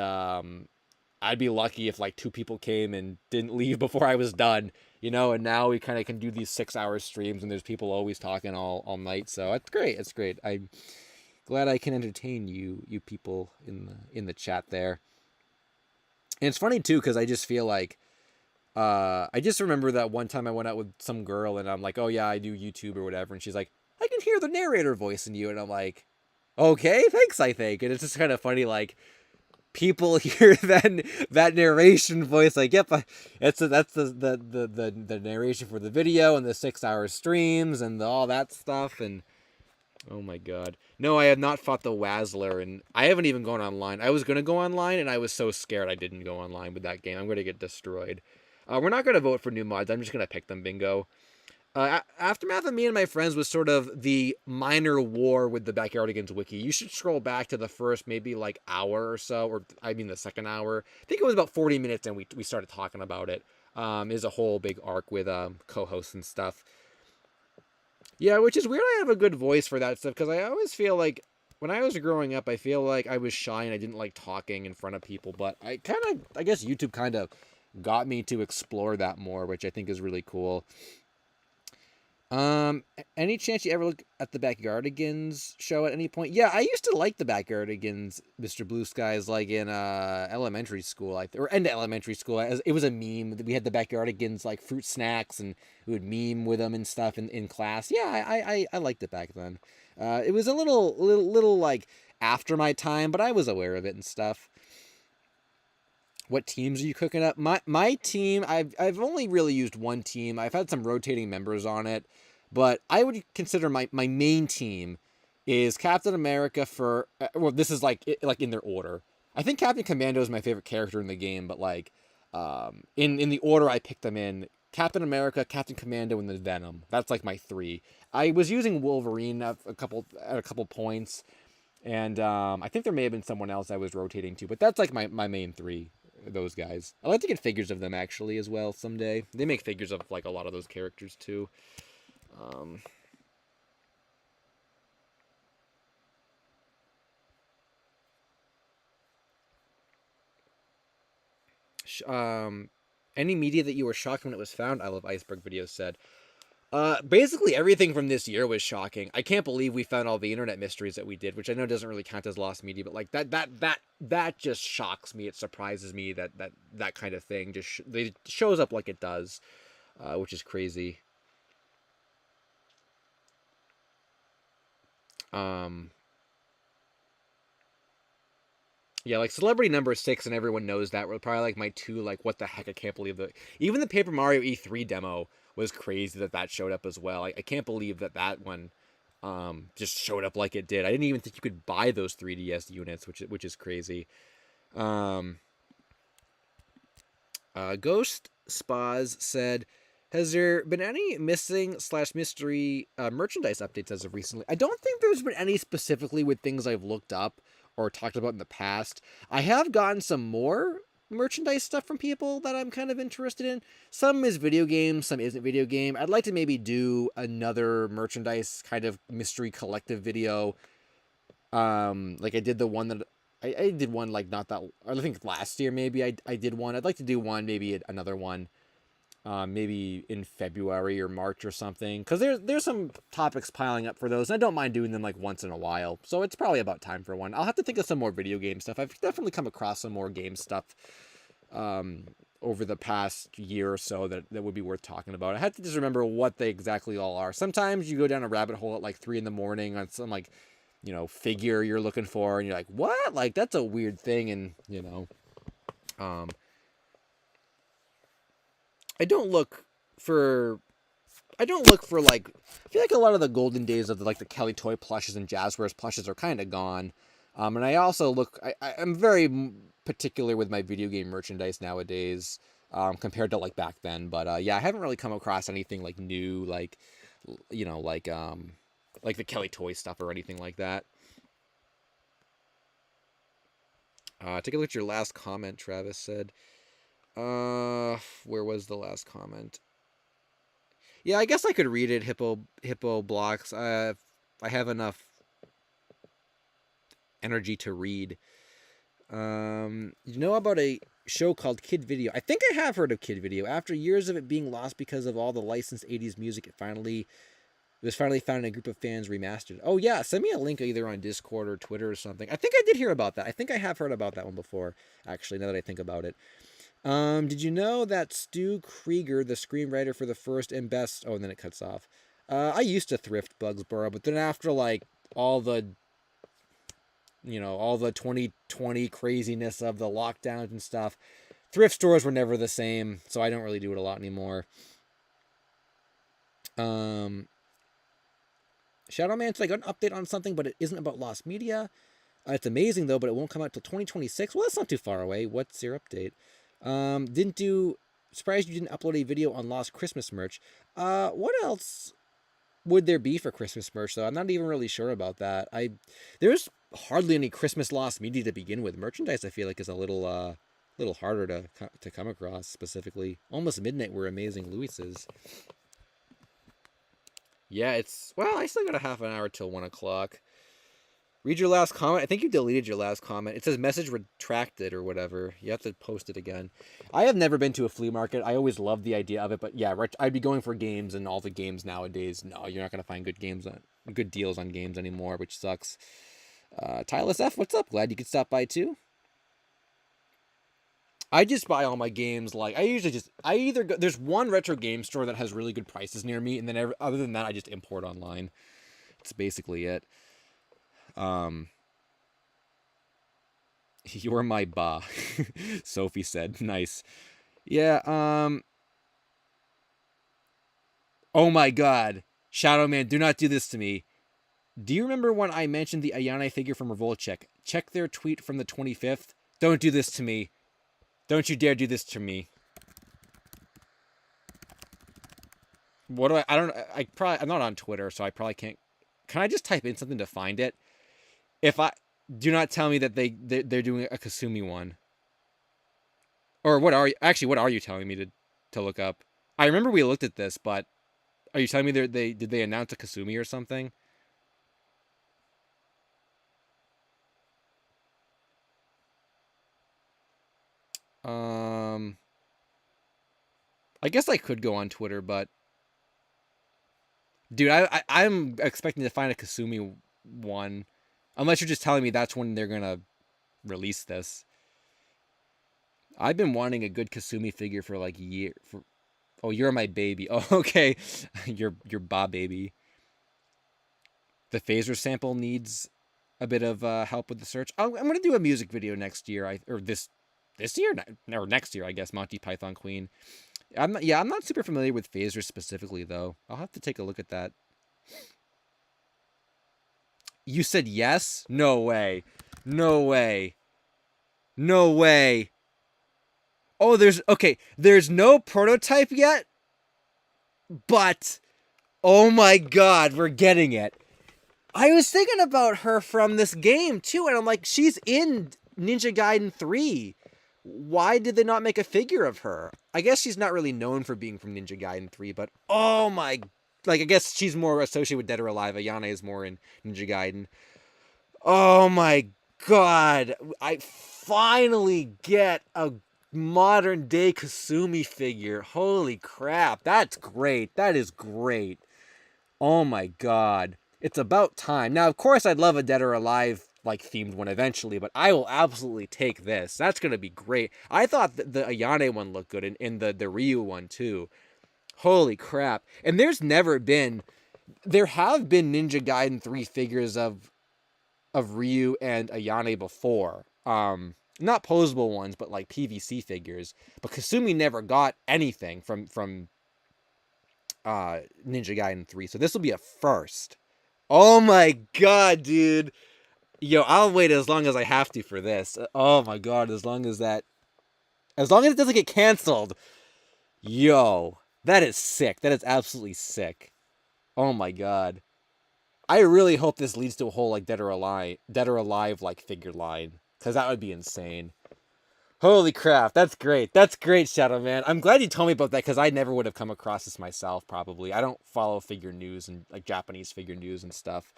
I'd be lucky if like 2 people came and didn't leave before I was done, and now we kind of can do these 6-hour streams and there's people always talking all night, so it's great. I'm glad I can entertain you people in the chat there. And it's funny too, because I just feel like, I just remember that one time I went out with some girl and I'm like, "Oh yeah, I do YouTube or whatever." And she's like, "I can hear the narrator voice in you." And I'm like, "Okay, thanks, I think." And it's just kind of funny, like, people hear that narration voice, like, "Yep, that's the narration for the video and the 6-hour streams and all that stuff." And oh my god. No, I have not fought the Wazzler, and I haven't even gone online. I was going to go online, and I was so scared I didn't go online with that game. I'm going to get destroyed. We're not going to vote for new mods. I'm just going to pick them, bingo. Aftermath of Me and My Friends was sort of the minor war with the Backyardigans wiki. You should scroll back to the first maybe like hour or so, or I mean the second hour. I think it was about 40 minutes, and we started talking about it. Is a whole big arc with co-hosts and stuff. Yeah, which is weird. I have a good voice for that stuff because I always feel like when I was growing up, I feel like I was shy and I didn't like talking in front of people. But I guess YouTube kind of got me to explore that more, which I think is really cool. Any chance you ever look at the Backyardigans show at any point? Yeah, I used to like the Backyardigans, Mr. Blue Skies, like in elementary school, or end of elementary school. It was a meme. We had the Backyardigans like fruit snacks, and we would meme with them and stuff in class. Yeah, I liked it back then. It was a little like after my time, but I was aware of it and stuff. What teams are you cooking up? My team, I've only really used one team. I've had some rotating members on it, but I would consider my main team is Captain America for well, this is like in their order. I think Captain Commando is my favorite character in the game, but like in the order I picked them in, Captain America, Captain Commando, and the Venom. That's like my three. I was using Wolverine at a couple points, and I think there may have been someone else I was rotating to, but that's like my main three. Those guys. I'd like to get figures of them actually as well someday. They make figures of like a lot of those characters too. Any media that you were shocked when it was found? I love Iceberg Videos said. Basically everything from this year was shocking. I can't believe we found all the internet mysteries that we did, which I know doesn't really count as lost media, but like that just shocks me. It surprises me that kind of thing just it shows up like it does, which is crazy. Yeah, like Celebrity Number 6, and everyone knows that. Were probably like my two, like, what the heck, I can't believe that. Even the Paper Mario E3 demo was crazy that showed up as well. I can't believe that one just showed up like it did. I didn't even think you could buy those 3DS units, which is crazy. Ghost Spas said, has there been any missing/mystery merchandise updates as of recently? I don't think there's been any specifically with things I've looked up or talked about in the past. I have gotten some more merchandise stuff from people that I'm kind of interested in. Some is video game, some isn't video game. I'd like to maybe do another merchandise kind of mystery collective video. Like I did the one that I did one like not that, I think last year maybe I did one. I'd like to do one, maybe another one. Maybe in February or March or something, because there's some topics piling up for those, and I don't mind doing them like once in a while, so it's probably about time for one. I'll have to think of some more video game stuff. I've definitely come across some more game stuff over the past year or so that would be worth talking about. I have to just remember what they exactly all are. Sometimes you go down a rabbit hole at like 3 a.m. on some like, figure you're looking for, and you're like, what? Like, that's a weird thing, and I don't look for like, I feel like a lot of the golden days of the Kelly Toy plushes and Jazzwares plushes are kind of gone. And I also I'm very particular with my video game merchandise nowadays, compared to like back then. But yeah, I haven't really come across anything like new, like the Kelly Toy stuff or anything like that. Take a look at your last comment, Travis said. Where was the last comment? Yeah, I guess I could read it, Hippo Blocks. I have enough energy to read. You know about a show called Kid Video? I think I have heard of Kid Video. After years of it being lost because of all the licensed 80s music, it was finally found and a group of fans remastered. Oh yeah, send me a link either on Discord or Twitter or something. I think I did hear about that. I think I have heard about that one before, actually, now that I think about it. Did you know that Stu Krieger, the screenwriter for the first and best... Oh, and then it cuts off. I used to thrift Bugsboro, but then after, like, all the 2020 craziness of the lockdowns and stuff, thrift stores were never the same, so I don't really do it a lot anymore. Shadowman said I got an update on something, but it isn't about lost media. It's amazing, though, but it won't come out till 2026. Well, that's not too far away. What's your update? Didn't do surprised you didn't upload a video on Lost Christmas merch. What else would there be for Christmas merch though? I'm not even really sure about that. There's hardly any Christmas Lost media to begin with. Merchandise I feel like is a little harder to come across specifically. Almost midnight where Amazing Louis is. Yeah, I still got a half an hour till 1 o'clock. Read your last comment. I think you deleted your last comment. It says message retracted or whatever. You have to post it again. I have never been to a flea market. I always loved the idea of it, but yeah, I'd be going for games, and all the games nowadays, no, you're not gonna find good deals on games anymore, which sucks. Tylus F, what's up? Glad you could stop by too. I just buy all my games there's one retro game store that has really good prices near me, and then other than that, I just import online. That's basically it. You're my ba, Sophie said. Nice. Yeah, oh my god. Shadow Man, do not do this to me. Do you remember when I mentioned the Ayane figure from Revolcheck? Check their tweet from the 25th. Don't do this to me. Don't you dare do this to me. What do I don't I'm not on Twitter, so I probably can't. Can I just type in something to find it? Do not tell me that they're doing a Kasumi one. Or what are you telling me to look up? I remember we looked at this, but are you telling me did they announce a Kasumi or something? I guess I could go on Twitter, but dude, I'm expecting to find a Kasumi one, unless you're just telling me that's when they're gonna release this. I've been wanting a good Kasumi figure for like year. Oh, you're my baby. Oh, okay, your Ba baby. The phaser sample needs a bit of help with the search. I'm gonna do a music video next year. This year or next year, I guess. Monty Python Queen. I'm not super familiar with phasers specifically though. I'll have to take a look at that. You said yes? No way. No way. No way. Oh, there's no prototype yet? But oh my god, we're getting it. I was thinking about her from this game too, and I'm like, she's in Ninja Gaiden 3. Why did they not make a figure of her? I guess she's not really known for being from Ninja Gaiden 3, but oh my... Like, I guess she's more associated with Dead or Alive. Ayane is more in Ninja Gaiden. Oh my god. I finally get a modern day Kasumi figure. Holy crap. That's great. That is great. Oh my god. It's about time. Now, of course, I'd love a Dead or Alive like themed one eventually, but I will absolutely take this. That's gonna be great. I thought the Ayane one looked good, and the Ryu one too. Holy crap. And there have been Ninja Gaiden 3 figures of Ryu and Ayane before. Not posable ones, but like PVC figures. But Kasumi never got anything from Ninja Gaiden 3. So this will be a first. Oh my god, dude. Yo, I'll wait as long as I have to for this. Oh my god, as long as it doesn't get canceled. Yo, that is sick. That is absolutely sick. Oh my god. I really hope this leads to a whole like Dead or Alive like figure line, cuz that would be insane. Holy crap, that's great. That's great, Shadow Man. I'm glad you told me about that cuz I never would have come across this myself probably. I don't follow figure news and like Japanese figure news and stuff.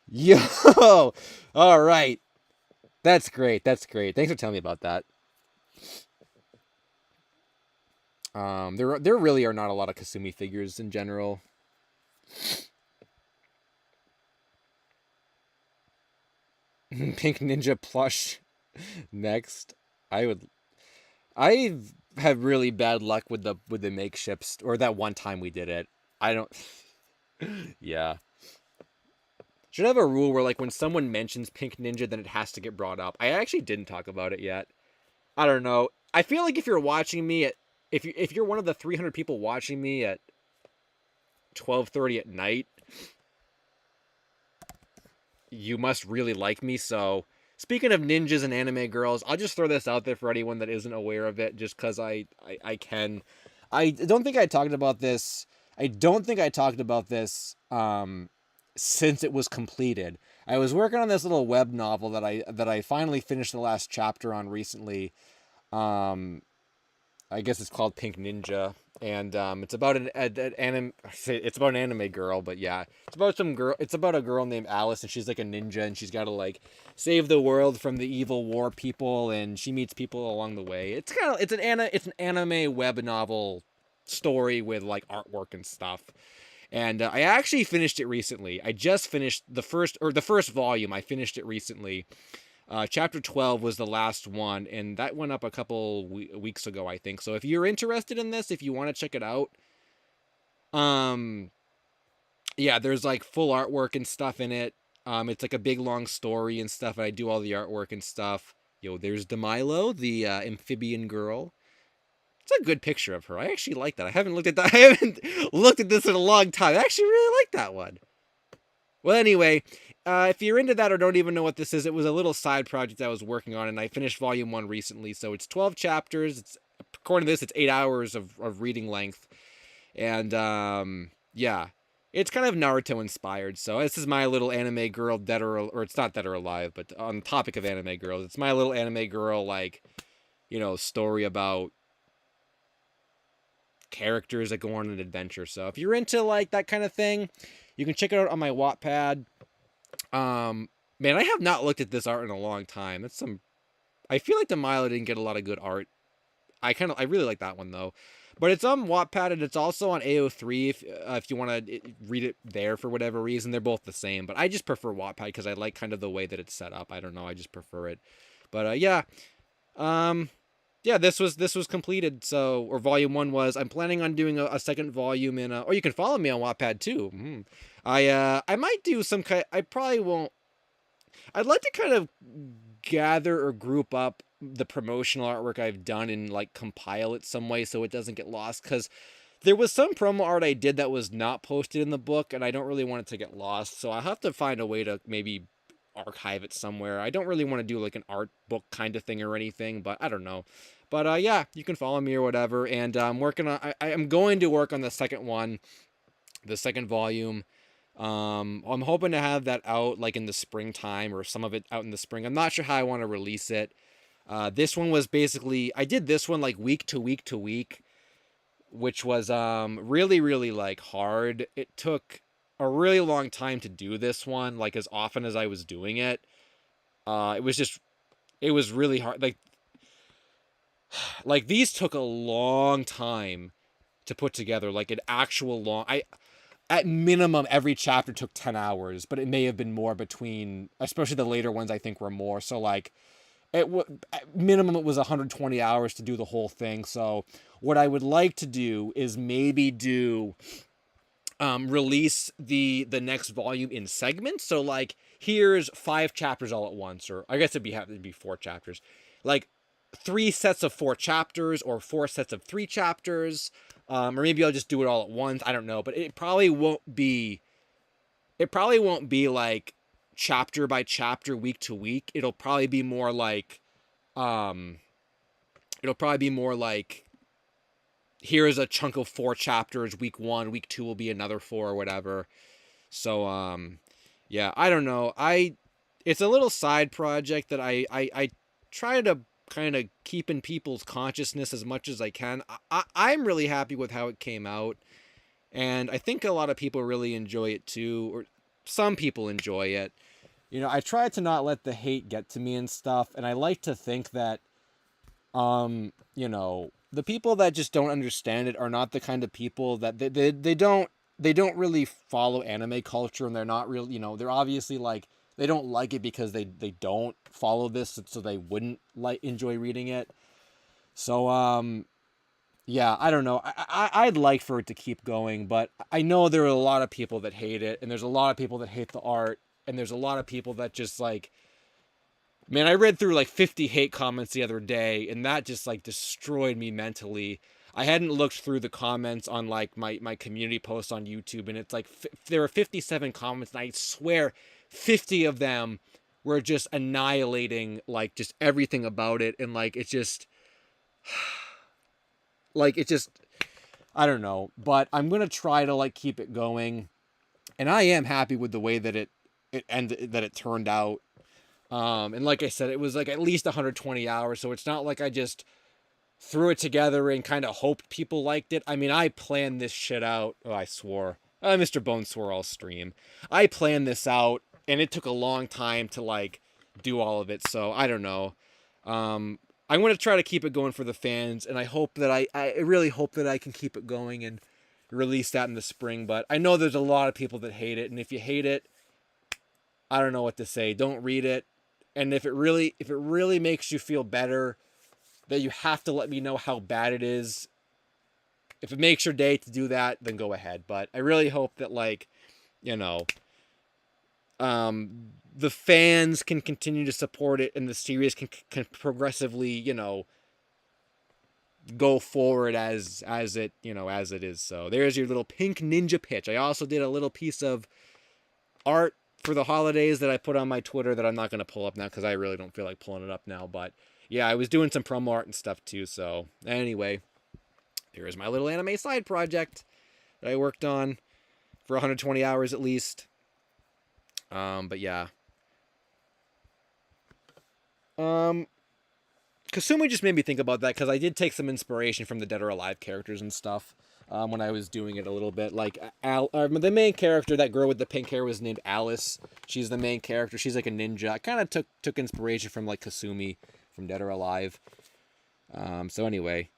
Yo, all right. That's great. That's great. Thanks for telling me about that. There really are not a lot of Kasumi figures in general. Pink Ninja plush next. I have really bad luck with the makeships, or that one time we did it. I don't. Yeah. Should have a rule where like when someone mentions Pink Ninja, then it has to get brought up. I actually didn't talk about it yet. I don't know. I feel like if you're watching me if you're one of the 300 people watching me at 12:30 at night, you must really like me. So speaking of ninjas and anime girls, I'll just throw this out there for anyone that isn't aware of it, just because I can. I don't think I talked about this. I don't think I talked about this since it was completed. I was working on this little web novel that I finally finished the last chapter on recently. I guess it's called Pink Ninja, and it's about an anime. It's about an anime girl, but yeah, it's about some girl. It's about a girl named Alice, and she's like a ninja, and she's got to like save the world from the evil war people, and she meets people along the way. It's an anime web novel story with like artwork and stuff. And I actually finished it recently. I just finished the first volume. I finished it recently. Chapter 12 was the last one, and that went up a couple weeks ago, I think. So if you're interested in this, if you want to check it out, yeah, there's like full artwork and stuff in it. It's like a big long story and stuff, and I do all the artwork and stuff. There's Demilo, the amphibian girl. It's a good picture of her. I actually like that. I haven't looked at that. I haven't looked at this in a long time. I actually really like that one. Well, anyway, if you're into that or don't even know what this is, it was a little side project I was working on, and I finished volume 1 recently. So it's 12 chapters. According to this, it's 8 hours of reading length. And yeah, it's kind of Naruto inspired. So this is my little anime girl, dead or it's not dead or alive, but on the topic of anime girls, it's my little anime girl, like, story about characters that go on an adventure. So if you're into like that kind of thing, you can check it out on my Wattpad. Man, I have not looked at this art in a long time. I feel like the Milo didn't get a lot of good art. I really like that one though. But it's on Wattpad, and it's also on AO3 if you want to read it there for whatever reason. They're both the same, but I just prefer Wattpad because I like kind of the way that it's set up. I don't know, I just prefer it. But yeah. Yeah, this was completed. So, or volume 1 was. I'm planning on doing a second volume or you can follow me on Wattpad too. I might do some kind. I probably won't. I'd like to kind of gather or group up the promotional artwork I've done and like compile it some way so it doesn't get lost. Because there was some promo art I did that was not posted in the book, and I don't really want it to get lost. So I'll have to find a way to maybe archive it somewhere. I don't really want to do like an art book kind of thing or anything, but I don't know. But yeah, you can follow me or whatever. And I'm working on. I'm going to work on the second one, the second volume. I'm hoping to have that out like in the springtime, or some of it out in the spring. I'm not sure how I want to release it. This one was basically, I did this one like week to week to week, which was really really like hard. It took a really long time to do this one, like as often as I was doing it. It was really hard. Like these took a long time to put together, like an actual long. At minimum, every chapter took 10 hours, but it may have been more between, especially the later ones, I think were more. So like at minimum, it was 120 hours to do the whole thing. So what I would like to do is maybe release the next volume in segments. So like here's 5 chapters all at once, or I guess it'd be 4 chapters. Like 3 sets of 4 chapters, or 4 sets of 3 chapters, or maybe I'll just do it all at once. I don't know, but it probably won't be like chapter by chapter, week to week. It'll probably be more like here is a chunk of 4 chapters. Week 1, week 2 will be another 4 or whatever. So yeah, I don't know. It's a little side project that I try to kind of keep in people's consciousness as much as I can. I'm really happy with how it came out, and I think a lot of people really enjoy it too, or some people enjoy it. I try to not let the hate get to me and stuff, and I like to think that the people that just don't understand it are not the kind of people that they don't really follow anime culture, and they're not real, they're obviously like, they don't like it because they don't follow this, so they wouldn't enjoy reading it. So yeah, I don't know. I'd like for it to keep going, but I know there are a lot of people that hate it, and there's a lot of people that hate the art, and there's a lot of people that just like, man, I read through like 50 hate comments the other day, and that just like destroyed me mentally. I hadn't looked through the comments on like my community posts on YouTube, and it's like there were 57 comments, and I swear 50 of them we're just annihilating like just everything about it, and like it's just like it just I don't know, but I'm gonna try to like keep it going, and I am happy with the way that it turned out. And like I said, it was like at least 120 hours, so it's not like I just threw it together and kind of hoped people liked it. I mean, I planned this shit out. Oh, I swore. Mr. Bones swore all stream. I planned this out, and it took a long time to like do all of it. So I don't know. I'm going to try to keep it going for the fans, and I hope that I really hope that I can keep it going and release that in the spring. But I know there's a lot of people that hate it, and if you hate it, I don't know what to say. Don't read it. And if it really makes you feel better that you have to let me know how bad it is, if it makes your day to do that, then go ahead. But I really hope that like, you know, the fans can continue to support it, and the series can progressively, you know, go forward as it, you know, as it is. So there's your little pink ninja pitch. I also did a little piece of art for the holidays that I put on my Twitter that I'm not going to pull up now because I really don't feel like pulling it up now. But yeah, I was doing some promo art and stuff too. So anyway, here's my little anime side project that I worked on for 120 hours at least. But yeah. Kasumi just made me think about that because I did take some inspiration from the Dead or Alive characters and stuff when I was doing it a little bit. Like the main character, that girl with the pink hair, was named Alice. She's the main character. She's like a ninja. I kind of took inspiration from like Kasumi from Dead or Alive. So anyway.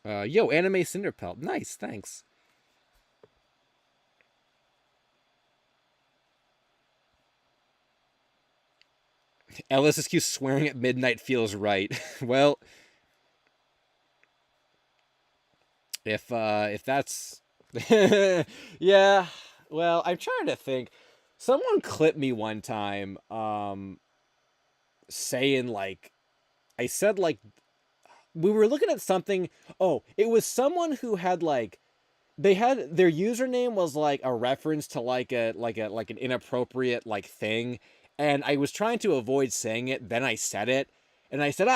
Yo, Anime Cinderpelt. Nice, thanks. LSSQ swearing at midnight feels right. Well, if that's yeah, well, I'm trying to think. Someone clipped me one time saying like I said like we were looking at something. Oh, it was someone who had like they had their username was like a reference to like an inappropriate like thing, and I was trying to avoid saying it. Then I said it, and I said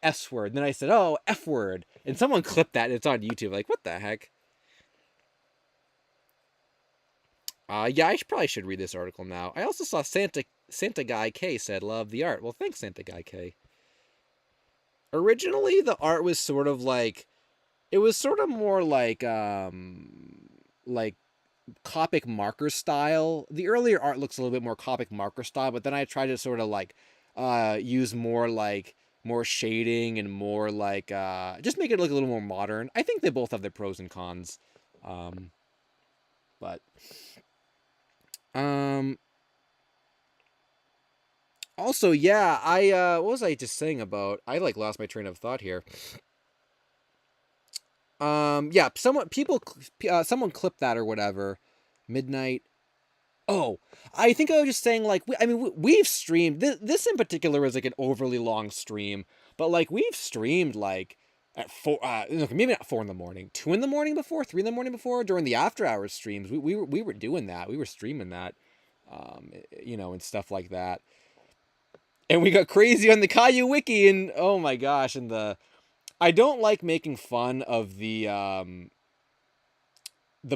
S word. And then I said F word, and someone clipped that. And it's on YouTube. Like what the heck? Yeah, I probably should read this article now. I also saw Santa Guy K said love the art. Well, thanks Santa Guy K. Originally, the art was sort of like it was sort of more like Copic marker style. The earlier art looks a little bit more Copic marker style, but then I tried to sort of like use more shading and more like just make it look a little more modern. I think they both have their pros and cons. But also, yeah, I what was I just saying about? I like lost my train of thought here. Yeah, someone clipped that or whatever. Midnight. Oh, I think I was just saying like we've streamed this in particular is like an overly long stream, but like we've streamed like at 4 maybe not 4 in the morning, 2 in the morning before, 3 in the morning before during the after hours streams. We were doing that. We were streaming that. You know, and stuff like that. And we got crazy on the Caillou wiki, and oh my gosh, and I don't like making fun of the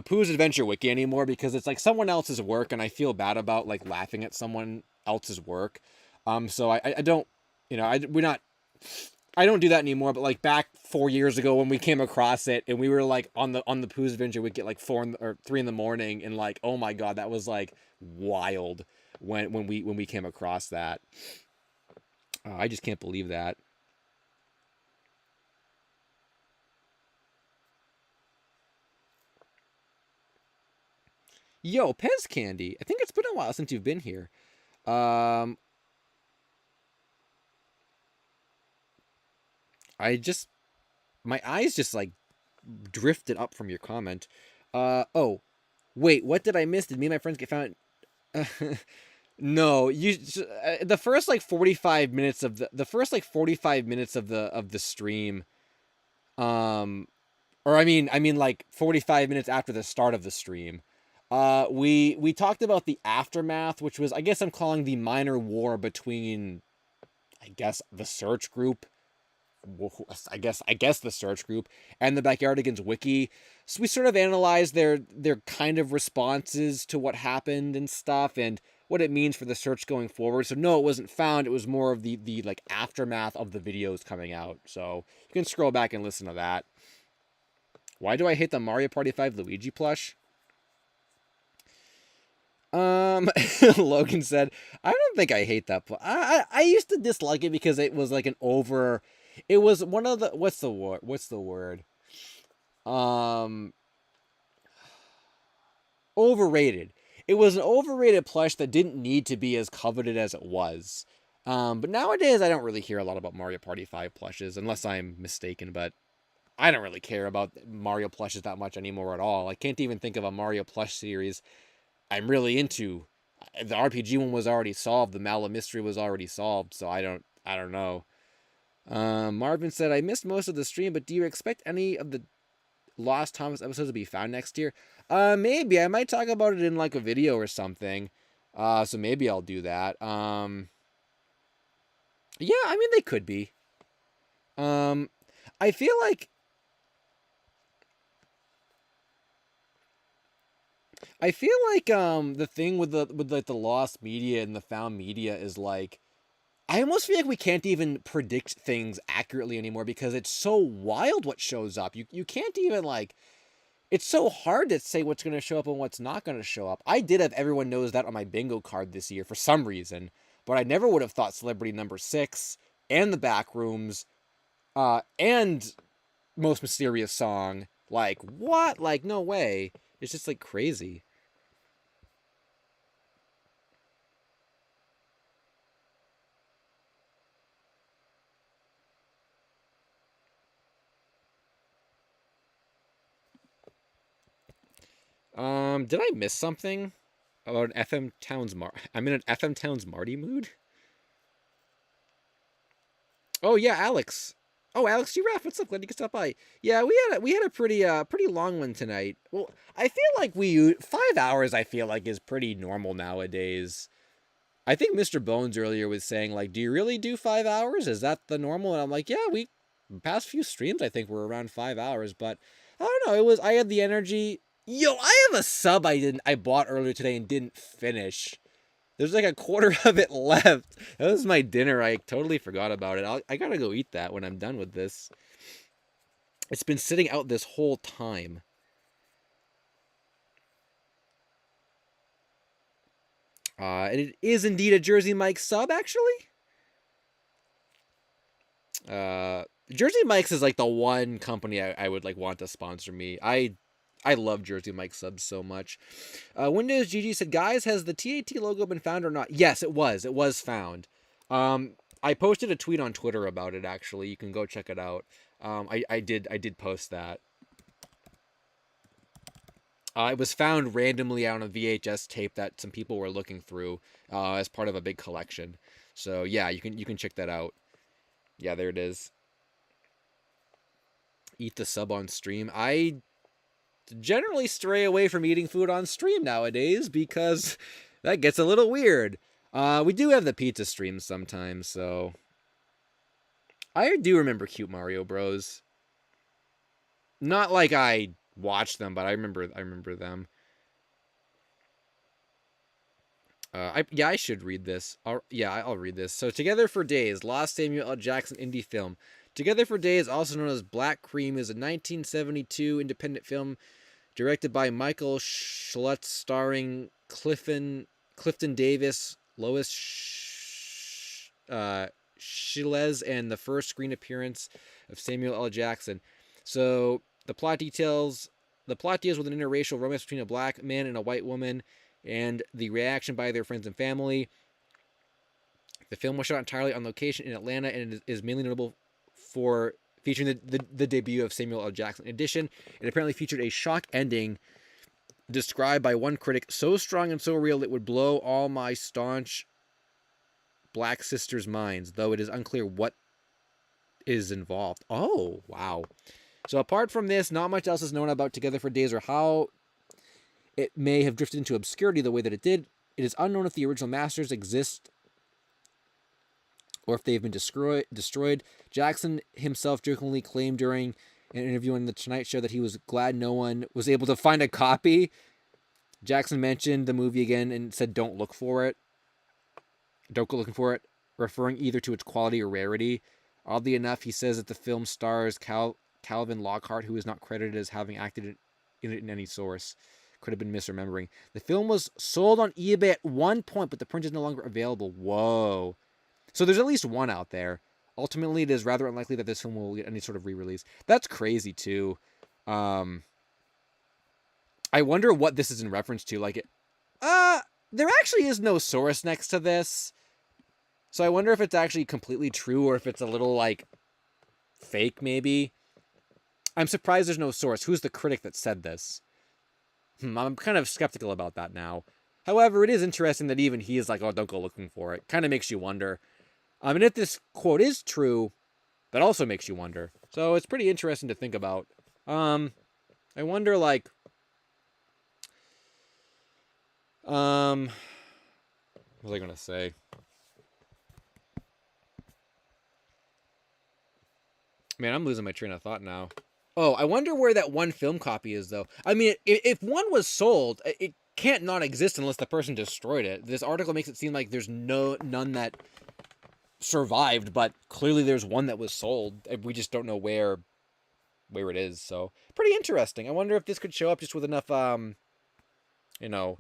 Pooh's Adventure Wiki anymore because it's like someone else's work, and I feel bad about like laughing at someone else's work. So I don't, you know, I don't do that anymore. But like back 4 years ago when we came across it, and we were like on the Pooh's Adventure Wiki at like 4 or 3 in the morning, and like oh my god, that was like wild when we came across that. I just can't believe that. Yo, Pez Candy. I think it's been a while since you've been here. My eyes just like drifted up from your comment. Oh, wait, what did I miss? Did me and my friends get found? No, the first like 45 minutes of the stream or I mean like 45 minutes after the start of the stream. We talked about the aftermath, which was, I guess I'm calling the minor war between, I guess, the search group, I guess the search group and the Backyardigans wiki. So we sort of analyzed their kind of responses to what happened and stuff, and what it means for the search going forward. So no, it wasn't found. It was more of the like aftermath of the videos coming out. So you can scroll back and listen to that. Why do I hate the Mario Party 5 Luigi plush? Logan said, I don't think I hate that plush. I used to dislike it because it was like an over. It was one of the what's the word? Um, Overrated. It was an overrated plush that didn't need to be as coveted as it was. But nowadays I don't really hear a lot about Mario Party 5 plushes, unless I'm mistaken. But I don't really care about Mario plushes that much anymore at all. I can't even think of a Mario plush series I'm really into. The RPG one was already solved. The Mala mystery was already solved. So I don't know. Marvin said, I missed most of the stream, but do you expect any of the Lost Thomas episodes to be found next year? Maybe. I might talk about it in like a video or something. So maybe I'll do that. Yeah, I mean, they could be. I feel like the thing with the lost media and the found media is like, I almost feel like we can't even predict things accurately anymore because it's so wild what shows up. You can't even like, it's so hard to say what's going to show up and what's not going to show up. I did have Everyone Knows That on my bingo card this year for some reason, but I never would have thought Celebrity Number 6 and The Backrooms and Most Mysterious Song. Like, what? Like, no way. It's just like crazy. Did I miss something about an FM Towns I'm in an FM Towns Marty mood. Oh yeah, Alex. Oh, Alex Giraffe, what's up? Glad you could stop by. Yeah, we had a pretty long one tonight. Well, I feel like 5 hours. I feel like is pretty normal nowadays. I think Mr. Bones earlier was saying like, do you really do 5 hours? Is that the normal? And I'm like, yeah, we past few streams I think were around 5 hours, but I don't know. I had the energy. Yo, I have a sub I bought earlier today and didn't finish. There's like a quarter of it left. That was my dinner. I totally forgot about it. I gotta go eat that when I'm done with this. It's been sitting out this whole time. And it is indeed a Jersey Mike sub, actually. Jersey Mike's is like the one company I would like want to sponsor me. I love Jersey Mike subs so much. Windows GG said, guys, has the t.a.t logo been found or not? Yes, it was. It was found. I posted a tweet on Twitter about it, actually. You can go check it out. I did post that. It was found randomly on a VHS tape that some people were looking through as part of a big collection. So yeah, you can check that out. Yeah, there it is. Eat the sub on stream. I generally stray away from eating food on stream nowadays because that gets a little weird. We do have the pizza streams sometimes, so I do remember Cute Mario Bros. Not like I watched them, but I remember them. I should read this. I'll read this. So, Together for Days, Lost Samuel L. Jackson indie film. Together for Days, also known as Black Cream, is a 1972 independent film directed by Michael Schlutz, starring Clifton Davis, Lois Shields, and the first screen appearance of Samuel L. Jackson. So the plot deals with an interracial romance between a black man and a white woman, and the reaction by their friends and family. The film was shot entirely on location in Atlanta and is mainly notable for featuring the debut of Samuel L. Jackson. In addition, it apparently featured a shock ending described by one critic, so strong and so real it would blow all my staunch black sisters' minds, though it is unclear what is involved. Oh, wow. So apart from this, not much else is known about Together for Days or how it may have drifted into obscurity the way that it did. It is unknown if the original masters exist or if they've been destroyed. Jackson himself jokingly claimed during an interview on The Tonight Show that he was glad no one was able to find a copy. Jackson mentioned the movie again and said, "Don't look for it. Don't go looking for it," referring either to its quality or rarity. Oddly enough, he says that the film stars Calvin Lockhart, who is not credited as having acted in it in any source. Could have been misremembering. The film was sold on eBay at one point, but the print is no longer available. Whoa. So there's at least one out there. Ultimately, it is rather unlikely that this film will get any sort of re-release. That's crazy, too. I wonder what this is in reference to. Like, there actually is no source next to this. So I wonder if it's actually completely true or if it's a little, like, fake, maybe. I'm surprised there's no source. Who's the critic that said this? I'm kind of skeptical about that now. However, it is interesting that even he is like, "Oh, don't go looking for it." Kind of makes you wonder. And if this quote is true, that also makes you wonder. So it's pretty interesting to think about. I wonder, like, what was I gonna say? Man, I'm losing my train of thought now. Oh, I wonder where that one film copy is, though. I mean, if one was sold, it can't not exist unless the person destroyed it. This article makes it seem like there's none that survived, but clearly there's one that was sold. We just don't know where it is. So pretty interesting. I wonder if this could show up just with enough, you know,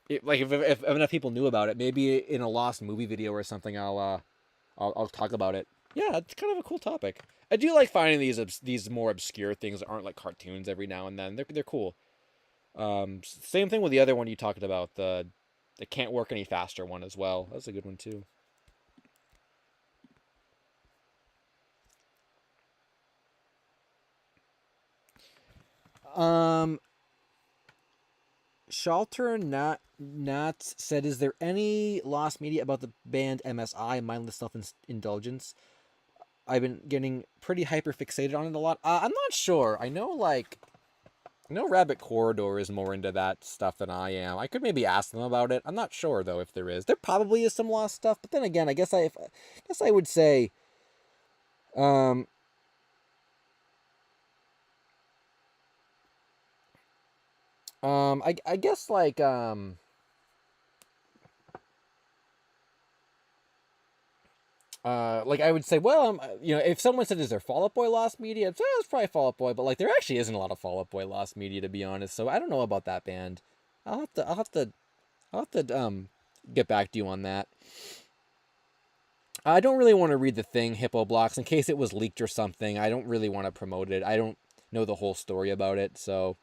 if enough people knew about it. Maybe in a lost movie video or something. I'll talk about it. Yeah, it's kind of a cool topic. I do like finding these more obscure things that aren't like cartoons every now and then. They're cool. Same thing with the other one you talked about, the Can't Work Any Faster one as well. That's a good one too. Shalter Nat said, "Is there any lost media about the band MSI, Mindless Self-Indulgence? I've been getting pretty hyper fixated on it a lot. I'm not sure. I know Rabbit Corridor is more into that stuff than I am. I could maybe ask them about it. I'm not sure though if there is. There probably is some lost stuff, but then again, I guess I would say, I guess like I would say, well, if someone said, "Is there Fall Out Boy lost media?" I'd say, "Oh, it's probably Fall Out Boy," but like there actually isn't a lot of Fall Out Boy lost media, to be honest. So I don't know about that band. I'll have to get back to you on that. I don't really want to read the thing, Hippo Blocks, in case it was leaked or something. I don't really want to promote it. I don't know the whole story about it, so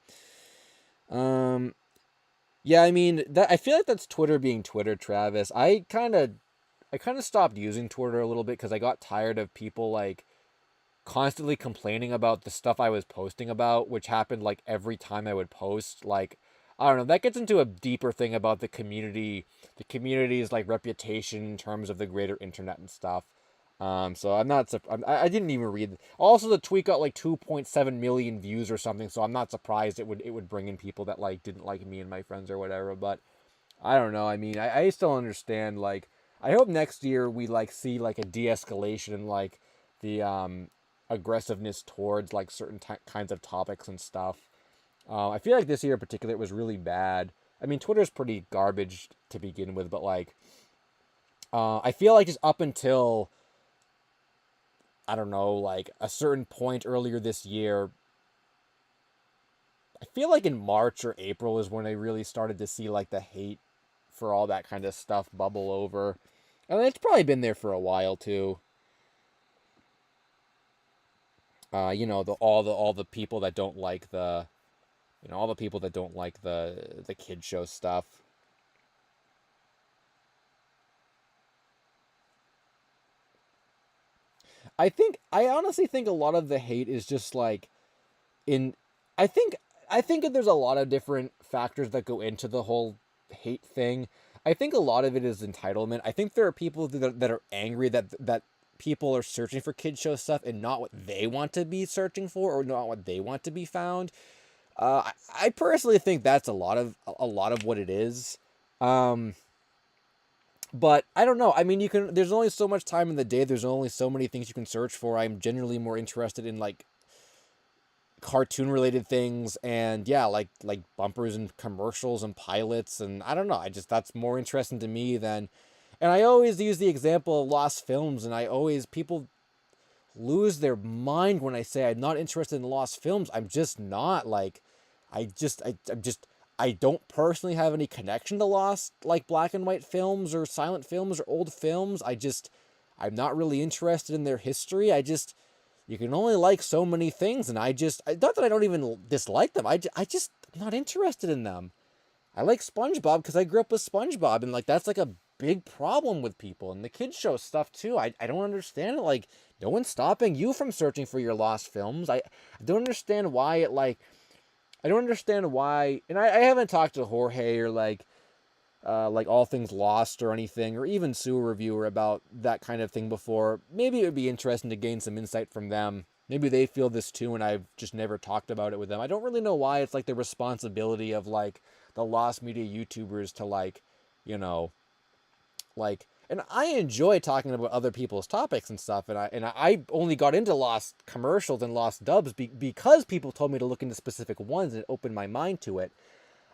yeah, I mean, I feel like that's Twitter being Twitter, Travis. I kind of stopped using Twitter a little bit because I got tired of people like constantly complaining about the stuff I was posting about, which happened like every time I would post. Like, I don't know, that gets into a deeper thing about the community's like reputation in terms of the greater internet and stuff. So I'm not I didn't even read. Also, the tweet got like 2.7 million views or something, so I'm not surprised it would bring in people that like didn't like me and my friends or whatever. But I don't know. I mean, I still understand. Like, I hope next year we like see like a de-escalation in like the aggressiveness towards like certain kinds of topics and stuff. I feel like this year in particular it was really bad. I mean, Twitter's pretty garbage to begin with, but like, I feel like just up until, I don't know, like a certain point earlier this year, I feel like in March or April is when I really started to see like the hate for all that kind of stuff bubble over. And it's probably been there for a while too. All the people that don't like the kid show stuff. I honestly think a lot of the hate is just like I think that there's a lot of different factors that go into the whole hate thing. I think a lot of it is entitlement. I think there are people that are angry that people are searching for kid show stuff and not what they want to be searching for or not what they want to be found. I personally think that's a lot of what it is. But I don't know. I mean, there's only so much time in the day. There's only so many things you can search for. I'm generally more interested in like cartoon related things and yeah, like bumpers and commercials and pilots, and I don't know. That's more interesting to me than, and I always use the example of lost films, and people lose their mind when I say I'm not interested in lost films. I'm just not. Like, I don't personally have any connection to lost, like, black and white films or silent films or old films. I'm not really interested in their history. You can only like so many things, and not that I don't even dislike them. I'm not interested in them. I like SpongeBob because I grew up with SpongeBob, and like that's like a big problem with people, and the kids show stuff too. I don't understand it. Like, no one's stopping you from searching for your lost films. I don't understand why it like. I don't understand why, and I haven't talked to Jorge or like All Things Lost or anything, or even Sewer Reviewer about that kind of thing before. Maybe it would be interesting to gain some insight from them. Maybe they feel this too, and I've just never talked about it with them. I don't really know why it's like the responsibility of like the lost media YouTubers to like, you know, like, and I enjoy talking about other people's topics and stuff, and I only got into lost commercials and lost dubs because people told me to look into specific ones, and it opened my mind to it.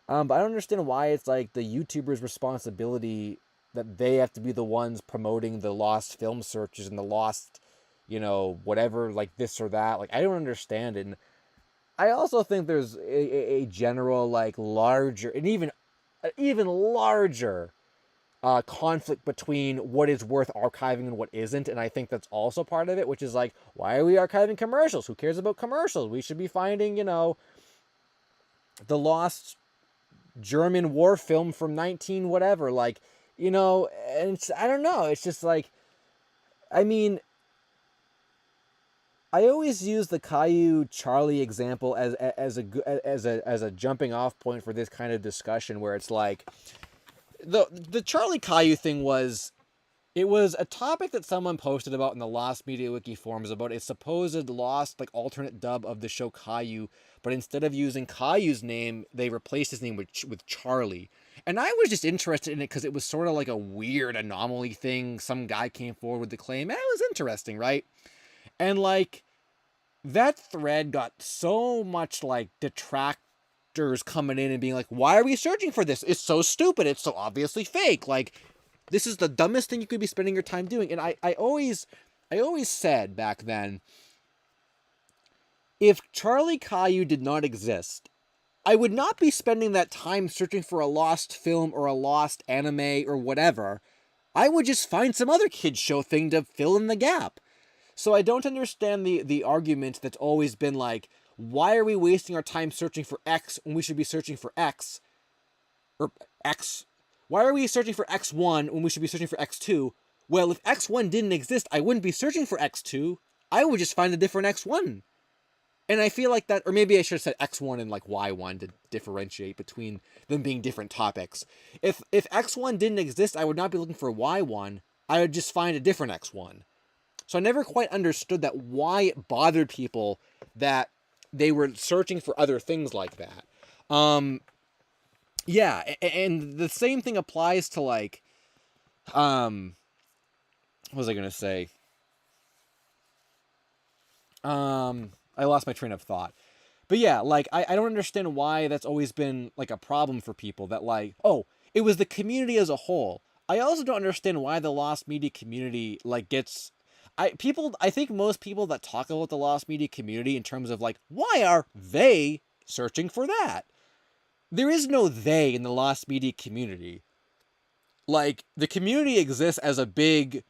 But I don't understand why it's like the YouTuber's responsibility that they have to be the ones promoting the lost film searches and the lost, whatever, like this or that. Like, I don't understand it. And I also think there's a general, like, larger and even larger conflict between what is worth archiving and what isn't. And I think that's also part of it, which is like, why are we archiving commercials? Who cares about commercials? We should be finding, the lost German war film from 19 whatever, like, and I don't know. It's just like, I mean, I always use the Caillou Charlie example as a jumping off point for this kind of discussion, where it's like the Charlie Caillou thing was a topic that someone posted about in the Lost Media Wiki forums about a supposed lost, like, alternate dub of the show Caillou, but instead of using Caillou's name, they replaced his name with Charlie. And I was just interested in it because it was sort of like a weird anomaly thing. Some guy came forward with the claim, and it was interesting, right? And like, that thread got so much like detractors coming in and being like, why are we searching for this? It's so stupid. It's so obviously fake. Like, this is the dumbest thing you could be spending your time doing. And I always said back then, if Charlie Caillou did not exist, I would not be spending that time searching for a lost film or a lost anime or whatever. I would just find some other kids show thing to fill in the gap. So I don't understand the argument that's always been like, why are we wasting our time searching for X when we should be searching for X? Or X. Why are we searching for X1 when we should be searching for X2? Well, if X1 didn't exist, I wouldn't be searching for X2. I would just find a different X1. And I feel like that, or maybe I should have said X1 and like Y1 to differentiate between them being different topics. If X1 didn't exist, I would not be looking for Y1. I would just find a different X1. So I never quite understood that, why it bothered people that they were searching for other things like that. Yeah, and the same thing applies to like, what was I going to say? I lost my train of thought. But yeah, like, I don't understand why that's always been like a problem for people, that like, oh, it was the community as a whole. I also don't understand why the lost media community like gets... I think most people that talk about the lost media community in terms of like, why are they searching for that? There is no they in the lost media community. Like, the community exists as a big...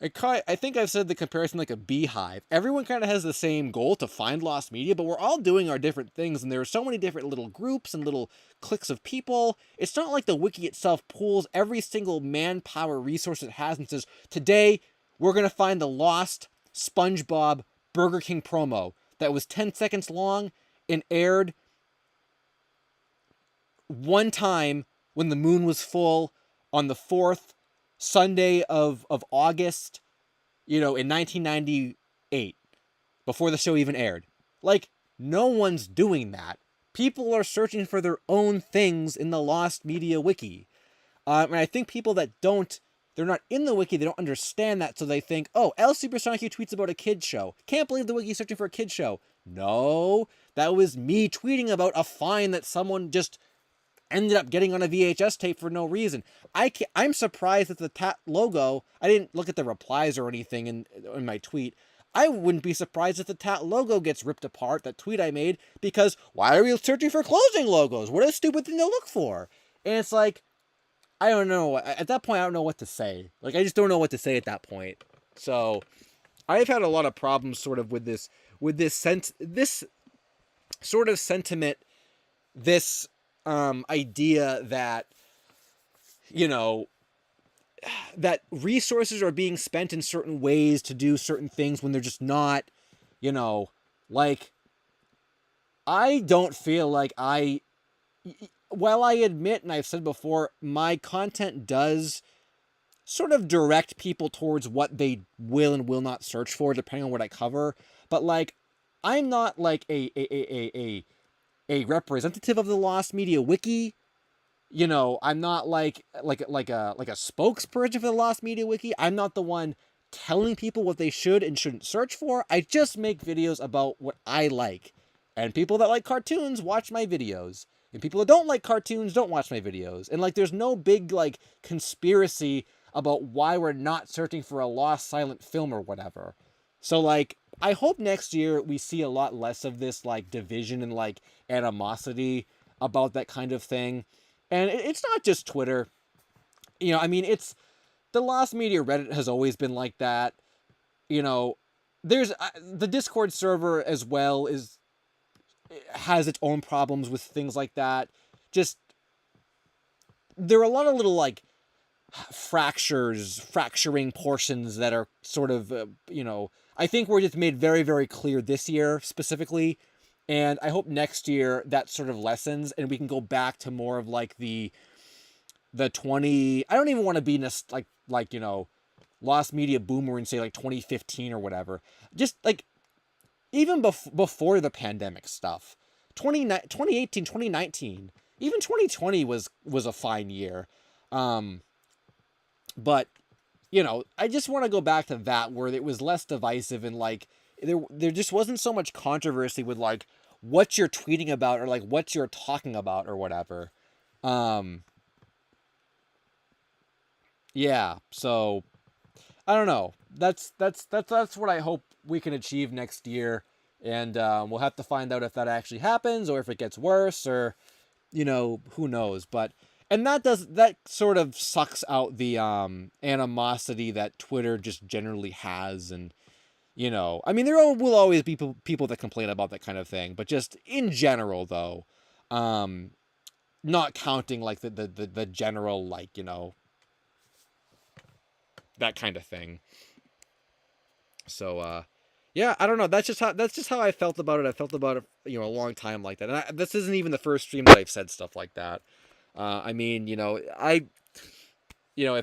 I think I've said the comparison like a beehive. Everyone kind of has the same goal to find lost media, but we're all doing our different things, and there are so many different little groups and little cliques of people. It's not like the wiki itself pools every single manpower resource it has and says, today we're going to find the lost SpongeBob Burger King promo that was 10 seconds long and aired one time when the moon was full on the 4th Sunday of August in 1998, before the show even aired. Like, no one's doing that. People are searching for their own things in the Lost Media Wiki. And I think people that they're not in the wiki, they don't understand that, so they think, oh, LSuperSonicQ tweets about a kid's show. Can't believe the wiki's searching for a kid's show. No, that was me tweeting about a fine that someone just ended up getting on a VHS tape for no reason. I'm surprised that the t.a.t logo, I didn't look at the replies or anything in my tweet. I wouldn't be surprised if the t.a.t logo gets ripped apart, that tweet I made, because why are we searching for closing logos? What a stupid thing to look for. And it's like, I don't know. At that point, I don't know what to say. Like, I just don't know what to say at that point. So, I've had a lot of problems sort of with this sort of sentiment, this idea that, that resources are being spent in certain ways to do certain things when they're just not, like, I don't feel like while I admit, and I've said before, my content does sort of direct people towards what they will and will not search for, depending on what I cover. But like, I'm not like a representative of the Lost Media Wiki. I'm not like a spokesperson for the Lost Media Wiki. I'm not the one telling people what they should and shouldn't search for. I just make videos about what I like. And people that like cartoons watch my videos. And people that don't like cartoons don't watch my videos. And like, there's no big like conspiracy about why we're not searching for a lost silent film or whatever. So like, I hope next year we see a lot less of this like division and like animosity about that kind of thing. And it's not just Twitter. It's the Lost Media Reddit has always been like that. There's the Discord server as well has its own problems with things like that. Just, there are a lot of little like fracturing portions that are sort of, I think were just made very, very clear this year specifically. And I hope next year that sort of lessens and we can go back to more of like the 20, I don't even want to be Lost Media boomer and say like 2015 or whatever. Just like, even before the pandemic stuff, 2018, 2019, even 2020 was a fine year. But, I just want to go back to that where it was less divisive and like, there just wasn't so much controversy with like what you're tweeting about or like what you're talking about or whatever. Yeah, so I don't know. That's what I hope we can achieve next year, and we'll have to find out if that actually happens or if it gets worse or, who knows. But that sort of sucks out the animosity that Twitter just generally has, and there will always be people that complain about that kind of thing, but just in general though, not counting like the general like that kind of thing. So, yeah, I don't know. That's just how I felt about it. I felt about it, a long time like that. And this isn't even the first stream that I've said stuff like that. If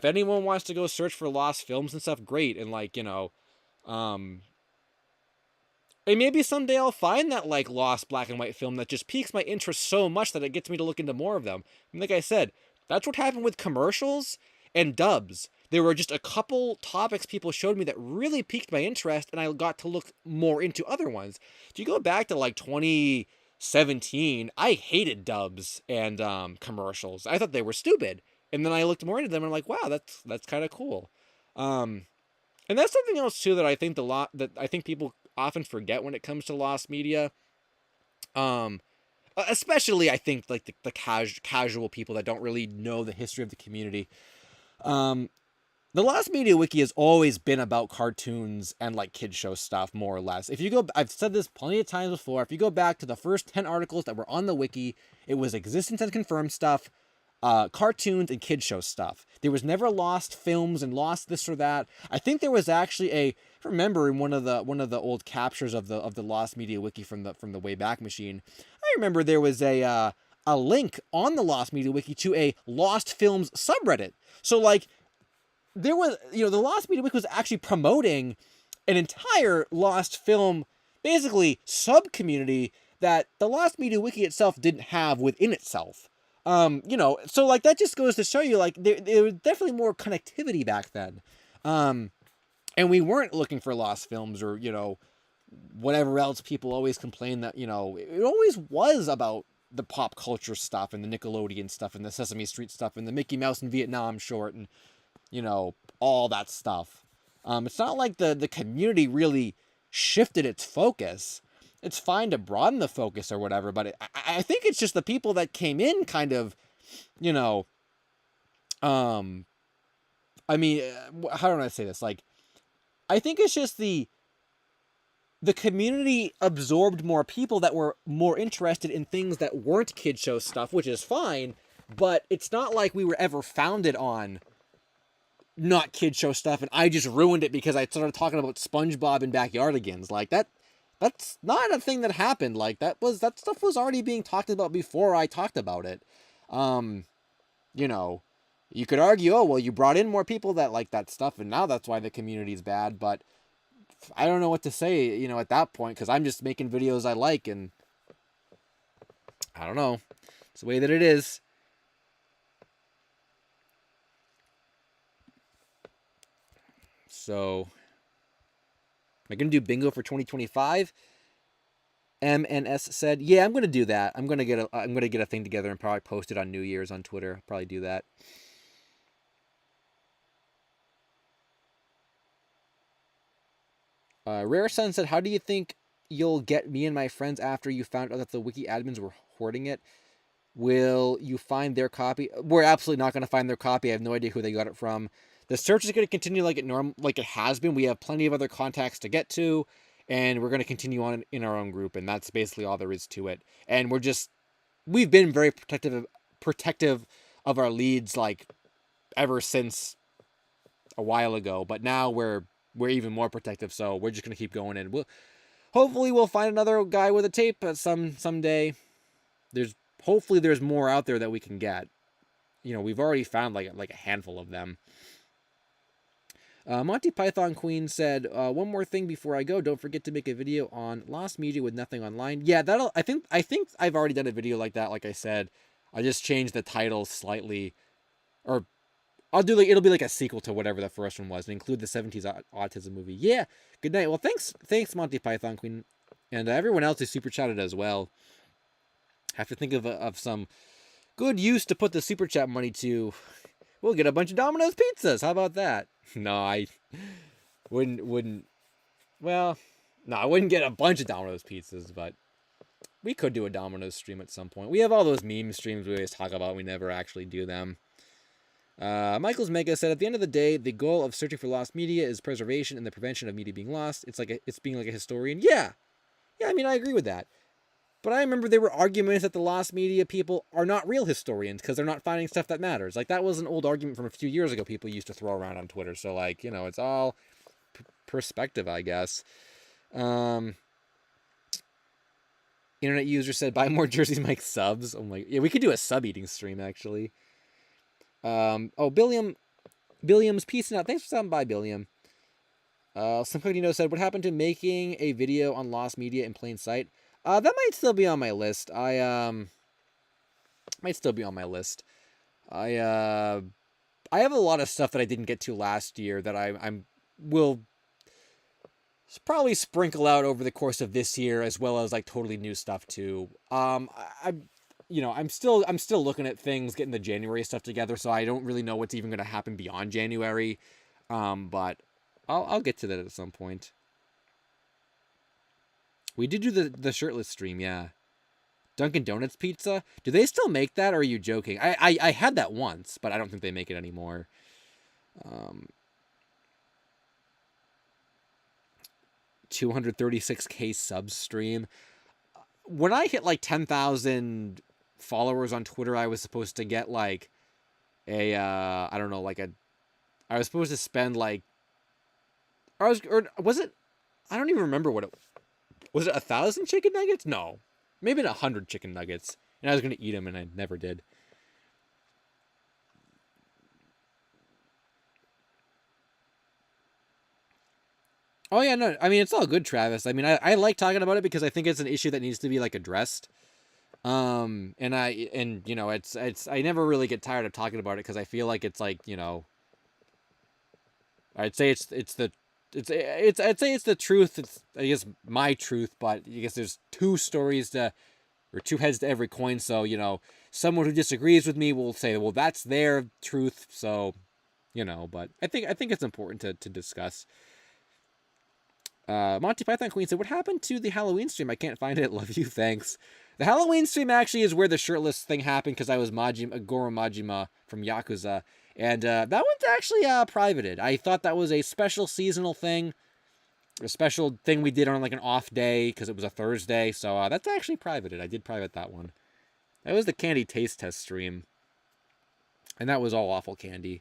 anyone wants to go search for lost films and stuff, great. And like, and maybe someday I'll find that like lost black and white film that just piques my interest so much that it gets me to look into more of them. And like I said, that's what happened with commercials and dubs. There were just a couple topics people showed me that really piqued my interest, and I got to look more into other ones. If you go back to like 2017, I hated dubs and commercials. I thought they were stupid, and then I looked more into them and I'm like, wow, that's kind of cool. And that's something else too that I think people often forget when it comes to lost media. Especially I think like the casual people that don't really know the history of the community. The Lost Media Wiki has always been about cartoons and like kid show stuff, more or less. I've said this plenty of times before. If you go back to the first 10 articles that were on the wiki, it was existence and confirmed stuff, cartoons and kid show stuff. There was never lost films and lost this or that. I think there was actually remember in one of the old captures of the Lost Media Wiki from the Wayback Machine, I remember there was a link on the Lost Media Wiki to a Lost Films subreddit. So like, there was, the Lost Media Wiki was actually promoting an entire Lost film, basically sub-community that the Lost Media Wiki itself didn't have within itself. So like that just goes to show you like there was definitely more connectivity back then. And we weren't looking for lost films or, whatever else people always complain that, it always was about the pop culture stuff and the Nickelodeon stuff and the Sesame Street stuff and the Mickey Mouse in Vietnam short and, all that stuff. It's not like the community really shifted its focus. It's fine to broaden the focus or whatever, but I think it's just the people that came in kind of, I mean, how do I say this? Like, I think it's just the community absorbed more people that were more interested in things that weren't kid show stuff, which is fine, but it's not like we were ever founded on not kid show stuff and I just ruined it because I started talking about SpongeBob and Backyardigans. Like that's not a thing that happened. Like that stuff was already being talked about before I talked about it. You could argue, oh, well, you brought in more people that like that stuff and now that's why the community's bad, but I don't know what to say, at that point, because I'm just making videos I like, and I don't know. It's the way that it is. So, am I going to do bingo for 2025? MNS said, yeah, I'm going to do that. I'm going to get a thing together and probably post it on New Year's on Twitter. Probably do that. Rare Sun said, how do you think you'll get me and my friends after you found out that the wiki admins were hoarding it? Will you find their copy? We're absolutely not going to find their copy. I have no idea who they got it from. The search is going to continue like it has been. We have plenty of other contacts to get to, and we're going to continue on in our own group, and that's basically all there is to it. And we've been very protective of our leads like ever since a while ago, but now we're even more protective, so we're just going to keep going, and hopefully we'll find another guy with a tape someday. Hopefully there's more out there that we can get. We've already found like a handful of them. Monty Python Queen said, one more thing before I go, don't forget to make a video on Lost Media with nothing online. Yeah, I think I've already done a video like that, like I said. I just changed the title slightly, or it'll be like a sequel to whatever the first one was, and include the 70s autism movie. Yeah, good night. Well, thanks Monty Python Queen, and everyone else who super chatted as well. Have to think of some good use to put the super chat money to. We'll get a bunch of Domino's pizzas. How about that? No, I wouldn't. Well, no, I wouldn't get a bunch of Domino's pizzas, but we could do a Domino's stream at some point. We have all those meme streams we always talk about. We never actually do them. Michael's Mega said, at the end of the day, the goal of searching for lost media is preservation and the prevention of media being lost. It's being like a historian. Yeah, I mean, I agree with that. But I remember there were arguments that the lost media people are not real historians because they're not finding stuff that matters. Like, that was an old argument from a few years ago people used to throw around on Twitter. So, like, it's all perspective, I guess. Internet user said, buy more Jersey Mike subs. Oh my, yeah, we could do a sub-eating stream, actually. Billiam's peace out. Thanks for stopping by, Billiam. Some said, what happened to making a video on lost media in plain sight? That might still be on my list. I have a lot of stuff that I didn't get to last year that I will probably sprinkle out over the course of this year, as well as like totally new stuff too. I'm still looking at things, getting the January stuff together, so I don't really know what's even going to happen beyond January. But I'll get to that at some point. We did do the shirtless stream, yeah. Dunkin' Donuts pizza? Do they still make that, or are you joking? I had that once, but I don't think they make it anymore. 236K sub stream. When I hit like 10,000 followers on Twitter, I was supposed to get like I was supposed to spend like, was it? I don't even remember what it was. It 1,000 chicken nuggets? No, maybe 100 chicken nuggets, and I was gonna eat them, and I never did. Oh yeah, no, I mean it's all good, Travis. I mean I like talking about it because I think it's an issue that needs to be like addressed. And you know it's I never really get tired of talking about it because I feel like it's like, you know, I'd say it's I'd say it's the truth. It's, I guess, my truth, but I guess there's two stories to, or two heads to every coin. So, you know, someone who disagrees with me will say, well, that's their truth. So, you know, but I think it's important to discuss. Monty Python Queen said, "What happened to the Halloween stream? I can't find it. Love you, thanks." The Halloween stream actually is where the shirtless thing happened because I was Goro Majima from Yakuza, and that one's actually privated. I thought that was a special seasonal thing, a special thing we did on like an off day because it was a Thursday. So that's actually privated. I did private that one. That was the candy taste test stream, and that was all awful candy.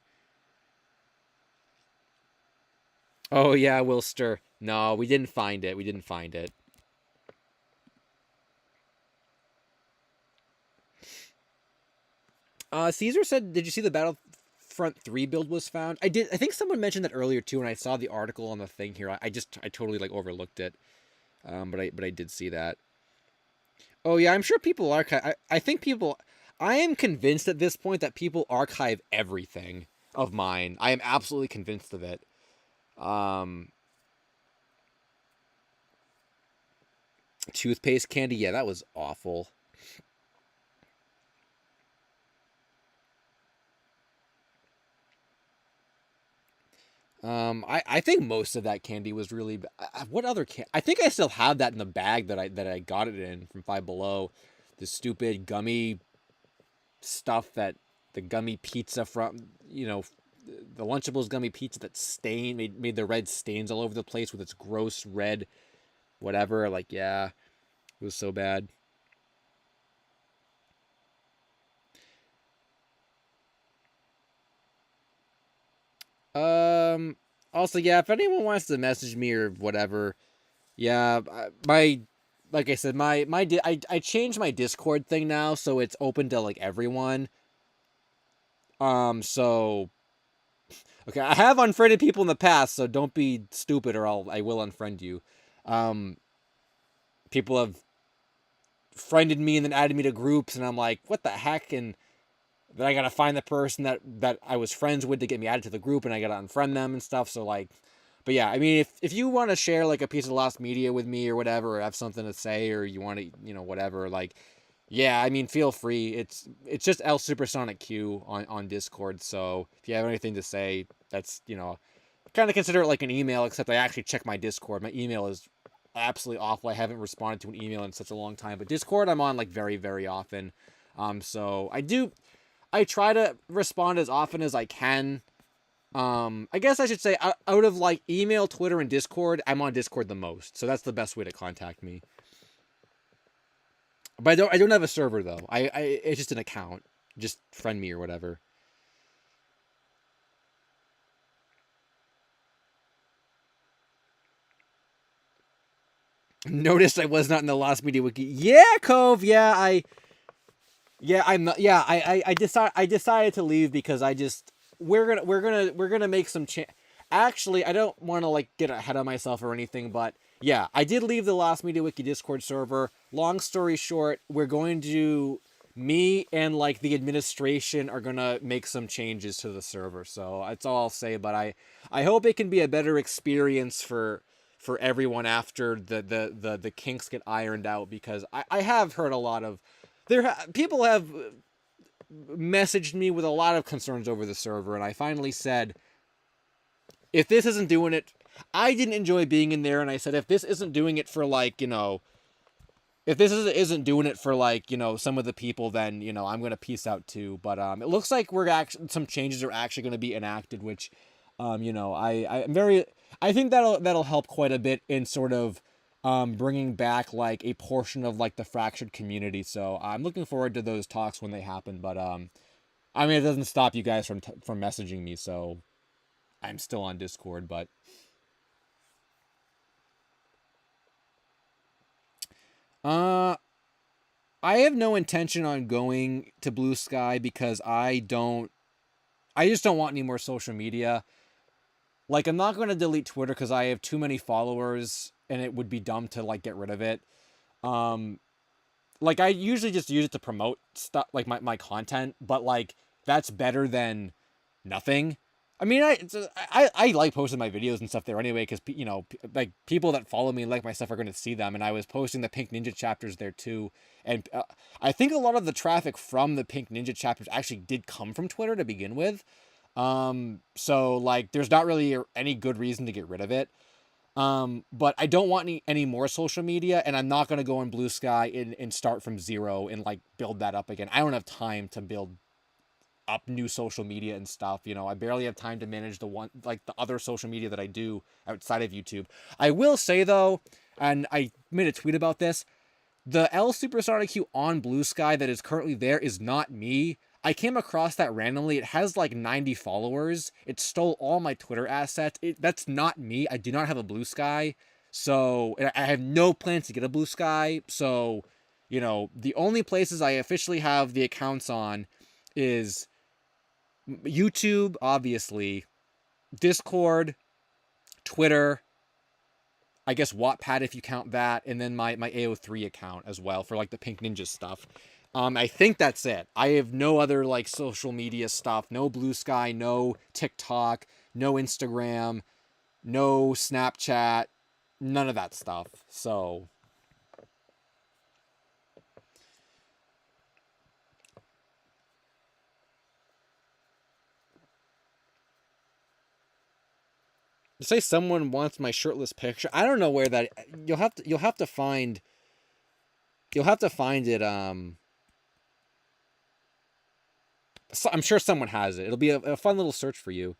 Oh yeah, Wilster. No, we didn't find it. We didn't find it. Caesar said, "Did you see the Battlefront 3 build was found?" I did. I think someone mentioned that earlier too, and I saw the article on the thing here. I totally like overlooked it. But I did see that. Oh yeah, I'm sure people archive. I think people. I am convinced at this point that people archive everything of mine. I am absolutely convinced of it. Um, Toothpaste candy. Yeah, that was awful. I think most of that candy was really. What other can? I think I still have that in the bag that I got it in from Five Below. The stupid gummy stuff that the gummy pizza from, you know, the Lunchables gummy pizza that made the red stains all over the place with its gross red whatever. Like, yeah, it was so bad. Um. Also, yeah, if anyone wants to message me or whatever, yeah, my like I said, I changed my Discord thing now, so it's open to like everyone. So okay, I have unfriended people in the past, so don't be stupid, or I will unfriend you. Um, People have friended me and then added me to groups, and I'm like, what the heck? And then I gotta find the person that I was friends with to get me added to the group, and I gotta unfriend them and stuff. So like, but yeah, I mean, if you want to share like a piece of lost media with me or whatever, or have something to say, or you want to, you know, whatever, like, yeah, I mean, feel free. It's just LSuperSonicQ on Discord. So if you have anything to say, that's, you know, kind of consider it like an email, except I actually check my Discord. My email is absolutely awful. I haven't responded to an email in such a long time, but Discord I'm on like very, very often. So I try to respond as often as I can. I guess I should say out of like email, Twitter, and Discord, I'm on Discord the most. So that's the best way to contact me. But I don't have a server though. I it's just an account. Just friend me or whatever. Noticed I was not in the Lost Media Wiki. Yeah, Cove. I'm not. Yeah, I decided to leave because I just we're gonna make some change. Actually, I don't want to like get ahead of myself or anything, but yeah, I did leave the Lost Media Wiki Discord server. Long story short, we're going to me and like the administration are gonna make some changes to the server. So that's all I'll say. But I hope it can be a better experience for everyone after the kinks get ironed out, because I have heard a lot of people have messaged me with a lot of concerns over the server, and I finally said, if this isn't doing it, I didn't enjoy being in there, and I said, if this isn't doing it for like, you know, if this isn't doing it for like, you know, some of the people, then, you know, I'm gonna peace out too. But it looks like some changes are actually gonna be enacted, which, you know, I think that'll help quite a bit in sort of bringing back like a portion of like the fractured community. So I'm looking forward to those talks when they happen. But I mean, it doesn't stop you guys from messaging me, so I'm still on Discord. But I have no intention on going to Blue Sky because I just don't want any more social media. Like, I'm not going to delete Twitter because I have too many followers and it would be dumb to, like, get rid of it. Like, I usually just use it to promote stuff, like, my content, but, like, that's better than nothing. I mean, I like posting my videos and stuff there anyway, because, you know, like, people that follow me and like my stuff are going to see them, and I was posting the Pink Ninja chapters there too, and I think a lot of the traffic from the Pink Ninja chapters actually did come from Twitter to begin with. So, like, there's not really any good reason to get rid of it. But I don't want any more social media, and I'm not going to go on Blue Sky and start from zero and, like, build that up again. I don't have time to build up new social media and stuff. You know, I barely have time to manage the other social media that I do outside of YouTube. I will say, though, and I made a tweet about this, the LSuperSonicQ on Blue Sky that is currently there is not me. I came across that randomly. It has like 90 followers. It stole all my Twitter assets. That's not me. I do not have a Blue Sky. So I have no plans to get a Blue Sky. So, you know, the only places I officially have the accounts on is YouTube, obviously, Discord, Twitter, I guess Wattpad if you count that, and then my AO3 account as well for, like, the Pink Ninja stuff. I think that's it. I have no other, like, social media stuff. No Blue Sky, no TikTok, no Instagram, no Snapchat, none of that stuff. So, to say someone wants my shirtless picture, I don't know where that. You'll have to find it. So I'm sure someone has it. It'll be a fun little search for you.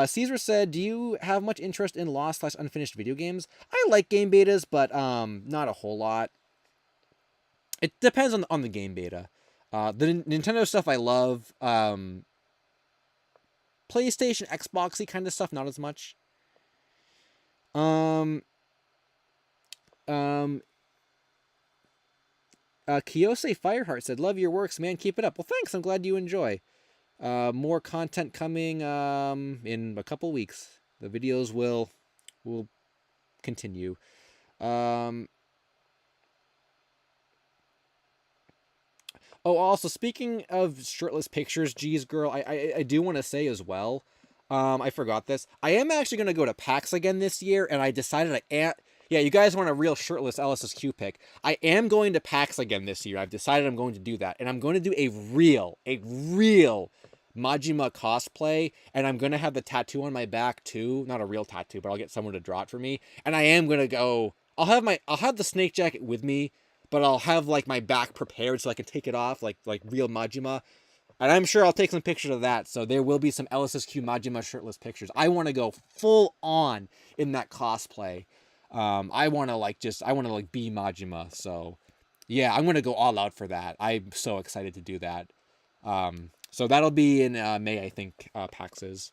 Caesar said, "Do you have much interest in lost/unfinished video games?" I like game betas, but not a whole lot. It depends on the game beta. The Nintendo stuff I love. PlayStation, Xboxy kind of stuff, not as much. Kiyose Fireheart said, "Love your works, man. Keep it up." Well, thanks. I'm glad you enjoy. More content coming in a couple weeks. The videos will continue. Oh, also, speaking of shirtless pictures, geez, girl, I do want to say as well, I forgot this. I am actually going to go to PAX again this year, and I decided yeah, you guys want a real shirtless LSSQ pick. I am going to PAX again this year. I've decided I'm going to do that, and I'm going to do a real Majima cosplay, and I'm going to have the tattoo on my back too. Not a real tattoo, but I'll get someone to draw it for me. And I am going to go, I'll have the snake jacket with me, but I'll have, like, my back prepared so I can take it off like real Majima. And I'm sure I'll take some pictures of that. So there will be some LSSQ Majima shirtless pictures. I want to go full on in that cosplay. I want to be Majima. So yeah, I'm going to go all out for that. I'm so excited to do that. So that'll be in May, I think, PAX is.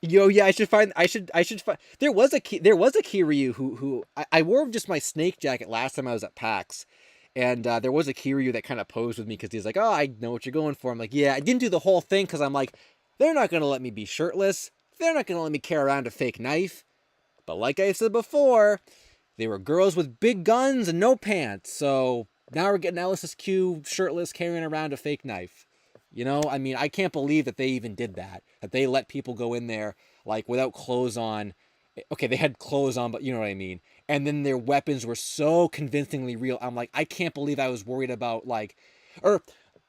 Yo, yeah, I should find. There was a Kiryu who I wore just my snake jacket last time I was at PAX, and there was a Kiryu that kind of posed with me because he's like, "Oh, I know what you're going for." I'm like, "Yeah, I didn't do the whole thing because I'm like, they're not gonna let me be shirtless. They're not gonna let me carry around a fake knife." But like I said before, they were girls with big guns and no pants. So now we're getting LSSQ shirtless carrying around a fake knife. You know, I mean, I can't believe that they even did that. That they let people go in there, like, without clothes on. Okay, they had clothes on, but you know what I mean. And then their weapons were so convincingly real. I'm like, I can't believe I was worried about, like, or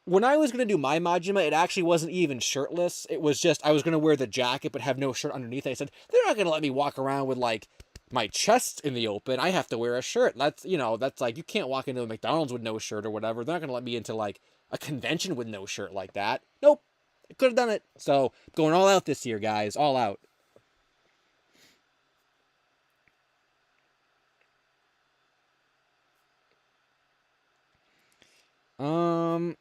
when I was going to do my Majima, it actually wasn't even shirtless. It was just, I was going to wear the jacket but have no shirt underneath. I said, they're not going to let me walk around with, like, my chest in the open. I have to wear a shirt. That's, you know, that's like, you can't walk into a McDonald's with no shirt or whatever. They're not going to let me into, like, a convention with no shirt like that. Nope. I could have done it. So, going all out this year, guys. All out. Um,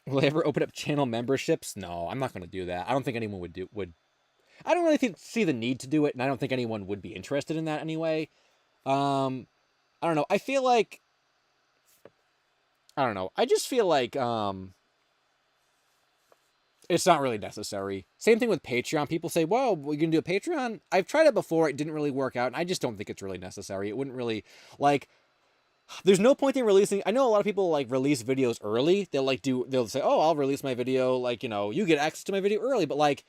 Will I ever open up channel memberships? No, I'm not going to do that. I don't think anyone would. I don't really see the need to do it, and I don't think anyone would be interested in that anyway. I don't know. I feel like I don't know. I just feel like it's not really necessary. Same thing with Patreon. People say, "Well, we're gonna do a Patreon." I've tried it before. It didn't really work out, and I just don't think it's really necessary. It wouldn't really like. There's no point in releasing. I know a lot of people like release videos early. They'll say, "Oh, I'll release my video. Like, you get access to my video early." But like,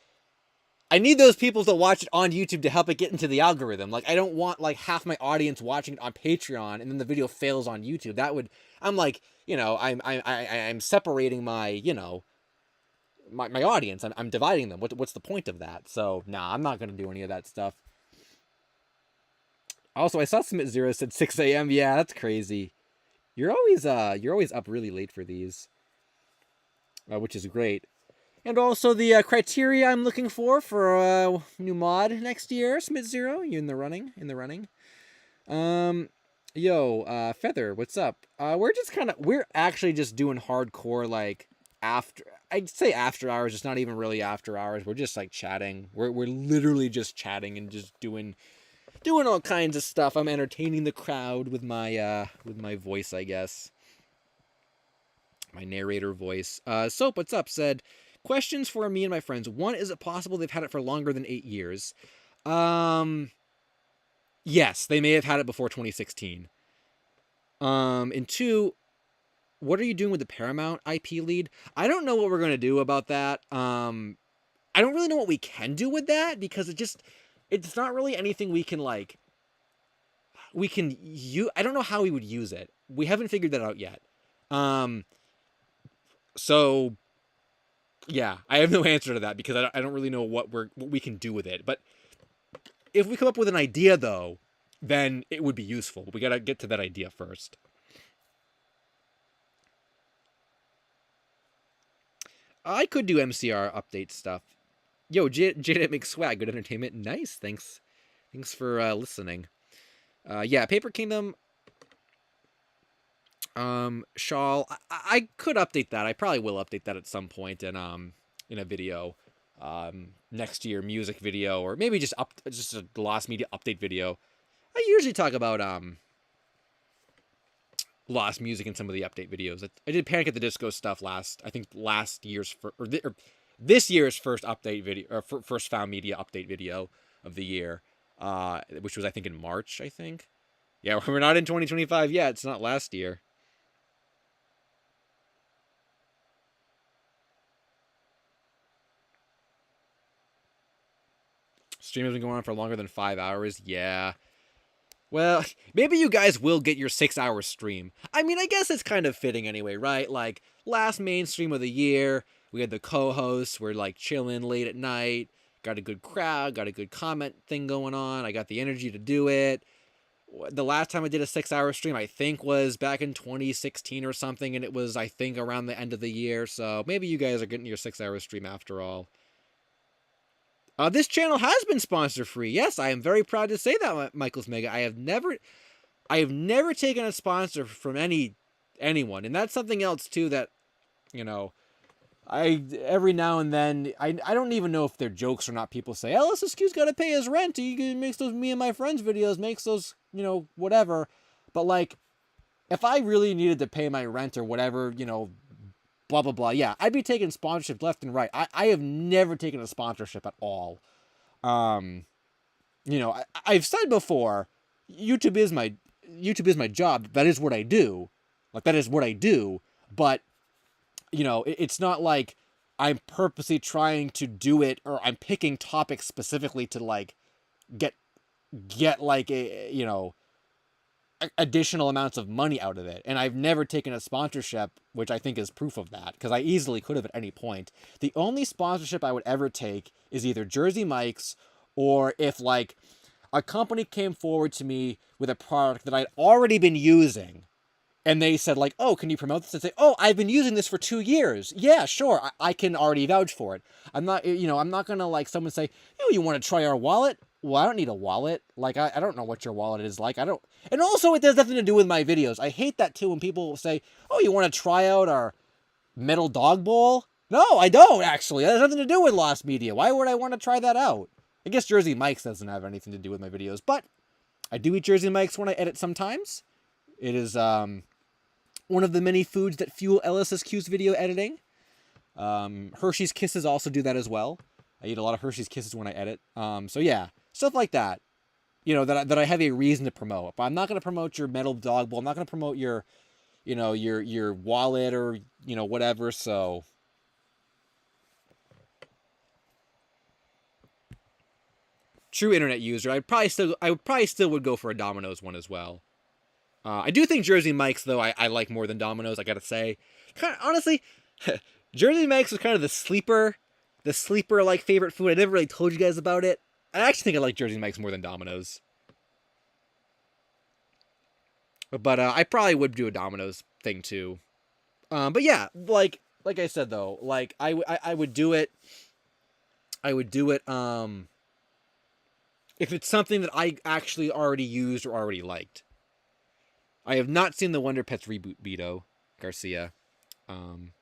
I need those people to watch it on YouTube to help it get into the algorithm. Like, I don't want like half my audience watching it on Patreon and then the video fails on YouTube. That would. I'm like, I'm separating my, my audience. I'm dividing them. What's the point of that? So nah, I'm not gonna do any of that stuff. Also, I saw Submit Zero said 6 a.m. Yeah, that's crazy. You're always up really late for these, which is great. And also the criteria I'm looking for a new mod next year. Submit Zero, you in the running? Feather, what's up? We're actually just doing hardcore like after. I'd say after hours. It's not even really after hours. We're just like chatting. We're literally just chatting and just doing all kinds of stuff. I'm entertaining the crowd with my voice, I guess. My narrator voice. Soap, what's up? Said, questions for me and my friends. One, is it possible they've had it for longer than 8 years? Yes, they may have had it before 2016. And two, what are you doing with the Paramount IP lead? I don't know what we're gonna do about that. I don't really know what we can do with that because it's not really anything we can I don't know how we would use it. We haven't figured that out yet. So yeah, I have no answer to that because I don't really know what we can do with it. But if we come up with an idea though, then it would be useful. But we gotta get to that idea first. I could do MCR update stuff. Yo, Jada makes swag. Good entertainment. Nice. Thanks for listening. Yeah, Paper Kingdom. Shawl. I could update that. I probably will update that at some point in a video. Next year, music video, or maybe just a Lost Media update video. I usually talk about Lost music in some of the update videos. I did Panic at the Disco stuff this year's first update video, or first found media update video of the year, which was I think in March. I think, yeah, we're not in 2025 yet. It's not last year. Stream has been going on for longer than 5 hours. Yeah. Well, maybe you guys will get your 6-hour stream. I mean, I guess it's kind of fitting anyway, right? Like, last main stream of the year, we had the co-hosts, we're like chilling late at night, got a good crowd, got a good comment thing going on, I got the energy to do it. The last time I did a 6-hour stream, I think, was back in 2016 or something, and it was, I think, around the end of the year, so maybe you guys are getting your 6-hour stream after all. This channel has been sponsor free. Yes, I am very proud to say that, Michael's Mega. I have never taken a sponsor from anyone, and that's something else too that, I every now and then I don't even know if they're jokes or not. People say, LSuperSonicQ's got to pay his rent. He makes those me and my friends videos, makes those whatever. But like, if I really needed to pay my rent or whatever, blah, blah, blah. Yeah, I'd be taking sponsorship left and right. I have never taken a sponsorship at all. I've said before, YouTube is my job. That is what I do. But, it's not like I'm purposely trying to do it, or I'm picking topics specifically to, like, get like, additional amounts of money out of it. And I've never taken a sponsorship, which I think is proof of that, because I easily could have at any point. The only sponsorship I would ever take is either Jersey Mike's, or if like a company came forward to me with a product that I'd already been using, and they said like, oh, can you promote this? And say, oh, I've been using this for 2 years. Yeah, sure, I can already vouch for it. I'm not gonna like someone say, you want to try our wallet? Well, I don't need a wallet. Like, I don't know what your wallet is like. And also, it has nothing to do with my videos. I hate that too when people say, oh, you want to try out our Metal Dog Bowl? No, I don't, actually. That has nothing to do with Lost Media. Why would I want to try that out? I guess Jersey Mike's doesn't have anything to do with my videos, but I do eat Jersey Mike's when I edit sometimes. It is one of the many foods that fuel LSSQ's video editing. Hershey's Kisses also do that as well. I eat a lot of Hershey's Kisses when I edit. So yeah, stuff like that. That I have a reason to promote. But I'm not going to promote your Metal Dog Bowl. I'm not going to promote your wallet or, whatever. So true internet user, I probably still would go for a Domino's one as well. I do think Jersey Mike's, though, I like more than Domino's, I gotta say. Honestly, Jersey Mike's was kind of the sleeper like favorite food. I never really told you guys about it. I actually think I like Jersey Mike's more than Domino's. But I probably would do a Domino's thing too. But yeah, like I said though, like I would do it. I would do it if it's something that I actually already used or already liked. I have not seen the Wonder Pets reboot, Beto Garcia. I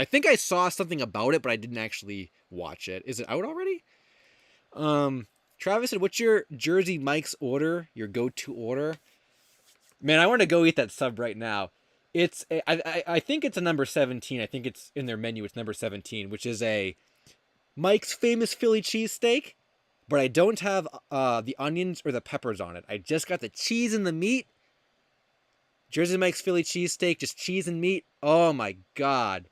think I saw something about it, but I didn't actually watch it. Is it out already? Travis said, "What's your Jersey Mike's order? Your go-to order?" Man, I want to go eat that sub right now. I think it's a number 17. I think it's in their menu. It's number 17, which is a Mike's famous Philly cheesesteak, but I don't have the onions or the peppers on it. I just got the cheese and the meat. Jersey Mike's Philly cheesesteak, just cheese and meat. Oh my god.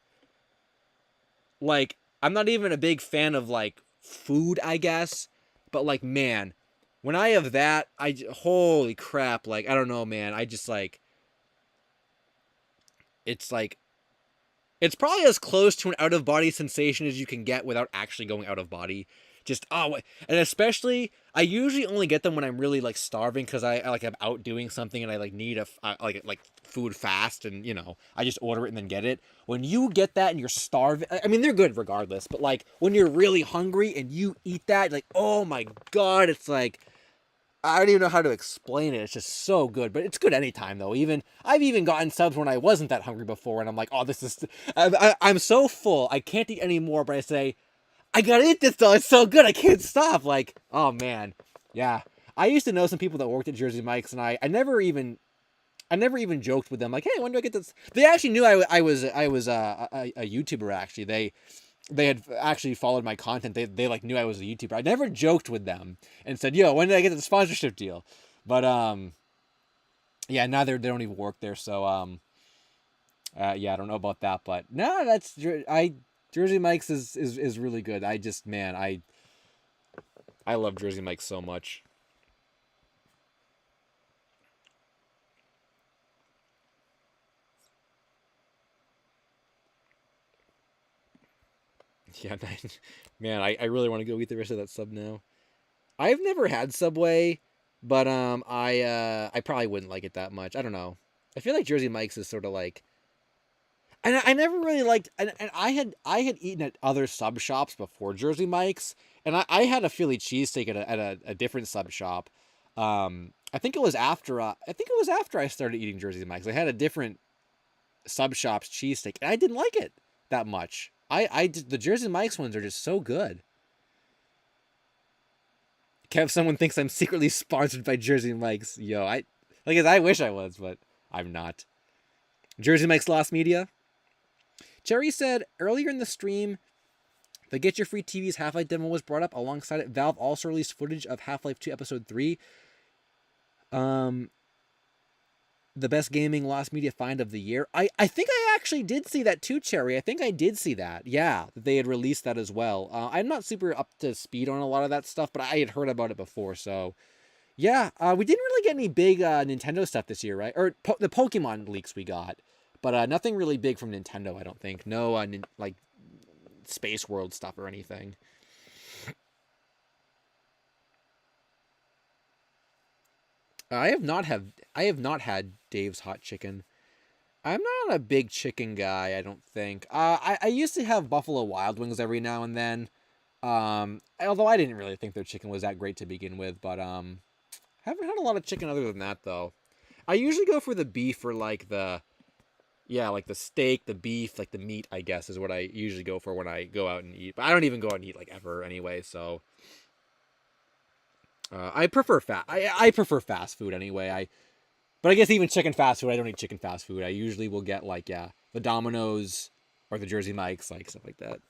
Like, I'm not even a big fan of, like, food, I guess. But, like, man, when I have that, holy crap. Like, I don't know, man. I just, like, it's probably as close to an out-of-body sensation as you can get without actually going out of body. And especially, I usually only get them when I'm really, like, starving because I'm out doing something and I, like, need like food fast and, I just order it and then get it. When you get that and you're starving, I mean, they're good regardless, but, like, when you're really hungry and you eat that, like, oh my god, it's like, I don't even know how to explain it. It's just so good, but it's good anytime though. I've even gotten subs when I wasn't that hungry before, and I'm like, oh, I'm so full, I can't eat anymore, but I say, I gotta eat this though, it's so good, I can't stop. Like, oh man, yeah. I used to know some people that worked at Jersey Mike's, and I never even joked with them, like, hey, when do I get this? They actually knew I was a YouTuber, actually. They had actually followed my content. They like knew I was a YouTuber. I never joked with them and said, yo, when did I get the sponsorship deal? But, yeah, now they don't even work there, so, yeah, I don't know about that, but, no, Jersey Mike's is really good. I love Jersey Mike's so much. Yeah, man, I really want to go eat the rest of that sub now. I've never had Subway, but I probably wouldn't like it that much. I don't know. I feel like Jersey Mike's is sort of like, and I never really liked, and I had eaten at other sub shops before Jersey Mike's, and I had a Philly cheesesteak at a different sub shop. I think it was after I started eating Jersey Mike's. I had a different sub shop's cheesesteak, and I didn't like it that much. The Jersey Mike's ones are just so good. Kev, someone thinks I'm secretly sponsored by Jersey Mike's. Yo, I wish I was, but I'm not. Jersey Mike's Lost Media. Jerry said earlier in the stream, the Get Your Free TV's Half-Life demo was brought up. Alongside it, Valve also released footage of Half-Life 2 Episode 3. The best gaming Lost Media find of the year. I think I actually did see that too, Cherry. I think I did see that. Yeah, that they had released that as well. I'm not super up to speed on a lot of that stuff, but I had heard about it before, so... Yeah, we didn't really get any big Nintendo stuff this year, right? Or the Pokemon leaks we got. But nothing really big from Nintendo, I don't think. No, like, Space World stuff or anything. I have not had Dave's Hot Chicken. I'm not a big chicken guy, I don't think. I used to have Buffalo Wild Wings every now and then. Although I didn't really think their chicken was that great to begin with, but haven't had a lot of chicken other than that though. I usually go for the beef or like the like the steak, the beef, like the meat, I guess, is what I usually go for when I go out and eat. But I don't even go out and eat like ever anyway, so I prefer I prefer fast food anyway. But I guess even chicken fast food, I don't eat chicken fast food. I usually will get like the Domino's or the Jersey Mike's, like stuff like that.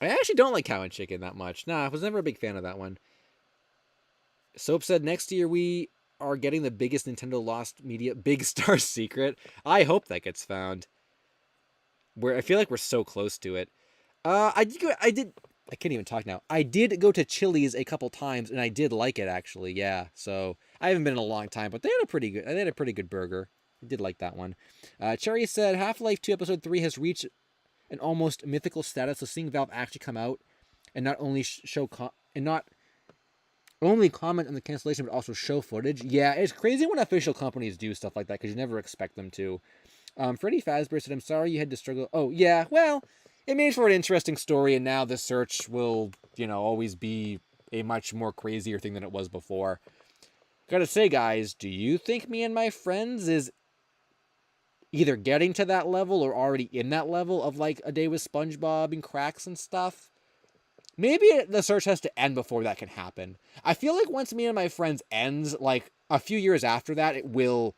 I actually don't like cow and chicken that much. Nah, I was never a big fan of that one. Soap said next year we are getting the biggest Nintendo Lost Media Big Star secret. I hope that gets found. I feel like we're so close to it. I can't even talk now. I did go to Chili's a couple times and I did like it actually. Yeah. So I haven't been in a long time, but they had a pretty good burger. I did like that one. Cherry said Half-Life 2 Episode 3 has reached an almost mythical status. So seeing Valve actually come out and not only not only comment on the cancellation, but also show footage. Yeah, it's crazy when official companies do stuff like that because you never expect them to. Freddie Fazbear said, I'm sorry you had to struggle. Oh, yeah, well, it made for an interesting story, and now the search will, always be a much more crazier thing than it was before. Gotta say, guys, do you think Me and My Friends is either getting to that level or already in that level of, like, A Day with SpongeBob and cracks and stuff? Maybe the search has to end before that can happen. I feel like once Me and My Friends ends, like, a few years after that, it will,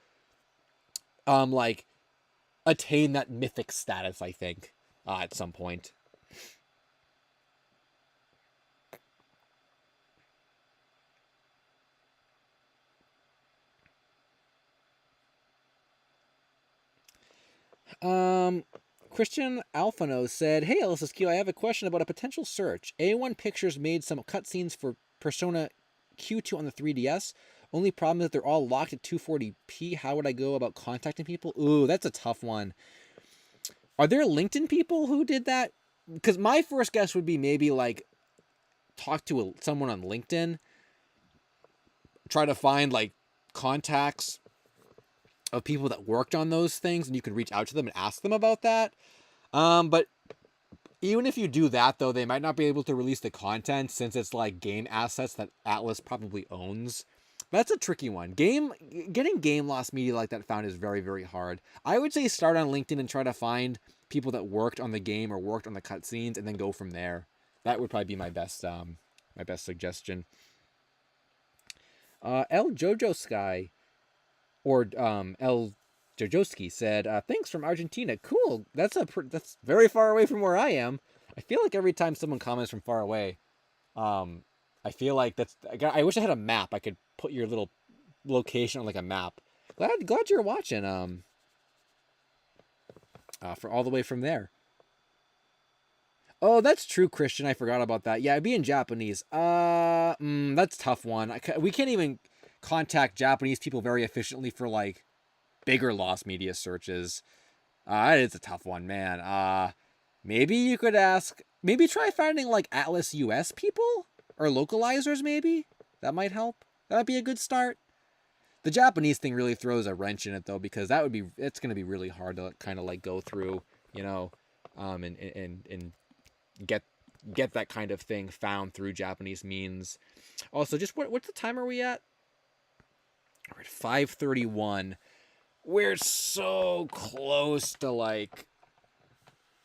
attain that mythic status, I think, at some point. Christian Alfano said, hey, LSuperSonicQ, I have a question about a potential search. A1 Pictures made some cutscenes for Persona Q2 on the 3DS. Only problem is that they're all locked at 240p. How would I go about contacting people? Ooh, that's a tough one. Are there LinkedIn people who did that? Because my first guess would be maybe, like, talk to someone on LinkedIn. Try to find, like, contacts of people that worked on those things, and you can reach out to them and ask them about that. But even if you do that, though, they might not be able to release the content since it's like game assets that Atlas probably owns. That's a tricky one. Getting game lost media like that found is very, very hard. I would say start on LinkedIn and try to find people that worked on the game or worked on the cutscenes, and then go from there. That would probably be my best suggestion. El Jojo Sky, or El Jojoski said, thanks from Argentina. Cool. That's very far away from where I am. I feel like every time someone comments from far away, I feel like I wish I had a map. I could put your little location on like a map. Glad you're watching. For all the way from there. Oh, that's true, Christian. I forgot about that. Yeah, it'd be in Japanese. That's a tough one. We can't even contact Japanese people very efficiently for like bigger lost media searches. It's a tough one, man. Maybe you could maybe try finding like Atlas US people or localizers. Maybe that might help. That'd be a good start. The Japanese thing really throws a wrench in it though, because it's going to be really hard to kind of like go through, and get that kind of thing found through Japanese means. Also, just what's the time are we at? We're at 5:31. We're so close to like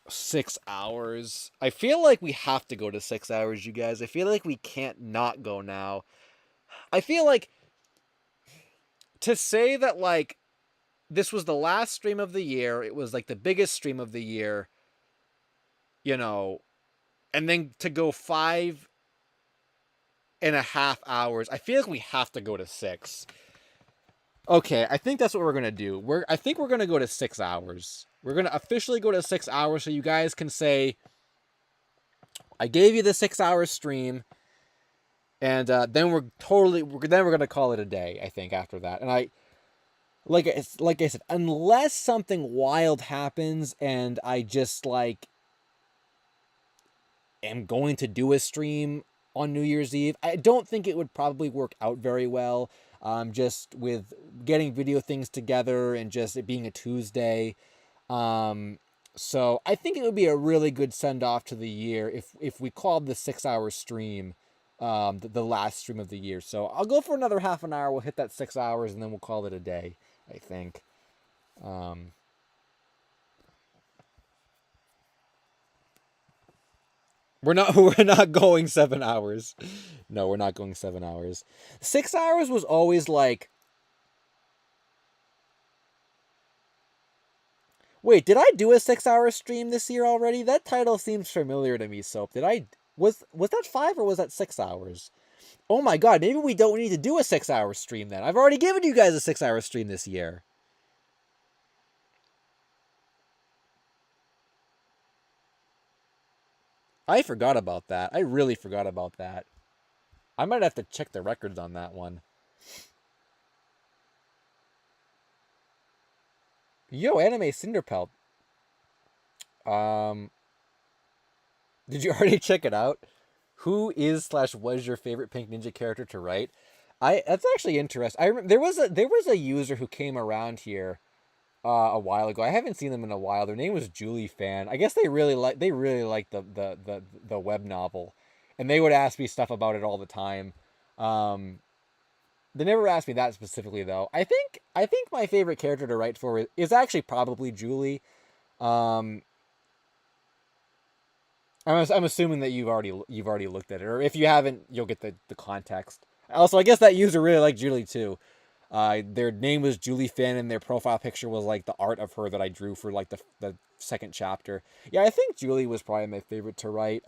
6 hours. I feel like we have to go to 6 hours, you guys. I feel like we can't not go now. I feel like to say that like this was the last stream of the year, it was like the biggest stream of the year, and then to go 5.5 hours, I feel like we have to go to 6. Okay, I think that's what we're going to do. I think we're going to go to 6 hours. We're going to officially go to 6 hours so you guys can say, I gave you the 6-hour stream, and then we're going to call it a day, I think, after that. And like I said, unless something wild happens and I just like am going to do a stream on New Year's Eve, I don't think it would probably work out very well. Just with getting video things together and just it being a Tuesday. So I think it would be a really good send off to the year if we called the 6-hour stream the last stream of the year. So I'll go for another half an hour. We'll hit that 6 hours, and then we'll call it a day, I think. We're not going 7 hours. No, we're not going 7 hours. 6 hours was always like, wait, did I do a 6 hour stream this year already? That title seems familiar to me, Soap. Was that 5 or was that 6 hours? Oh my god, maybe we don't need to do a 6 hour stream then. I've already given you guys a 6 hour stream this year. I forgot about that. I really forgot about that. I might have to check the records on that one. Yo, Anime Cinderpelt. Did you already check it out? Who is / was your favorite Pink Ninja character to write? That's actually interesting. I remember there was a user who came around here a while ago. I haven't seen them in a while. Their name was Julie Fan. I guess they really like the web novel, and they would ask me stuff about it all the time. They never asked me that specifically though. I think my favorite character to write for is actually probably Julie. I'm assuming that you've already looked at it, or if you haven't, you'll get the context. Also, I guess that user really liked Julie too. Their name was Julie Finn, and their profile picture was like the art of her that I drew for like the second chapter. Yeah, I think Julie was probably my favorite to write.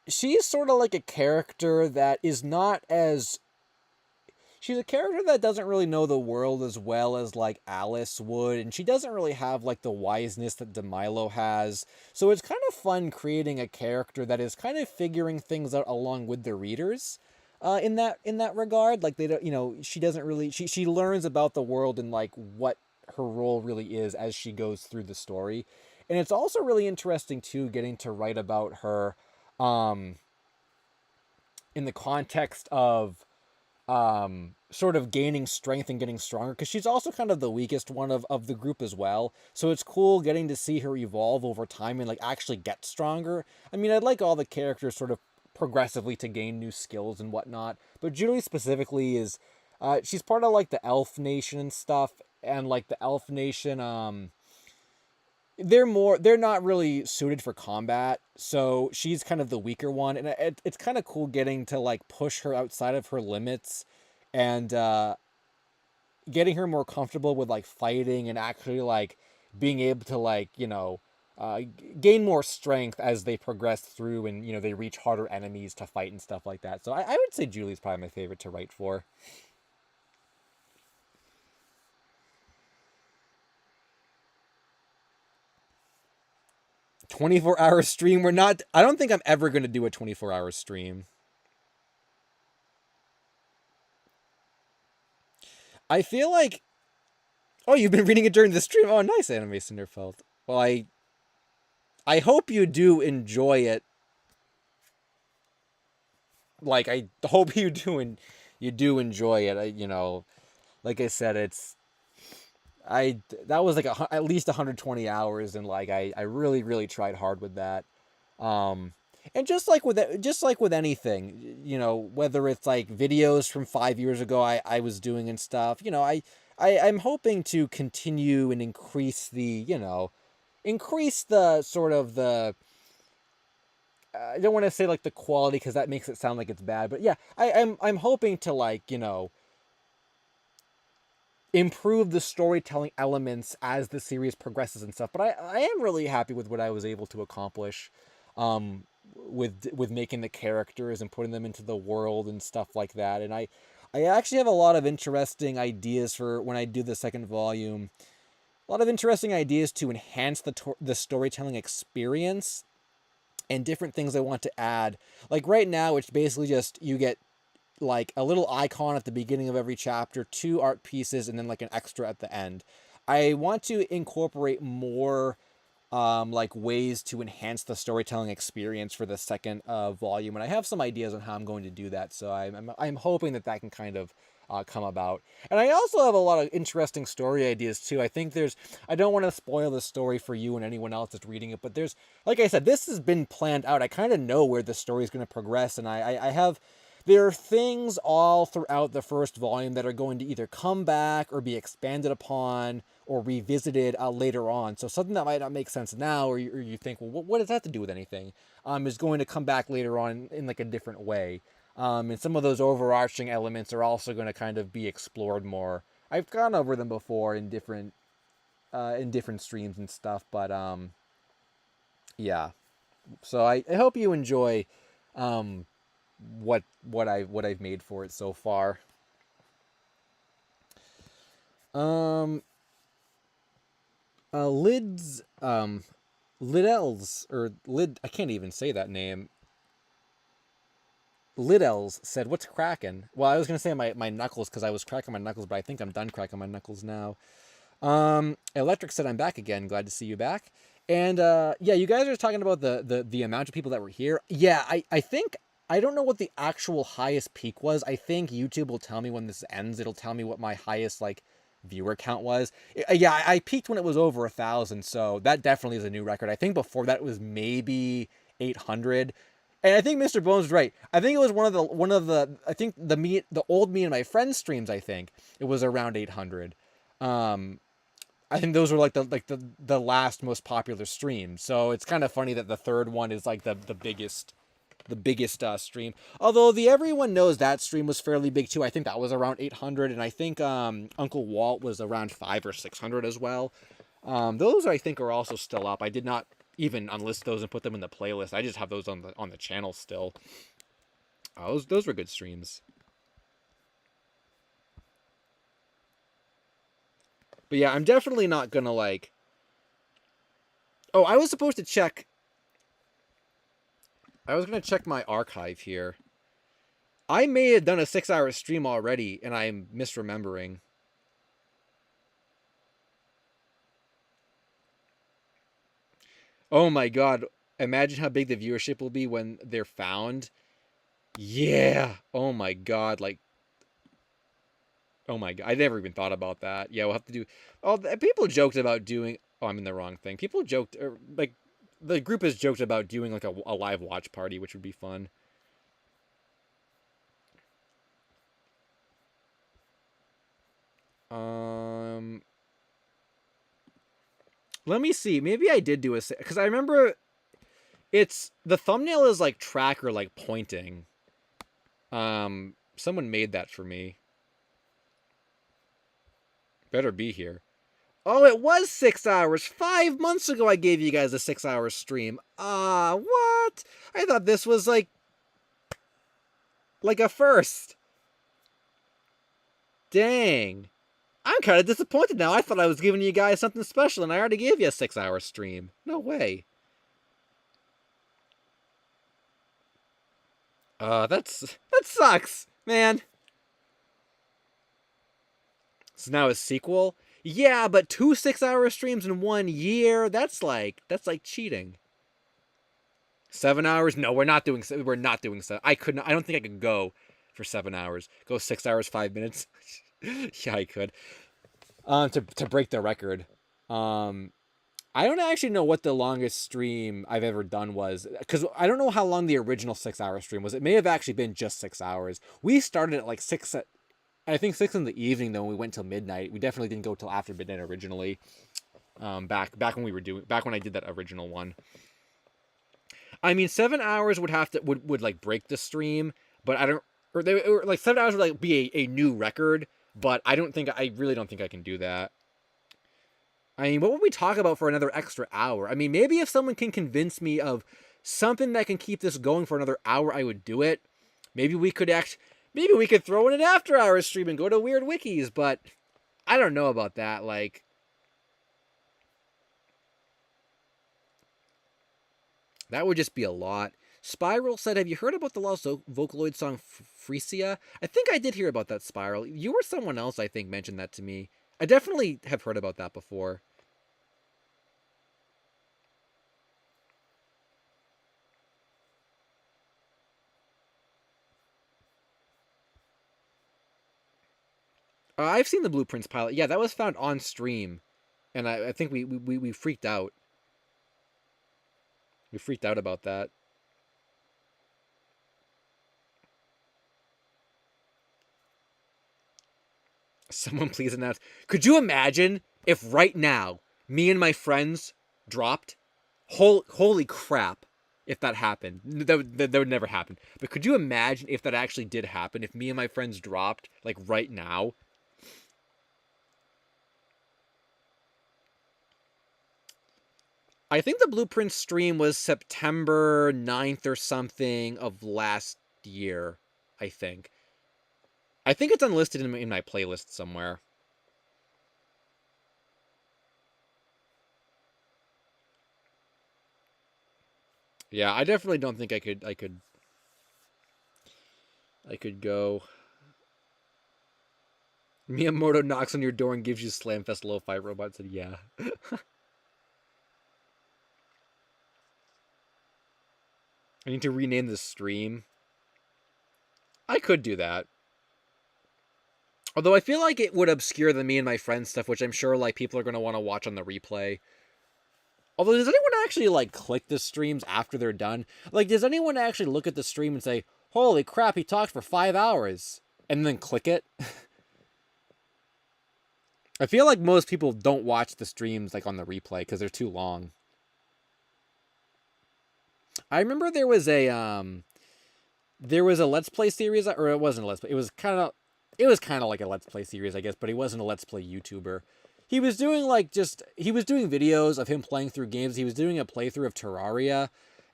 She's sort of like a character that is not as... She's a character that doesn't really know the world as well as like Alice would, and she doesn't really have like the wiseness that DeMilo has. So it's kind of fun creating a character that is kind of figuring things out along with the readers. In that regard, like they don't, she doesn't really, she learns about the world and like what her role really is as she goes through the story. And it's also really interesting too, getting to write about her, in the context of sort of gaining strength and getting stronger, because she's also kind of the weakest one of the group as well. So it's cool getting to see her evolve over time and like actually get stronger. I mean, I'd like all the characters sort of progressively to gain new skills and whatnot, but Julie specifically is she's part of like the elf nation and stuff, and like the elf nation, they're not really suited for combat, so she's kind of the weaker one, and it's kind of cool getting to like push her outside of her limits, and getting her more comfortable with like fighting and actually like being able to like gain more strength as they progress through, and they reach harder enemies to fight and stuff like that. So I would say Julie's probably my favorite to write for. 24-hour stream. I don't think I'm ever going to do a 24-hour stream. I feel like... Oh, you've been reading it during the stream. Oh, nice, Anime Cinderfeld. Well, I hope you do enjoy it. Like, I hope you do enjoy it. Like I said, that was like at least 120 hours, and like I really, really tried hard with that. And just like with anything, whether it's like videos from 5 years ago I was doing and stuff, I'm hoping to continue and increase the sort of the... I don't want to say like the quality, because that makes it sound like it's bad, but yeah, I'm hoping to like improve the storytelling elements as the series progresses and stuff. But I am really happy with what I was able to accomplish, with making the characters and putting them into the world and stuff like that. And I actually have a lot of interesting ideas for when I do the second volume. A lot of interesting ideas to enhance the storytelling experience, and different things I want to add. Like right now, it's basically just you get like a little icon at the beginning of every chapter, 2 art pieces, and then like an extra at the end. I want to incorporate more like ways to enhance the storytelling experience for the second volume, and I have some ideas on how I'm going to do that. So I'm hoping that can kind of come about. And I also have a lot of interesting story ideas too. I don't want to spoil the story for you and anyone else that's reading it, but like I said, this has been planned out. I kind of know where the story is going to progress, and there are things all throughout the first volume that are going to either come back or be expanded upon or revisited later on. So something that might not make sense now, or you think, well, what does that have to do with anything, is going to come back later on in like a different way. And some of those overarching elements are also going to kind of be explored more. I've gone over them before in different streams and stuff, but yeah. So I hope you enjoy what I've made for it so far. Lids Lidels or Lid I can't even say that name. Lidels said, "What's cracking?" Well, I was gonna say my knuckles because I was cracking my knuckles, but I think I'm done cracking my knuckles now. Electric said, "I'm back again. Glad to see you back." And yeah, you guys are talking about the amount of people that were here. Yeah, I think I don't know what the actual highest peak was. I think YouTube will tell me when this ends. It'll tell me what my highest like viewer count was. Yeah, I peaked when it was over 1,000, so that definitely is a new record. I think before that it was maybe 800. And I think Mr. Bones is right. I think it was one of the I think the old me and my friends streams. I think it was around 800. I think those were like the last most popular streams. So it's kind of funny that the third one is like the biggest stream. Although the Everyone Knows That stream was fairly big too. I think that was around 800, and I think Uncle Walt was around 500 or 600 as well. Those I think are also still up. I did not even unlist those and put them in the playlist. I just have those on the channel still. Those were good streams. But yeah, I'm definitely not gonna like. Oh, I was supposed to check. I was gonna check my archive here. I may have done a 6-hour stream already, and I'm misremembering. Oh my god! Imagine how big the viewership will be when they're found. Yeah. Oh my god! Like. Oh my god! I never even thought about that. Yeah, we'll have to do. Oh, people joked about doing. Oh, I'm in the wrong thing. People joked, or like, the group has joked about doing like a live watch party, which would be fun. Let me see. Maybe I did do a because I remember it's the thumbnail is like tracker like pointing. Someone made that for me. Better be here. Oh, it was 6 hours. 5 months ago, I gave you guys a 6-hour stream. What? I thought this was like a first. Dang. I'm kind of disappointed now. I thought I was giving you guys something special, and I already gave you a 6-hour stream. No way. That sucks, man. So now a sequel? Yeah, but 2 6-hour streams in 1 year? That's like cheating. 7 hours? No, we're not doing 7. I don't think I could go for 7 hours. Go 6 hours 5 minutes. Yeah, I could. To break the record. I don't actually know what the longest stream I've ever done was, because I don't know how long the original 6-hour stream was. It may have actually been just 6 hours. We started at like 6 I think 6 in the evening though, and we went till midnight. We definitely didn't go till after midnight originally. Back when I did that original one. I mean, 7 hours would like break the stream, but I don't, or like 7 hours would like be a new record, but I really don't think I can do that. I mean, what would we talk about for another extra hour? I mean, maybe if someone can convince me of something that can keep this going for another hour, I would do it. Maybe we could throw in an after-hours stream and go to Weird Wikis, but I don't know about that. Like, that would just be a lot. Spiral said, "Have you heard about the lost Vocaloid song Frisia?" I think I did hear about that, Spiral. You or someone else, I think, mentioned that to me. I definitely have heard about that before. I've seen the Blueprints pilot. Yeah, that was found on stream, and I think we freaked out. We freaked out about that. Someone please announce. Could you imagine if right now me and my friends dropped? Holy crap! If that happened, that would never happen. But could you imagine if that actually did happen? If me and my friends dropped like right now? I think the Blueprint stream was September 9th or something of last year. I think. I think it's unlisted in my playlist somewhere. Yeah, I definitely don't think I could go. Miyamoto knocks on your door and gives you Slamfest Lo-Fi Robot. Said, yeah. I need to rename the stream. I could do that. Although I feel like it would obscure the me and my friends stuff, which I'm sure like people are going to want to watch on the replay. Although, does anyone actually like click the streams after they're done? Like, does anyone actually look at the stream and say, holy crap, he talked for 5 hours, and then click it? I feel like most people don't watch the streams like on the replay because they're too long. I remember there was a Let's Play series, or it wasn't a Let's Play. It was kind of like a Let's Play series, I guess, but he wasn't a Let's Play YouTuber. He was doing videos of him playing through games. He was doing a playthrough of Terraria,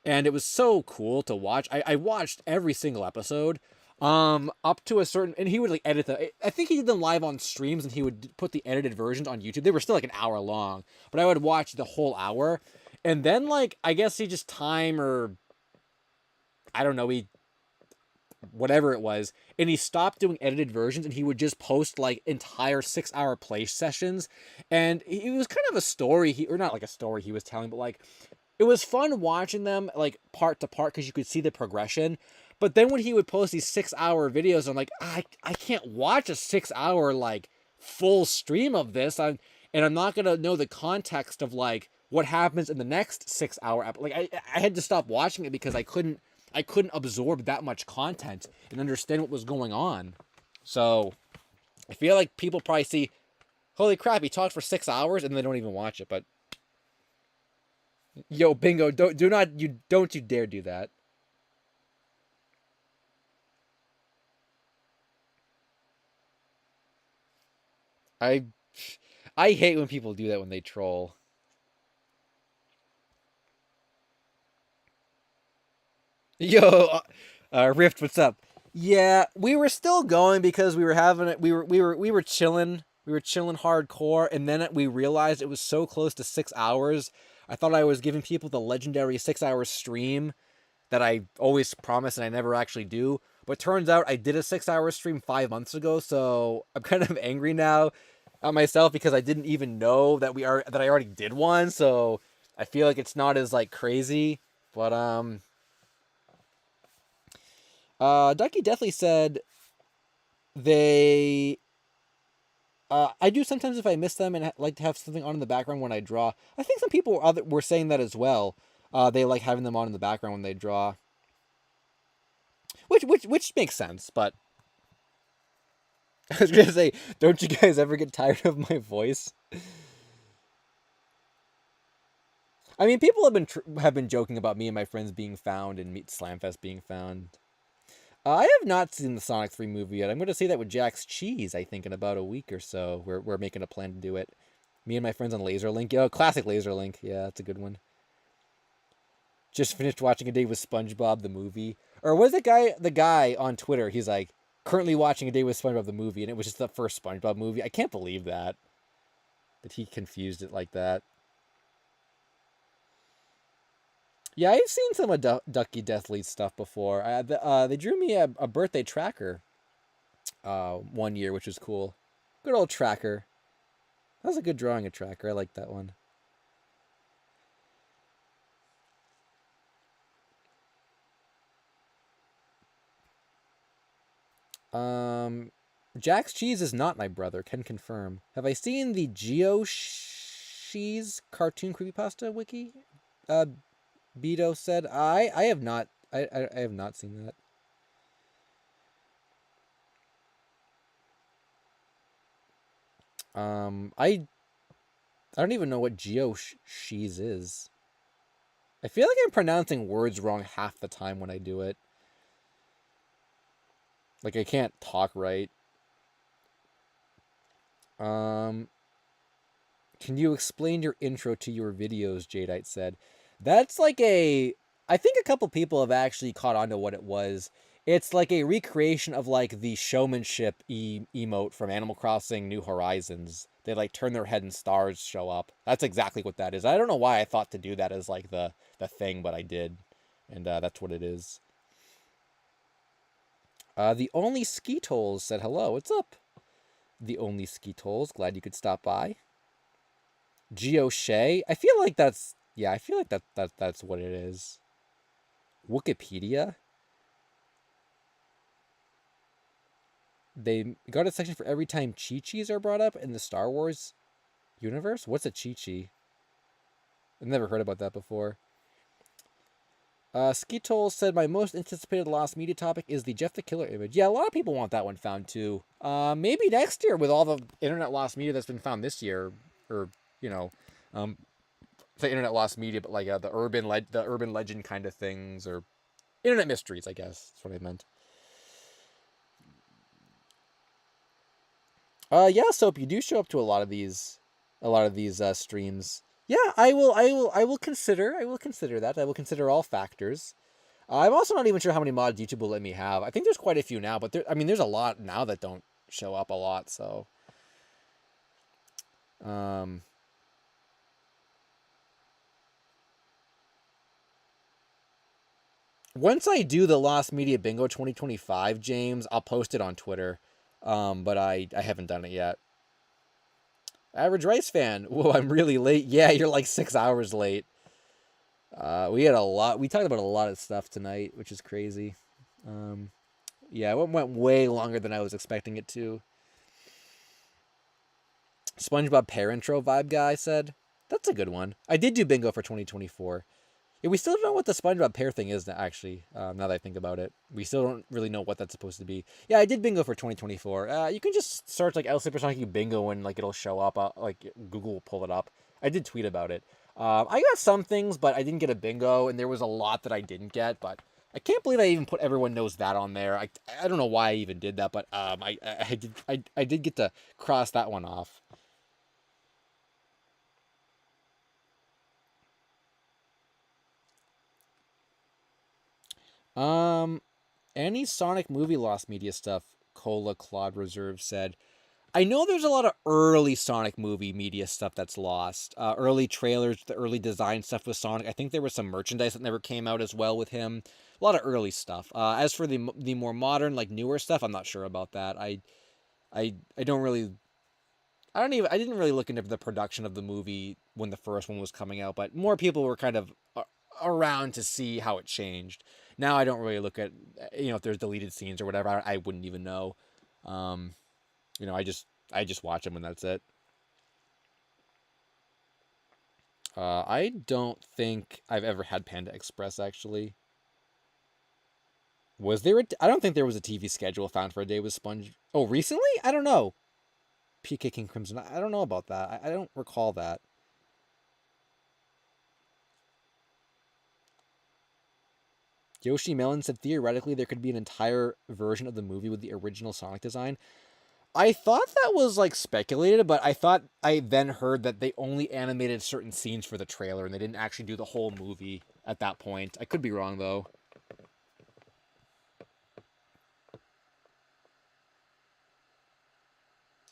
and it was so cool to watch. I watched every single episode, up to a certain, and he would like edit I think he did them live on streams, and he would put the edited versions on YouTube. They were still like an hour long, but I would watch the whole hour, and then like I guess he just or I don't know, whatever it was, and he stopped doing edited versions, and he would just post like entire 6-hour play sessions, and it was kind of a story or not like a story he was telling, but like it was fun watching them like part to part because you could see the progression. But then when he would post these 6-hour videos, I'm like, I can't watch a 6-hour like full stream of this, and I'm not gonna know the context of like what happens in the next 6-hour like I had to stop watching it because I couldn't absorb that much content and understand what was going on. So I feel like people probably see, holy crap, he talked for 6 hours, and they don't even watch it. But yo, bingo, don't you dare do that. I hate when people do that when they troll. Yo, Rift, what's up? Yeah, we were still going because we were having it. We were chilling. We were chilling hardcore, and then we realized it was so close to 6 hours. I thought I was giving people the legendary 6-hour stream that I always promise and I never actually do. But turns out I did a 6-hour stream 5 months ago, so I'm kind of angry now at myself because I didn't even know that I already did one. So I feel like it's not as like crazy, but Ducky Deathly said they. I do sometimes if I miss them and like to have something on in the background when I draw. I think some people were saying that as well. They like having them on in the background when they draw, which makes sense. But I was gonna say, don't you guys ever get tired of my voice? I mean, people have been joking about me and my friends being found and Meet Slamfest being found. I have not seen the Sonic 3 movie yet. I'm going to see that with Jack's Cheese, I think, in about a week or so. We're making a plan to do it. Me and my friends on LaserLink. Yo, classic LaserLink. Yeah, that's a good one. Just finished watching A Day with SpongeBob, the movie. Or was the guy on Twitter, he's like, currently watching A Day with SpongeBob, the movie, and it was just the first SpongeBob movie. I can't believe that he confused it like that. Yeah, I've seen some of Ducky Deathly's stuff before. They drew me a birthday tracker one year, which was cool. Good old tracker. That was a good drawing of tracker. I like that one. Jack's Cheese is not my brother, can confirm. Have I seen the Cheese cartoon creepypasta wiki? Beto said, I have not. I have not seen that. I don't even know what Cheese is. I feel like I'm pronouncing words wrong half the time when I do it. Like I can't talk right. Can you explain your intro to your videos? Jadeite said. That's like a. I think a couple people have actually caught on to what it was. It's like a recreation of like the showmanship emote from Animal Crossing New Horizons. They like turn their head and stars show up. That's exactly what that is. I don't know why I thought to do that as like the thing, but I did, and that's what it is. The Only Ski Tolls said hello. What's up? The Only Ski Tolls. Glad you could stop by. Geo Shay. I feel like that's I feel like that's what it is. Wikipedia. They got a section for every time Chi-Chis are brought up in the Star Wars universe. What's a Chi-Chi? I've never heard about that before. Skitol said, my most anticipated lost media topic is the Jeff the Killer image. Yeah, a lot of people want that one found too. Maybe next year with all the internet lost media that's been found this year, or say internet lost media, but like the urban legend kind of things, or internet mysteries, I guess that's what I meant. Yeah, Soap, you do show up to a lot of these streams. Yeah, I will consider that. I will consider all factors. I'm also not even sure how many mods YouTube will let me have. I think there's quite a few now, but there's a lot now that don't show up a lot, so once I do the Lost Media Bingo 2025, James, I'll post it on Twitter. But I haven't done it yet. Average Rice fan. Whoa, I'm really late. Yeah, you're like 6 hours late. We had a lot. We talked about a lot of stuff tonight, which is crazy. Yeah, it went way longer than I was expecting it to. SpongeBob Pair Intro vibe guy said, that's a good one. I did do bingo for 2024. Yeah, we still don't know what the SpongeBob Pair thing is, actually, now that I think about it. We still don't really know what that's supposed to be. Yeah, I did bingo for 2024. You can just search, like, LSuperSonicQ bingo and, like, it'll show up. Like, Google will pull it up. I did tweet about it. I got some things, but I didn't get a bingo, and there was a lot that I didn't get, but I can't believe I even put Everyone Knows That on there. I don't know why I even did that, but I did get to cross that one off. Any Sonic movie lost media stuff? Cola Claude Reserve said. I know there's a lot of early Sonic movie media stuff that's lost. Early trailers, the early design stuff with Sonic. I think there was some merchandise that never came out as well with him. A lot of early stuff. As for the more modern, like newer stuff, I'm not sure about that. I don't really. I didn't really look into the production of the movie when the first one was coming out, but more people were kind of around to see how it changed. Now I don't really look at, if there's deleted scenes or whatever. I wouldn't even know. I just watch them and that's it. I don't think I've ever had Panda Express, actually. Was there I don't think there was a TV schedule found for A Day with Sponge. Oh, recently? I don't know. PK King Crimson. I don't know about that. I don't recall that. Yoshi Melon said theoretically there could be an entire version of the movie with the original Sonic design. I thought that was like speculated, but I then heard that they only animated certain scenes for the trailer and they didn't actually do the whole movie at that point. I could be wrong though.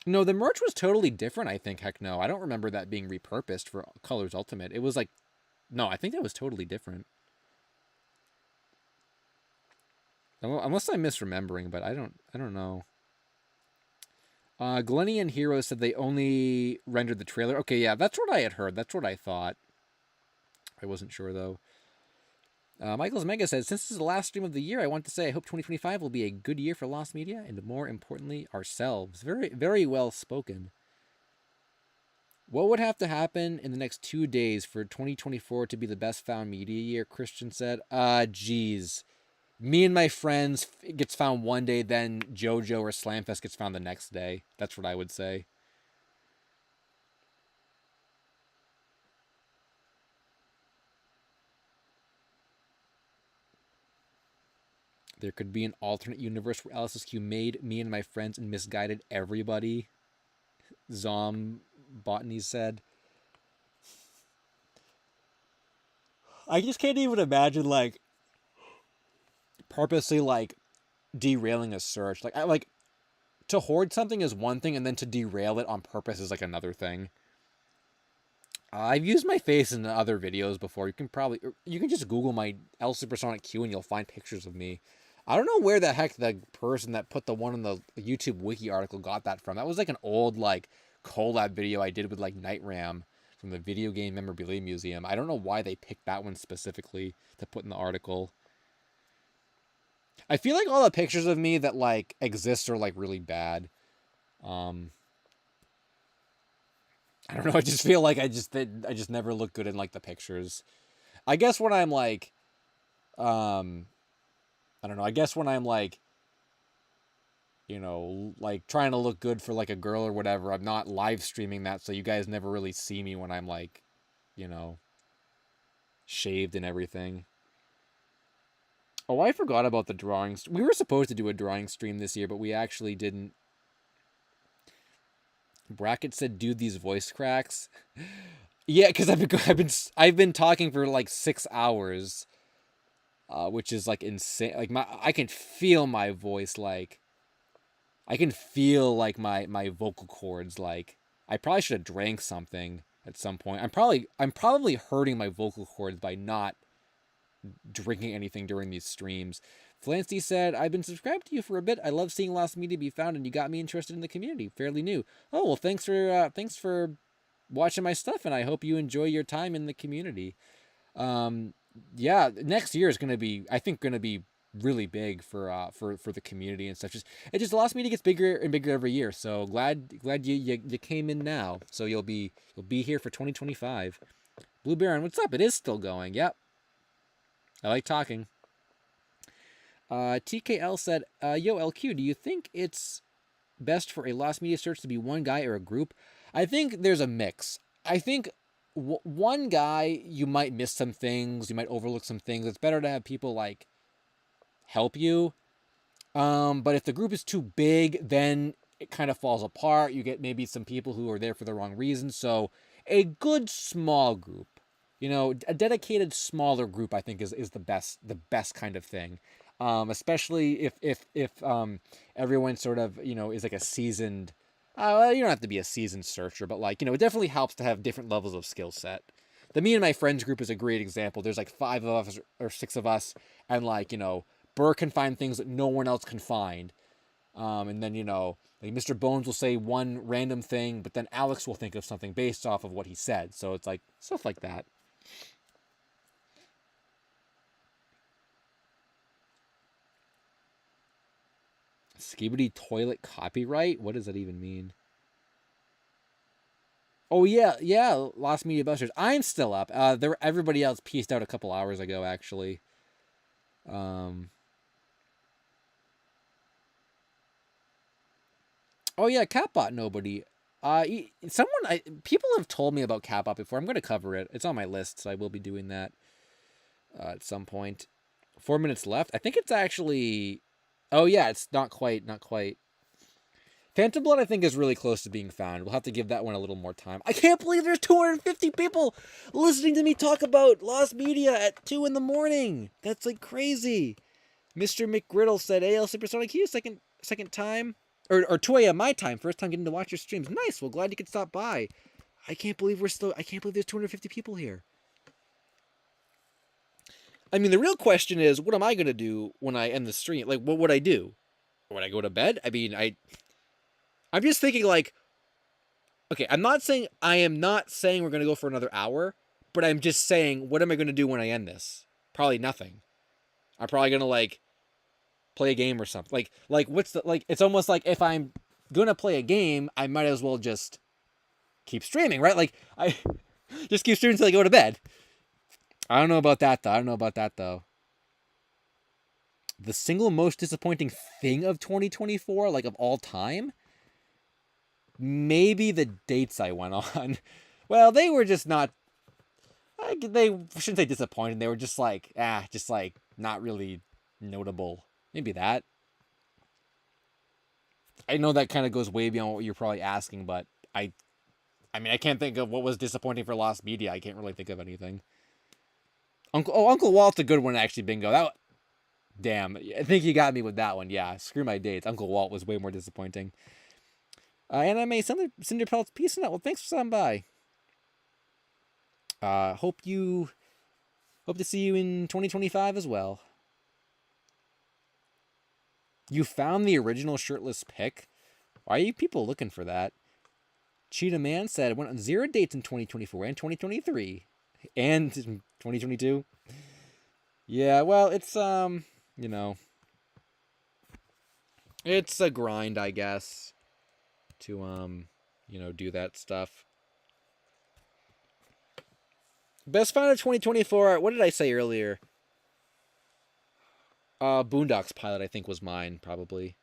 No, the merch was totally different, I think. Heck no. I don't remember that being repurposed for Colors Ultimate. It was like, no, I think that was totally different. Unless I'm misremembering, but I don't know. Glennian Hero said they only rendered the trailer. Okay, yeah, that's what I had heard. That's what I thought. I wasn't sure, though. Michael's Mega says, since this is the last stream of the year, I want to say I hope 2025 will be a good year for Lost Media and, more importantly, ourselves. Very, very well spoken. What would have to happen in the next 2 days for 2024 to be the best found media year? Christian said. Geez. Me and my friends gets found one day, then JoJo or Slamfest gets found the next day. That's what I would say. There could be an alternate universe where LSSQ made me and my friends and misguided everybody. Zom Botany said. I just can't even imagine, like, purposely, like, derailing a search. Like, to hoard something is one thing, and then to derail it on purpose is, like, another thing. I've used my face in other videos before. You can just Google my LSuperSonicQ and you'll find pictures of me. I don't know where the heck the person that put the one in the YouTube wiki article got that from. That was like an old, like, collab video I did with, like, Nightram from the Video Game Memorabilia Museum. I don't know why they picked that one specifically to put in the article. I feel like all the pictures of me that, like, exist are, like, really bad. I don't know. I just feel like I just never look good in, like, the pictures. I guess when I'm like, I don't know. I guess when I'm like, you know, like trying to look good for like a girl or whatever, I'm not live streaming that, so you guys never really see me when I'm like, you know, shaved and everything. Oh, I forgot about the drawings. We were supposed to do a drawing stream this year, but we actually didn't. Bracket said, "Dude, these voice cracks." Yeah, because I've been talking for like 6 hours, which is like insane. Like I can feel my voice, like I can feel like my vocal cords. Like I probably should have drank something at some point. I'm probably hurting my vocal cords by not drinking anything during these streams. Flancy said, I've been subscribed to you for a bit. I love seeing Lost Media be found, and you got me interested in the community. Fairly new. Oh, well, thanks for watching my stuff, and I hope you enjoy your time in the community. Yeah, next year is gonna be, I think, gonna be really big for the community and stuff. Just Lost Media gets bigger and bigger every year. So glad you came in now. So you'll be here for 2025. Blue Baron, what's up? It is still going. Yep. I like talking. TKL said, yo, LQ, do you think it's best for a Lost Media search to be one guy or a group? I think there's a mix. I think one guy, you might miss some things. You might overlook some things. It's better to have people, like, help you. But if the group is too big, then it kind of falls apart. You get maybe some people who are there for the wrong reasons. So a good small group, you know, a dedicated smaller group, I think is the best kind of thing. Especially if everyone sort of, you know, is like a seasoned, you don't have to be a seasoned searcher, but, like, you know, it definitely helps to have different levels of skill set. The Me and My Friends group is a great example. There's like 5 of us or 6 of us, and, like, you know, Burr can find things that no one else can find. And then, you know, like Mr. Bones will say one random thing, but then Alex will think of something based off of what he said. So it's like stuff like that. Skibidi toilet copyright? What does that even mean? Oh yeah, Lost Media Busters. I'm still up. Everybody else pieced out a couple hours ago, actually. Oh yeah, Catbot nobody. People have told me about Catbot before. I'm going to cover it. It's on my list, so I will be doing that at some point. 4 minutes left. I think it's actually. Oh yeah, it's not quite. Phantom Blood, I think, is really close to being found. We'll have to give that one a little more time. I can't believe there's 250 people listening to me talk about Lost Media at 2 in the morning. That's like crazy. Mr. McGriddle said, LSuperSonicQ, second time. Or 2 a.m. my time. First time getting to watch your streams. Nice. Well, glad you could stop by. I can't believe there's 250 people here. I mean, the real question is, what am I going to do when I end the stream? Like, what would I do? Would I go to bed? I mean, I'm just thinking, like, okay, I am not saying we're going to go for another hour, but I'm just saying, what am I going to do when I end this? Probably nothing. I'm probably gonna like play a game or something. Like what's the like? It's almost like if I'm gonna play a game, I might as well just keep streaming, right? Like I just keep streaming until I go to bed. I don't know about that though. The single most disappointing thing of 2024, like of all time, maybe the dates I went on. Well, they were just not. They shouldn't say disappointing. They were just like not really notable. Maybe that. I know that kind of goes way beyond what you're probably asking, but I mean, I can't think of what was disappointing for Lost Media. I can't really think of anything. Uncle Walt's a good one, actually, bingo. Damn, I think you got me with that one. Yeah, screw my dates. Uncle Walt was way more disappointing. Anime Cinder Pelts, peace out. Well, thanks for stopping by. Hope to see you in 2025 as well. You found the original shirtless pic? Why are you people looking for that? Cheetah Man said it went on 0 dates in 2024 and 2023. And 2022. Yeah, well, it's, you know, it's a grind, I guess, to, you know, do that stuff. Best find of 2024, what did I say earlier? Boondocks Pilot, I think, was mine, probably.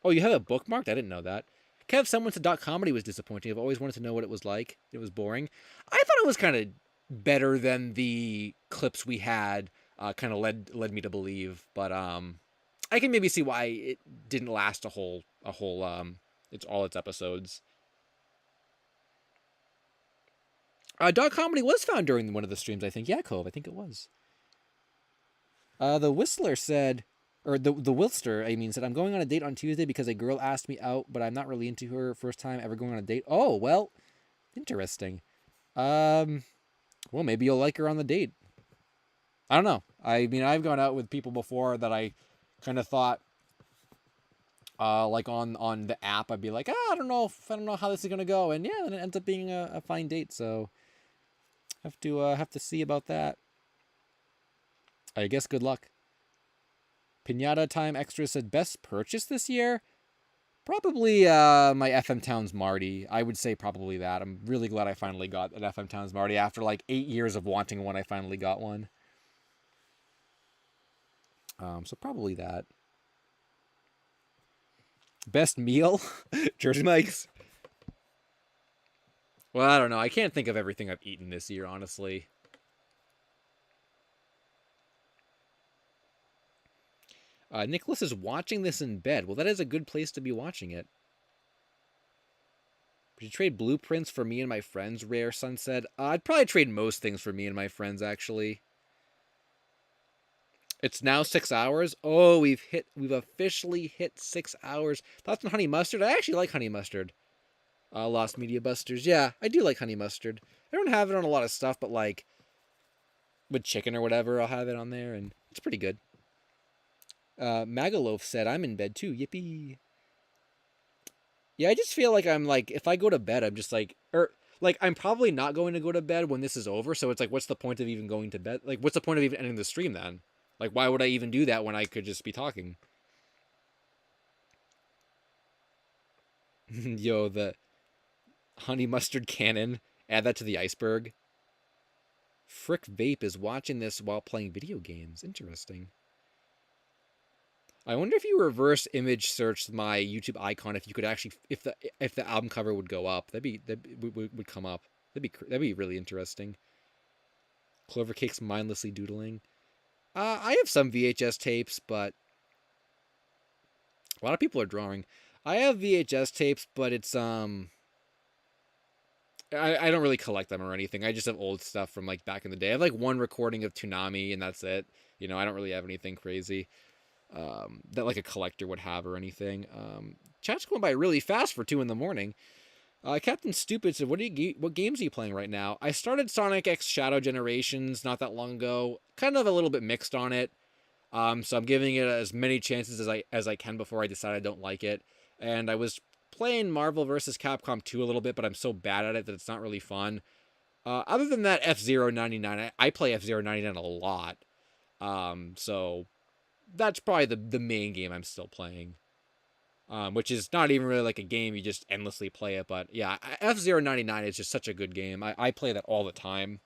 Oh, you have it bookmarked? I didn't know that. Kev Someone said .comedy was disappointing. I've always wanted to know what it was like. It was boring. I thought it was kind of better than the clips we had kind of led me to believe. But I can maybe see why it didn't last a whole it's all its episodes. .comedy was found during one of the streams, I think. Yeah, Cove, I think it was. The Whistler said, or the Wilster, I mean, said, I'm going on a date on Tuesday because a girl asked me out, but I'm not really into her. First time ever going on a date. Oh, well, interesting. Well, maybe you'll like her on the date. I don't know. I mean, I've gone out with people before that I kind of thought, like on the app, I'd be like, I don't know how this is gonna go, and yeah, then it ends up being a fine date. So have to see about that. I guess good luck. Pinata Time Extra said best purchase this year? Probably my FM Towns Marty. I would say probably that. I'm really glad I finally got an FM Towns Marty. After like 8 years of wanting one, I finally got one. So probably that. Best meal? Jersey Mike's? Well, I don't know. I can't think of everything I've eaten this year, honestly. Nicholas is watching this in bed. Well, that is a good place to be watching it. Would you trade blueprints for me and my friends, Rare Sun said? I'd probably trade most things for me and my friends, actually. It's now 6 hours. Oh, we've officially hit 6 hours. Thoughts on honey mustard? I actually like honey mustard. Lost Media Busters. Yeah, I do like honey mustard. I don't have it on a lot of stuff, but like with chicken or whatever, I'll have it on there, and it's pretty good. Magaloaf said, I'm in bed too. Yippee. Yeah, I just feel like I'm like, if I go to bed, I'm just like, I'm probably not going to go to bed when this is over. So it's like, what's the point of even going to bed? Like, what's the point of even ending the stream then? Like, why would I even do that when I could just be talking? Yo, the honey mustard cannon. Add that to the iceberg. Frick Vape is watching this while playing video games. Interesting. I wonder if you reverse image searched my YouTube icon, if you could actually, if the album cover would go up, that would come up. That'd be really interesting. Clover Cake's mindlessly doodling. I have some VHS tapes, but a lot of people are drawing. I have VHS tapes, but it's I don't really collect them or anything. I just have old stuff from like back in the day. I have like one recording of Toonami, and that's it. You know, I don't really have anything crazy that like a collector would have or anything. Chat's going by really fast for 2 a.m. Captain Stupid said, what games are you playing right now? I started Sonic X Shadow Generations not that long ago. Kind of a little bit mixed on it. So I'm giving it as many chances as I can before I decide I don't like it. And I was playing Marvel vs. Capcom 2 a little bit, but I'm so bad at it that it's not really fun. Other than that, F-Zero 99, I play F-Zero 99 a lot. So that's probably the main game I'm still playing. Which is not even really like a game, you just endlessly play it. But yeah, F-Zero 99 is just such a good game. I play that all the time.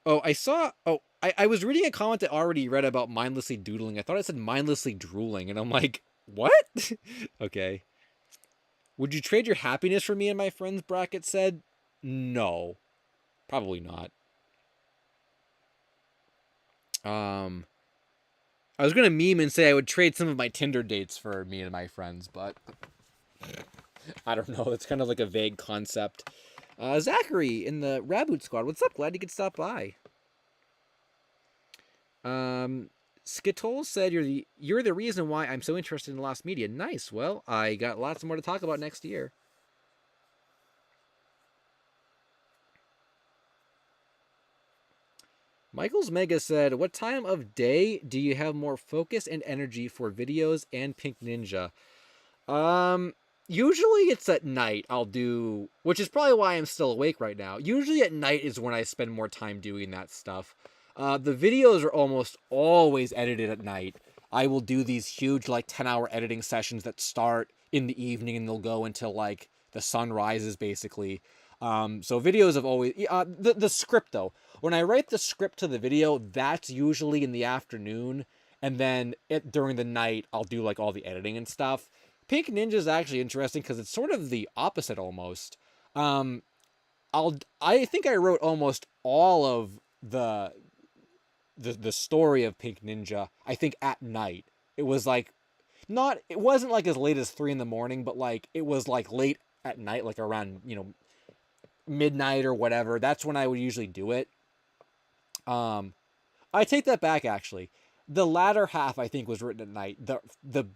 Oh, I saw. Oh, I was reading a comment that I already read about mindlessly doodling. I thought it said mindlessly drooling, and I'm like, what? Okay. Would you trade your happiness for me and my friends? Bracket said, no, probably not. I was gonna meme and say I would trade some of my Tinder dates for me and my friends, but I don't know. It's kind of like a vague concept. Zachary in the Raboot Squad, what's up? Glad you could stop by. Skittle said you're the reason why I'm so interested in Lost Media. Nice. Well, I got lots more to talk about next year. Michael's Mega said, what time of day do you have more focus and energy for videos and Pink Ninja? Usually it's at night I'll do, which is probably why I'm still awake right now. Usually at night is when I spend more time doing that stuff. The videos are almost always edited at night. I will do these huge, like, 10-hour editing sessions that start in the evening and they'll go until, like, the sun rises, basically. So videos have always... the script, though. When I write the script to the video, that's usually in the afternoon. And then during the night, I'll do, like, all the editing and stuff. Pink Ninja is actually interesting because it's sort of the opposite almost. I think I wrote almost all of the story of Pink Ninja, I think, at night. It was like it wasn't like as late as 3 a.m, but like it was like late at night, like around, midnight or whatever. That's when I would usually do it. I take that back, actually. The latter half, I think, was written at night. The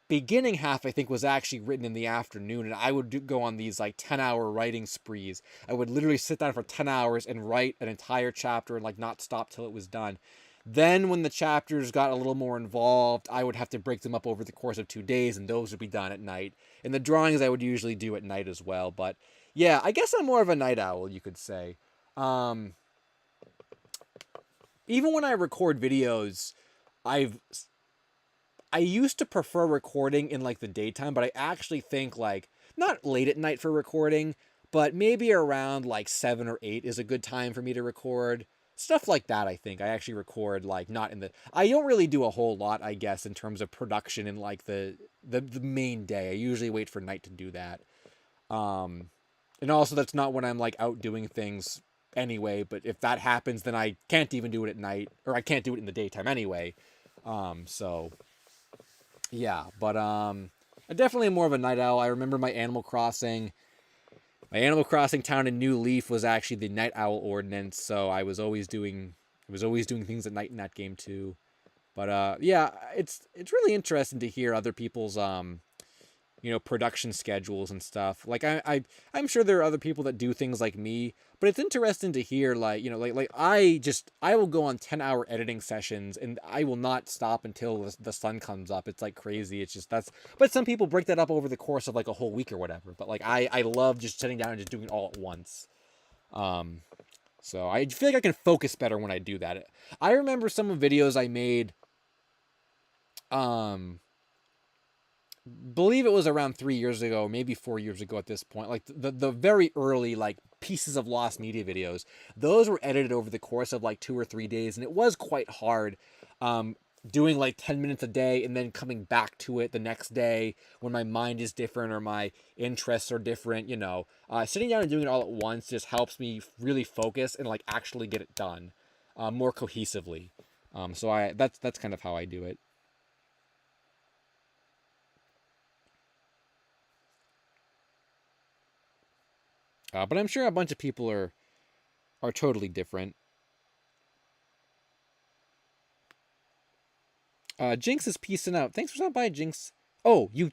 beginning half, I think, was actually written in the afternoon, and I would go on these like 10-hour writing sprees. I would literally sit down for 10 hours and write an entire chapter and like not stop till it was done. Then when the chapters got a little more involved, I would have to break them up over the course of 2 days, and those would be done at night. And the drawings I would usually do at night as well. But yeah, I guess I'm more of a night owl, you could say. Even when I record videos, I used to prefer recording in like the daytime, but I actually think like not late at night for recording, but maybe around like 7 or 8 is a good time for me to record. Stuff like that, I think. I actually record like not in the... I don't really do a whole lot, I guess, in terms of production in like the main day. I usually wait for night to do that. And also that's not when I'm like out doing things anyway, but if that happens, then I can't even do it at night, or I can't do it in the daytime anyway. So yeah, but I'm definitely more of a night owl. I remember my Animal Crossing town in New Leaf was actually the night owl ordinance, so I was always doing things at night in that game too. But yeah, it's really interesting to hear other people's production schedules and stuff. Like I'm sure there are other people that do things like me, but it's interesting to hear like, I will go on 10-hour editing sessions and I will not stop until the sun comes up. It's like crazy. It's just but some people break that up over the course of like a whole week or whatever. But like I love just sitting down and just doing it all at once. So I feel like I can focus better when I do that. I remember some of the videos I made, believe it was around 3 years ago, maybe 4 years ago at this point, like the very early like pieces of Lost Media videos. Those were edited over the course of like 2 or 3 days, and it was quite hard, doing like 10 minutes a day and then coming back to it the next day when my mind is different or my interests are different. Sitting down and doing it all at once just helps me really focus and like actually get it done more cohesively. So that's kind of how I do it. But I'm sure a bunch of people are totally different. Jinx is peacing out. Thanks for stopping by, Jinx. Oh, you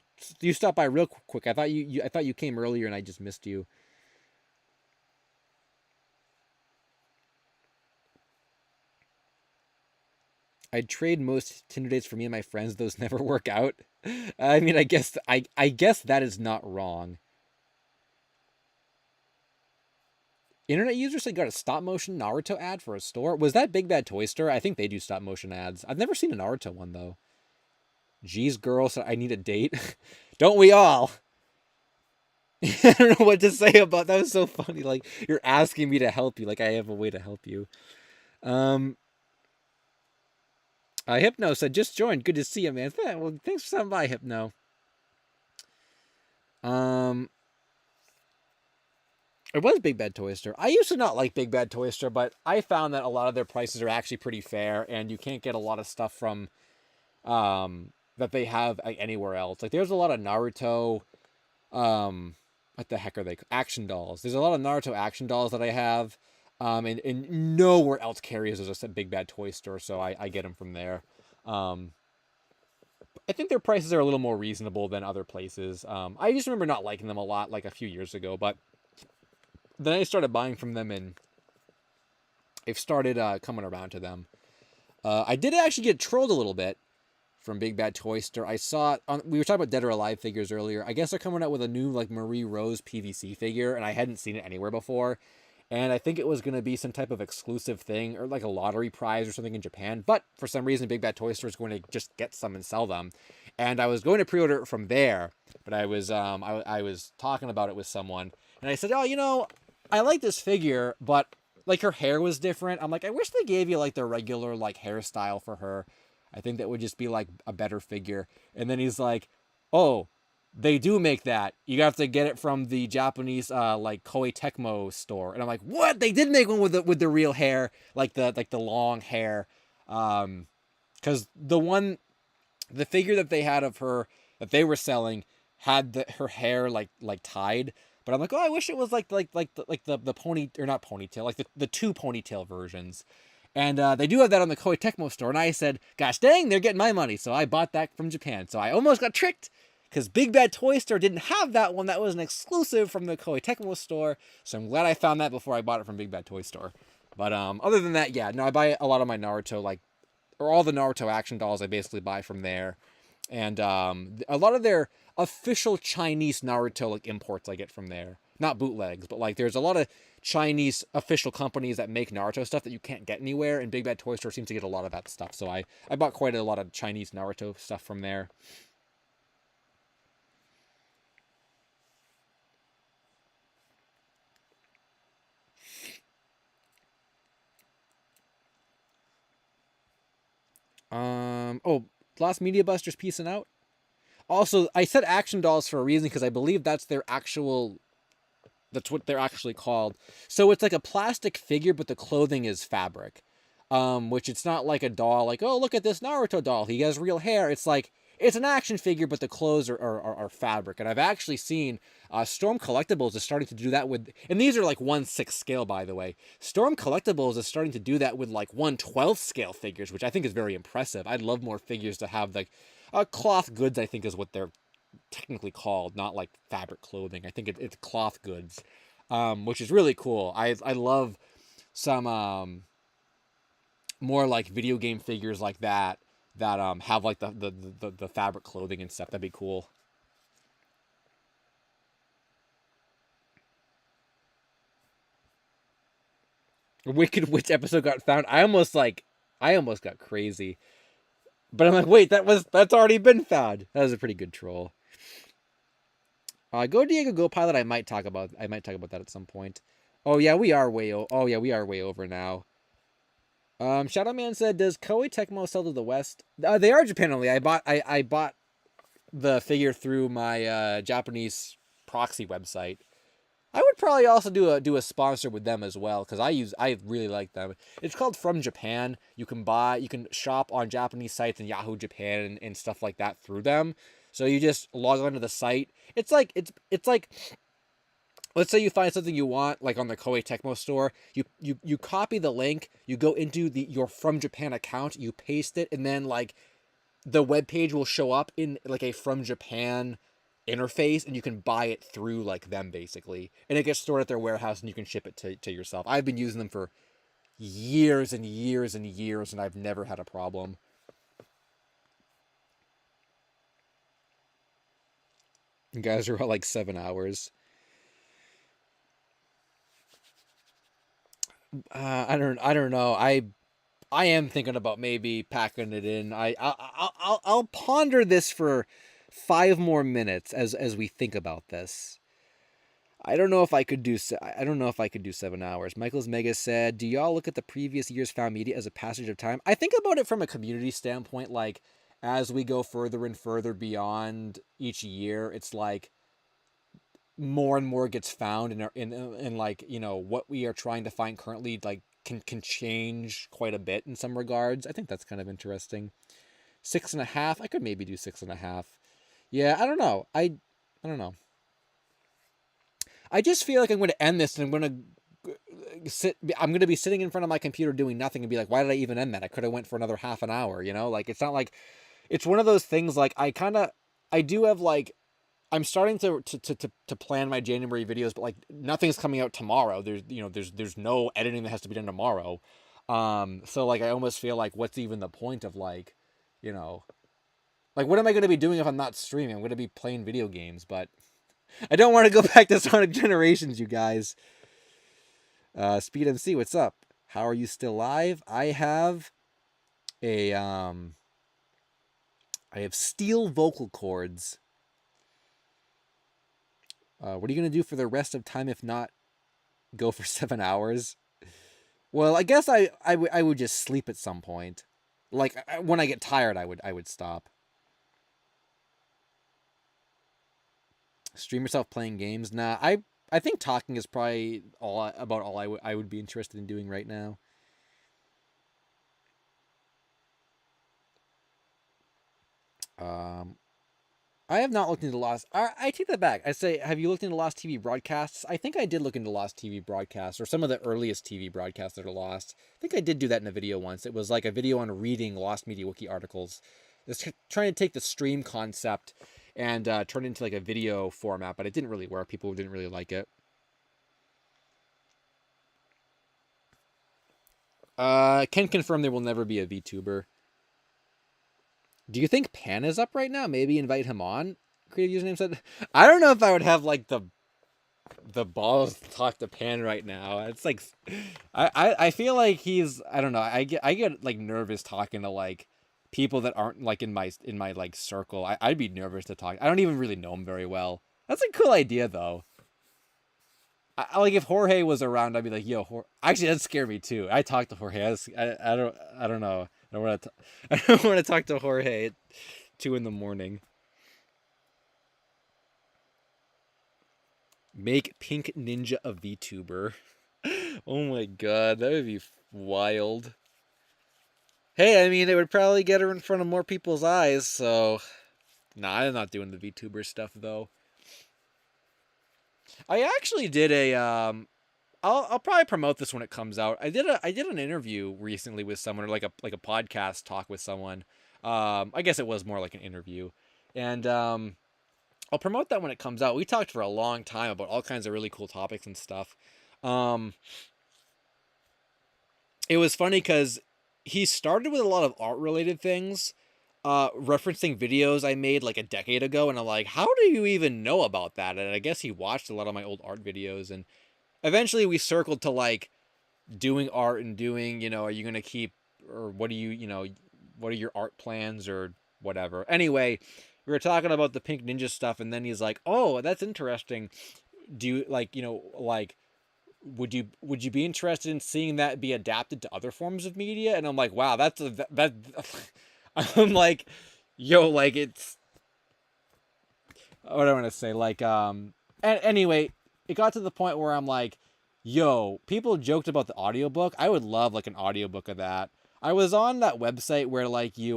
stopped by real quick. I thought you came earlier and I just missed you. I'd trade most Tinder dates for me and my friends. Those never work out. I mean, I guess that is not wrong. Internet users said got a stop motion Naruto ad for a store. Was that Big Bad Toy Store? I think they do stop motion ads. I've never seen a Naruto one though. Geez, girl, so I need a date. Don't we all? I don't know what to say about that. Was so funny. Like you're asking me to help you. Like I have a way to help you. Hypno said just joined. Good to see you, man. Well, thanks for stopping by, Hypno. It was Big Bad Toy Store. I used to not like Big Bad Toy Store, but I found that a lot of their prices are actually pretty fair, and you can't get a lot of stuff from that they have anywhere else. Like there's a lot of Naruto, what the heck are they? Action dolls. There's a lot of Naruto action dolls that I have, and nowhere else carries as a Big Bad Toy Store, so I get them from there. I think their prices are a little more reasonable than other places. I just remember not liking them a lot, like a few years ago, but then I started buying from them, and I've started coming around to them. I did actually get trolled a little bit from Big Bad Toy Store. I saw it on, we were talking about Dead or Alive figures earlier. I guess they're coming out with a new like Marie Rose PVC figure, and I hadn't seen it anywhere before. And I think it was going to be some type of exclusive thing or like a lottery prize or something in Japan. But for some reason, Big Bad Toy Store is going to just get some and sell them. And I was going to pre-order it from there, but I was I was talking about it with someone, and I said, "Oh, you know, I like this figure, but like her hair was different. I'm like, I wish they gave you like the regular like hairstyle for her. I think that would just be like a better figure." And then he's like, "Oh, they do make that. You have to get it from the Japanese like Koei Tecmo store." And I'm like, "What? They did make one with the real hair, like the long hair." Cuz the figure that they had of her that they were selling had her hair like tied. But I'm like, "Oh, I wish it was like the pony or not ponytail, like the two ponytail versions." And they do have that on the Koei Tecmo store. And I said, "Gosh dang, they're getting my money." So I bought that from Japan. So I almost got tricked because Big Bad Toy Store didn't have that one. That was an exclusive from the Koei Tecmo store. So I'm glad I found that before I bought it from Big Bad Toy Store. But other than that, yeah, no, I buy a lot of my Naruto, like, or all the Naruto action dolls I basically buy from there. And a lot of their official Chinese Naruto like imports I get from there. Not bootlegs, but like there's a lot of Chinese official companies that make Naruto stuff that you can't get anywhere, and Big Bad Toy Store seems to get a lot of that stuff. So I bought quite a lot of Chinese Naruto stuff from there. Oh, Lost Media Busters peacing out. Also, I said action dolls for a reason because I believe that's what they're actually called. So it's like a plastic figure, but the clothing is fabric. Which it's not like a doll, like, "Oh, look at this Naruto doll. He has real hair." It's like, it's an action figure, but the clothes are fabric. And I've actually seen Storm Collectibles is starting to do that with, and these are like 1/6 scale, by the way. Storm Collectibles is starting to do that with like 1/12 scale figures, which I think is very impressive. I'd love more figures to have like cloth goods, I think is what they're technically called, not like fabric clothing. I think it's cloth goods, which is really cool. I love some more like video game figures like that have like the fabric clothing and stuff. That'd be cool. Wicked Witch episode got found. I almost got crazy. But I'm like, wait, that's already been found. That was a pretty good troll. Go Diego Go Pilot. I might talk about that at some point. Oh yeah, we are way over now. Shadow Man said, "Does Koei Tecmo sell to the West?" They are Japan only. I bought the figure through my Japanese proxy website. I would probably also do a sponsor with them as well because I really like them. It's called From Japan. You can shop on Japanese sites and Yahoo Japan and stuff like that through them. So you just log onto the site. It's like let's say you find something you want, like on the Koei Tecmo store. You copy the link, you go into your From Japan account, you paste it, and then like the web page will show up in like a From Japan interface, and you can buy it through like them basically, and it gets stored at their warehouse, and you can ship it to yourself. I've been using them for years and years and years, and I've never had a problem. You guys are at like 7 hours. I don't know. I am thinking about maybe packing it in. I'll ponder this for 5 more minutes as we think about this. I don't know if I could do. I don't know if I could do 7 hours. Michael's Mega said, "Do y'all look at the previous year's found media as a passage of time?" I think about it from a community standpoint. Like as we go further and further beyond each year, it's like more and more gets found, in like what we are trying to find currently like can change quite a bit in some regards. I think that's kind of interesting. 6.5. I could maybe do 6.5. Yeah, I don't know. I don't know. I just feel like I'm going to end this and I'm going to sit. I'm going to be sitting in front of my computer doing nothing and be like, why did I even end that? I could have went for another half an hour. Like it's not like it's one of those things. Like I do have like I'm starting to plan my January videos, but like nothing's coming out tomorrow. There's no editing that has to be done tomorrow. So like I almost feel like what's even the point of like, like what am I going to be doing if I'm not streaming? I'm going to be playing video games, but I don't want to go back to Sonic Generations, you guys. Speed MC, what's up? How are you still live? A I have steel vocal cords. What are you going to do for the rest of time if not go for 7 hours? Well, I guess I would just sleep at some point. Like when I get tired, I would stop. Stream yourself playing games? Nah, I think talking is probably about all I would be interested in doing right now. I have not looked into Lost. I take that back. I say, have you looked into Lost TV broadcasts? I think I did look into Lost TV broadcasts, or some of the earliest TV broadcasts that are lost. I think I did do that in a video once. It was like a video on reading Lost Media Wiki articles. It's trying to take the stream concept and turn it into like a video format, but it didn't really work. People didn't really like it. Can confirm there will never be a VTuber. Do you think Pan is up right now? Maybe invite him on. Creative username said. I don't know if I would have like the balls to talk to Pan right now. It's like I feel like he's I don't know. I get like nervous talking to like people that aren't like in my like circle. I'd be nervous to talk. I don't even really know him very well. That's a cool idea though. Like if Jorge was around, I'd be like, "Yo, actually, that'd scare me too." I talked to Jorge. I don't know. I don't want to. I don't want to talk to Jorge at 2 a.m. Make Pink Ninja a VTuber. Oh my god, that would be wild. Hey, I mean, it would probably get her in front of more people's eyes. So, nah, I'm not doing the VTuber stuff though. I actually did a I'll probably promote this when it comes out. I did an interview recently with someone, or like a podcast talk with someone. I guess it was more like an interview, and I'll promote that when it comes out. We talked for a long time about all kinds of really cool topics and stuff. It was funny because he started with a lot of art related things, referencing videos I made like a decade ago, and I'm like, how do you even know about that? And I guess he watched a lot of my old art videos, and eventually we circled to like doing art and doing, are you going to keep, or what do what are your art plans or whatever. Anyway, we were talking about the Pink Ninja stuff, and then he's like, oh, that's interesting. Do you like, like, would you be interested in seeing that be adapted to other forms of media? And I'm like, wow, that I'm like, yo, like it's, what do I want to say? Like, and anyway, it got to the point where I'm like, yo, people joked about the audiobook. I would love like an audiobook of that. I was on that website where like you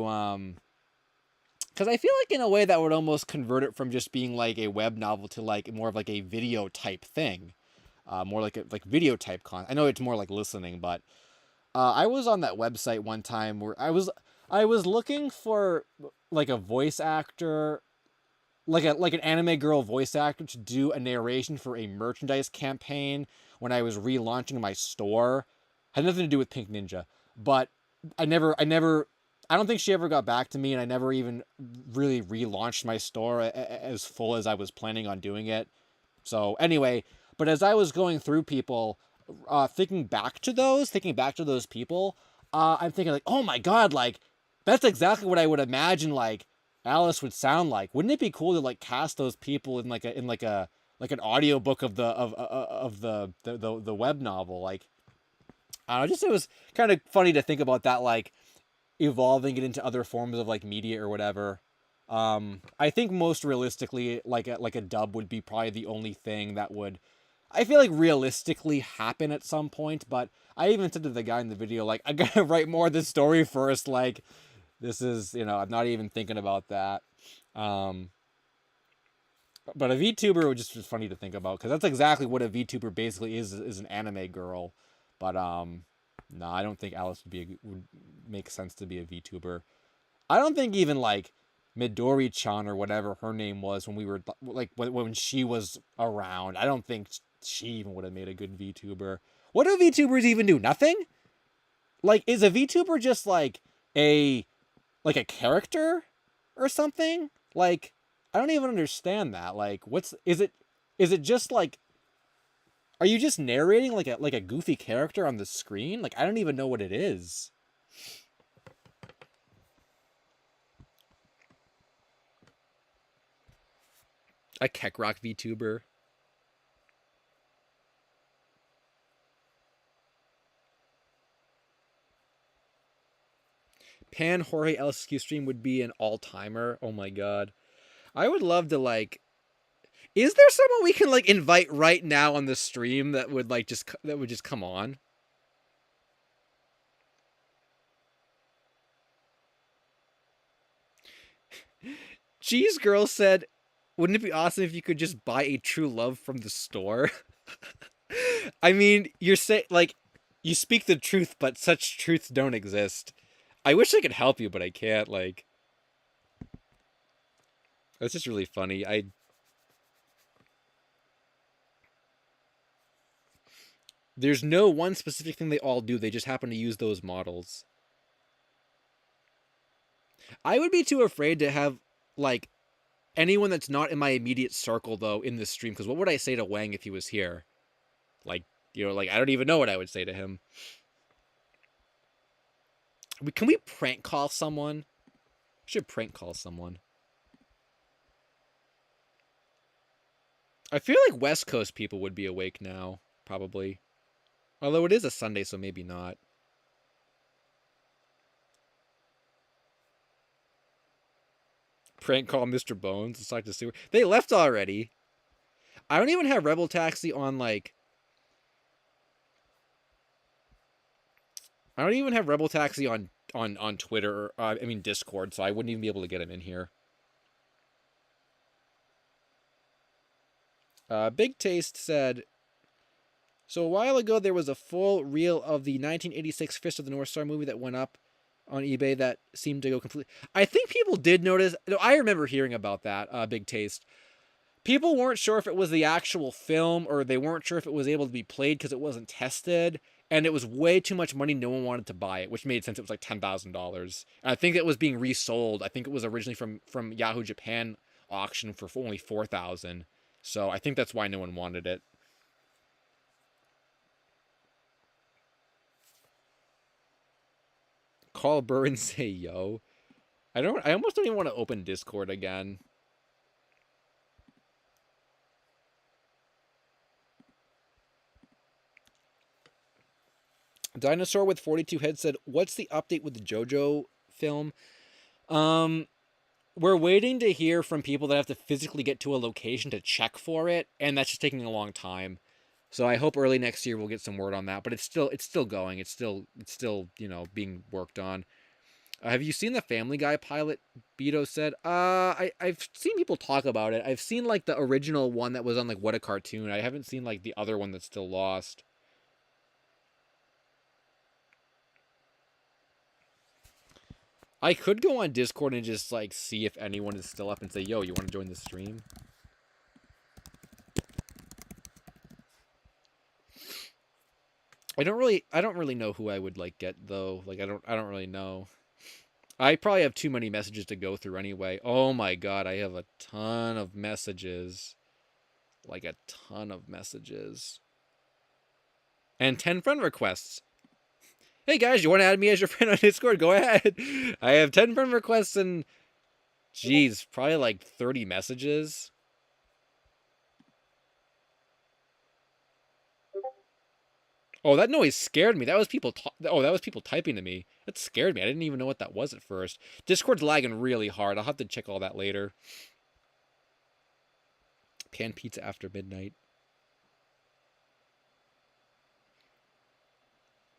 because I feel like in a way that would almost convert it from just being like a web novel to like more of like a video type thing, more like a like video type content. I know it's more like listening, but I was on that website one time where I was looking for like a voice actor, like an anime girl voice actor to do a narration for a merchandise campaign when I was relaunching my store. Had nothing to do with Pink Ninja, but I don't think she ever got back to me, and I never even really relaunched my store as full as I was planning on doing it. So anyway, but as I was going through people, thinking back to those people, I'm thinking like, oh my god, like that's exactly what I would imagine like Alice would sound like. Wouldn't it be cool to like cast those people in like an audiobook of the web novel? Like, I don't know, just it was kind of funny to think about that, like evolving it into other forms of like media or whatever. I think most realistically, like a dub would be probably the only thing that would, I feel like, realistically happen at some point. But I even said to the guy in the video, like, I gotta write more of the story first. Like, this is, I'm not even thinking about that. Um, but a VTuber would just be funny to think about because that's exactly what a VTuber basically is an anime girl. But no, I don't think Alice would make sense to be a VTuber. I don't think even like Midori-chan or whatever her name was when we were like when she was around, I don't think she even would have made a good VTuber. What do VTubers even do? Nothing? Like, is a VTuber just like a a character or something? Like, I don't even understand that. Like, is it just like, are you just narrating like a goofy character on the screen? Like, I don't even know what it is. A Keckrock VTuber. Pan Jorge LSQ stream would be an all-timer. Oh my god. I would love to like, is there someone we can like invite right now on the stream that would like just come on? Cheese Girl said, wouldn't it be awesome if you could just buy a true love from the store? I mean, you're saying like you speak the truth, but such truths don't exist. I wish I could help you, but I can't. Like, that's just really funny. There's no one specific thing they all do. They just happen to use those models. I would be too afraid to have like anyone that's not in my immediate circle though in this stream, because what would I say to Wang if he was here? Like, like I don't even know what I would say to him. Can we prank call someone? We should prank call someone. I feel like West Coast people would be awake now, probably. Although it is a Sunday, so maybe not. Prank call Mr. Bones. Let's talk to Sewer. They left already. I don't even have Rebel Taxi on like. I don't even have Rebel Taxi on Twitter. I mean Discord, so I wouldn't even be able to get him in here. Big Taste said, so a while ago there was a full reel of the 1986 Fist of the North Star movie that went up on eBay that seemed to go completely. I think people did notice. No, I remember hearing about that. Big Taste. People weren't sure if it was the actual film or they weren't sure if it was able to be played because it wasn't tested. And it was way too much money. No one wanted to buy it, which made sense. It was like $10,000. I think it was being resold. I think it was originally from Yahoo Japan auction for only $4,000. So I think that's why no one wanted it. Call Burr and say yo. I almost don't even want to open Discord again. Dinosaur with 42 Heads said, what's the update with the JoJo film? We're waiting to hear from people that have to physically get to a location to check for it, and that's just taking a long time. So I hope early next year we'll get some word on that. But it's still going. It's still being worked on. Have you seen the Family Guy pilot? Beto said. I've seen people talk about it. I've seen like the original one that was on like What a Cartoon. I haven't seen like the other one that's still lost. I could go on Discord and just like see if anyone is still up and say, "Yo, you want to join the stream?" I don't really know who I would like get though. Like I don't really know. I probably have too many messages to go through anyway. Oh my god, I have a ton of messages. Like a ton of messages. And 10 friend requests. Hey guys, you want to add me as your friend on Discord? Go ahead. I have 10 friend requests and, geez, probably like 30 messages. Oh, that noise scared me. That was people. That was people typing to me. That scared me. I didn't even know what that was at first. Discord's lagging really hard. I'll have to check all that later. Pan pizza after midnight.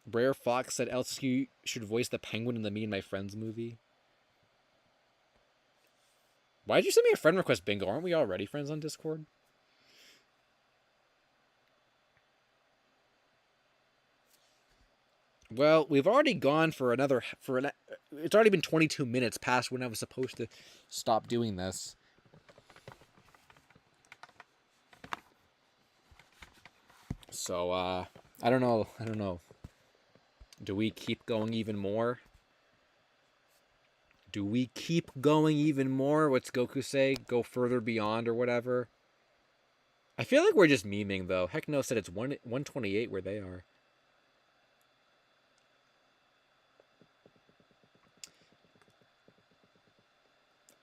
Brer Fox said LSU should voice the penguin in the Me and My Friends movie. Why did you send me a friend request, Bingo? Aren't we already friends on Discord? Well, we've already gone for another it's already been 22 minutes past when I was supposed to stop doing this. So, I don't know. Do we keep going even more? What's Goku say? Go further beyond or whatever? I feel like we're just memeing, though. Heck no said it's 128 where they are.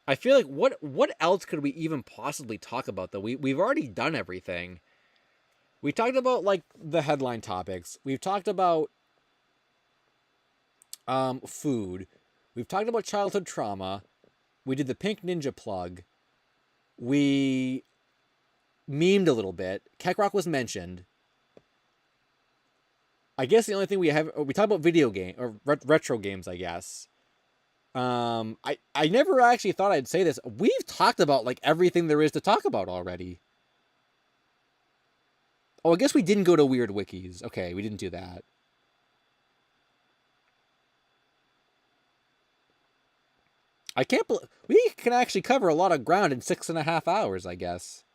I feel like what else could we even possibly talk about, though? We've already done everything. We talked about, like, the headline topics. We've talked about food. We've talked about childhood trauma. We did the Pink Ninja plug. We memed a little bit. Keckrock was mentioned. I guess the only thing we talked about video game or retro games, I guess. I never actually thought I'd say this. We've talked about like everything there is to talk about already. Oh, I guess we didn't go to weird wikis. Okay, we didn't do that. I can't believe we can actually cover a lot of ground in 6.5 hours, I guess.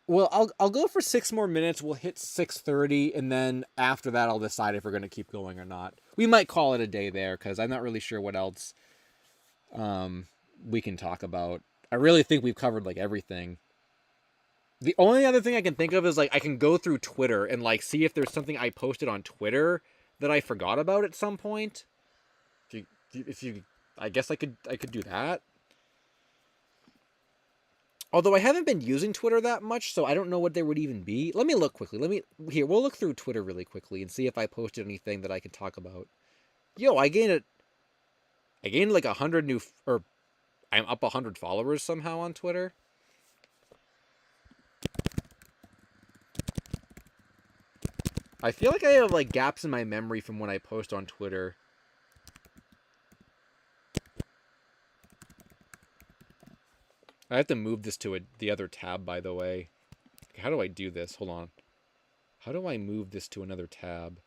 Well, I'll go for 6 more minutes. We'll hit 6:30, and then after that, I'll decide if we're going to keep going or not. We might call it a day there, because I'm not really sure what else we can talk about. I really think we've covered, like, everything. The only other thing I can think of is, like, I can go through Twitter and, like, see if there's something I posted on Twitter that I forgot about at some point. If you I guess I could do that. Although I haven't been using Twitter that much, so I don't know what there would even be. Let me look quickly. We'll look through Twitter really quickly and see if I posted anything that I can talk about. Yo, I gained like 100 new, or I'm up 100 followers somehow on Twitter. I feel like I have like gaps in my memory from when I post on Twitter. I have to move this to the other tab, by the way. How do I do this? Hold on. How do I move this to another tab?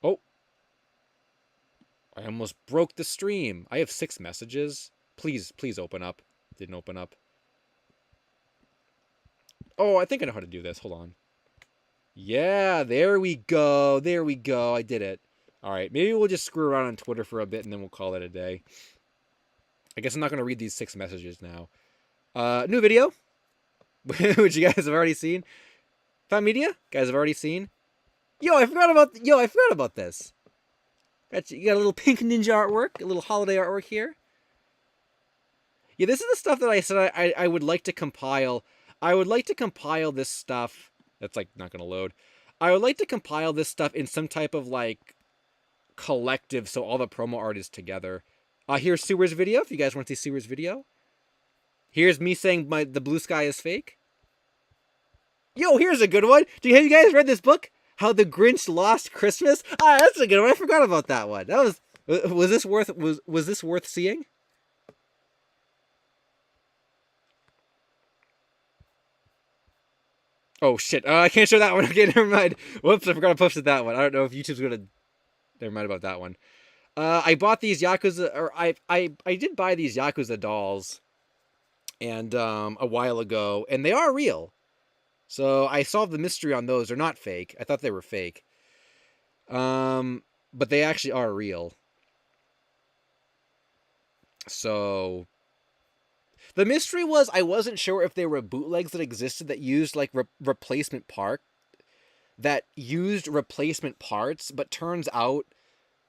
Oh. I almost broke the stream. I have 6 messages. Please open up. Didn't open up. Oh, I think I know how to do this. Hold on. Yeah, there we go. I did it. All right, maybe we'll just screw around on Twitter for a bit and then we'll call it a day. I guess I'm not going to read these 6 messages now. New video, which you guys have already seen. Found Media, guys have already seen. Yo, I forgot about this. You got a little pink ninja artwork, a little holiday artwork here. Yeah, this is the stuff that I said I would like to compile. I would like to compile this stuff. That's like not going to load. I would like to compile this stuff in some type of like collective, so all the promo art is together. Here's Sewer's video, if you guys want to see Sewer's video. Here's me saying the blue sky is fake. Yo, here's a good one. Have you guys read this book? How the Grinch Lost Christmas? Ah, that's a good one. I forgot about that one. Was this worth seeing? Oh shit! I can't show that one. Okay, never mind. Whoops, I forgot to post that one. I don't know if YouTube's gonna. Never mind about that one. I bought these Yakuza, or I did buy these Yakuza dolls, and a while ago, and they are real. So I solved the mystery on those. They're not fake. I thought they were fake. But they actually are real. So the mystery was I wasn't sure if there were bootlegs that existed that used like replacement parts, but turns out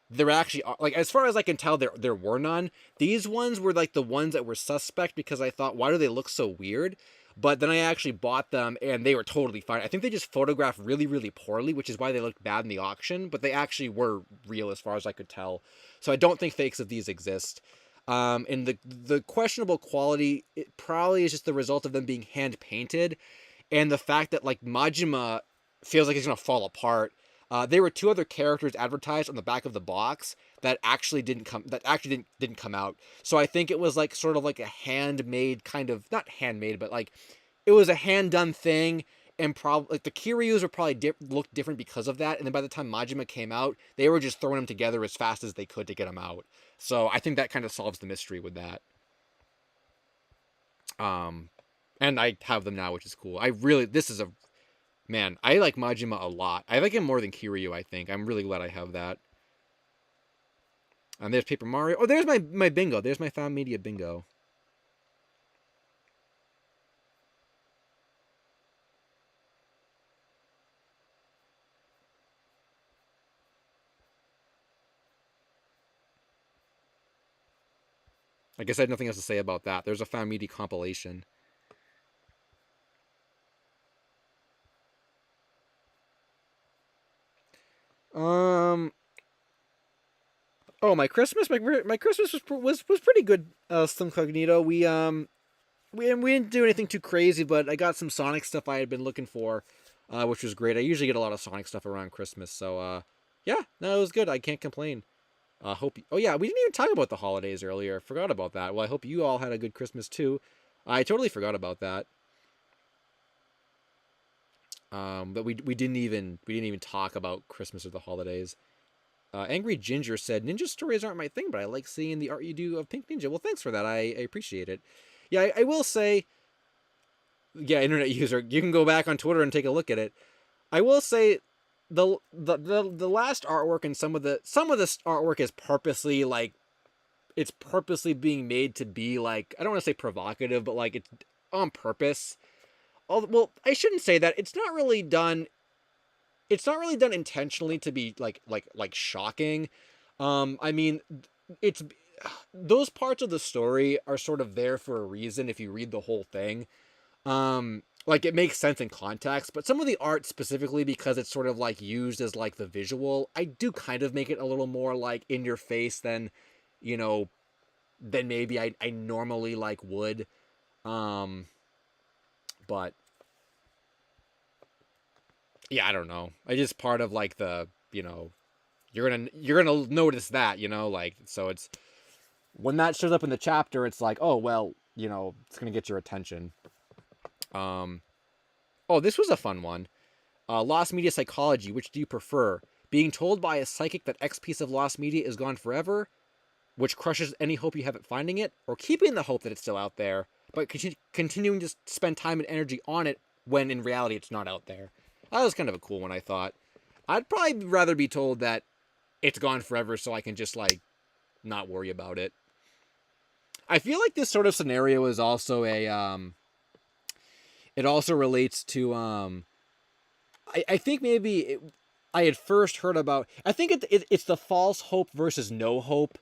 there actually are, like, as far as I can tell, there were none. These ones were like the ones that were suspect because I thought, why do they look so weird? But then I actually bought them and they were totally fine. I think they just photographed really, really poorly, which is why they looked bad in the auction. But they actually were real as far as I could tell. So I don't think fakes of these exist. And the questionable quality, it probably is just the result of them being hand painted, and the fact that like Majima feels like he's gonna fall apart. There were two other characters advertised on the back of the box that actually didn't come out. So I think it was like sort of like a handmade kind of, not handmade, but like it was a hand done thing. And probably like the Kiryus were probably looked different because of that. And then by the time Majima came out, they were just throwing them together as fast as they could to get them out. So I think that kind of solves the mystery with that. Um, and I have them now, which is cool. This is a Man, I like Majima a lot. I like him more than Kiryu, I think. I'm really glad I have that. And there's Paper Mario. Oh, there's my bingo. There's my Found Media bingo. I guess I had nothing else to say about that. There's a Found Media compilation. Oh, my Christmas, my Christmas was pretty good. Slim Cognito. We didn't do anything too crazy, but I got some Sonic stuff I had been looking for, which was great. I usually get a lot of Sonic stuff around Christmas, so yeah, no, it was good. I can't complain. Oh yeah, we didn't even talk about the holidays earlier. Forgot about that. Well, I hope you all had a good Christmas too. I totally forgot about that. But we didn't even talk about Christmas or the holidays. Angry Ginger said, Ninja stories aren't my thing, but I like seeing the art you do of Pink Ninja. Well, thanks for that. I appreciate it. Yeah, I will say, yeah, internet user, you can go back on Twitter and take a look at it. I will say, the last artwork and some of the artwork is purposely like, it's purposely being made to be like, I don't want to say provocative, but like it's on purpose. Well, I shouldn't say that. It's not really done. It's not really done intentionally to be like shocking. I mean, it's those parts of the story are sort of there for a reason if you read the whole thing. Like it makes sense in context, but some of the art specifically because it's sort of like used as like the visual, I do kind of make it a little more like in your face than, you know, than maybe I normally like would. But yeah, I don't know. I just part of like the, you're gonna notice that, like, so it's when that shows up in the chapter, it's like, oh well, it's gonna get your attention. Oh, this was a fun one. Lost media psychology. Which do you prefer? Being told by a psychic that X piece of lost media is gone forever, which crushes any hope you have at finding it, or keeping the hope that it's still out there, but continuing to spend time and energy on it when in reality it's not out there. That was kind of a cool one, I thought. I'd probably rather be told that it's gone forever so I can just, like, not worry about it. I feel like this sort of scenario is also it also relates to, I think maybe I had first heard about, I think it's the false hope versus no hope,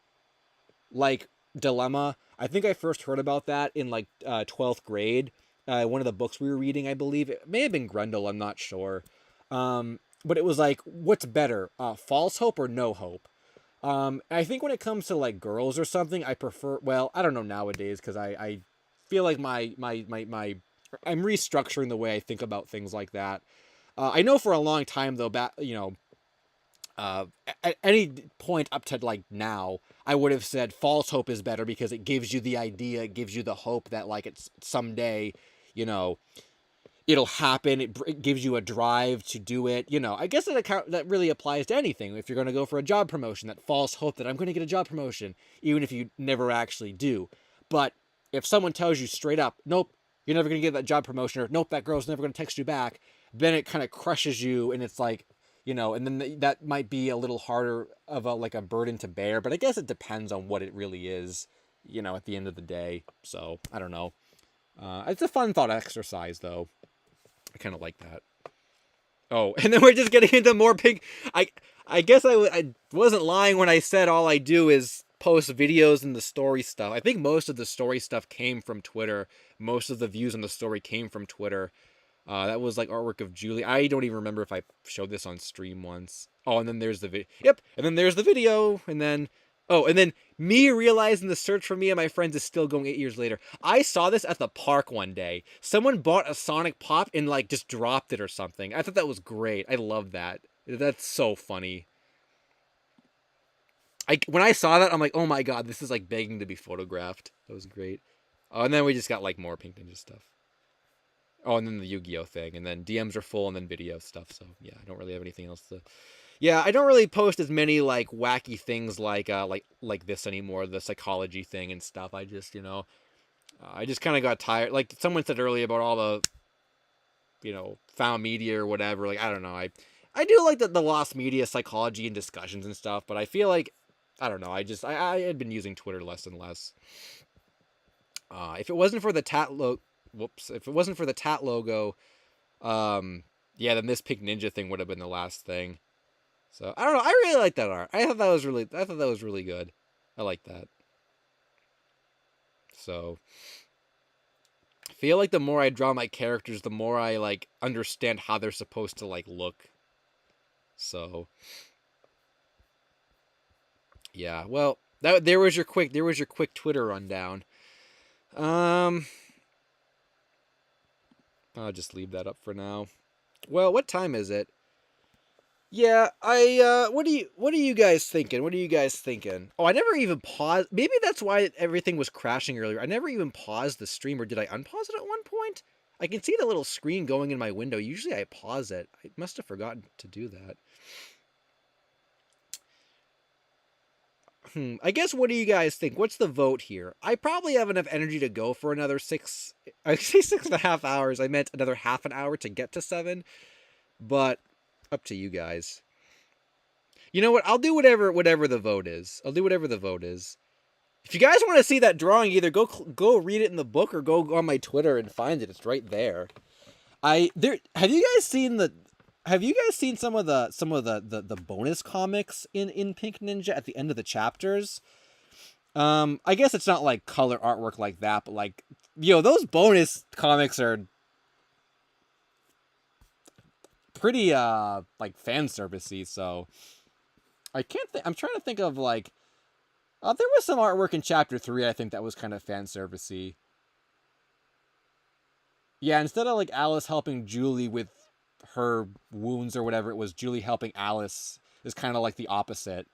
like, dilemma. I think I first heard about that in, like, 12th grade. One of the books we were reading, I believe. It may have been Grundle, I'm not sure. But it was like, what's better, false hope or no hope? I think when it comes to like girls or something, I prefer. Well, I don't know nowadays because I feel like my I'm restructuring the way I think about things like that. I know for a long time though, at any point up to like now, I would have said false hope is better because it gives you the idea, it gives you the hope that like it's someday, you know, it'll happen. It gives you a drive to do it. I guess that really applies to anything. If you're going to go for a job promotion, that false hope that I'm going to get a job promotion, even if you never actually do. But if someone tells you straight up, nope, you're never going to get that job promotion, or nope, that girl's never going to text you back, then it kind of crushes you, and it's like, and then that might be a little harder of a burden to bear. But I guess it depends on what it really is. you know, at the end of the day. So I don't know. It's a fun thought exercise, though. I kind of like that. Oh, and then we're just getting into more pink. I guess I wasn't lying when I said all I do is post videos and the story stuff. I think most of the story stuff came from Twitter. Most of the views on the story came from Twitter. That was like artwork of Julie. I don't even remember if I showed this on stream once. Oh, and then there's the video. Yep, and then there's the video, and then and then me realizing the search for me and my friends is still going 8 years later. I saw this at the park one day. Someone bought a Sonic Pop and like just dropped it or something. I thought that was great. I love that. That's so funny. When I saw that, I'm like, oh my god, this is like begging to be photographed. That was great. Oh, and then we just got like more Pink Ninja stuff. Oh, and then the Yu-Gi-Oh thing, and then DMs are full, and then video stuff. So yeah, I don't really have anything else to. Yeah, I don't really post as many like wacky things like this anymore. The psychology thing and stuff. I just I just kind of got tired. Like someone said earlier about all the found media or whatever. Like I don't know. I do like the lost media psychology and discussions and stuff, but I feel like I don't know. I had been using Twitter less and less. If it wasn't for the tat logo. If it wasn't for the tat logo, yeah, then this Pink Ninja thing would have been the last thing. So I don't know. I really like that art. I thought that was really good. I like that. So I feel like the more I draw my characters, the more I like understand how they're supposed to like look. So yeah, well, there was your quick Twitter rundown. I'll just leave that up for now. Well, what time is it? Yeah, what are you guys thinking? What are you guys thinking? Oh, I never even paused. Maybe that's why everything was crashing earlier. I never even paused the stream, or did I unpause it at one point? I can see the little screen going in my window. Usually I pause it. I must have forgotten to do that. I guess what do you guys think? What's the vote here? I probably have enough energy to go for another I say 6.5 hours. I meant another half an hour to get to 7. But up to you guys. You know what? I'll do whatever the vote is. I'll do whatever the vote is. If you guys want to see that drawing, either go read it in the book or go on my Twitter and find it. It's right there. Have you guys seen some of the bonus comics in Pink Ninja at the end of the chapters? I guess it's not like color artwork like that, but like those bonus comics are pretty like fan servicey. So I can't think. I'm trying to think of like there was some artwork in chapter 3 I think that was kind of fan servicey. Yeah, instead of like Alice helping Julie with her wounds or whatever, it was Julie helping Alice. Is kind of like the opposite.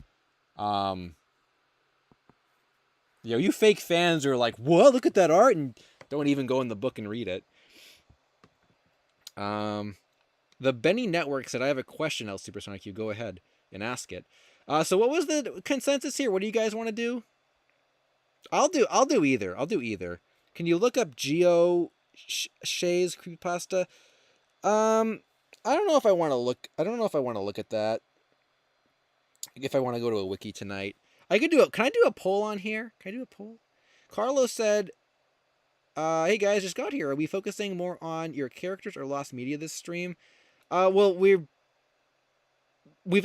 You fake fans are like, whoa, look at that art, and don't even go in the book and read it. The Benny Network said, I have a question, LSuperSonicQ. Go ahead and ask it. So what was the consensus here? What do you guys want to do? I'll do either. Can you look up Geo Shay's creepypasta? I don't know if I want to look at that. If I want to go to a wiki tonight. Can I do a poll on here? Can I do a poll? Carlos said, hey guys, just got here. Are we focusing more on your characters or lost media this stream? Well, we've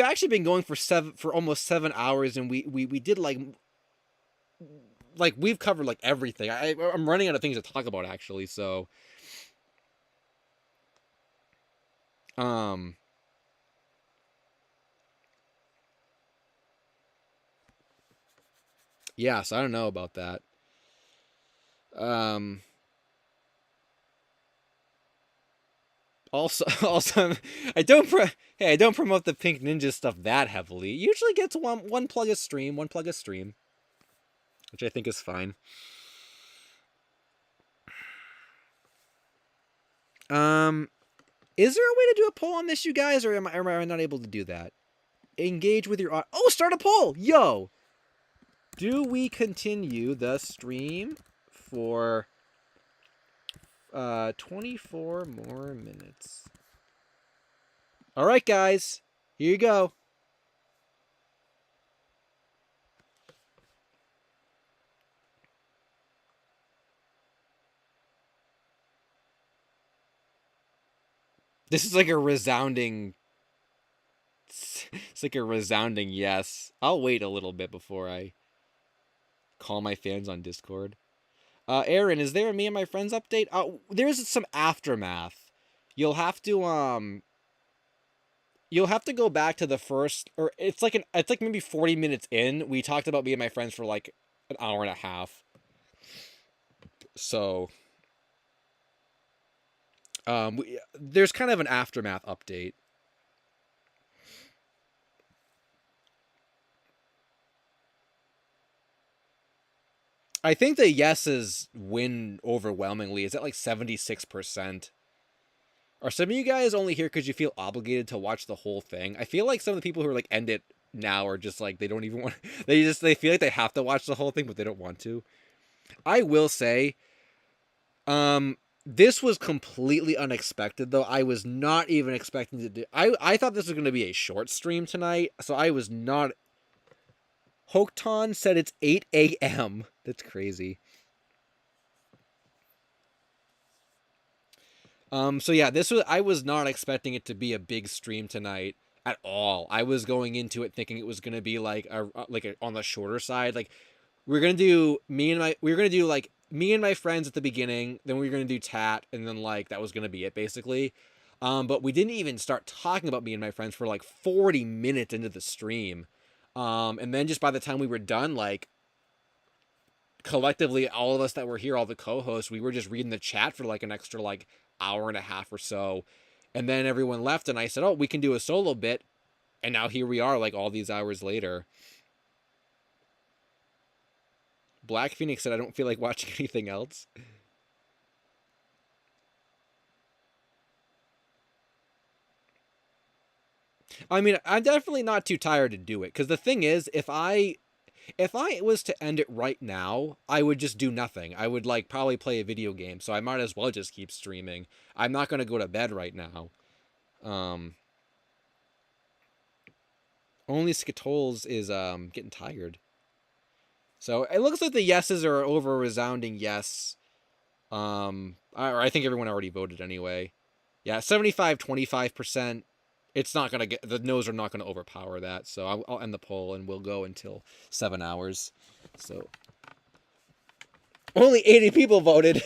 actually been going for almost 7 hours, and we did like we've covered like everything. I'm running out of things to talk about actually, so yeah, so I don't know about that. Also, I don't promote the Pink Ninja stuff that heavily. It usually gets one plug a stream, which I think is fine. Is there a way to do a poll on this, you guys, or am I not able to do that? Engage with your start a poll, yo. Do we continue the stream for 24 more minutes? All right, guys, here you go. This is like a resounding. It's like a resounding yes. I'll wait a little bit before I call my fans on Discord. Aaron, is there a me and my friends update? There's some aftermath. You'll have to go back to the first, or it's like maybe 40 minutes in. We talked about me and my friends for like an hour and a half. So, there's kind of an aftermath update. I think the yeses win overwhelmingly. Is at like 76%. Are some of you guys only here because you feel obligated to watch the whole thing? I feel like some of the people who are like end it now are just like they don't even want. They feel like they have to watch the whole thing, but they don't want to. I will say, this was completely unexpected though. I was not even expecting to do. I thought this was going to be a short stream tonight, so I was not. Hokton said it's 8 a.m. That's crazy. So yeah, I was not expecting it to be a big stream tonight at all. I was going into it thinking it was gonna be like on the shorter side. Like we were gonna do me and my friends at the beginning, then we were gonna do Tat, and then like that was gonna be it basically. But we didn't even start talking about me and my friends for like 40 minutes into the stream. And then just by the time we were done, like collectively, all of us that were here, all the co-hosts, we were just reading the chat for like an extra like hour and a half or so. And then everyone left, and I said, oh, we can do a solo bit. And now here we are, like all these hours later. Black Phoenix said, I don't feel like watching anything else. I mean, I'm definitely not too tired to do it. Because the thing is, if I was to end it right now, I would just do nothing. I would like probably play a video game. So I might as well just keep streaming. I'm not going to go to bed right now. Only Skatoles is getting tired. So it looks like the yeses are over a resounding yes. Or I think everyone already voted anyway. Yeah, 75-25%. It's not going to get, the no's are not going to overpower that. So I'll end the poll and we'll go until 7 hours. So only 80 people voted.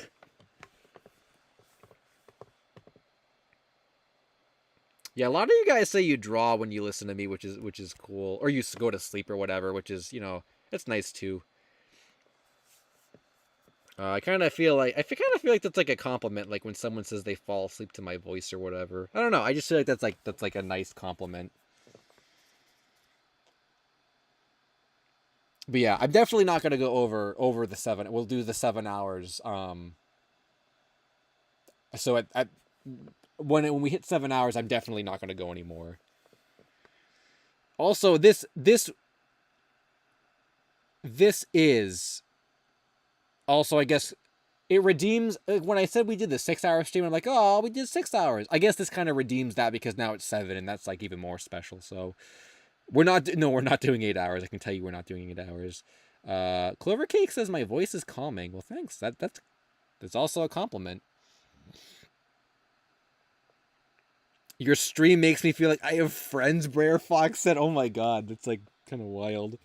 Yeah, a lot of you guys say you draw when you listen to me, which is cool. Or you go to sleep or whatever, which is, it's nice too. I kind of feel like that's like a compliment, like when someone says they fall asleep to my voice or whatever. I don't know. I just feel like that's like a nice compliment. But yeah, I'm definitely not gonna go over the 7. We'll do the 7 hours. So at when we hit 7 hours, I'm definitely not gonna go anymore. Also, this is also, I guess, it redeems, when I said we did the 6-hour stream, I'm like, oh, we did 6 hours. I guess this kind of redeems that because now it's 7, and that's like even more special. So we're not doing 8 hours. I can tell you we're not doing 8 hours. Clover Cake says my voice is calming. Well, thanks. That's also a compliment. Your stream makes me feel like I have friends, Brer Fox said. Oh my god, that's like kind of wild.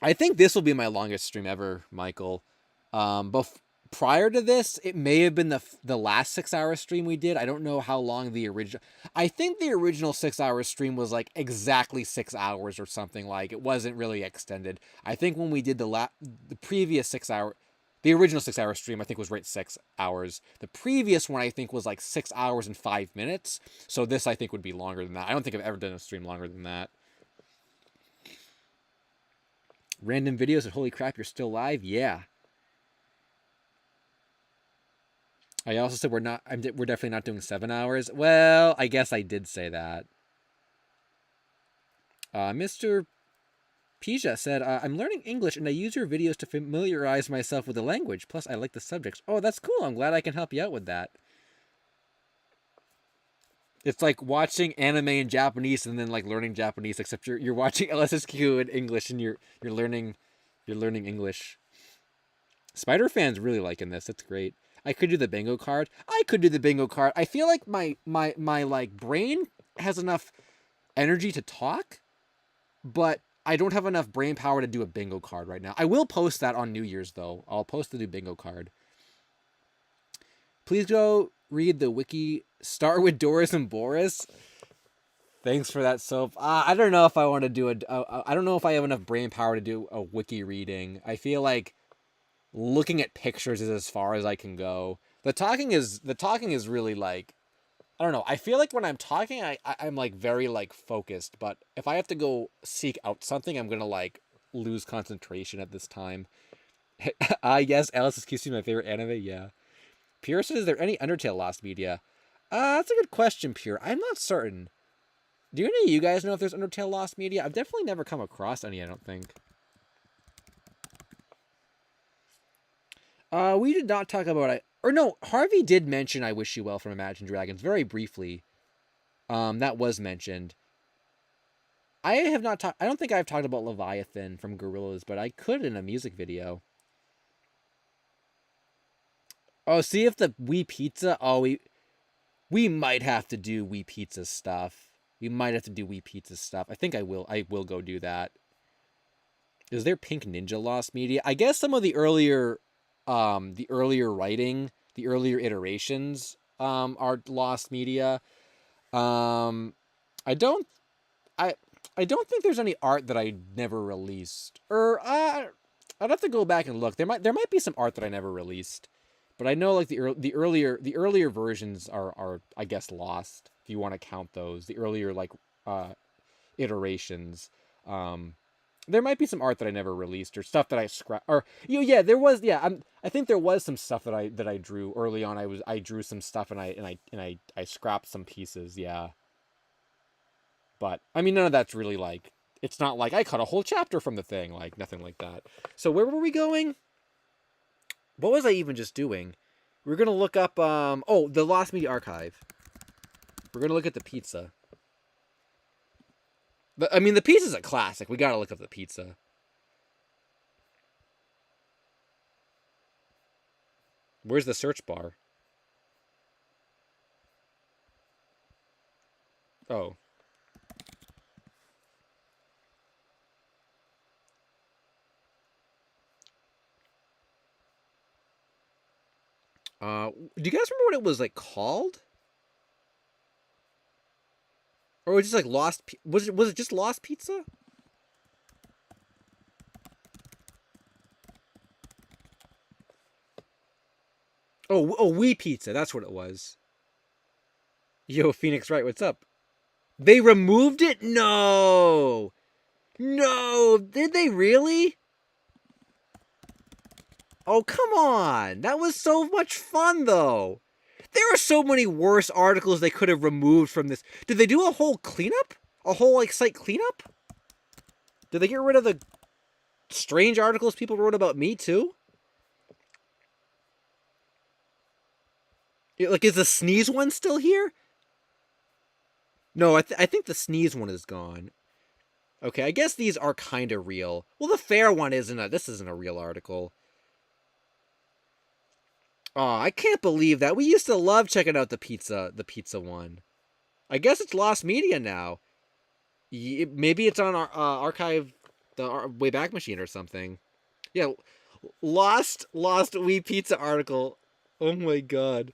I think this will be my longest stream ever, Michael. But prior to this, it may have been the last 6-hour stream we did. I don't know how long the original. I think the original 6-hour stream was like exactly 6 hours or something. Like it wasn't really extended. I think when we did the previous 6-hour, the original 6-hour stream, I think was right 6 hours. The previous one I think was like 6 hours and 5 minutes. So this I think would be longer than that. I don't think I've ever done a stream longer than that. Random videos and holy crap, you're still live? Yeah. I also said we're definitely not doing 7 hours. Well, I guess I did say that. Mr. Pija said, I'm learning English and I use your videos to familiarize myself with the language. Plus, I like the subjects. Oh, that's cool. I'm glad I can help you out with that. It's like watching anime in Japanese and then like learning Japanese, except you're watching LSSQ in English and you're learning English. Spider fans really liking this. It's great. I could do the bingo card. I could do the bingo card. I feel like my like brain has enough energy to talk, but I don't have enough brain power to do a bingo card right now. I will post that on New Year's though. I'll post the new bingo card. Please go read the wiki. Start with Doris and Boris. Thanks for that, Soap. I don't know if I want to do I don't know if I have enough brain power to do a wiki reading. I feel like looking at pictures is as far as I can go. The talking is really like, I don't know. I feel like when I'm talking, I'm like very like focused. But if I have to go seek out something, I'm gonna like lose concentration at this time. Yes, Alice is QC my favorite anime. Yeah. Pure says, is there any Undertale lost media? That's a good question, Pure. I'm not certain. Do any of you guys know if there's Undertale lost media? I've definitely never come across any, I don't think. We did not talk about it. Or no, Harvey did mention I Wish You Well from Imagine Dragons very briefly. That was mentioned. I have not talked. I don't think I've talked about Leviathan from Gorillaz, but I could in a music video. Oh, see if the Wii Pizza. Oh, we might have to do Wii Pizza stuff. We might have to do Wii Pizza stuff. I think I will. I will go do that. Is there Pink Ninja lost media? I guess some of the earlier writing, the earlier iterations, are lost media. I don't. I don't think there's any art that I never released. I'd have to go back and look. There might be some art that I never released, but I know like the earlier versions are I guess lost, if you want to count those. The earlier like iterations. There might be some art that I never released or stuff that I scrapped. Or yeah, there was. Yeah, I think there was some stuff that I drew early on. I drew some stuff and I scrapped some pieces. Yeah. But I mean, none of that's really like, it's not like I cut a whole chapter from the thing, like nothing like that. So where were we going? What was I even just doing? We're gonna look up the Lost Media Archive. We're gonna look at the pizza. I mean, the pizza's a classic. We gotta look up the pizza. Where's the search bar? Oh. Do you guys remember what it was like called? Or was it just like Lost? Was it just Lost Pizza? Oh, Wii Pizza. That's what it was. Yo, Phoenix Wright, what's up? They removed it? No, no, did they really? Oh, come on. That was so much fun, though. There are so many worse articles they could have removed from this. Did they do a whole cleanup? A whole, like, site cleanup? Did they get rid of the strange articles people wrote about me, too? Like, is the sneeze one still here? No, I think the sneeze one is gone. Okay, I guess these are kind of real. Well, the fair one isn't. This isn't a real article. Oh, I can't believe that. We used to love checking out the pizza one. I guess it's lost media now. Maybe it's on our archive, the Wayback Machine or something. Yeah, lost Wii Pizza article. Oh my god.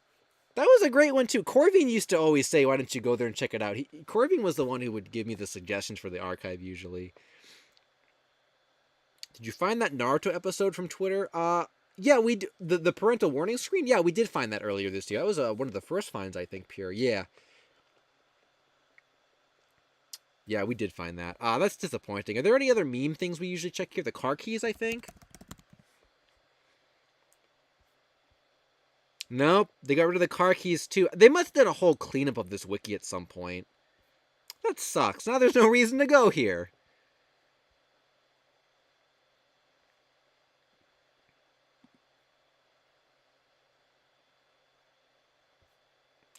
That was a great one too. Corvine used to always say, "Why don't you go there and check it out?" Corvine was the one who would give me the suggestions for the archive usually. Did you find that Naruto episode from Twitter? Yeah, the parental warning screen. Yeah, we did find that earlier this year. That was one of the first finds, I think. Pure. Yeah. Yeah, we did find that. That's disappointing. Are there any other meme things we usually check here? The car keys, I think. Nope, they got rid of the car keys too. They must have done a whole cleanup of this wiki at some point. That sucks. Now there's no reason to go here.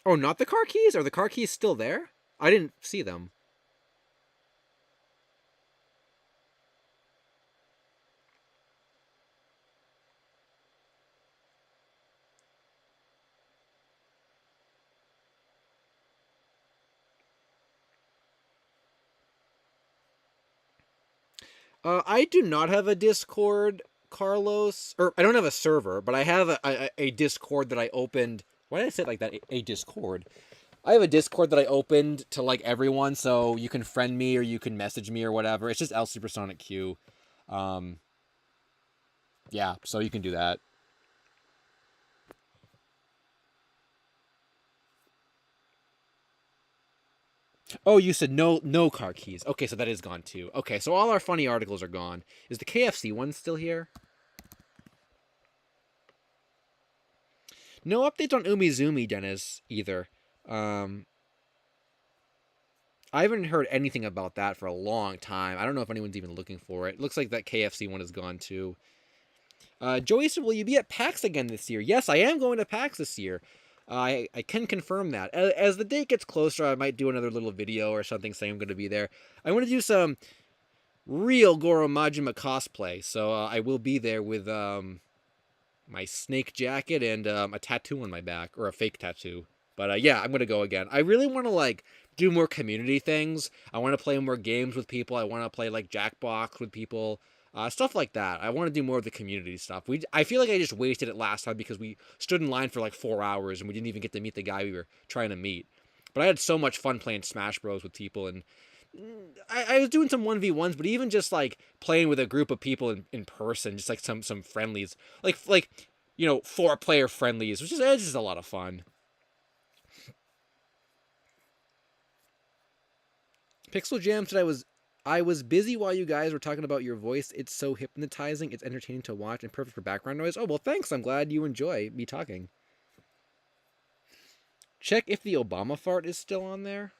Oh, not the car keys? Are the car keys still there? I didn't see them. I do not have a Discord, Carlos. Or I don't have a server, but I have a Discord that I opened. Why did I say it like that? A Discord. I have a Discord that I opened to like everyone, so you can friend me or you can message me or whatever. It's just LSuperSonicQ. Um, yeah, so you can do that. Oh, you said no car keys. Okay, so that is gone too. Okay, so all our funny articles are gone. Is the KFC one still here? No updates on Umizoomi, Dennis, either. Um, I haven't heard anything about that for a long time. I don't know if anyone's even looking for it. Looks like that KFC one is gone too. Joey said, will you be at PAX again this year? Yes, I am going to PAX this year. I can confirm that. As the date gets closer, I might do another little video or something saying I'm going to be there. I want to do some real Goro Majima cosplay, so I will be there with my snake jacket and a tattoo on my back, or a fake tattoo. But yeah, I'm going to go again. I really want to like do more community things. I want to play more games with people. I want to play like Jackbox with people. Stuff like that. I want to do more of the community stuff. I feel like I just wasted it last time because we stood in line for like 4 hours and we didn't even get to meet the guy we were trying to meet. But I had so much fun playing Smash Bros with people, and I was doing some 1v1s, but even just like playing with a group of people in person, just like some friendlies, like 4-player friendlies, which is it's just a lot of fun. Pixel Jam said I was busy while you guys were talking about your voice. It's so hypnotizing. It's entertaining to watch and perfect for background noise. Oh, well, thanks. I'm glad you enjoy me talking. Check if the Obama fart is still on there.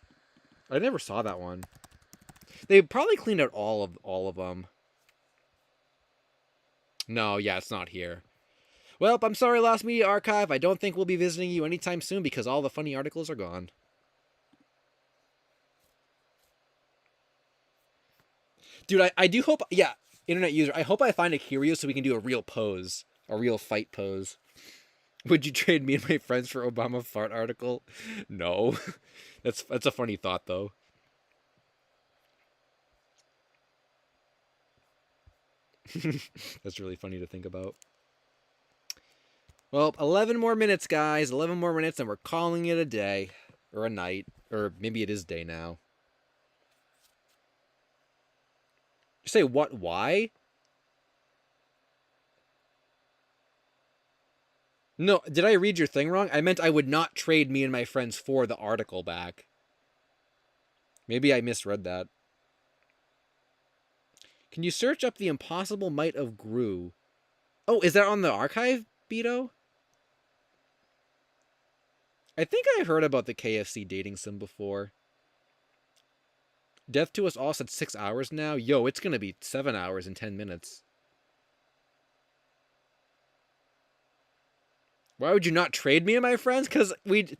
I never saw that one. They probably cleaned out all of them. No, yeah, it's not here. Well, I'm sorry, Lost Media Archive. I don't think we'll be visiting you anytime soon because all the funny articles are gone. Dude, I do hope, yeah, internet user, I hope I find a Curio so we can do a real pose. A real fight pose. Would you trade me and my friends for Obama fart article? No. That's a funny thought, though. That's really funny to think about. Well, 11 more minutes, guys. 11 more minutes, and we're calling it a day. Or a night. Or maybe it is day now. You say what? Why? No, did I read your thing wrong? I meant I would not trade me and my friends for the article back. Maybe I misread that. Can you search up the impossible might of Gru? Oh, is that on the archive, Beto? I think I heard about the KFC dating sim before. Death to Us All said 6 hours now. Yo, it's gonna be 7 hours and 10 minutes. Why would you not trade me and my friends? Because me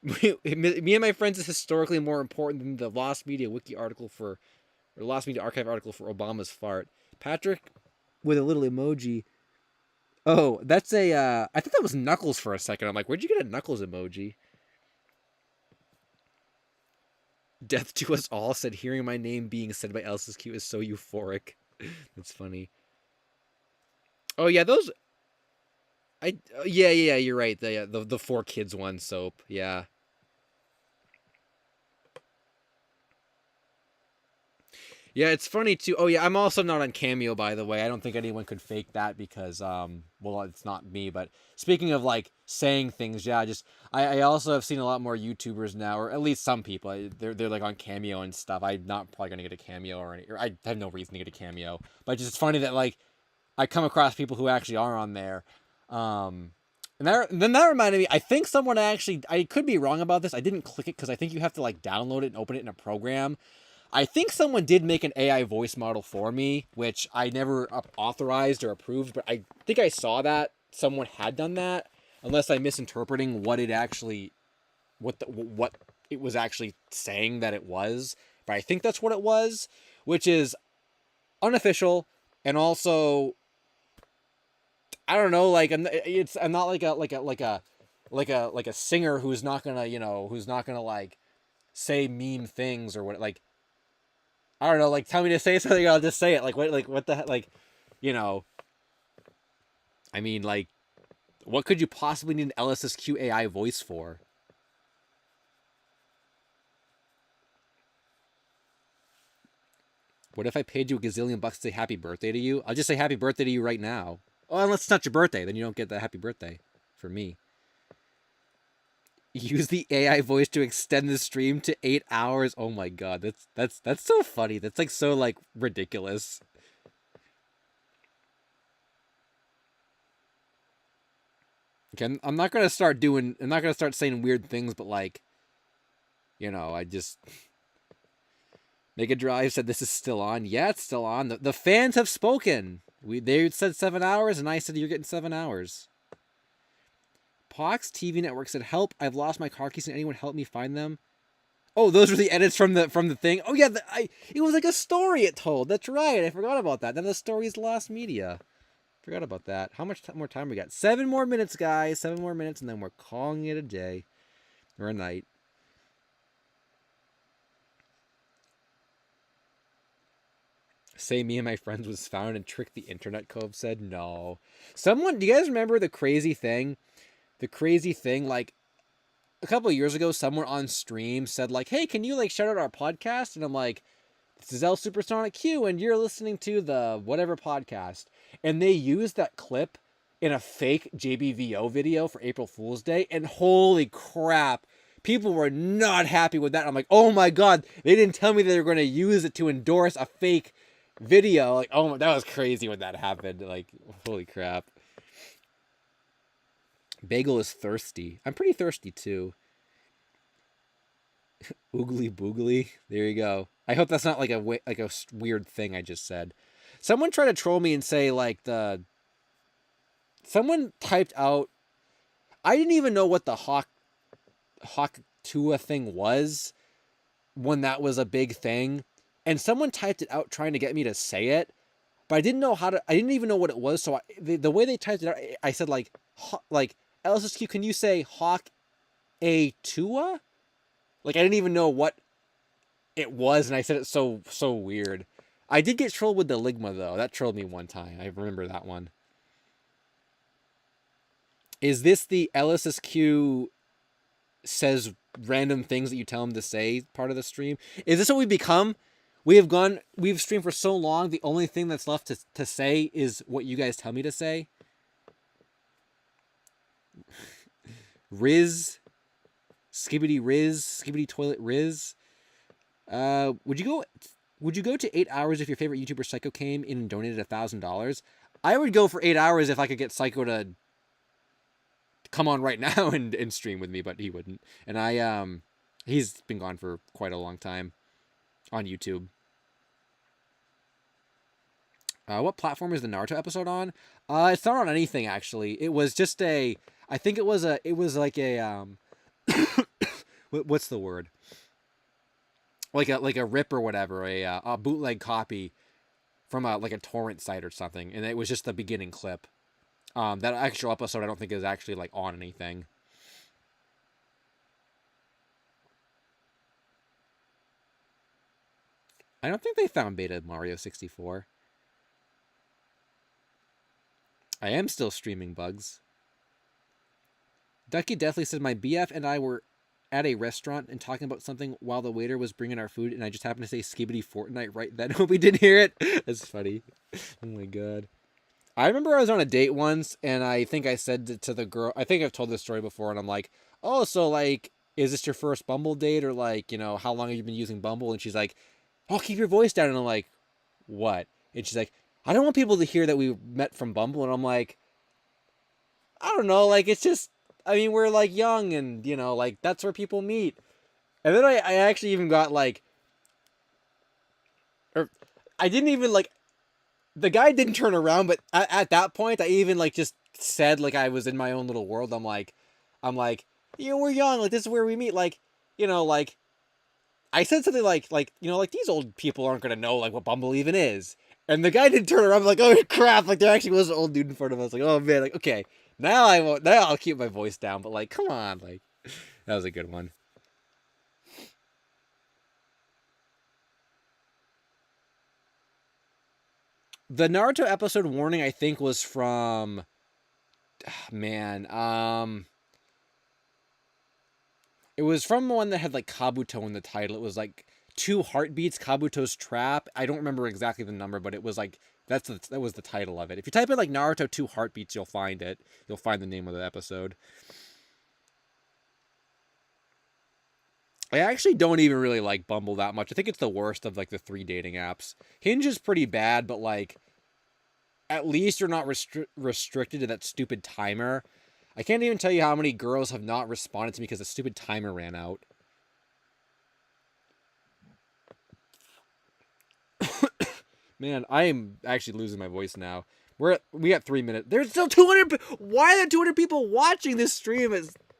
and my friends is historically more important than the Lost Media Wiki article or Lost Media Archive article for Obama's fart. Patrick with a little emoji. Oh, that's a, I thought that was Knuckles for a second. I'm like, where'd you get a Knuckles emoji? Death to Us All said, hearing my name being said by Elsa's Q is so euphoric. That's funny. Oh, yeah, those, yeah, you're right. The 4 Kids one soap. Yeah. Yeah, it's funny too. Oh yeah, I'm also not on Cameo, by the way. I don't think anyone could fake that because well, it's not me. But speaking of like saying things, yeah, I also have seen a lot more YouTubers now, or at least some people. They're like on Cameo and stuff. I'm not probably gonna get a Cameo or I have no reason to get a Cameo. But it's funny that like I come across people who actually are on there. And then that reminded me, I think someone actually, I could be wrong about this. I didn't click it because I think you have to like download it and open it in a program. I think someone did make an AI voice model for me, which I never authorized or approved, but I think I saw that someone had done that, unless I'm misinterpreting what it actually, what it was actually saying that it was. But I think that's what it was, which is unofficial and also, I don't know, like I'm not like a singer who's not gonna like say meme things or what like. I don't know, like tell me to say something, I'll just say it. Like what the like, you know. I mean, like, what could you possibly need an LSSQ AI voice for? What if I paid you a gazillion bucks to say happy birthday to you? I'll just say happy birthday to you right now. Oh, unless it's not your birthday, then you don't get the happy birthday for me. Use the AI voice to extend the stream to 8 hours. Oh my god, that's so funny. That's like so like ridiculous. Okay, I'm not gonna start saying weird things, but like, you know, I just Mega Drive said this is still on. Yeah, it's still on. The fans have spoken. They said 7 hours, and I said you're getting 7 hours. Pox TV Network said, "Help! I've lost my car keys. Can anyone help me find them?" Oh, those were the edits from the thing. Oh yeah, it was like a story it told. That's right. I forgot about that. Then the story's lost media. Forgot about that. How much more time we got? 7 more minutes, guys. 7 more minutes, and then we're calling it a day or a night. Say me and my friends was found and tricked the internet. Cove said no. Someone, do you guys remember the crazy thing? The crazy thing, like a couple of years ago, someone on stream said like, "Hey, can you like shout out our podcast?" And I'm like, "This is LSuperSonicQ, and you're listening to the whatever podcast." And they used that clip in a fake JBVO video for April Fool's Day, and holy crap, people were not happy with that. I'm like, oh my god, they didn't tell me they were going to use it to endorse a fake video. Like, oh, that was crazy when that happened. Like, holy crap. Bagel is thirsty. I'm pretty thirsty too. Oogly boogly. There you go. I hope that's not like a weird thing I just said. Someone tried to troll me and say like someone typed out. I didn't even know what the Hawk Tua thing was when that was a big thing, and someone typed it out trying to get me to say it, but I didn't know how to. I didn't even know what it was. So the way they typed it out, I said like LSSQ, can you say Hawk a Tua? Like I didn't even know what it was, and I said it so weird. I did get trolled with the Ligma though. That trolled me one time. I remember that one. Is this the LSSQ says random things that you tell him to say part of the stream? Is this what we've become? We've streamed for so long, the only thing that's left to say is what you guys tell me to say. Riz, Skibbity Toilet Riz. Would you go to 8 hours if your favorite YouTuber Psycho came in and donated $1,000? I would go for 8 hours if I could get Psycho to come on right now and stream with me, but he wouldn't. And he's been gone for quite a long time on YouTube. What platform is the Naruto episode on? It's not on anything actually. It was just I think it was like a what's the word? Like a rip or whatever, a bootleg copy from like a torrent site or something, and it was just the beginning clip. That actual episode I don't think is actually like on anything. I don't think they found beta Mario 64. I am still streaming bugs. Ducky Deathly said my BF and I were at a restaurant and talking about something while the waiter was bringing our food, and I just happened to say Skibbity Fortnite right then. Hope he didn't hear it. That's funny. Oh my god. I remember I was on a date once, and I think I said to the girl, I think I've told this story before, and I'm like, oh, so like, is this your first Bumble date, or like, you know, how long have you been using Bumble? And she's like, oh, keep your voice down. And I'm like, what? And she's like, I don't want people to hear that we met from Bumble. And I'm like, I don't know, like, it's just, I mean, we're like young, and you know, like, that's where people meet. And then I actually even got like, or I didn't even like, the guy didn't turn around, but at that point, I even like just said like I was in my own little world. I'm like, you know, we're young, like this is where we meet, like, you know, like I said something like you know, like these old people aren't gonna know like what Bumble even is. And the guy didn't turn around. I'm like, oh crap! Like there actually was an old dude in front of us. Like, oh man, like okay, now I won't. Now I'll keep my voice down. But like, come on, like that was a good one. The Naruto episode warning, I think, was from... Man, it was from the one that had, like, Kabuto in the title. It was, like, 2 heartbeats, Kabuto's trap. I don't remember exactly the number, but it was, like, that was the title of it. If you type in, like, Naruto 2 heartbeats, you'll find it. You'll find the name of the episode. I actually don't even really like Bumble that much. I think it's the worst of, like, the 3 dating apps. Hinge is pretty bad, but, like, at least you're not restricted to that stupid timer. I can't even tell you how many girls have not responded to me because the stupid timer ran out. Man, I am actually losing my voice now. We got 3 minutes. There's still 200. Why are there 200 people watching this stream?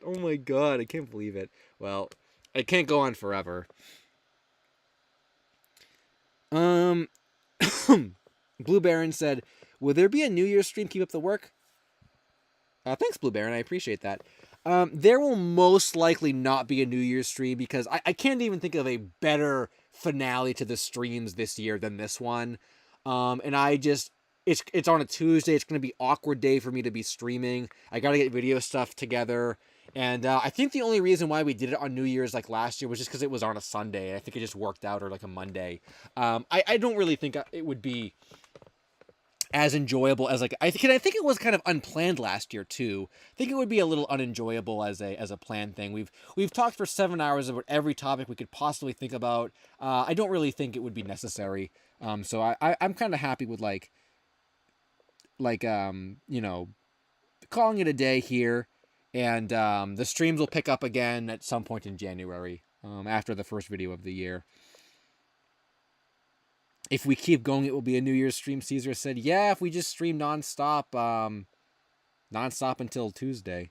Oh my god, I can't believe it. Well, it can't go on forever. Blue Baron said, "Will there be a New Year's stream? Keep up the work." Thanks, Blue Baron. I appreciate that. There will most likely not be a New Year's stream because I can't even think of a better finale to the streams this year than this one. And it's on a Tuesday. It's going to be awkward day for me to be streaming. I got to get video stuff together. And I think the only reason why we did it on New Year's like last year was just because it was on a Sunday. I think it just worked out, or like a Monday. I don't really think it would be as enjoyable as I think it was kind of unplanned last year too. I think it would be a little unenjoyable as a planned thing. We've talked for 7 hours about every topic we could possibly think about. I don't really think it would be necessary. So I'm kind of happy with calling it a day here, and the streams will pick up again at some point in January after the first video of the year. If we keep going, it will be a New Year's stream. Caesar said, yeah, if we just stream nonstop until Tuesday.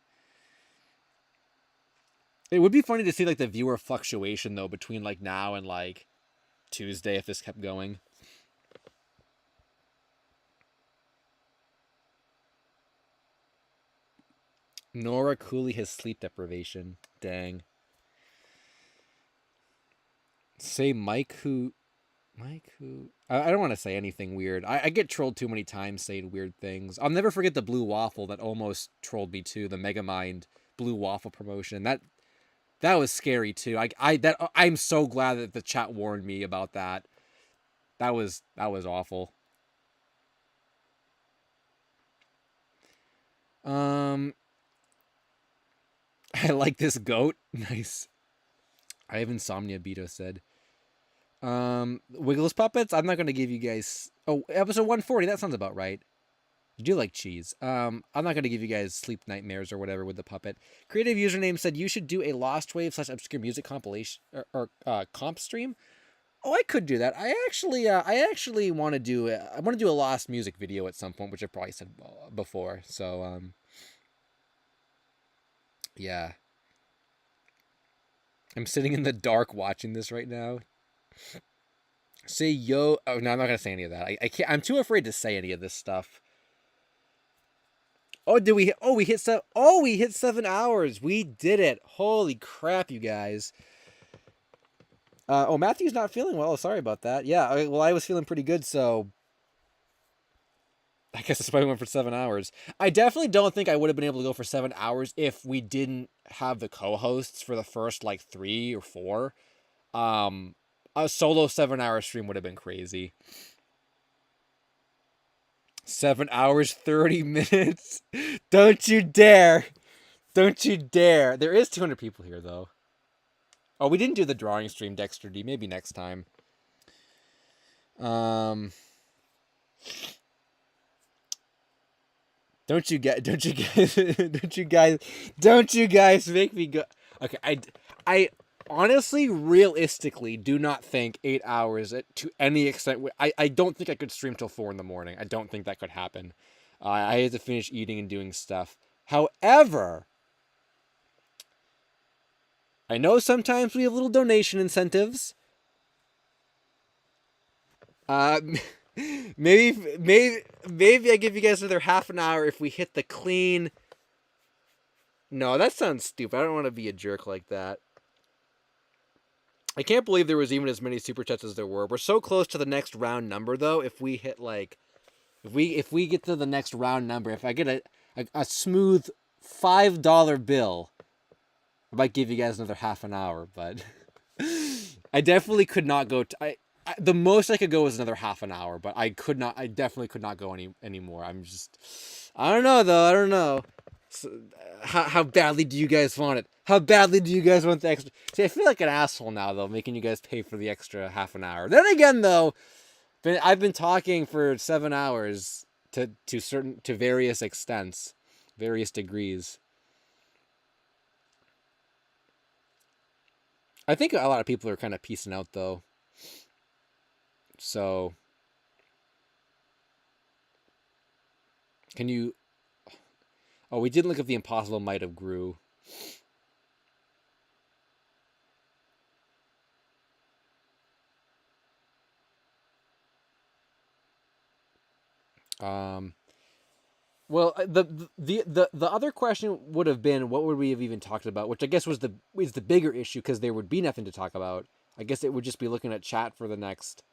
It would be funny to see like the viewer fluctuation though between like now and like Tuesday if this kept going. Nora Cooley has sleep deprivation. Dang. Say Mike who... I don't want to say anything weird. I get trolled too many times saying weird things. I'll never forget the blue waffle that almost trolled me too. The Megamind blue waffle promotion. That was scary too. I'm so glad that the chat warned me about that. That was awful. I like this goat. Nice. I have insomnia, Beto said. Wiggles puppets. I'm not gonna give you guys. Oh, episode 140. That sounds about right. You do like cheese. I'm not gonna give you guys sleep nightmares or whatever with the puppet. Creative username said you should do a Lost Wave / obscure music compilation or comp stream. Oh, I could do that. I actually want to do. I want to do a Lost music video at some point, which I've probably said before. So yeah. I'm sitting in the dark watching this right now. Say yo. Oh no, I'm not gonna say any of that. I can't. I'm too afraid to say any of this stuff. Oh, did we? Oh, we hit 7. Oh, we hit 7 hours. We did it. Holy crap, you guys. Oh, Matthew's not feeling well. Sorry about that. Yeah. I was feeling pretty good, so I guess that's why we went for 7 hours. I definitely don't think I would have been able to go for 7 hours if we didn't have the co-hosts for the first like 3 or 4. A solo 7-hour stream would have been crazy. 7 hours, 30 minutes. Don't you dare. Don't you dare. There is 200 people here, though. Oh, we didn't do the drawing stream, Dexter D. Maybe next time. Don't you guys make me go. Okay, I honestly, realistically, do not think 8 hours to any extent. I don't think I could stream till 4 in the morning. I don't think that could happen. I had to finish eating and doing stuff. However, I know sometimes we have little donation incentives. Maybe I give you guys another half an hour if we hit the clean. No, that sounds stupid. I don't want to be a jerk like that. I can't believe there was even as many super chats as there were. We're so close to the next round number, though. If we hit, like, If we get to the next round number, if I get a smooth $5 bill, I might give you guys another half an hour, but I definitely could not go. The most I could go was another half an hour, but I could not. I definitely could not go anymore. I'm just. I don't know though. I don't know. So, how badly do you guys want it? How badly do you guys want the extra? See, I feel like an asshole now though, making you guys pay for the extra half an hour. Then again, though, I've been talking for 7 hours to various extents, various degrees. I think a lot of people are kind of peacing out though. So, can you? Oh, we didn't look if the impossible might have grew. Well, the other question would have been, what would we have even talked about? Which I guess was the bigger issue, because there would be nothing to talk about. I guess it would just be looking at chat for the next.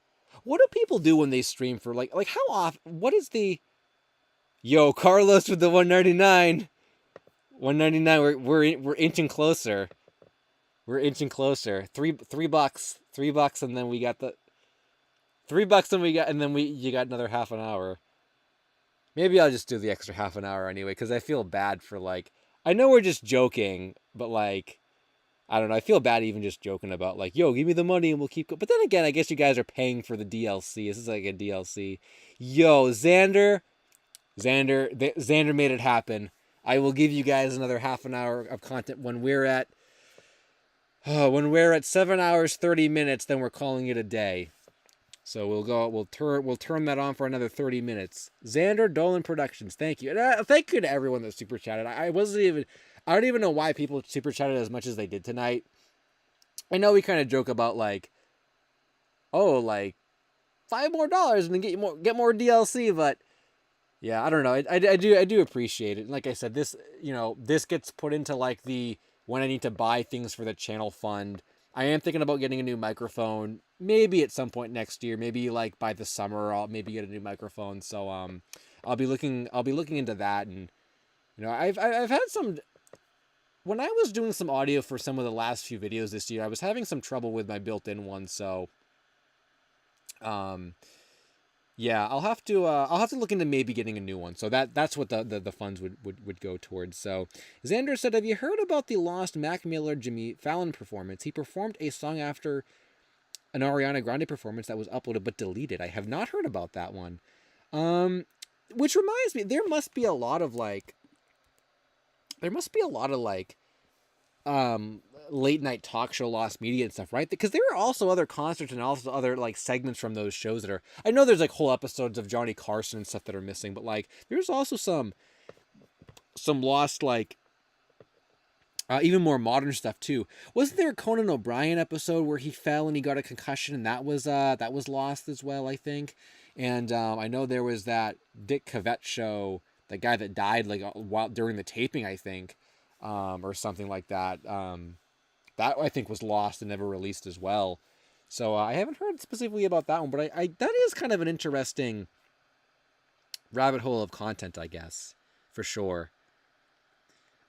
What do people do when they stream for like how often? What is the? Yo, Carlos with the 199. 199. We're inching closer. We're inching closer. $3, $3, and then we got the $3, and then you got another half an hour. Maybe I'll just do the extra half an hour anyway, because I feel bad for like. I know we're just joking, but like, I don't know. I feel bad even just joking about like, yo, give me the money and we'll keep. But then again, I guess you guys are paying for the DLC. This is like a DLC. Yo, Xander made it happen. I will give you guys another half an hour of content when we're at 7 hours 30 minutes. Then we're calling it a day. So we'll turn that on for another 30 minutes. Xander Dolan Productions, thank you. And thank you to everyone that super chatted. I don't even know why people super chatted as much as they did tonight. I know we kind of joke about like, oh, like $5 more and then get more DLC, but yeah, I don't know. I do appreciate it. And like I said, this gets put into like the when I need to buy things for the channel fund. I am thinking about getting a new microphone, maybe at some point next year, maybe like by the summer I'll maybe get a new microphone. So I'll be looking into that. And I've had some, when I was doing some audio for some of the last few videos this year, I was having some trouble with my built-in one. So yeah, I'll have to look into maybe getting a new one. So that's what the funds would go towards. So Xander said, have you heard about the lost Mac Miller Jimmy Fallon performance? He performed a song after an Ariana Grande performance that was uploaded but deleted. I have not heard about that one. Which reminds me, there must be a lot of like late night talk show lost media and stuff, right? Because there are also other concerts and also other like segments from those shows that are, I know there's like whole episodes of Johnny Carson and stuff that are missing, but like there's also some lost like even more modern stuff too. Wasn't there a Conan O'Brien episode where he fell and he got a concussion, and that was lost as well, I think. And I know there was that Dick Cavett show, the guy that died like while during the taping, I think, or something like that. That I think was lost and never released as well. So I haven't heard specifically about that one, but I that is kind of an interesting rabbit hole of content, I guess, for sure.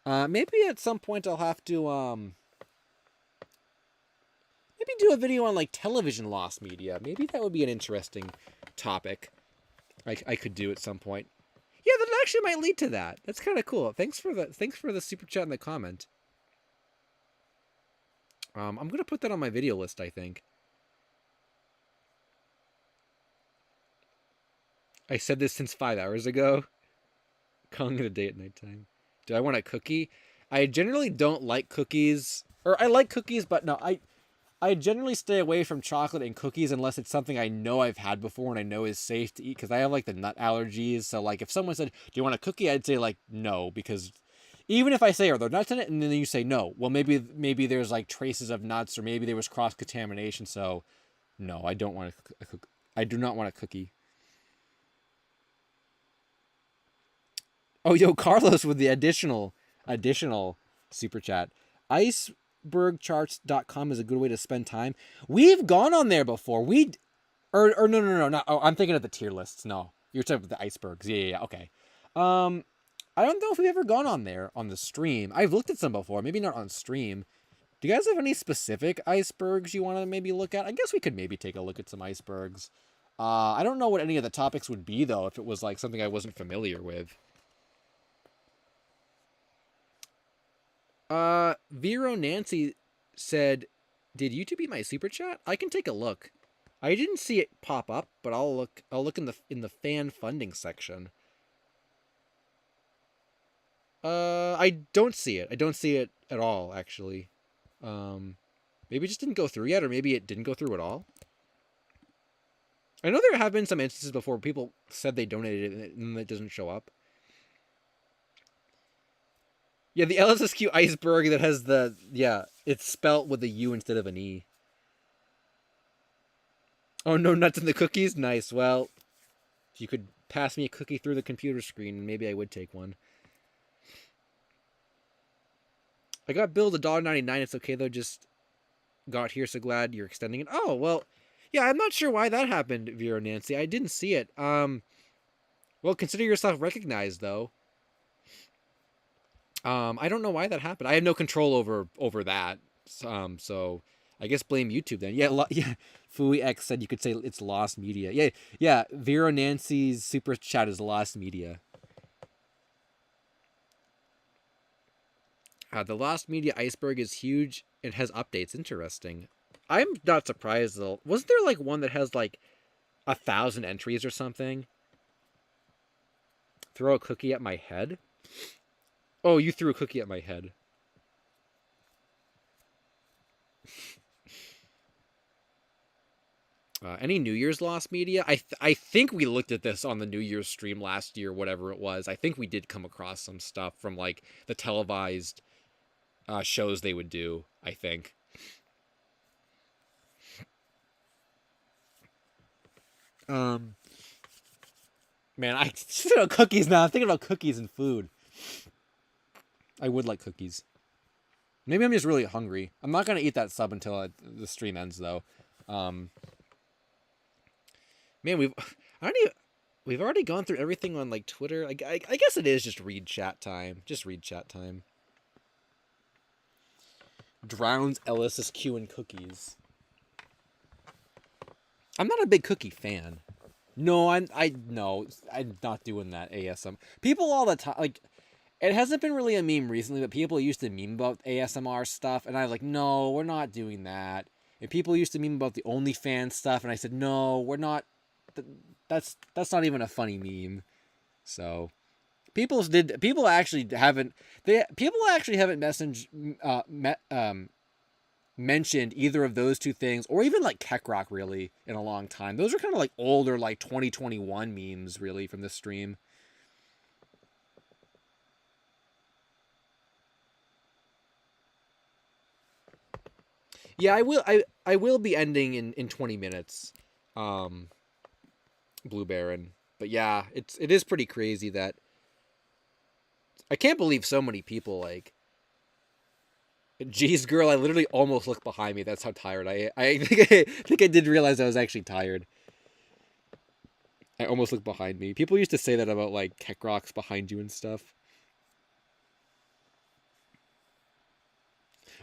Maybe at some point I'll have to maybe do a video on like television lost media. Maybe that would be an interesting topic I could do at some point. Yeah, that actually might lead to that. That's kind of cool. Thanks for the super chat and the comment. I'm going to put that on my video list, I think. I said this since 5 hours ago. Calling it a day at nighttime. Do I want a cookie? I generally don't like cookies. Or I like cookies, but no, I generally stay away from chocolate and cookies unless it's something I know I've had before and I know is safe to eat, because I have like the nut allergies. So like if someone said, do you want a cookie? I'd say like no, because even if I say, are there nuts in it? And then you say no. Well, maybe there's like traces of nuts, or maybe there was cross-contamination. So no, I don't want I do not want a cookie. Oh, yo, Carlos with the additional super chat. Icebergcharts.com is a good way to spend time. We've gone on there before. No, not, oh, I'm thinking of the tier lists. No, You're talking about the icebergs. Yeah. Okay. I don't know if we've ever gone on there on the stream. I've looked at some before, maybe not on stream. Do you guys have any specific icebergs you want to maybe look at? I guess we could maybe take a look at some icebergs. I don't know what any of the topics would be, though, if it was like something I wasn't familiar with. Vero Nancy said, "Did YouTube eat my super chat? I can take a look. I didn't see it pop up, but I'll look in the fan funding section. I don't see it. I don't see it at all, actually. Maybe it just didn't go through yet, or maybe it didn't go through at all. I know there have been some instances before people said they donated it and it doesn't show up. Yeah, the LSSQ iceberg that has the, yeah, it's spelt with a U instead of an E. Oh, no nuts in the cookies? Nice. Well, if you could pass me a cookie through the computer screen, maybe I would take one. I got billed $1.99. It's okay, though. Just got here, so glad you're extending it. Oh, well, yeah, I'm not sure why that happened, Vero Nancy. I didn't see it. Well, consider yourself recognized, though. I don't know why that happened. I have no control over that. So I guess blame YouTube then. Yeah, yeah. Fui X said you could say it's lost media. Yeah. Vero Nancy's super chat is lost media. The lost media iceberg is huge. It has updates. Interesting. I'm not surprised though. Wasn't there like one that has like 1,000 entries or something? Throw a cookie at my head? Oh, you threw a cookie at my head. Any New Year's lost media? I think we looked at this on the New Year's stream last year, whatever it was. I think we did come across some stuff from like the televised shows they would do, I think. Man, I thinking about cookies now. I'm thinking about cookies and food. I would like cookies. Maybe I'm just really hungry. I'm not gonna eat that sub until the stream ends, though. Man, we've already gone through everything on like Twitter. I guess it is just read chat time. Just read chat time. Drowns LSSQ and cookies. I'm not a big cookie fan. No, I'm not doing that ASM. People all the time, like, it hasn't been really a meme recently, but people used to meme about ASMR stuff, and I was like, no, we're not doing that. And people used to meme about the OnlyFans stuff, and I said, no, we're not. That's not even a funny meme. So people actually haven't mentioned either of those two things, or even like Keckrock, really, in a long time. Those are kind of like older, like 2021 memes, really, from this stream. Yeah, I will be ending in 20 minutes. Blue Baron. But yeah, it is pretty crazy that I can't believe so many people like. Jeez, girl, I literally almost looked behind me. That's how tired I think I did realize I was actually tired. I almost looked behind me. People used to say that about like Keckrock's behind you and stuff.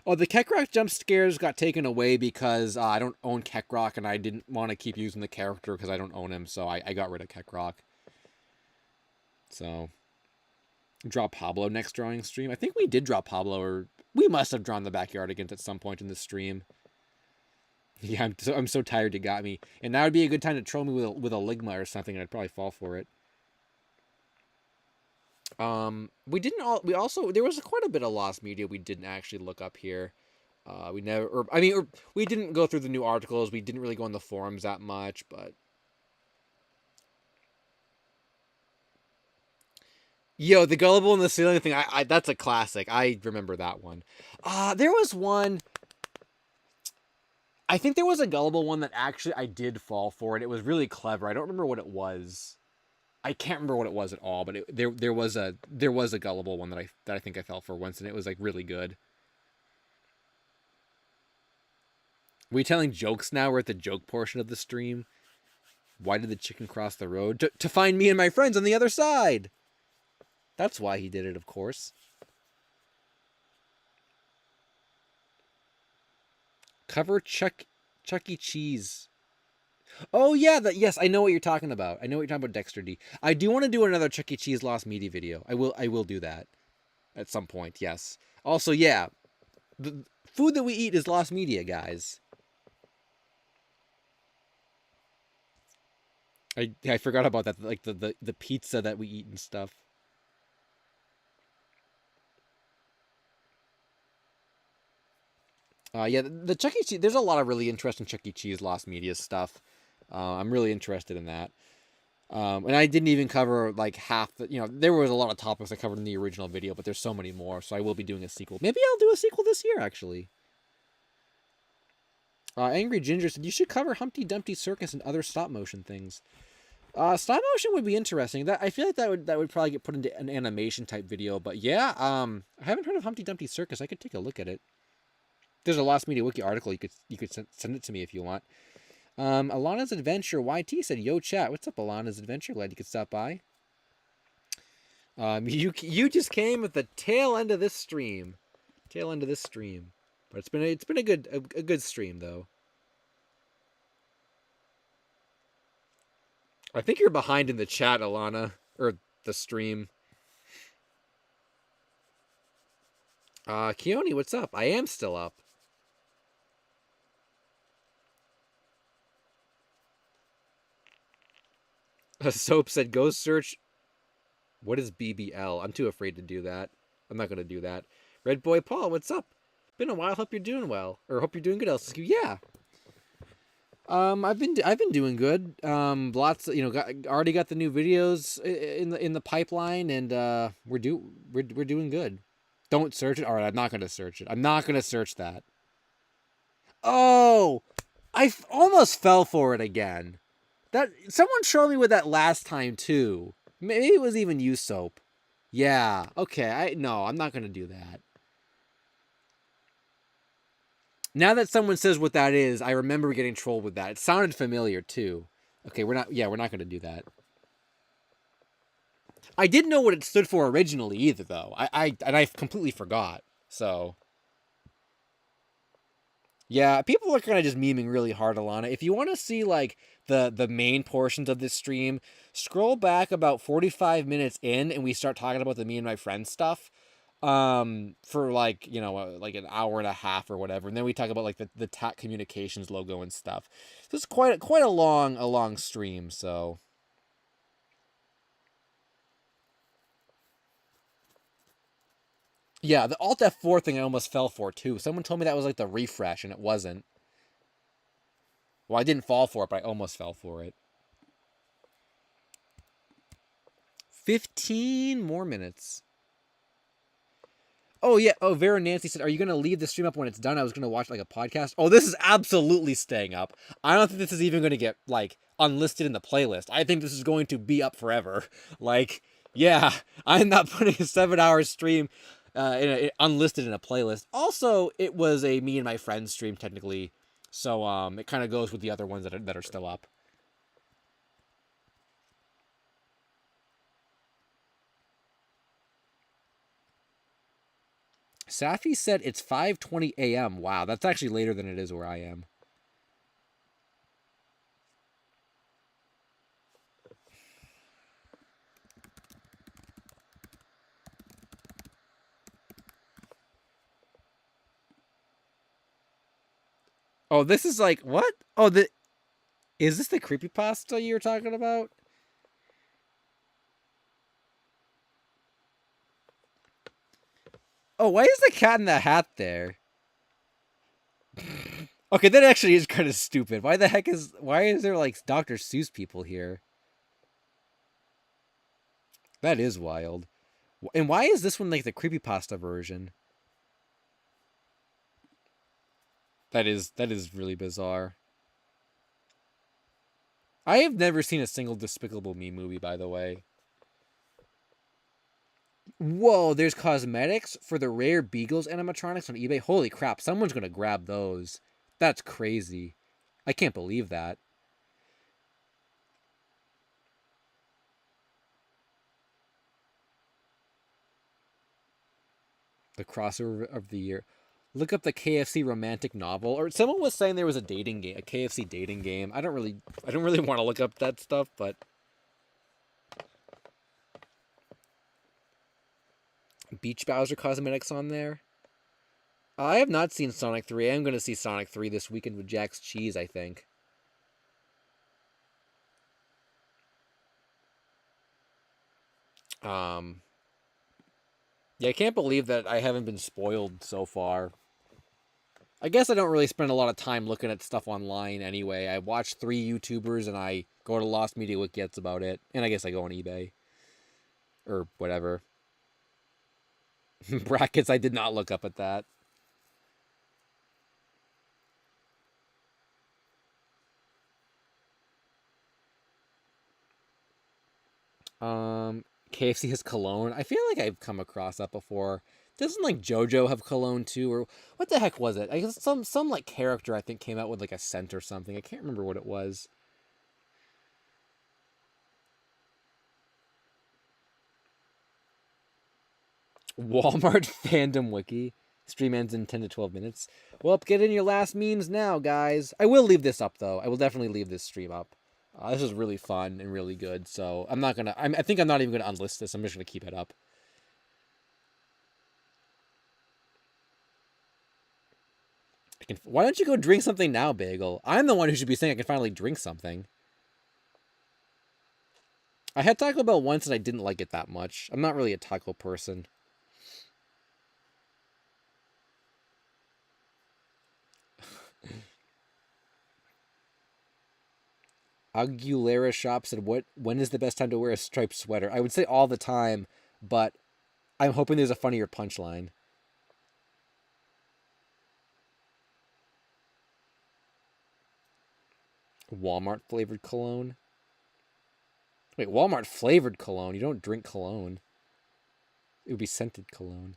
Oh, the Keckrock jump scares got taken away because I don't own Keckrock, and I didn't want to keep using the character because I don't own him, so I got rid of Keckrock. So, draw Pablo next drawing stream. I think we did draw Pablo, or we must have drawn the Backyardigans at some point in the stream. Yeah, I'm so tired you got me. And now would be a good time to troll me with a Ligma or something, and I'd probably fall for it. We also there was quite a bit of lost media we didn't actually look up here. We didn't go through the new articles. We didn't really go on the forums that much, but yo, the gullible in the ceiling thing, I that's a classic. I remember that one. There was one. I think there was a gullible one that actually I did fall for it. It was really clever. I don't remember what it was. I can't remember what it was at all, but there was a gullible one that I think I fell for once, and it was like really good. We telling jokes now? We're at the joke portion of the stream. Why did the chicken cross the road? To find me and my friends on the other side. That's why he did it, of course. Cover Chuck E. Cheese. Oh yeah, yes, I know what you're talking about. I know what you're talking about, Dexter D. I do want to do another Chuck E. Cheese Lost Media video. I will do that at some point. Yes. Also, yeah, the food that we eat is lost media, guys. I forgot about that, like the pizza that we eat and stuff. Yeah, the Chuck E. Cheese. There's a lot of really interesting Chuck E. Cheese lost media stuff. I'm really interested in that. And I didn't even cover like half the, there was a lot of topics I covered in the original video, but there's so many more, so I will be doing a sequel. Maybe I'll do a sequel this year, actually. Angry Ginger said, you should cover Humpty Dumpty Circus and other stop motion things. Stop motion would be interesting. I feel like that would probably get put into an animation type video, but yeah, I haven't heard of Humpty Dumpty Circus. I could take a look at it. There's a Lost Media Wiki article. You could send it to me if you want. Alana's Adventure YT said, yo chat, what's up Alana's Adventure? Glad you could stop by. You just came at the tail end of this stream. But it's been a good stream though. I think you're behind in the chat, Alana, or the stream. Keone, what's up? I am still up. Soap said, go search. What is BBL? I'm too afraid to do that. I'm not going to do that. Red Boy Paul, what's up? Been a while. Hope you're doing well. Or hope you're doing good, LSuperSonicQ. Yeah. I've been doing good. Lots, already got the new videos in the pipeline, and we're doing good. Don't search it. All right, I'm not going to search it. I'm not going to search that. Oh, I almost fell for it again. That someone showed me with that last time too. Maybe it was even you, Soap. Yeah. Okay. I'm not gonna do that. Now that someone says what that is, I remember getting trolled with that. It sounded familiar too. Okay, we're not gonna do that. I didn't know what it stood for originally either, though. I completely forgot. So. Yeah, people are kind of just memeing really hard, Alana. If you want to see, like, the main portions of this stream, scroll back about 45 minutes in, and we start talking about the me and my friends stuff, for, like, like an hour and a half or whatever, and then we talk about, like, the t.a.t Communications logo and stuff. So it's quite a long stream, so... Yeah, the Alt F4 thing I almost fell for, too. Someone told me that was, like, the refresh, and it wasn't. Well, I didn't fall for it, but I almost fell for it. 15 more minutes. Oh, yeah. Oh, Vera Nancy said, are you going to leave the stream up when it's done? I was going to watch, like, a podcast. Oh, this is absolutely staying up. I don't think this is even going to get, like, unlisted in the playlist. I think this is going to be up forever. Like, yeah, I'm not putting a 7-hour stream... unlisted in a playlist. Also, it was a me and my friends stream technically, so it kind of goes with the other ones that are still up. Safi said it's 5:20 a.m. Wow, that's actually later than it is where I am. Oh, this is like, what? Oh, is this the creepypasta you were talking about? Oh, why is the cat in the hat there? Okay, that actually is kind of stupid. Why is there, like, Dr. Seuss people here? That is wild. And why is this one, like, the creepypasta version? That is really bizarre. I have never seen a single Despicable Me movie, by the way. Whoa, there's cosmetics for the rare Beagles animatronics on eBay. Holy crap, someone's gonna grab those. That's crazy. I can't believe that. The crossover of the year. Look up the KFC romantic novel. Or someone was saying there was a dating game, a KFC dating game. I don't really want to look up that stuff, but Beach Bowser cosmetics on there. I have not seen Sonic 3. I am going to see Sonic 3 this weekend with Jack's Cheese, I think. Yeah, I can't believe that I haven't been spoiled so far. I guess I don't really spend a lot of time looking at stuff online anyway. I watch 3 YouTubers and I go to Lost Media Wiki, that's about it. And I guess I go on eBay. Or whatever. Brackets, I did not look up at that. KFC has cologne. I feel like I've come across that before. Doesn't like JoJo have cologne too, or what the heck was it? I guess some like character I think came out with like a scent or something. I can't remember what it was. Walmart fandom wiki. Stream ends in 10 to 12 minutes. Well, get in your last memes now, guys. I will leave this up though. I will definitely leave this stream up. This is really fun and really good. So I'm not gonna. I think I'm not even gonna unlist this. I'm just gonna keep it up. Why don't you go drink something now, Bagel? I'm the one who should be saying I can finally drink something. I had Taco Bell once and I didn't like it that much. I'm not really a taco person. Aguilera Shop said, when is the best time to wear a striped sweater? I would say all the time, but I'm hoping there's a funnier punchline. Walmart flavored cologne? Wait, Walmart flavored cologne? You don't drink cologne. It would be scented cologne.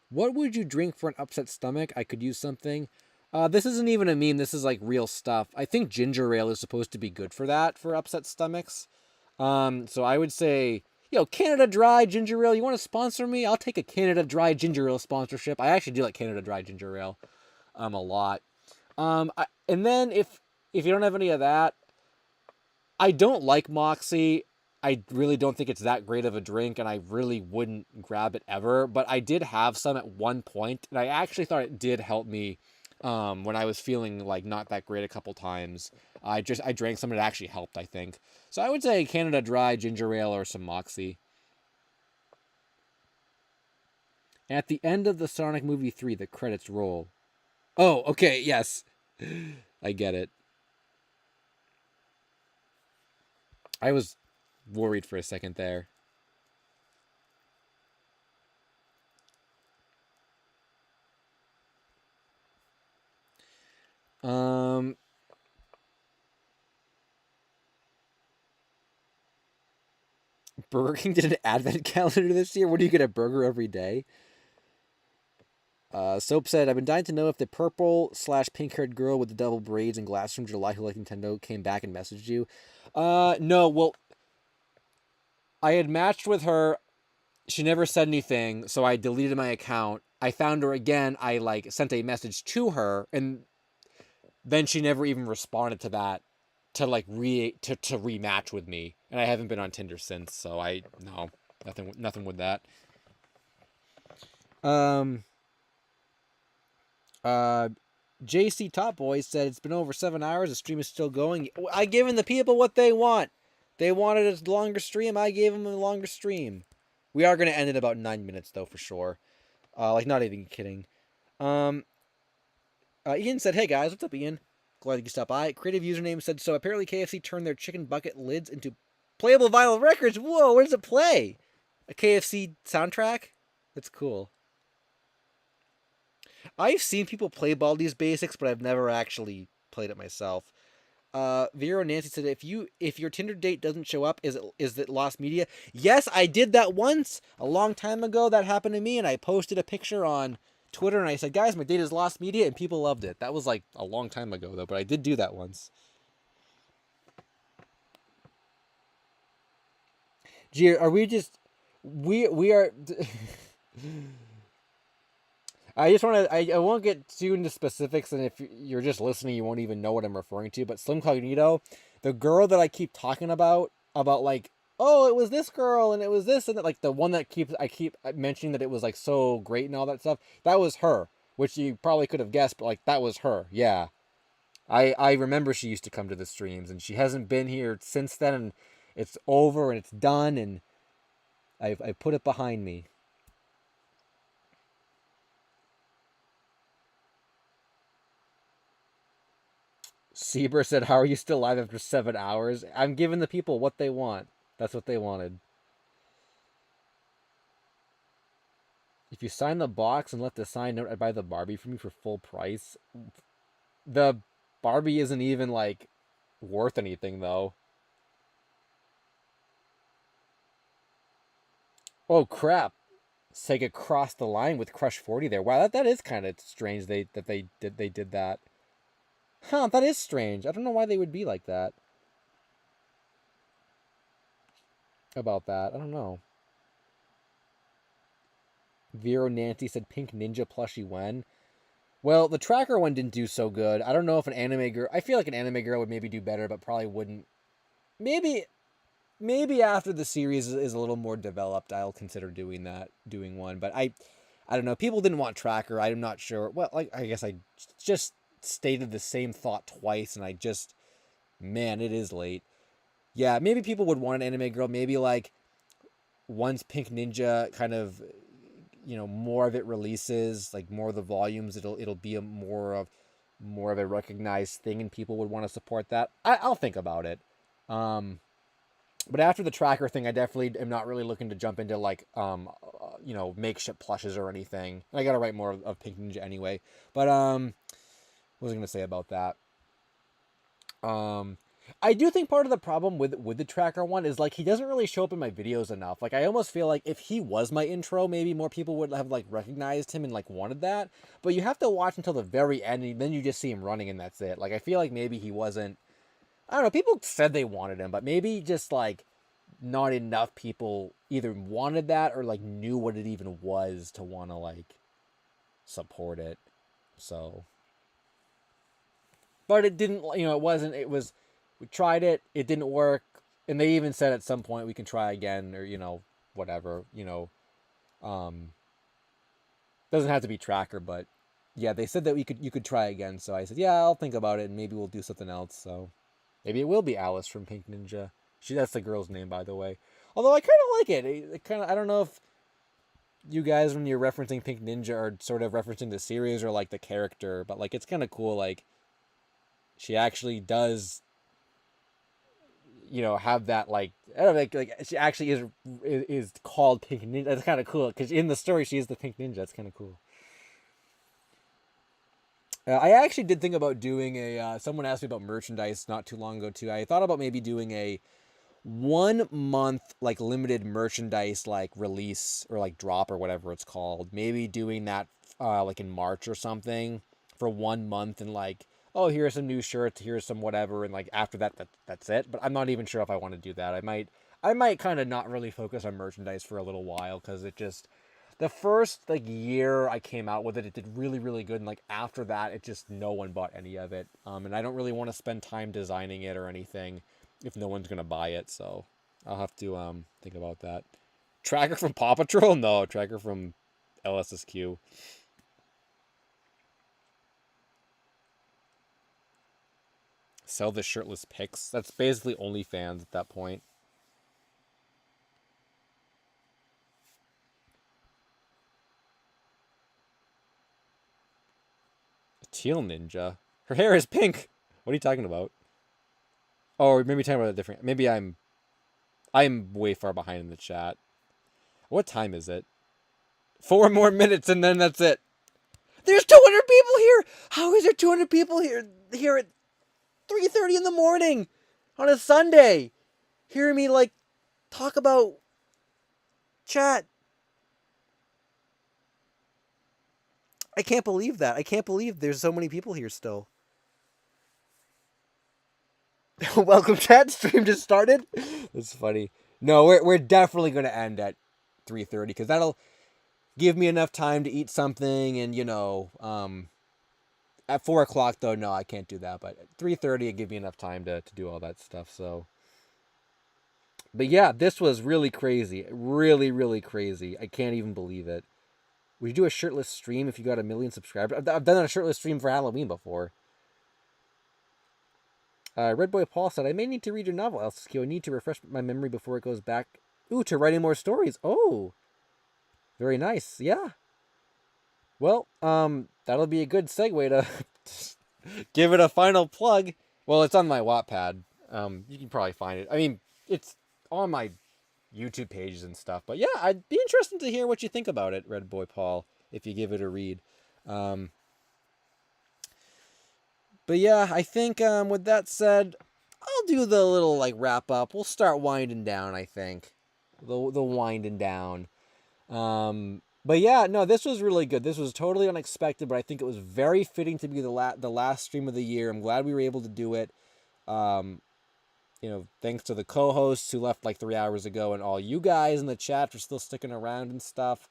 What would you drink for an upset stomach? I could use something. This isn't even a meme. This is like real stuff. I think ginger ale is supposed to be good for that, for upset stomachs. So I would say, Canada Dry Ginger Ale. You want to sponsor me? I'll take a Canada Dry Ginger Ale sponsorship. I actually do like Canada Dry Ginger Ale, a lot. And then if you don't have any of that, I don't like Moxie. I really don't think it's that great of a drink, and I really wouldn't grab it ever. But I did have some at one point, and I actually thought it did help me when I was feeling like not that great a couple times. I drank some and it actually helped, I think. So I would say Canada Dry, ginger ale, or some Moxie. At the end of the Sonic movie 3, the credits roll. Oh, okay, yes. I get it. I was worried for a second there. Burger King did an advent calendar this year. What do you get, a burger every day? Soap said, I've been dying to know if the purple/pink-haired girl with the double braids and glasses from July who liked Nintendo came back and messaged you. No, well, I had matched with her. She never said anything, so I deleted my account. I found her again. I sent a message to her, and then she never even responded to that to rematch with me. And I haven't been on Tinder since, so nothing with that. JC Top Boy said it's been over 7 hours. The stream is still going. I given the people what they want. They wanted a longer stream. I gave them a longer stream. We are going to end in about 9 minutes though, for sure. Not even kidding. Ian said, "Hey guys, what's up, Ian? Glad you stopped by." Creative username said, "So apparently KFC turned their chicken bucket lids into playable vinyl records. Whoa, where does it play? A KFC soundtrack? That's cool." I've seen people play Baldi's Basics, but I've never actually played it myself. Vero Nancy said, if your Tinder date doesn't show up, is it lost media? Yes, I did that once a long time ago. That happened to me, and I posted a picture on Twitter, and I said, guys, my date is lost media, and people loved it. That was like a long time ago though, but I did do that once. Gee, are we just we are. I just want to. I won't get too into specifics, and if you're just listening, you won't even know what I'm referring to. But Slim Cognito, the girl that I keep talking about like, oh, it was this girl, and it was this, and that, like the one that I keep mentioning that it was like so great and all that stuff. That was her, which you probably could have guessed, but like that was her. Yeah, I remember she used to come to the streams, and she hasn't been here since then, and it's over and it's done, and I put it behind me. Sieber said, "How are you still alive after 7 hours?" I'm giving the people what they want. That's what they wanted. If you sign the box and let the sign note, I'd buy the Barbie from you for full price. The Barbie isn't even like worth anything though. Oh crap! Sega crossed the line with Crush 40 there. Wow, that is kind of strange. They did that. Huh? That is strange. I don't know why they would be like that. About that, I don't know. Vero Nancy said Pink Ninja plushie when. Well, the tracker one didn't do so good. I don't know if an anime girl. I feel like an anime girl would maybe do better, but probably wouldn't. Maybe after the series is a little more developed, I'll consider doing one. But I don't know. People didn't want tracker. I'm not sure. Well, like I guess I just stated the same thought twice, and man, it is late. Yeah, maybe people would want an anime girl. Maybe like once Pink Ninja kind of more of it releases, like more of the volumes, it'll be a more of a recognized thing, and people would want to support that. I'll think about it. But after the tracker thing, I definitely am not really looking to jump into like makeshift plushes or anything. I gotta write more of Pink Ninja anyway. But what was I gonna say about that? I do think part of the problem with the tracker one is like he doesn't really show up in my videos enough. Like I almost feel like if he was my intro, maybe more people would have like recognized him and like wanted that. But you have to watch until the very end, and then you just see him running, and that's it. Like I feel like maybe he wasn't. I don't know. People said they wanted him, but maybe just like not enough people either wanted that or like knew what it even was to want to like support it. So, but it didn't. It wasn't. It was. We tried it. It didn't work, and they even said at some point we can try again, or whatever. Doesn't have to be tracker, but yeah, they said that you could try again. So I said, yeah, I'll think about it, and maybe we'll do something else. So maybe it will be Alice from Pink Ninja. That's the girl's name, by the way. Although I kind of like it. It kind of, I don't know if you guys, when you're referencing Pink Ninja, are sort of referencing the series or like the character, but like it's kind of cool. Like she actually does, have that like I don't know, like she actually is called Pink Ninja. That's kind of cool because in the story she is the Pink Ninja. That's kind of cool. I actually did think about doing a. Someone asked me about merchandise not too long ago too. I thought about maybe doing a 1 month like limited merchandise like release or like drop or whatever it's called. Maybe doing that like in March or something for 1 month, and like, oh, here's some new shirts, here's some whatever, and like after that's it. But I'm not even sure if I want to do that. I might kind of not really focus on merchandise for a little while because it just the first like year I came out with it, it did really really good, and like after that, it just no one bought any of it. And I don't really want to spend time designing it or anything if no one's gonna buy it. So I'll have to think about that. Tracker from Paw Patrol? No, tracker from LSSQ. Sell the shirtless pics. That's basically OnlyFans at that point. A teal ninja. Her hair is pink. What are you talking about? Oh, maybe talking about a different. Maybe I'm way far behind in the chat. What time is it? 4 more minutes and then that's it. There's 200 people here. How is there 200 people here at 3:30 in the morning on a Sunday? Hearing me like talk about chat. I can't believe that. I can't believe there's so many people here still. Welcome chat. Stream just started. That's funny. No, we're definitely gonna end at 3:30 because that'll give me enough time to eat something. And at 4 o'clock though, no, I can't do that. But at 3:30, it give me enough time to do all that stuff. So, but yeah, this was really crazy, really, really crazy. I can't even believe it. Would you do a shirtless stream if you got 1 million subscribers? I've done a shirtless stream for Halloween before. Red Boy Paul said, I may need to read your novel, LSuperSonicQ. I need to refresh my memory before it goes back. Ooh, to writing more stories. Oh, very nice. Yeah. Well, that'll be a good segue to give it a final plug. Well, it's on my Wattpad. You can probably find it. I mean, it's on my YouTube pages and stuff. But yeah, I'd be interested to hear what you think about it, Red Boy Paul, if you give it a read. But yeah, I think with that said, I'll do the little like wrap up. We'll start winding down, I think. The winding down. But yeah, no, this was really good. This was totally unexpected, but I think it was very fitting to be the last stream of the year. I'm glad we were able to do it. Thanks to the co-hosts who left like 3 hours ago and all you guys in the chat for still sticking around and stuff.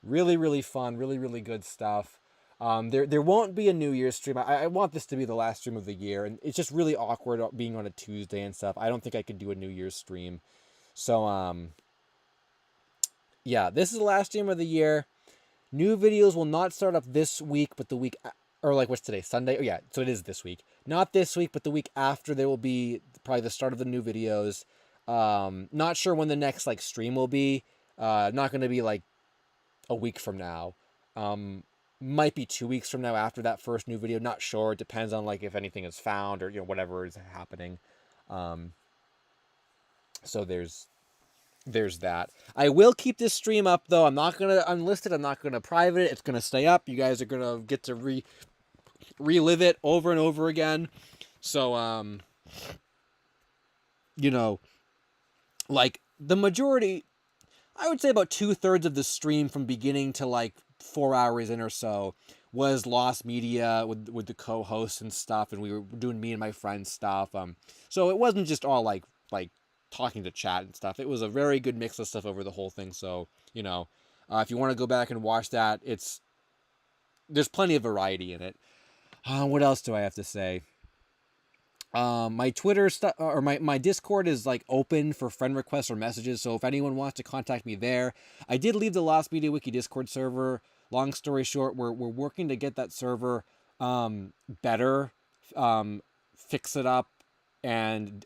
Really, really fun. Really, really good stuff. There won't be a New Year's stream. I want this to be the last stream of the year, and it's just really awkward being on a Tuesday and stuff. I don't think I could do a New Year's stream. So, yeah, this is the last stream of the year. New videos will not start up this week, but the week, or like what's today, Sunday? Oh yeah, so it is this week. Not this week, but the week after there will be probably the start of the new videos. Not sure when the next like stream will be. Not going to be like a week from now. Might be 2 weeks from now after that first new video. Not sure. It depends on like if anything is found or whatever is happening. So there's that. I will keep this stream up though. I'm not gonna unlist it. I'm not gonna private it. It's gonna stay up. You guys are gonna get to relive it over and over again. So like the majority, I would say about 2/3 of the stream from beginning to like 4 hours in or so was lost media with the co-hosts and stuff, and we were doing me and my friends stuff. So it wasn't just all like talking to chat and stuff. It was a very good mix of stuff over the whole thing. So if you want to go back and watch that, there's plenty of variety in it. What else do I have to say? My Twitter stuff or my Discord is like open for friend requests or messages. So if anyone wants to contact me there, I did leave the Lost Media Wiki Discord server. Long story short, we're working to get that server better, fix it up, and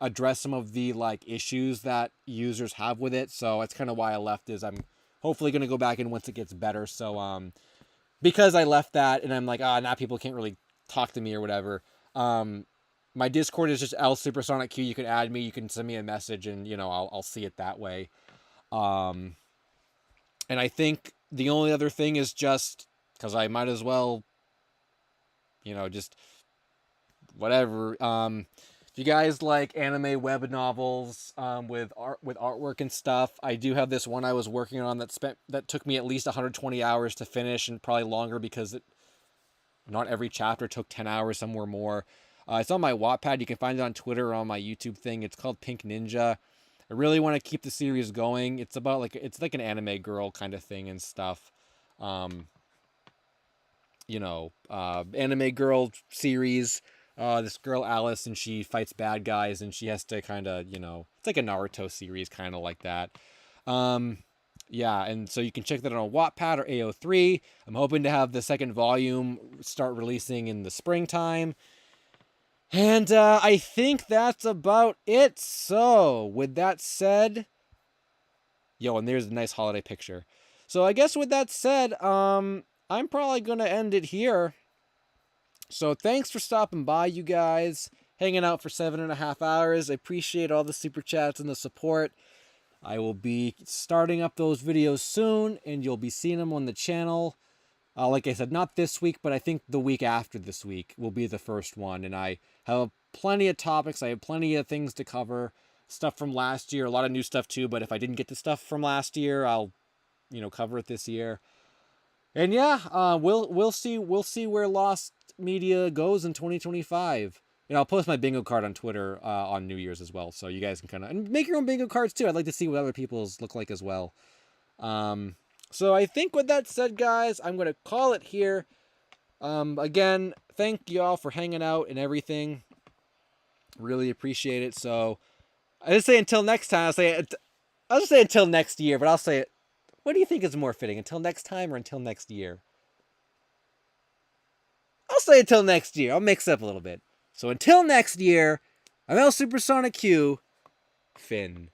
address some of the like issues that users have with it. So that's kind of why I left. Is I'm hopefully going to go back in once it gets better. So because I left that and I'm like, now people can't really talk to me or whatever. My Discord is just LSuperSonicQ. You can add me. You can send me a message, and I'll see it that way. And I think the only other thing is just because I might as well, just whatever. If you guys like anime web novels with artwork and stuff, I do have this one I was working on that took me at least 120 hours to finish, and probably longer because not every chapter took 10 hours, some were more. It's on my Wattpad. You can find it on Twitter or on my YouTube thing. It's called Pink Ninja. I really want to keep the series going. It's about it's like an anime girl kind of thing and stuff. Anime girl series. This girl Alice, and she fights bad guys, and she has to kind of, it's like a Naruto series, kind of like that. Yeah, and so you can check that on Wattpad or AO3. I'm hoping to have the second volume start releasing in the springtime. And I think that's about it. So, with that said, and there's a nice holiday picture. So I guess with that said, I'm probably going to end it here. So thanks for stopping by, you guys. Hanging out for 7.5 hours. I appreciate all the super chats and the support. I will be starting up those videos soon, and you'll be seeing them on the channel. Like I said, not this week, but I think the week after this week will be the first one. And I have plenty of topics. I have plenty of things to cover. Stuff from last year, a lot of new stuff too. But if I didn't get the stuff from last year, I'll, cover it this year. And yeah, we'll see where Lost Media goes in 2025. I'll post my bingo card on Twitter on New Year's as well, so you guys can kind of make your own bingo cards too. I'd like to see what other people's look like as well. So I think with that said, guys, I'm gonna call it here. Again, thank you all for hanging out and everything. Really appreciate it. So I just say until next time. I'll just say until next year, but I'll say it. What do you think is more fitting, until next time or until next year? I'll say until next year. I'll mix it up a little bit. So until next year, I'm LSuperSonicQ, Finn.